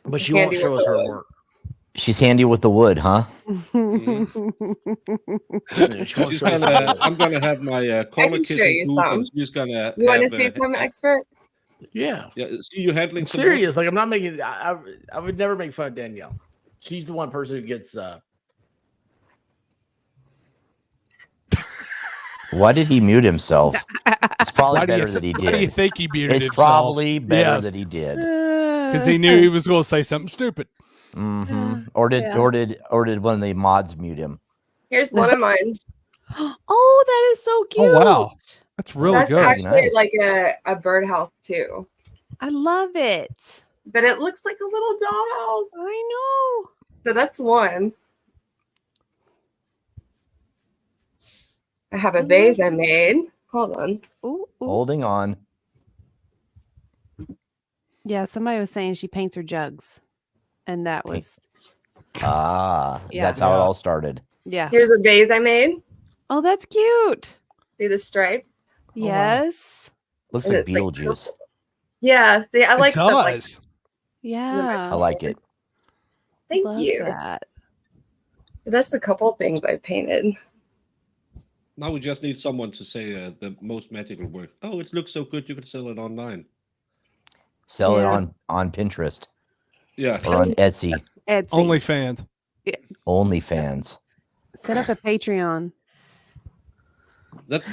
B: But she won't
F: Handy
B: show
F: with
B: us
F: the
B: her
F: wood.
B: work.
J: She's handy with the wood, huh?
B: Yeah, she won't
I: She's
B: show us her
I: gonna.
B: work.
I: I'm gonna have my corner
F: can show
I: kissing
F: you
I: booth,
F: some.
I: and she's gonna.
F: You want
I: have,
F: to see some expert?
B: Yeah.
I: Yeah, see you handling
B: I'm
I: some
B: serious. Like, I'm not making I would never make fun of Danielle. She's the one person who gets
J: Why did he mute himself? It's probably
A: Why do you
J: better that he
A: Why do you
J: did.
A: think he muted
J: It's
A: himself?
J: probably better that he did.
A: Because he knew he was going to say something stupid.
J: Hmm Or did
D: Yeah.
J: or did one of the mods mute him?
F: Here's one of mine.
D: Oh, that is so cute.
A: Oh, wow. That's really
F: That's
A: good.
F: actually
J: Nice.
F: like a birdhouse too.
D: I love it.
F: But it looks like a little dollhouse.
D: I know.
F: So that's one. I have a vase I made. Hold on.
D: Ooh, ooh.
J: Holding on.
D: Yeah, somebody was saying she paints her jugs. And that was,
J: Ah,
D: Yeah.
J: that's how it
A: Yeah.
J: all started.
D: yeah.
F: Here's a vase I made.
D: Oh, that's cute.
F: See the stripes?
A: wow.
D: Yes.
J: Looks
F: And
J: like
F: it's like
J: Beetlejuice.
F: Yeah. See, I like
A: it
F: the like.
A: does.
D: Yeah.
J: I like it.
F: Thank
D: Love
F: you.
D: that.
F: That's the couple things I painted.
I: Now we just need someone to say the most magical word. Oh, it looks so good. You could sell it online.
J: Sell it
F: Yeah.
J: on Pinterest
I: Yeah.
J: or on Etsy.
D: Etsy.
A: OnlyFans.
J: OnlyFans.
D: Set up a Patreon.
I: That's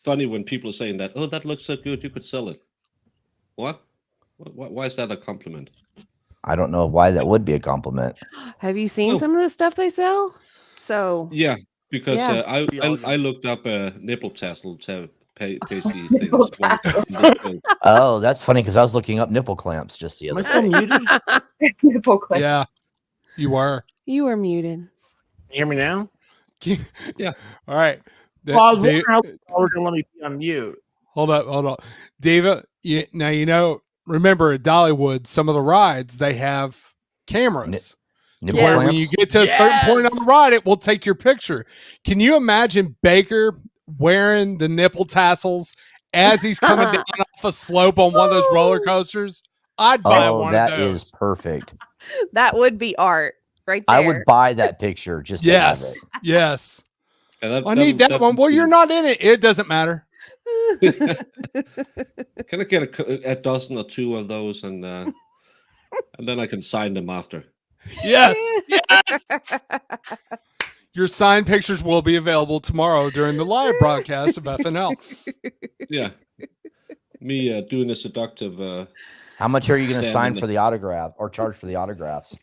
I: funny when people are saying that. Oh, that looks so good. You could sell it. What? Why is that a compliment?
J: I don't know why that would be a compliment.
D: Have you seen
I: Oh.
D: some of the stuff they sell? So
I: Yeah, because
D: Yeah.
I: I looked up nipple tassel pasty things.
F: Nipple
J: Oh, that's funny because I was looking up nipple clamps just the
B: Am I
J: other
B: still
J: day.
B: muted? Can
F: Nipple clip.
A: Yeah, you were.
D: you were muted.
B: you hear me now?
I: Yeah.
A: All right.
B: Well, I was
A: Dave-
B: wondering how we're gonna let me be on mute.
A: hold up. David, now, remember at Dollywood, some of the rides, they have cameras.
J: Nipple
A: Where
J: clamps.
A: when you get to a certain point on the ride, it will take your picture. Can you imagine Baker wearing the nipple tassels as he's coming down off a slope on one of those roller coasters? I'd buy
J: Oh,
A: one
J: that
A: of those.
J: is perfect.
D: That would be art right there.
J: I would buy that picture just to have
A: Yes,
J: it.
A: yes.
I: And
A: I need that one. Well, you're not in it. It doesn't matter.
I: Can I get a dozen or two of those and then I can sign them after?
A: Yes. Yes. Your signed pictures will be available tomorrow during the live broadcast of FNL.
I: Yeah. Me doing a seductive.
J: How much are you going to
I: stand
J: sign
I: in the-
J: for the autograph or charge for the autographs?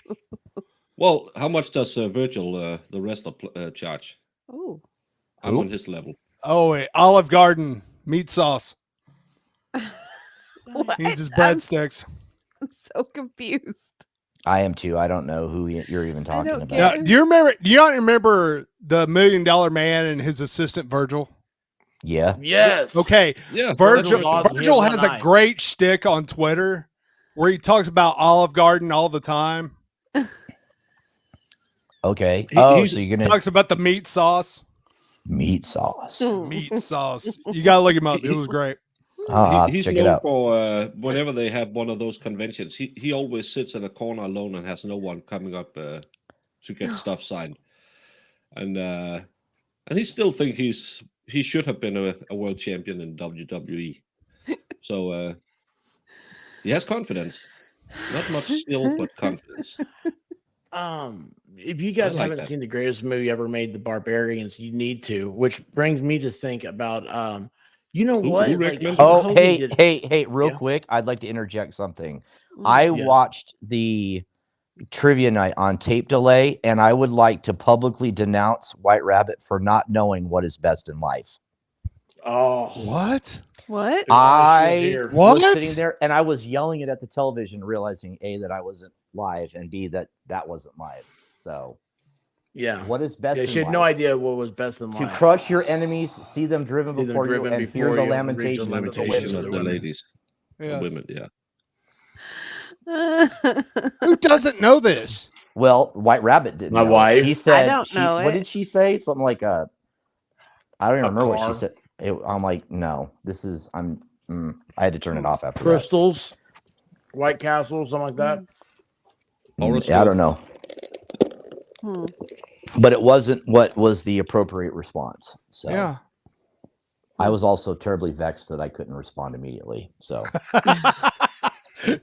I: Well, how much does Virgil, the wrestler, charge?
D: Oh,
I: I'm
J: Who?
I: on his level.
A: Oh, wait. Olive Garden meat sauce.
D: what?
A: He needs his breadsticks.
D: I'm so confused.
J: I am too. I don't know who you're even talking
D: don't
J: about.
D: get
A: Yeah, do you not remember the $1 Million Man and his assistant Virgil?
J: Yeah.
B: Yes.
A: Okay.
I: Yeah.
B: Virgil's awesome.
A: Virgil
B: He has
A: has
B: one
A: a
B: eye.
A: great shtick on Twitter where he talks about Olive Garden all the time.
J: Okay.
I: He-
J: Oh,
I: he's-
J: so you're going to
A: Talks about the meat sauce.
J: meat sauce.
A: Meat sauce. You gotta look him up. It was great.
J: I'll have to
I: He's
J: check it
I: known
J: out.
I: for whenever they have one of those conventions, he always sits in a corner alone and has no one coming up to get stuff signed. And he still think he should have been a world champion in WWE. So he has confidence. Not much skill, but confidence.
B: If you guys
I: I like
B: haven't
I: that.
B: seen the greatest movie ever made, The Barbarians, you need to. Which brings me to think about you know
I: Who
B: what? Like,
I: recommended
J: Oh,
B: Hogan did-
J: hey, real
B: Yeah.
J: quick. I'd like to interject something. I
B: Yes.
J: watched the trivia night on tape delay, and I would like to publicly denounce White Rabbit for not knowing what is best in life.
B: Oh,
A: What?
D: What?
J: I
A: What?
J: was sitting there and I was yelling it at the television, realizing A, that I wasn't live, and B, that wasn't live. So,
B: yeah.
J: what is best
B: Yeah,
J: in
B: she had
J: life?
B: no idea what was best in
J: To
B: life.
J: crush your enemies, see them driven
B: See them
J: before
B: driven
J: you, and hear
B: before
J: the
B: you, and read the
J: lamentations of the
B: lamentations
J: women.
I: of the ladies, the
A: Yes.
I: women. Yeah.
A: Who doesn't know this?
J: Well, White Rabbit didn't.
B: My
J: know it.
B: wife.
J: She said.
D: don't know
J: What
D: it.
J: did she say? Something like I don't even
B: A
J: remember what
B: car.
J: she said. I'm like, no, this is. I had to turn it off after that.
B: Crystals, White Castle, something like that.
J: Yeah, I don't know,
D: Hmm.
J: but it wasn't what was the appropriate response. So
A: Yeah.
J: I was also terribly vexed that I couldn't respond immediately. So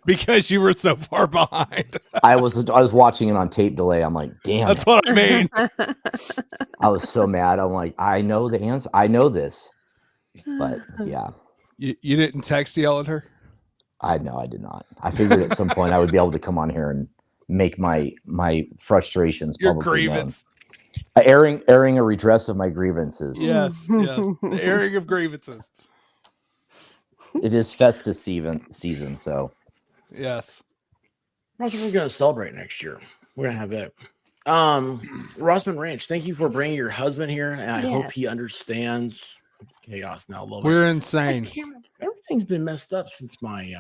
A: Because you were so far behind.
J: I was watching it on tape delay. I'm like, damn,
A: That's
J: it.
A: what I mean.
J: I was so mad. I'm like, I know the answer. I know this, but yeah,
A: You didn't text yell at her?
J: I know I did not. I figured at some point I would be able to come on here and make my frustrations
A: Your
J: publicly known.
A: grievance.
J: Airing a redress of my grievances.
A: Yes. Yes. The airing of grievances.
J: It is festive season, so
A: Yes.
B: That's what we're going to celebrate next year. We're going to have that. Rossman Ranch, thank you for bringing your husband here, and I hope he
D: Yes.
B: understands. It's chaos now a little
A: We're
B: bit.
A: insane.
B: Everything's been messed up since my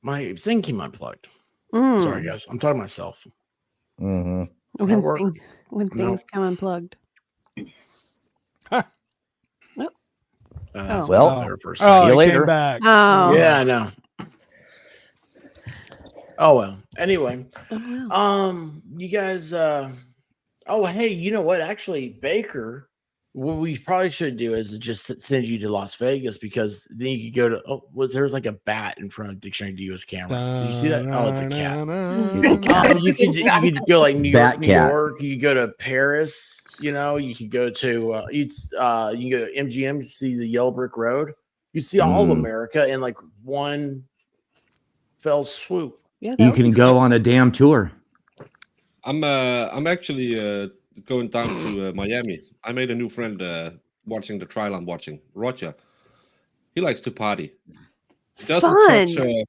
B: my thing came unplugged.
D: Mm.
B: Sorry, guys. I'm talking to myself.
J: mhm.
D: When,
B: work.
D: when
B: No.
D: things come unplugged.
B: That's
J: Well,
B: not a better person.
J: See you
A: he
J: later.
A: came back.
D: Oh.
B: Yeah, I know. Oh well. Anyway,
D: Oh, wow.
B: you guys. Oh, hey, you know what? Actually, Baker, what we probably should do is just send you to Las Vegas, because then you could go to. Oh, there's like a bat in front of Dictionary Dio's camera. Did you see that? Oh, it's a cat. You could go like New York,
J: Bat
B: New
J: cat.
B: York. You could go to Paris. You know, you could go to you can go to MGM. You see the Yellow Brick Road. You see all of
J: Mm.
B: America in like one fell swoop.
D: Yeah,
J: You can go on a damn tour.
I: I'm actually going down to Miami. I made a new friend watching the trial I'm watching. Roger. He likes to party. He doesn't
D: Fun.
I: touch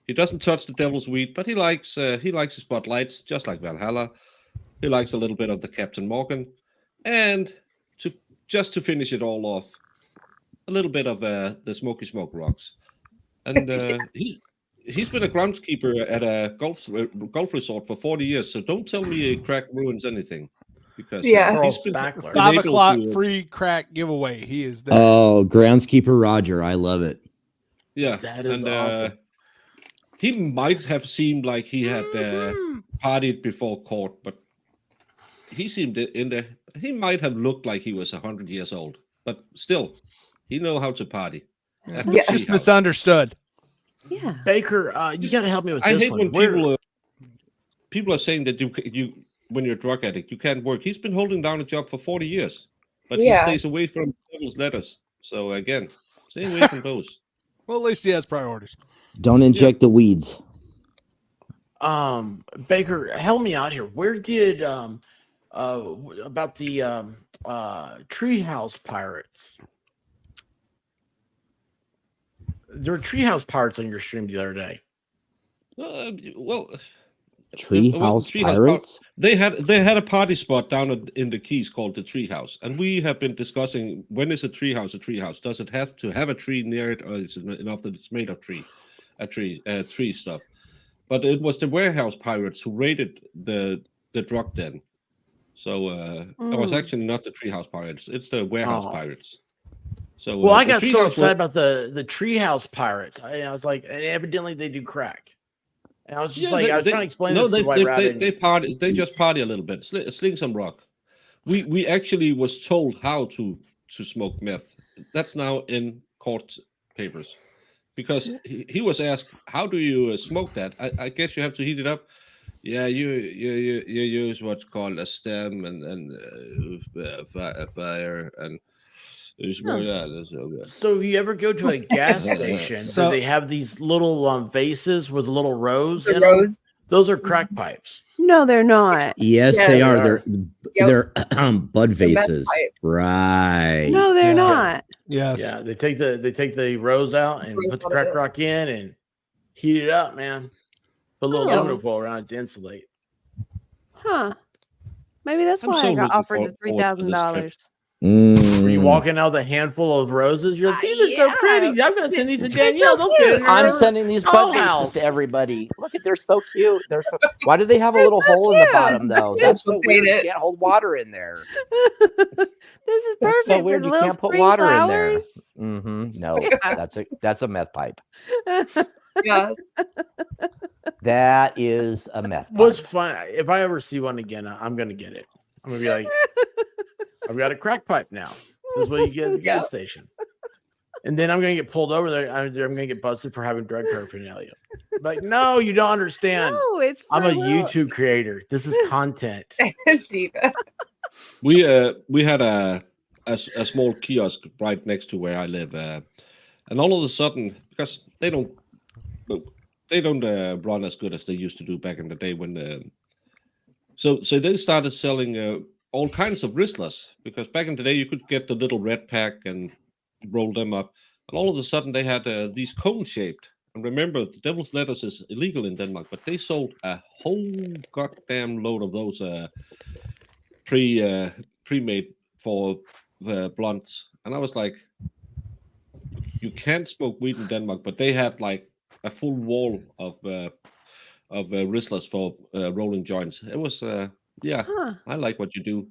I: he doesn't touch the devil's weed, but he likes the spotlights, just like Valhalla. He likes a little bit of the Captain Morgan. And to finish it all off, a little bit of the Smoky Smoke Rocks. And he's been a groundskeeper at a golf resort for 40 years, so don't tell me a crack ruins anything. Because
F: Yeah.
I: he's been,
B: Spackler.
I: been
A: 5
I: able
A: o'clock
I: to-
A: free crack giveaway. He is there.
J: Oh, groundskeeper Roger, I love it.
I: Yeah,
B: That is
I: and
B: awesome.
I: he might have seemed like he had partied before court, but he seemed he might have looked like he was 100 years old, but still, he know how to party.
A: Just misunderstood.
D: Yeah.
B: Baker, you got to help me with
I: I
B: this
I: hate
B: one.
I: when
B: Where-
I: people people are saying that you when you're a drug addict, you can't work. He's been holding down a job for 40 years, but he stays away from devil's letters. So again, stay away from those.
A: Well, at least he has priorities.
J: Don't inject the weeds.
B: Baker, help me out here. Where did about the Treehouse Pirates? There were Treehouse Pirates on your stream the other day.
I: Well,
J: Treehouse Pirates.
I: They had a party spot down in the Keys called the Treehouse, and we have been discussing when is a treehouse a treehouse? Does it have to have a tree near it, or is it enough that it's made of tree stuff? But it was the Warehouse Pirates who raided the drug den, so it was actually not the Treehouse Pirates; it's the Warehouse Pirates. So,
B: well, I got so excited about the Treehouse Pirates. I was like, and evidently they do crack. And I was just I was trying to explain this to White Rabbit.
I: They just party a little bit, sling some rock. We actually was told how to smoke meth. That's now in court papers, because he was asked, how do you smoke that? I guess you have to heat it up. Yeah, you use what's called a stem and fire and. That's so good.
B: So if you ever go to a gas station, so they have these little vases with a little rose in them. Those are crack pipes.
D: No, they're not.
J: Yes, they are. They're bud vases. Right.
D: No, they're not.
A: Yes.
B: Yeah, they take the rose out and put the crack rock in and heat it up, man. Put a little aluminum foil around it to insulate.
D: Huh. Maybe that's why I got offered the $3,000.
B: Were you walking out with a handful of roses? You're like, these are so pretty. I'm going to send these to Danielle.
J: I'm sending these bud vases to everybody. Look at, they're so cute. Why do they have a little hole in the bottom though? That's so weird. You can't hold water in there.
D: This is perfect.
J: That's so weird. You can't put water
D: flowers.
J: in there. No, that's a meth pipe.
F: Yeah.
J: That is a meth pipe.
B: What's fun? If I ever see one again, I'm going to get it. I'm going to be like, I've got a crack pipe now. This is what you get at the gas station. And then I'm going to get pulled over there. I'm going to get busted for having drug paraphernalia. Like, no, you don't understand.
D: No,
B: I'm a YouTube creator. This is content.
F: Diva.
I: We had a small kiosk right next to where I live, and all of a sudden, because they don't run as good as they used to do back in the day when. So they started selling all kinds of Rizzlers, because back in the day you could get the little red pack and roll them up, and all of a sudden they had these cone shaped. And remember, the devil's lettuce is illegal in Denmark, but they sold a whole goddamn load of those pre-made for blunts. And I was like, you can't smoke weed in Denmark, but they had like a full wall of Rizzlers for rolling joints. It was I like what you do.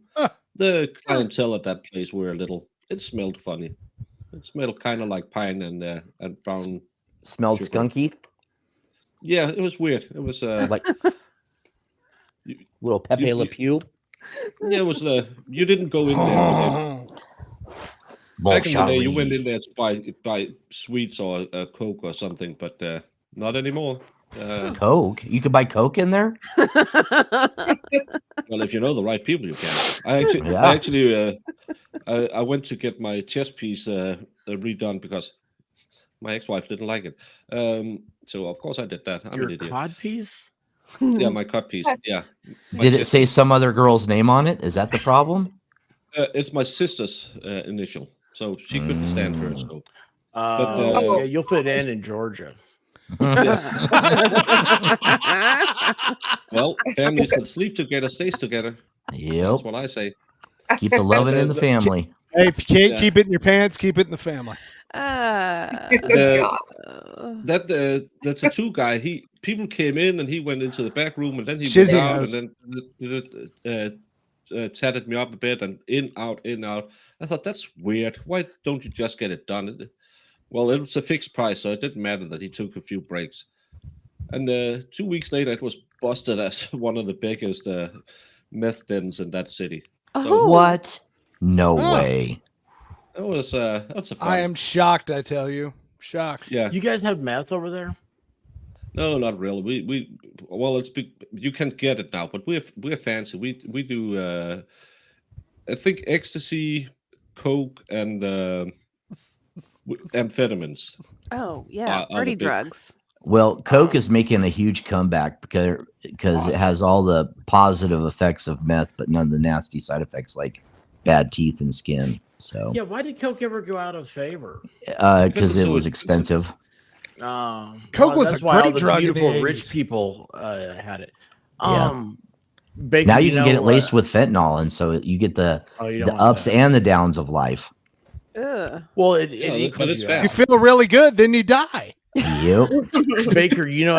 I: The clientele at that place were it smelled funny. It smelled kind of like pine and brown.
J: Smelled sugar. Skunky.
I: Yeah, it was weird. It was
J: like little Pepe Le Pew.
I: Yeah, it was you didn't go in there. Back in the day, you went in there to buy sweets or Coke or something, but not anymore.
J: Coke? You could buy Coke in there?
I: Well, if you know the right people, you can. I went to get my chest piece redone because my ex-wife didn't like it. So of course I did that. I'm an idiot.
B: Cod piece?
I: Yeah, my cut piece. Yeah.
J: Did it say some other girl's name on it? Is that the problem?
I: It's my sister's initial, so she couldn't stand her. So,
B: yeah, you'll fit in Georgia.
I: Well, families that sleep together stays together.
J: Yep.
I: That's what I say.
J: Keep the loving in the family.
A: Hey, if you can't keep it in your pants, keep it in the family.
I: That's a two guy. People came in and he went into the back room and then he went out and then tatted me up a bit and in out. I thought that's weird. Why don't you just get it done? Well, it was a fixed price, so it didn't matter that he took a few breaks. And 2 weeks later, it was busted as one of the biggest meth dens in that city.
J: So, what? No way.
I: That was that's a fun.
A: I am shocked, I tell you. Shocked.
I: Yeah.
B: You guys have meth over there?
I: No, not really. We Well, you can't get it now, but we're fancy. We do I think ecstasy, coke, and amphetamines.
D: Oh yeah,
I: are the
D: party
I: big-
D: drugs.
J: Well, Coke is making a huge comeback because it has all the positive effects of meth, but none of the nasty side effects like bad teeth and skin. So
B: Yeah, why did Coke ever go out of favor?
J: because
I: it's
J: it
I: so
J: was expensive.
A: Coke was
B: that's
A: a
B: why all
A: great
B: the
A: drug in the
B: beautiful rich
A: 80s.
B: people had it.
J: Yeah.
B: Baker,
J: Now you can get it
B: know,
J: laced with fentanyl, and so you get the
B: you don't want
J: ups
B: that.
J: and the downs of life.
D: Ugh.
B: Well, it
I: Yeah,
B: equals
I: but it's
B: you
I: fast.
A: You
B: out.
A: feel really good, then you die.
J: Yep.
B: Baker, you know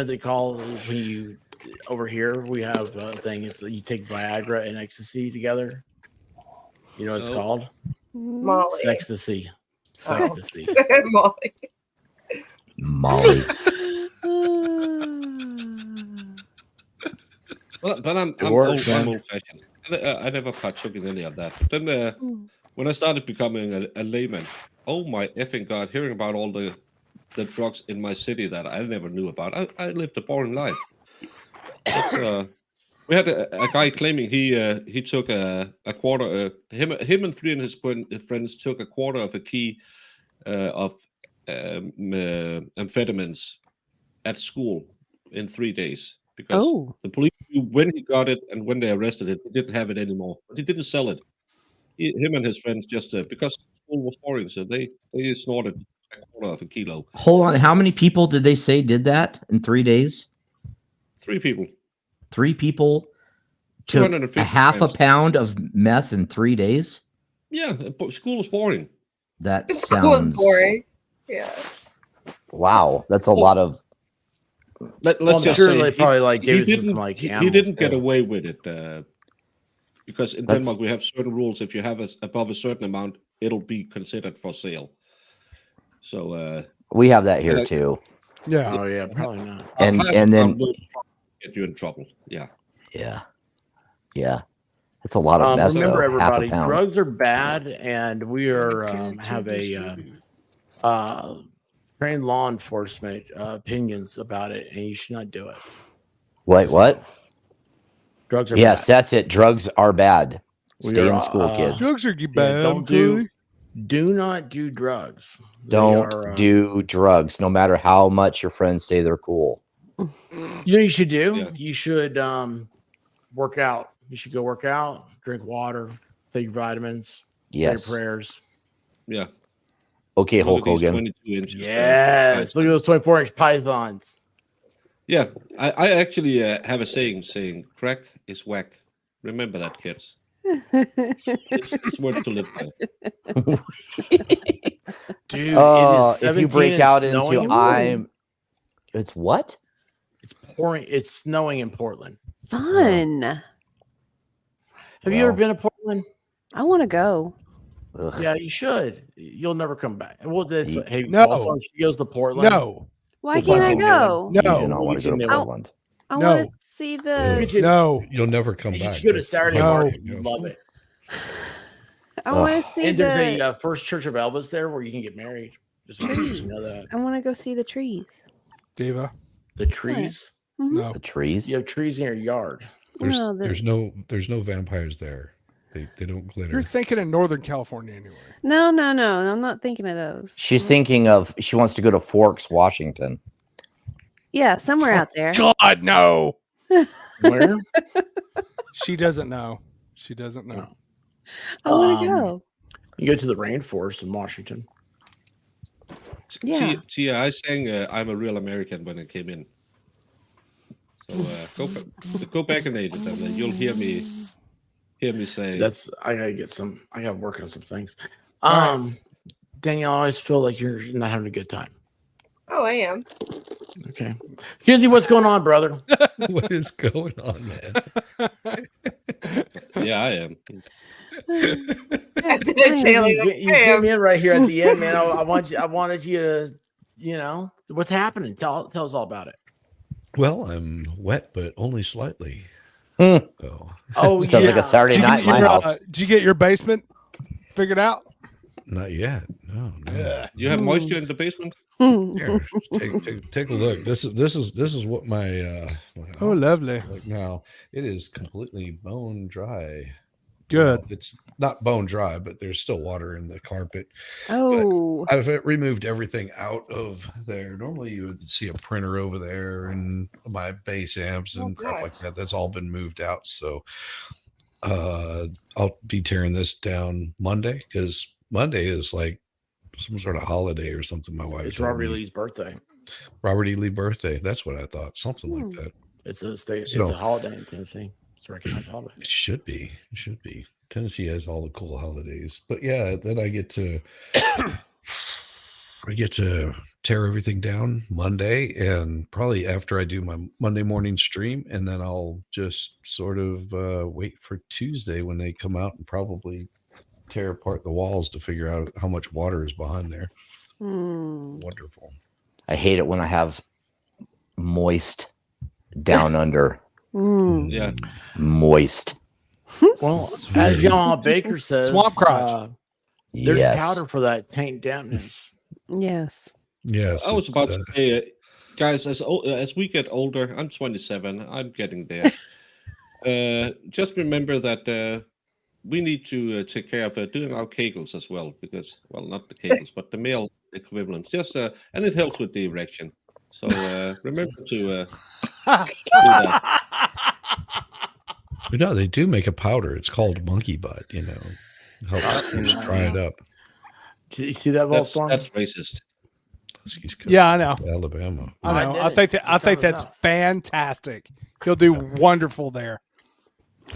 B: they call when you over here we have a thing. It's you take Viagra and ecstasy together. You know what it's
I: No.
B: called?
F: Molly.
B: Sextasy.
F: Oh.
B: Sextasy.
F: Molly.
J: Molly.
I: But I'm
B: works, man.
I: old fashioned. I never partook in any of that. But then when I started becoming a layman, oh my effing god, hearing about all the drugs in my city that I never knew about. I lived a boring life. We had a guy claiming he took a quarter. Him and three of his friends took a quarter of a key of amphetamines at school in 3 days because the police knew when he got it and when they arrested him, he didn't have it anymore. But he didn't sell it. Him and his friends just because school was boring, so they snorted a quarter of a kilo.
J: Hold on. How many people did they say did that in 3 days?
I: 3 people.
J: 3 people took
I: 250
J: a half
I: grams.
J: a pound of meth in 3 days?
I: Yeah, but school is boring.
J: That
F: School was
J: sounds
F: boring. Yeah.
J: wow. That's a lot of
I: Let's
B: Well, I'm
I: just
B: sure
I: say
B: they probably like
I: he
B: gave it to
I: didn't
B: some like
I: he
B: animals
I: didn't get
B: too.
I: away with it because in
J: That's-
I: Denmark we have certain rules. If you have above a certain amount, it'll be considered for sale. So
J: we have that here
I: Yeah.
J: too.
A: Yeah.
B: Oh yeah, probably not.
J: And
I: half
J: and
I: a
J: then
I: pound will get you in trouble. Yeah.
J: yeah. It's a lot of meth.
B: Remember,
J: though, half a
B: everybody,
J: pound.
B: drugs are bad, and we are have a trained law enforcement opinions about it, and you should not do it.
J: Wait, what?
B: Drugs are
J: Yes,
B: bad.
J: that's it. Drugs are bad.
B: We
J: Stay
B: are,
J: in school, kids.
A: Drugs are bad.
B: don't do not do drugs. They
J: Don't
B: are,
J: do drugs, no matter how much your friends say they're cool.
B: You know what you should do?
I: Yeah.
B: You should work out. You should go work out, drink water, take vitamins,
J: Yes.
B: say prayers.
I: Yeah.
J: Okay,
I: Look
J: Hulk
I: at these
J: Hogan.
I: 22 inches.
B: Yes, look at those 24-inch pythons.
I: Yeah, I actually have a saying crack is whack. Remember that, kids. It's words to live by.
B: Dude,
J: If you break out into I'm it's what?
B: It's pouring. It's snowing in Portland.
D: Fun.
B: Have you ever been to Portland?
D: I want to go.
J: Ugh.
B: Yeah, you should. You'll never come back. Well, that's hey,
A: No.
B: also, she goes to Portland.
A: No.
D: Why
B: Well,
D: can't I
B: fucking
D: go?
J: You do
A: No.
J: not want to go to
B: No.
J: Portland.
D: I
A: No.
D: want to see the.
A: No.
L: You'll never come
B: You
L: back.
B: should go to
L: but-
B: Saturday
A: No.
B: market. You love it.
D: I want to see
B: And there's
D: the.
B: a First Church of Elvis there where you can get married. Just want you to know that.
D: I want to go see the trees.
A: Diva.
B: The trees.
A: No.
J: The trees.
B: You have trees in your yard.
L: There's,
D: No, the-
L: there's no vampires there. They don't glitter.
A: You're thinking in Northern California anyway.
D: No. I'm not thinking of those.
J: She's thinking of she wants to go to Forks, Washington.
D: Yeah, somewhere out there.
A: God, no.
B: Where?
A: She doesn't know. She doesn't know.
D: I want to go.
B: You go to the rainforest in Washington.
D: Yeah.
I: See, I sang "I'm a Real American" when I came in. So go back in ages, and you'll hear me say.
B: That's I gotta work on some things. Danielle, I always feel like you're not having a good time.
F: Oh, I am.
B: Okay. Kizzy, what's going on, brother?
L: What is going on, man?
I: Yeah, I am.
F: Did I say like
B: You
F: I
B: came
F: am?
B: in right here at the end, man. I wanted you to, what's happening. Tell us all about it.
L: Well, I'm wet, but only slightly.
J: Hmm.
B: Oh,
J: Sounds like a Saturday night in my house.
A: Did you get your basement figured out?
L: Not yet. No.
I: You have moisture in the basement.
L: Here, take a look. This is what my
A: Oh,
L: office
A: lovely.
L: looks like now. It is completely bone dry.
A: Good.
L: Well, it's not bone dry, but there's still water in the carpet.
D: Oh,
L: I've removed everything out of there. Normally, you would see a printer over there and my bass amps and crap like that. That's all been moved out. So I'll be tearing this down Monday because Monday is like some sort of holiday or something. My wife
B: It's
L: told
B: Robert
L: me.
B: Lee's birthday.
L: Robert E. Lee birthday. That's what I thought. Something like that.
B: It's a state.
L: So-
B: it's a holiday in Tennessee. It's a recognized holiday.
L: It should be. It should be. Tennessee has all the cool holidays. But yeah, then I get to tear everything down Monday, and probably after I do my Monday morning stream, and then I'll just sort of wait for Tuesday when they come out and probably tear apart the walls to figure out how much water is behind there. Wonderful.
J: I hate it when I have moist down under.
I: Yeah.
J: Moist.
B: Well, as Yamaha Baker says,
A: Swamp crotch.
B: there's
J: Yes.
B: powder for that taint dampness.
D: yes.
L: Yes.
I: I was
L: it's,
I: about to say, guys, as we get older, I'm 27. I'm getting there. Just remember that we need to take care of doing our kegels as well, because, well, not the kegels, but the male equivalents. Just and it helps with the erection. So remember to do that.
L: But no, they do make a powder. It's called monkey butt. You know, helps just dry it up.
B: Do you see that, Volstorm?
I: That's racist.
A: Yeah, I know.
L: Alabama.
A: I know.
B: did
A: I
B: it.
A: think
B: You
A: I think
B: found it
A: that's
B: out.
A: fantastic. He'll do wonderful there.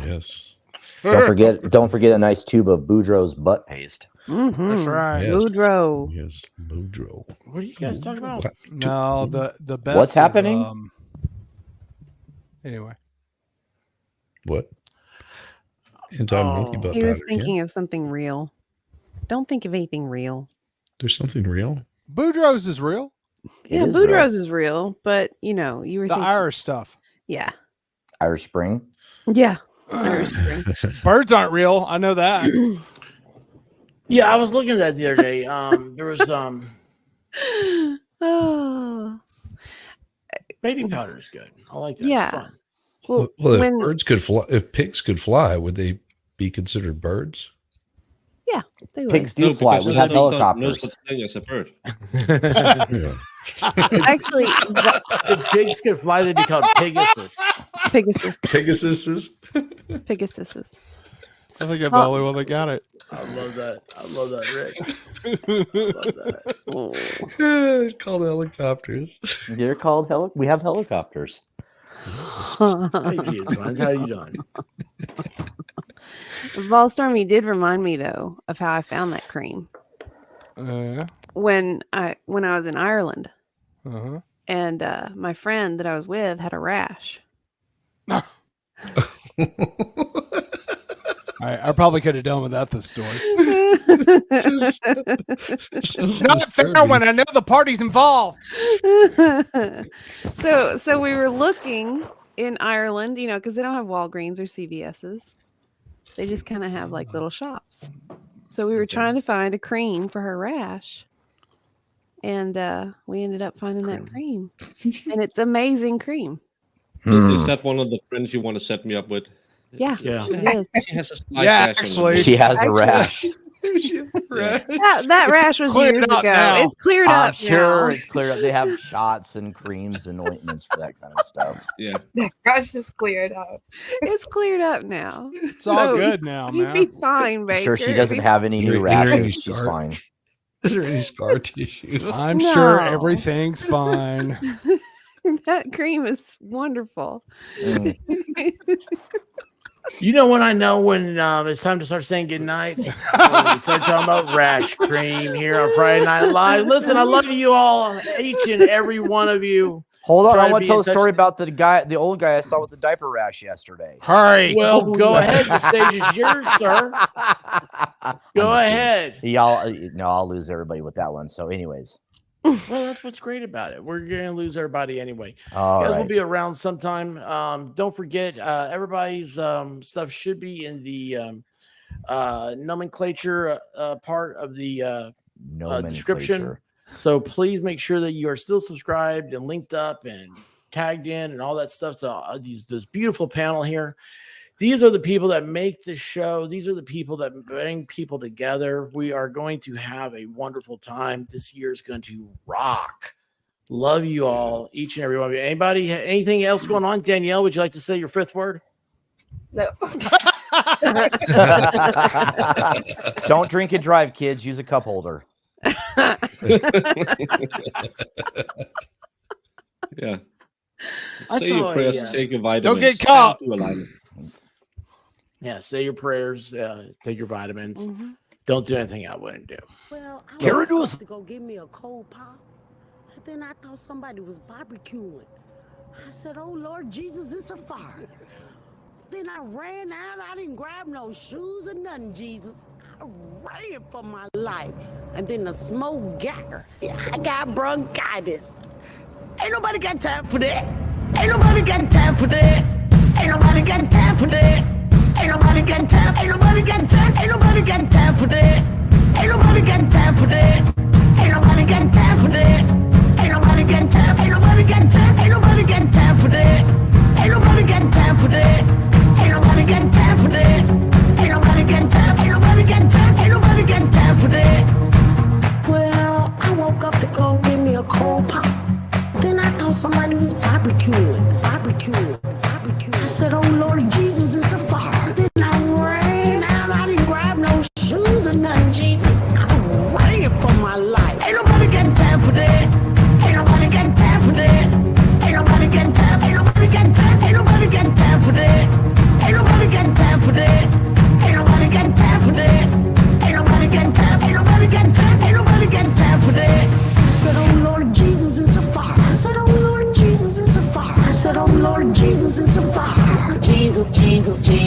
L: Yes.
J: Don't forget a nice tube of Boudreaux's butt paste.
A: That's right.
L: Yes.
D: Boudreaux.
L: Yes. Boudreaux.
B: What are you guys talking about?
A: No, the best.
J: What's
A: is,
J: happening?
A: Anyway,
L: What? Anti-monkey butt
D: He was
L: powder,
D: thinking of something real. Don't think of anything real.
L: There's something real.
A: Boudreaux's is real.
D: Yeah,
J: is
D: Boudreaux's is real, but you know, you were
A: The
D: thinking,
A: Irish stuff.
D: yeah,
J: Irish Spring.
D: yeah. Irish Spring.
A: Birds aren't real. I know that.
B: Yeah, I was looking at that the other day. There was
D: Oh,
B: baby powder is good. I like that.
D: Yeah.
B: It's fun.
L: Well, if
D: when-
L: birds could fly, if pigs could fly, would they be considered birds?
D: yeah, they would.
J: Pigs do fly.
I: because
J: We
I: there's
J: have
I: no
J: helicopters.
I: such thing as a bird.
L: Yeah.
D: Actually,
B: If pigs could fly, they'd be called Pegasus.
D: Pegasus,
L: Pegasuses.
D: Pegasuses.
A: I think I'm the only one that got it.
B: I love that. I love that, Rick. I love that.
D: Oh.
L: It's called helicopters.
J: They're called we have helicopters.
B: How you doing, Twins? How you doing?
D: Volstorm, you did remind me though of how I found that cream when I was in Ireland, and my friend that I was with had a rash.
A: I probably could have done without this story. It's not fair when I know the party's involved.
D: So we were looking in Ireland, you know, because they don't have Walgreens or CVS's. They just kind of have like little shops. So we were trying to find a cream for her rash. And we ended up finding that cream. And it's amazing cream.
I: Is that one of the friends you want to set me up with?
D: Yeah.
B: Yeah.
D: It is.
I: She has a slight
A: Yeah,
I: rash on her
A: actually.
I: nose.
J: She has a rash.
D: That rash was
A: cleared
D: years
A: up
D: ago.
A: now.
D: It's cleared
J: I'm
D: up
J: sure
D: now.
J: it's clear up. They have shots and creams and ointments for that kind of stuff.
I: Yeah.
F: That brush is cleared up.
D: It's cleared up now.
A: It's all
D: So,
A: good now,
D: You'd
A: man.
D: be fine,
J: I'm
D: Baker.
J: sure she doesn't have any
L: Is there
J: new
L: any
J: rashes. She's
L: scar?
J: fine.
L: Is there any scar tissue?
A: I'm sure
D: No.
A: everything's fine.
D: That cream is wonderful.
J: Mm.
B: You know when I know when it's time to start saying goodnight? When we start talking about rash cream here on Friday Night Live. Listen, I love you all, each and every one of you.
J: Hold on,
B: Try
J: I
B: to
J: want
B: be
J: to tell
B: in
J: a
B: touch-
J: story about the old guy I saw with the diaper rash yesterday.
A: Hurry.
B: Well, go ahead. The stage is yours, sir. Go ahead.
J: I'll lose everybody with that one. So, anyways,
B: Well, that's what's great about it. We're going to lose everybody anyway.
J: all
B: You guys
J: right.
B: will be around sometime. Don't forget, everybody's stuff should be in the nomenclature part of the description. So please make sure that you are still subscribed and linked up and tagged in and all that stuff to this beautiful panel here. These are the people that make this show. These are the people that bring people together. We are going to have a wonderful time. This year is going to rock. Love you all, each and every one of you. Anybody, anything else going on? Danielle, would you like to say your fifth word?
F: No.
J: Don't drink and drive, kids. Use a cup holder.
I: Yeah.
B: I
I: Say your
B: saw
I: prayers,
B: a,
I: take your vitamins.
A: Don't get caught.
I: Do alignment.
B: Yeah, say your prayers, take your vitamins. Don't do anything I wouldn't do.
M: Well, I
J: Carrot
M: was
J: juice.
M: to go get me a cold pop. And then I thought somebody was barbecuing. I said, oh, Lord Jesus, it's a fire. Then I ran out. I didn't grab no shoes or nothing, Jesus. I ran for my life. And then the smoke got her. I got bronchitis. Ain't nobody got time for that. Ain't nobody got time for that. Ain't nobody got time for that. Ain't nobody got time. Ain't nobody got time. Ain't nobody got time for that. Ain't nobody got time for that. Ain't nobody got time for that. Ain't nobody got time. Ain't nobody got time. Ain't nobody got time for that. Ain't nobody got time for that. Ain't nobody got time for that. Ain't nobody got time. Ain't nobody got time. Ain't nobody got time for that. Well, I woke up to go get me a cold pop. Then I thought somebody was barbecuing. I said, oh Lord Jesus, it's a fire. Then I ran out. I didn't grab no shoes or nothing, Jesus. I ran for my life. Ain't nobody got time for that. Ain't nobody got time for that. Ain't nobody got time. Ain't nobody got time. Ain't nobody got time for that. Ain't nobody got time for that. Ain't nobody got time for that. Ain't nobody got time. Ain't nobody got time. Ain't nobody got time for that. I said, oh Lord Jesus, it's a fire. I said, oh Lord Jesus, it's a fire. I said, oh Lord Jesus, it's a fire. Jesus, Jesus, Jesus.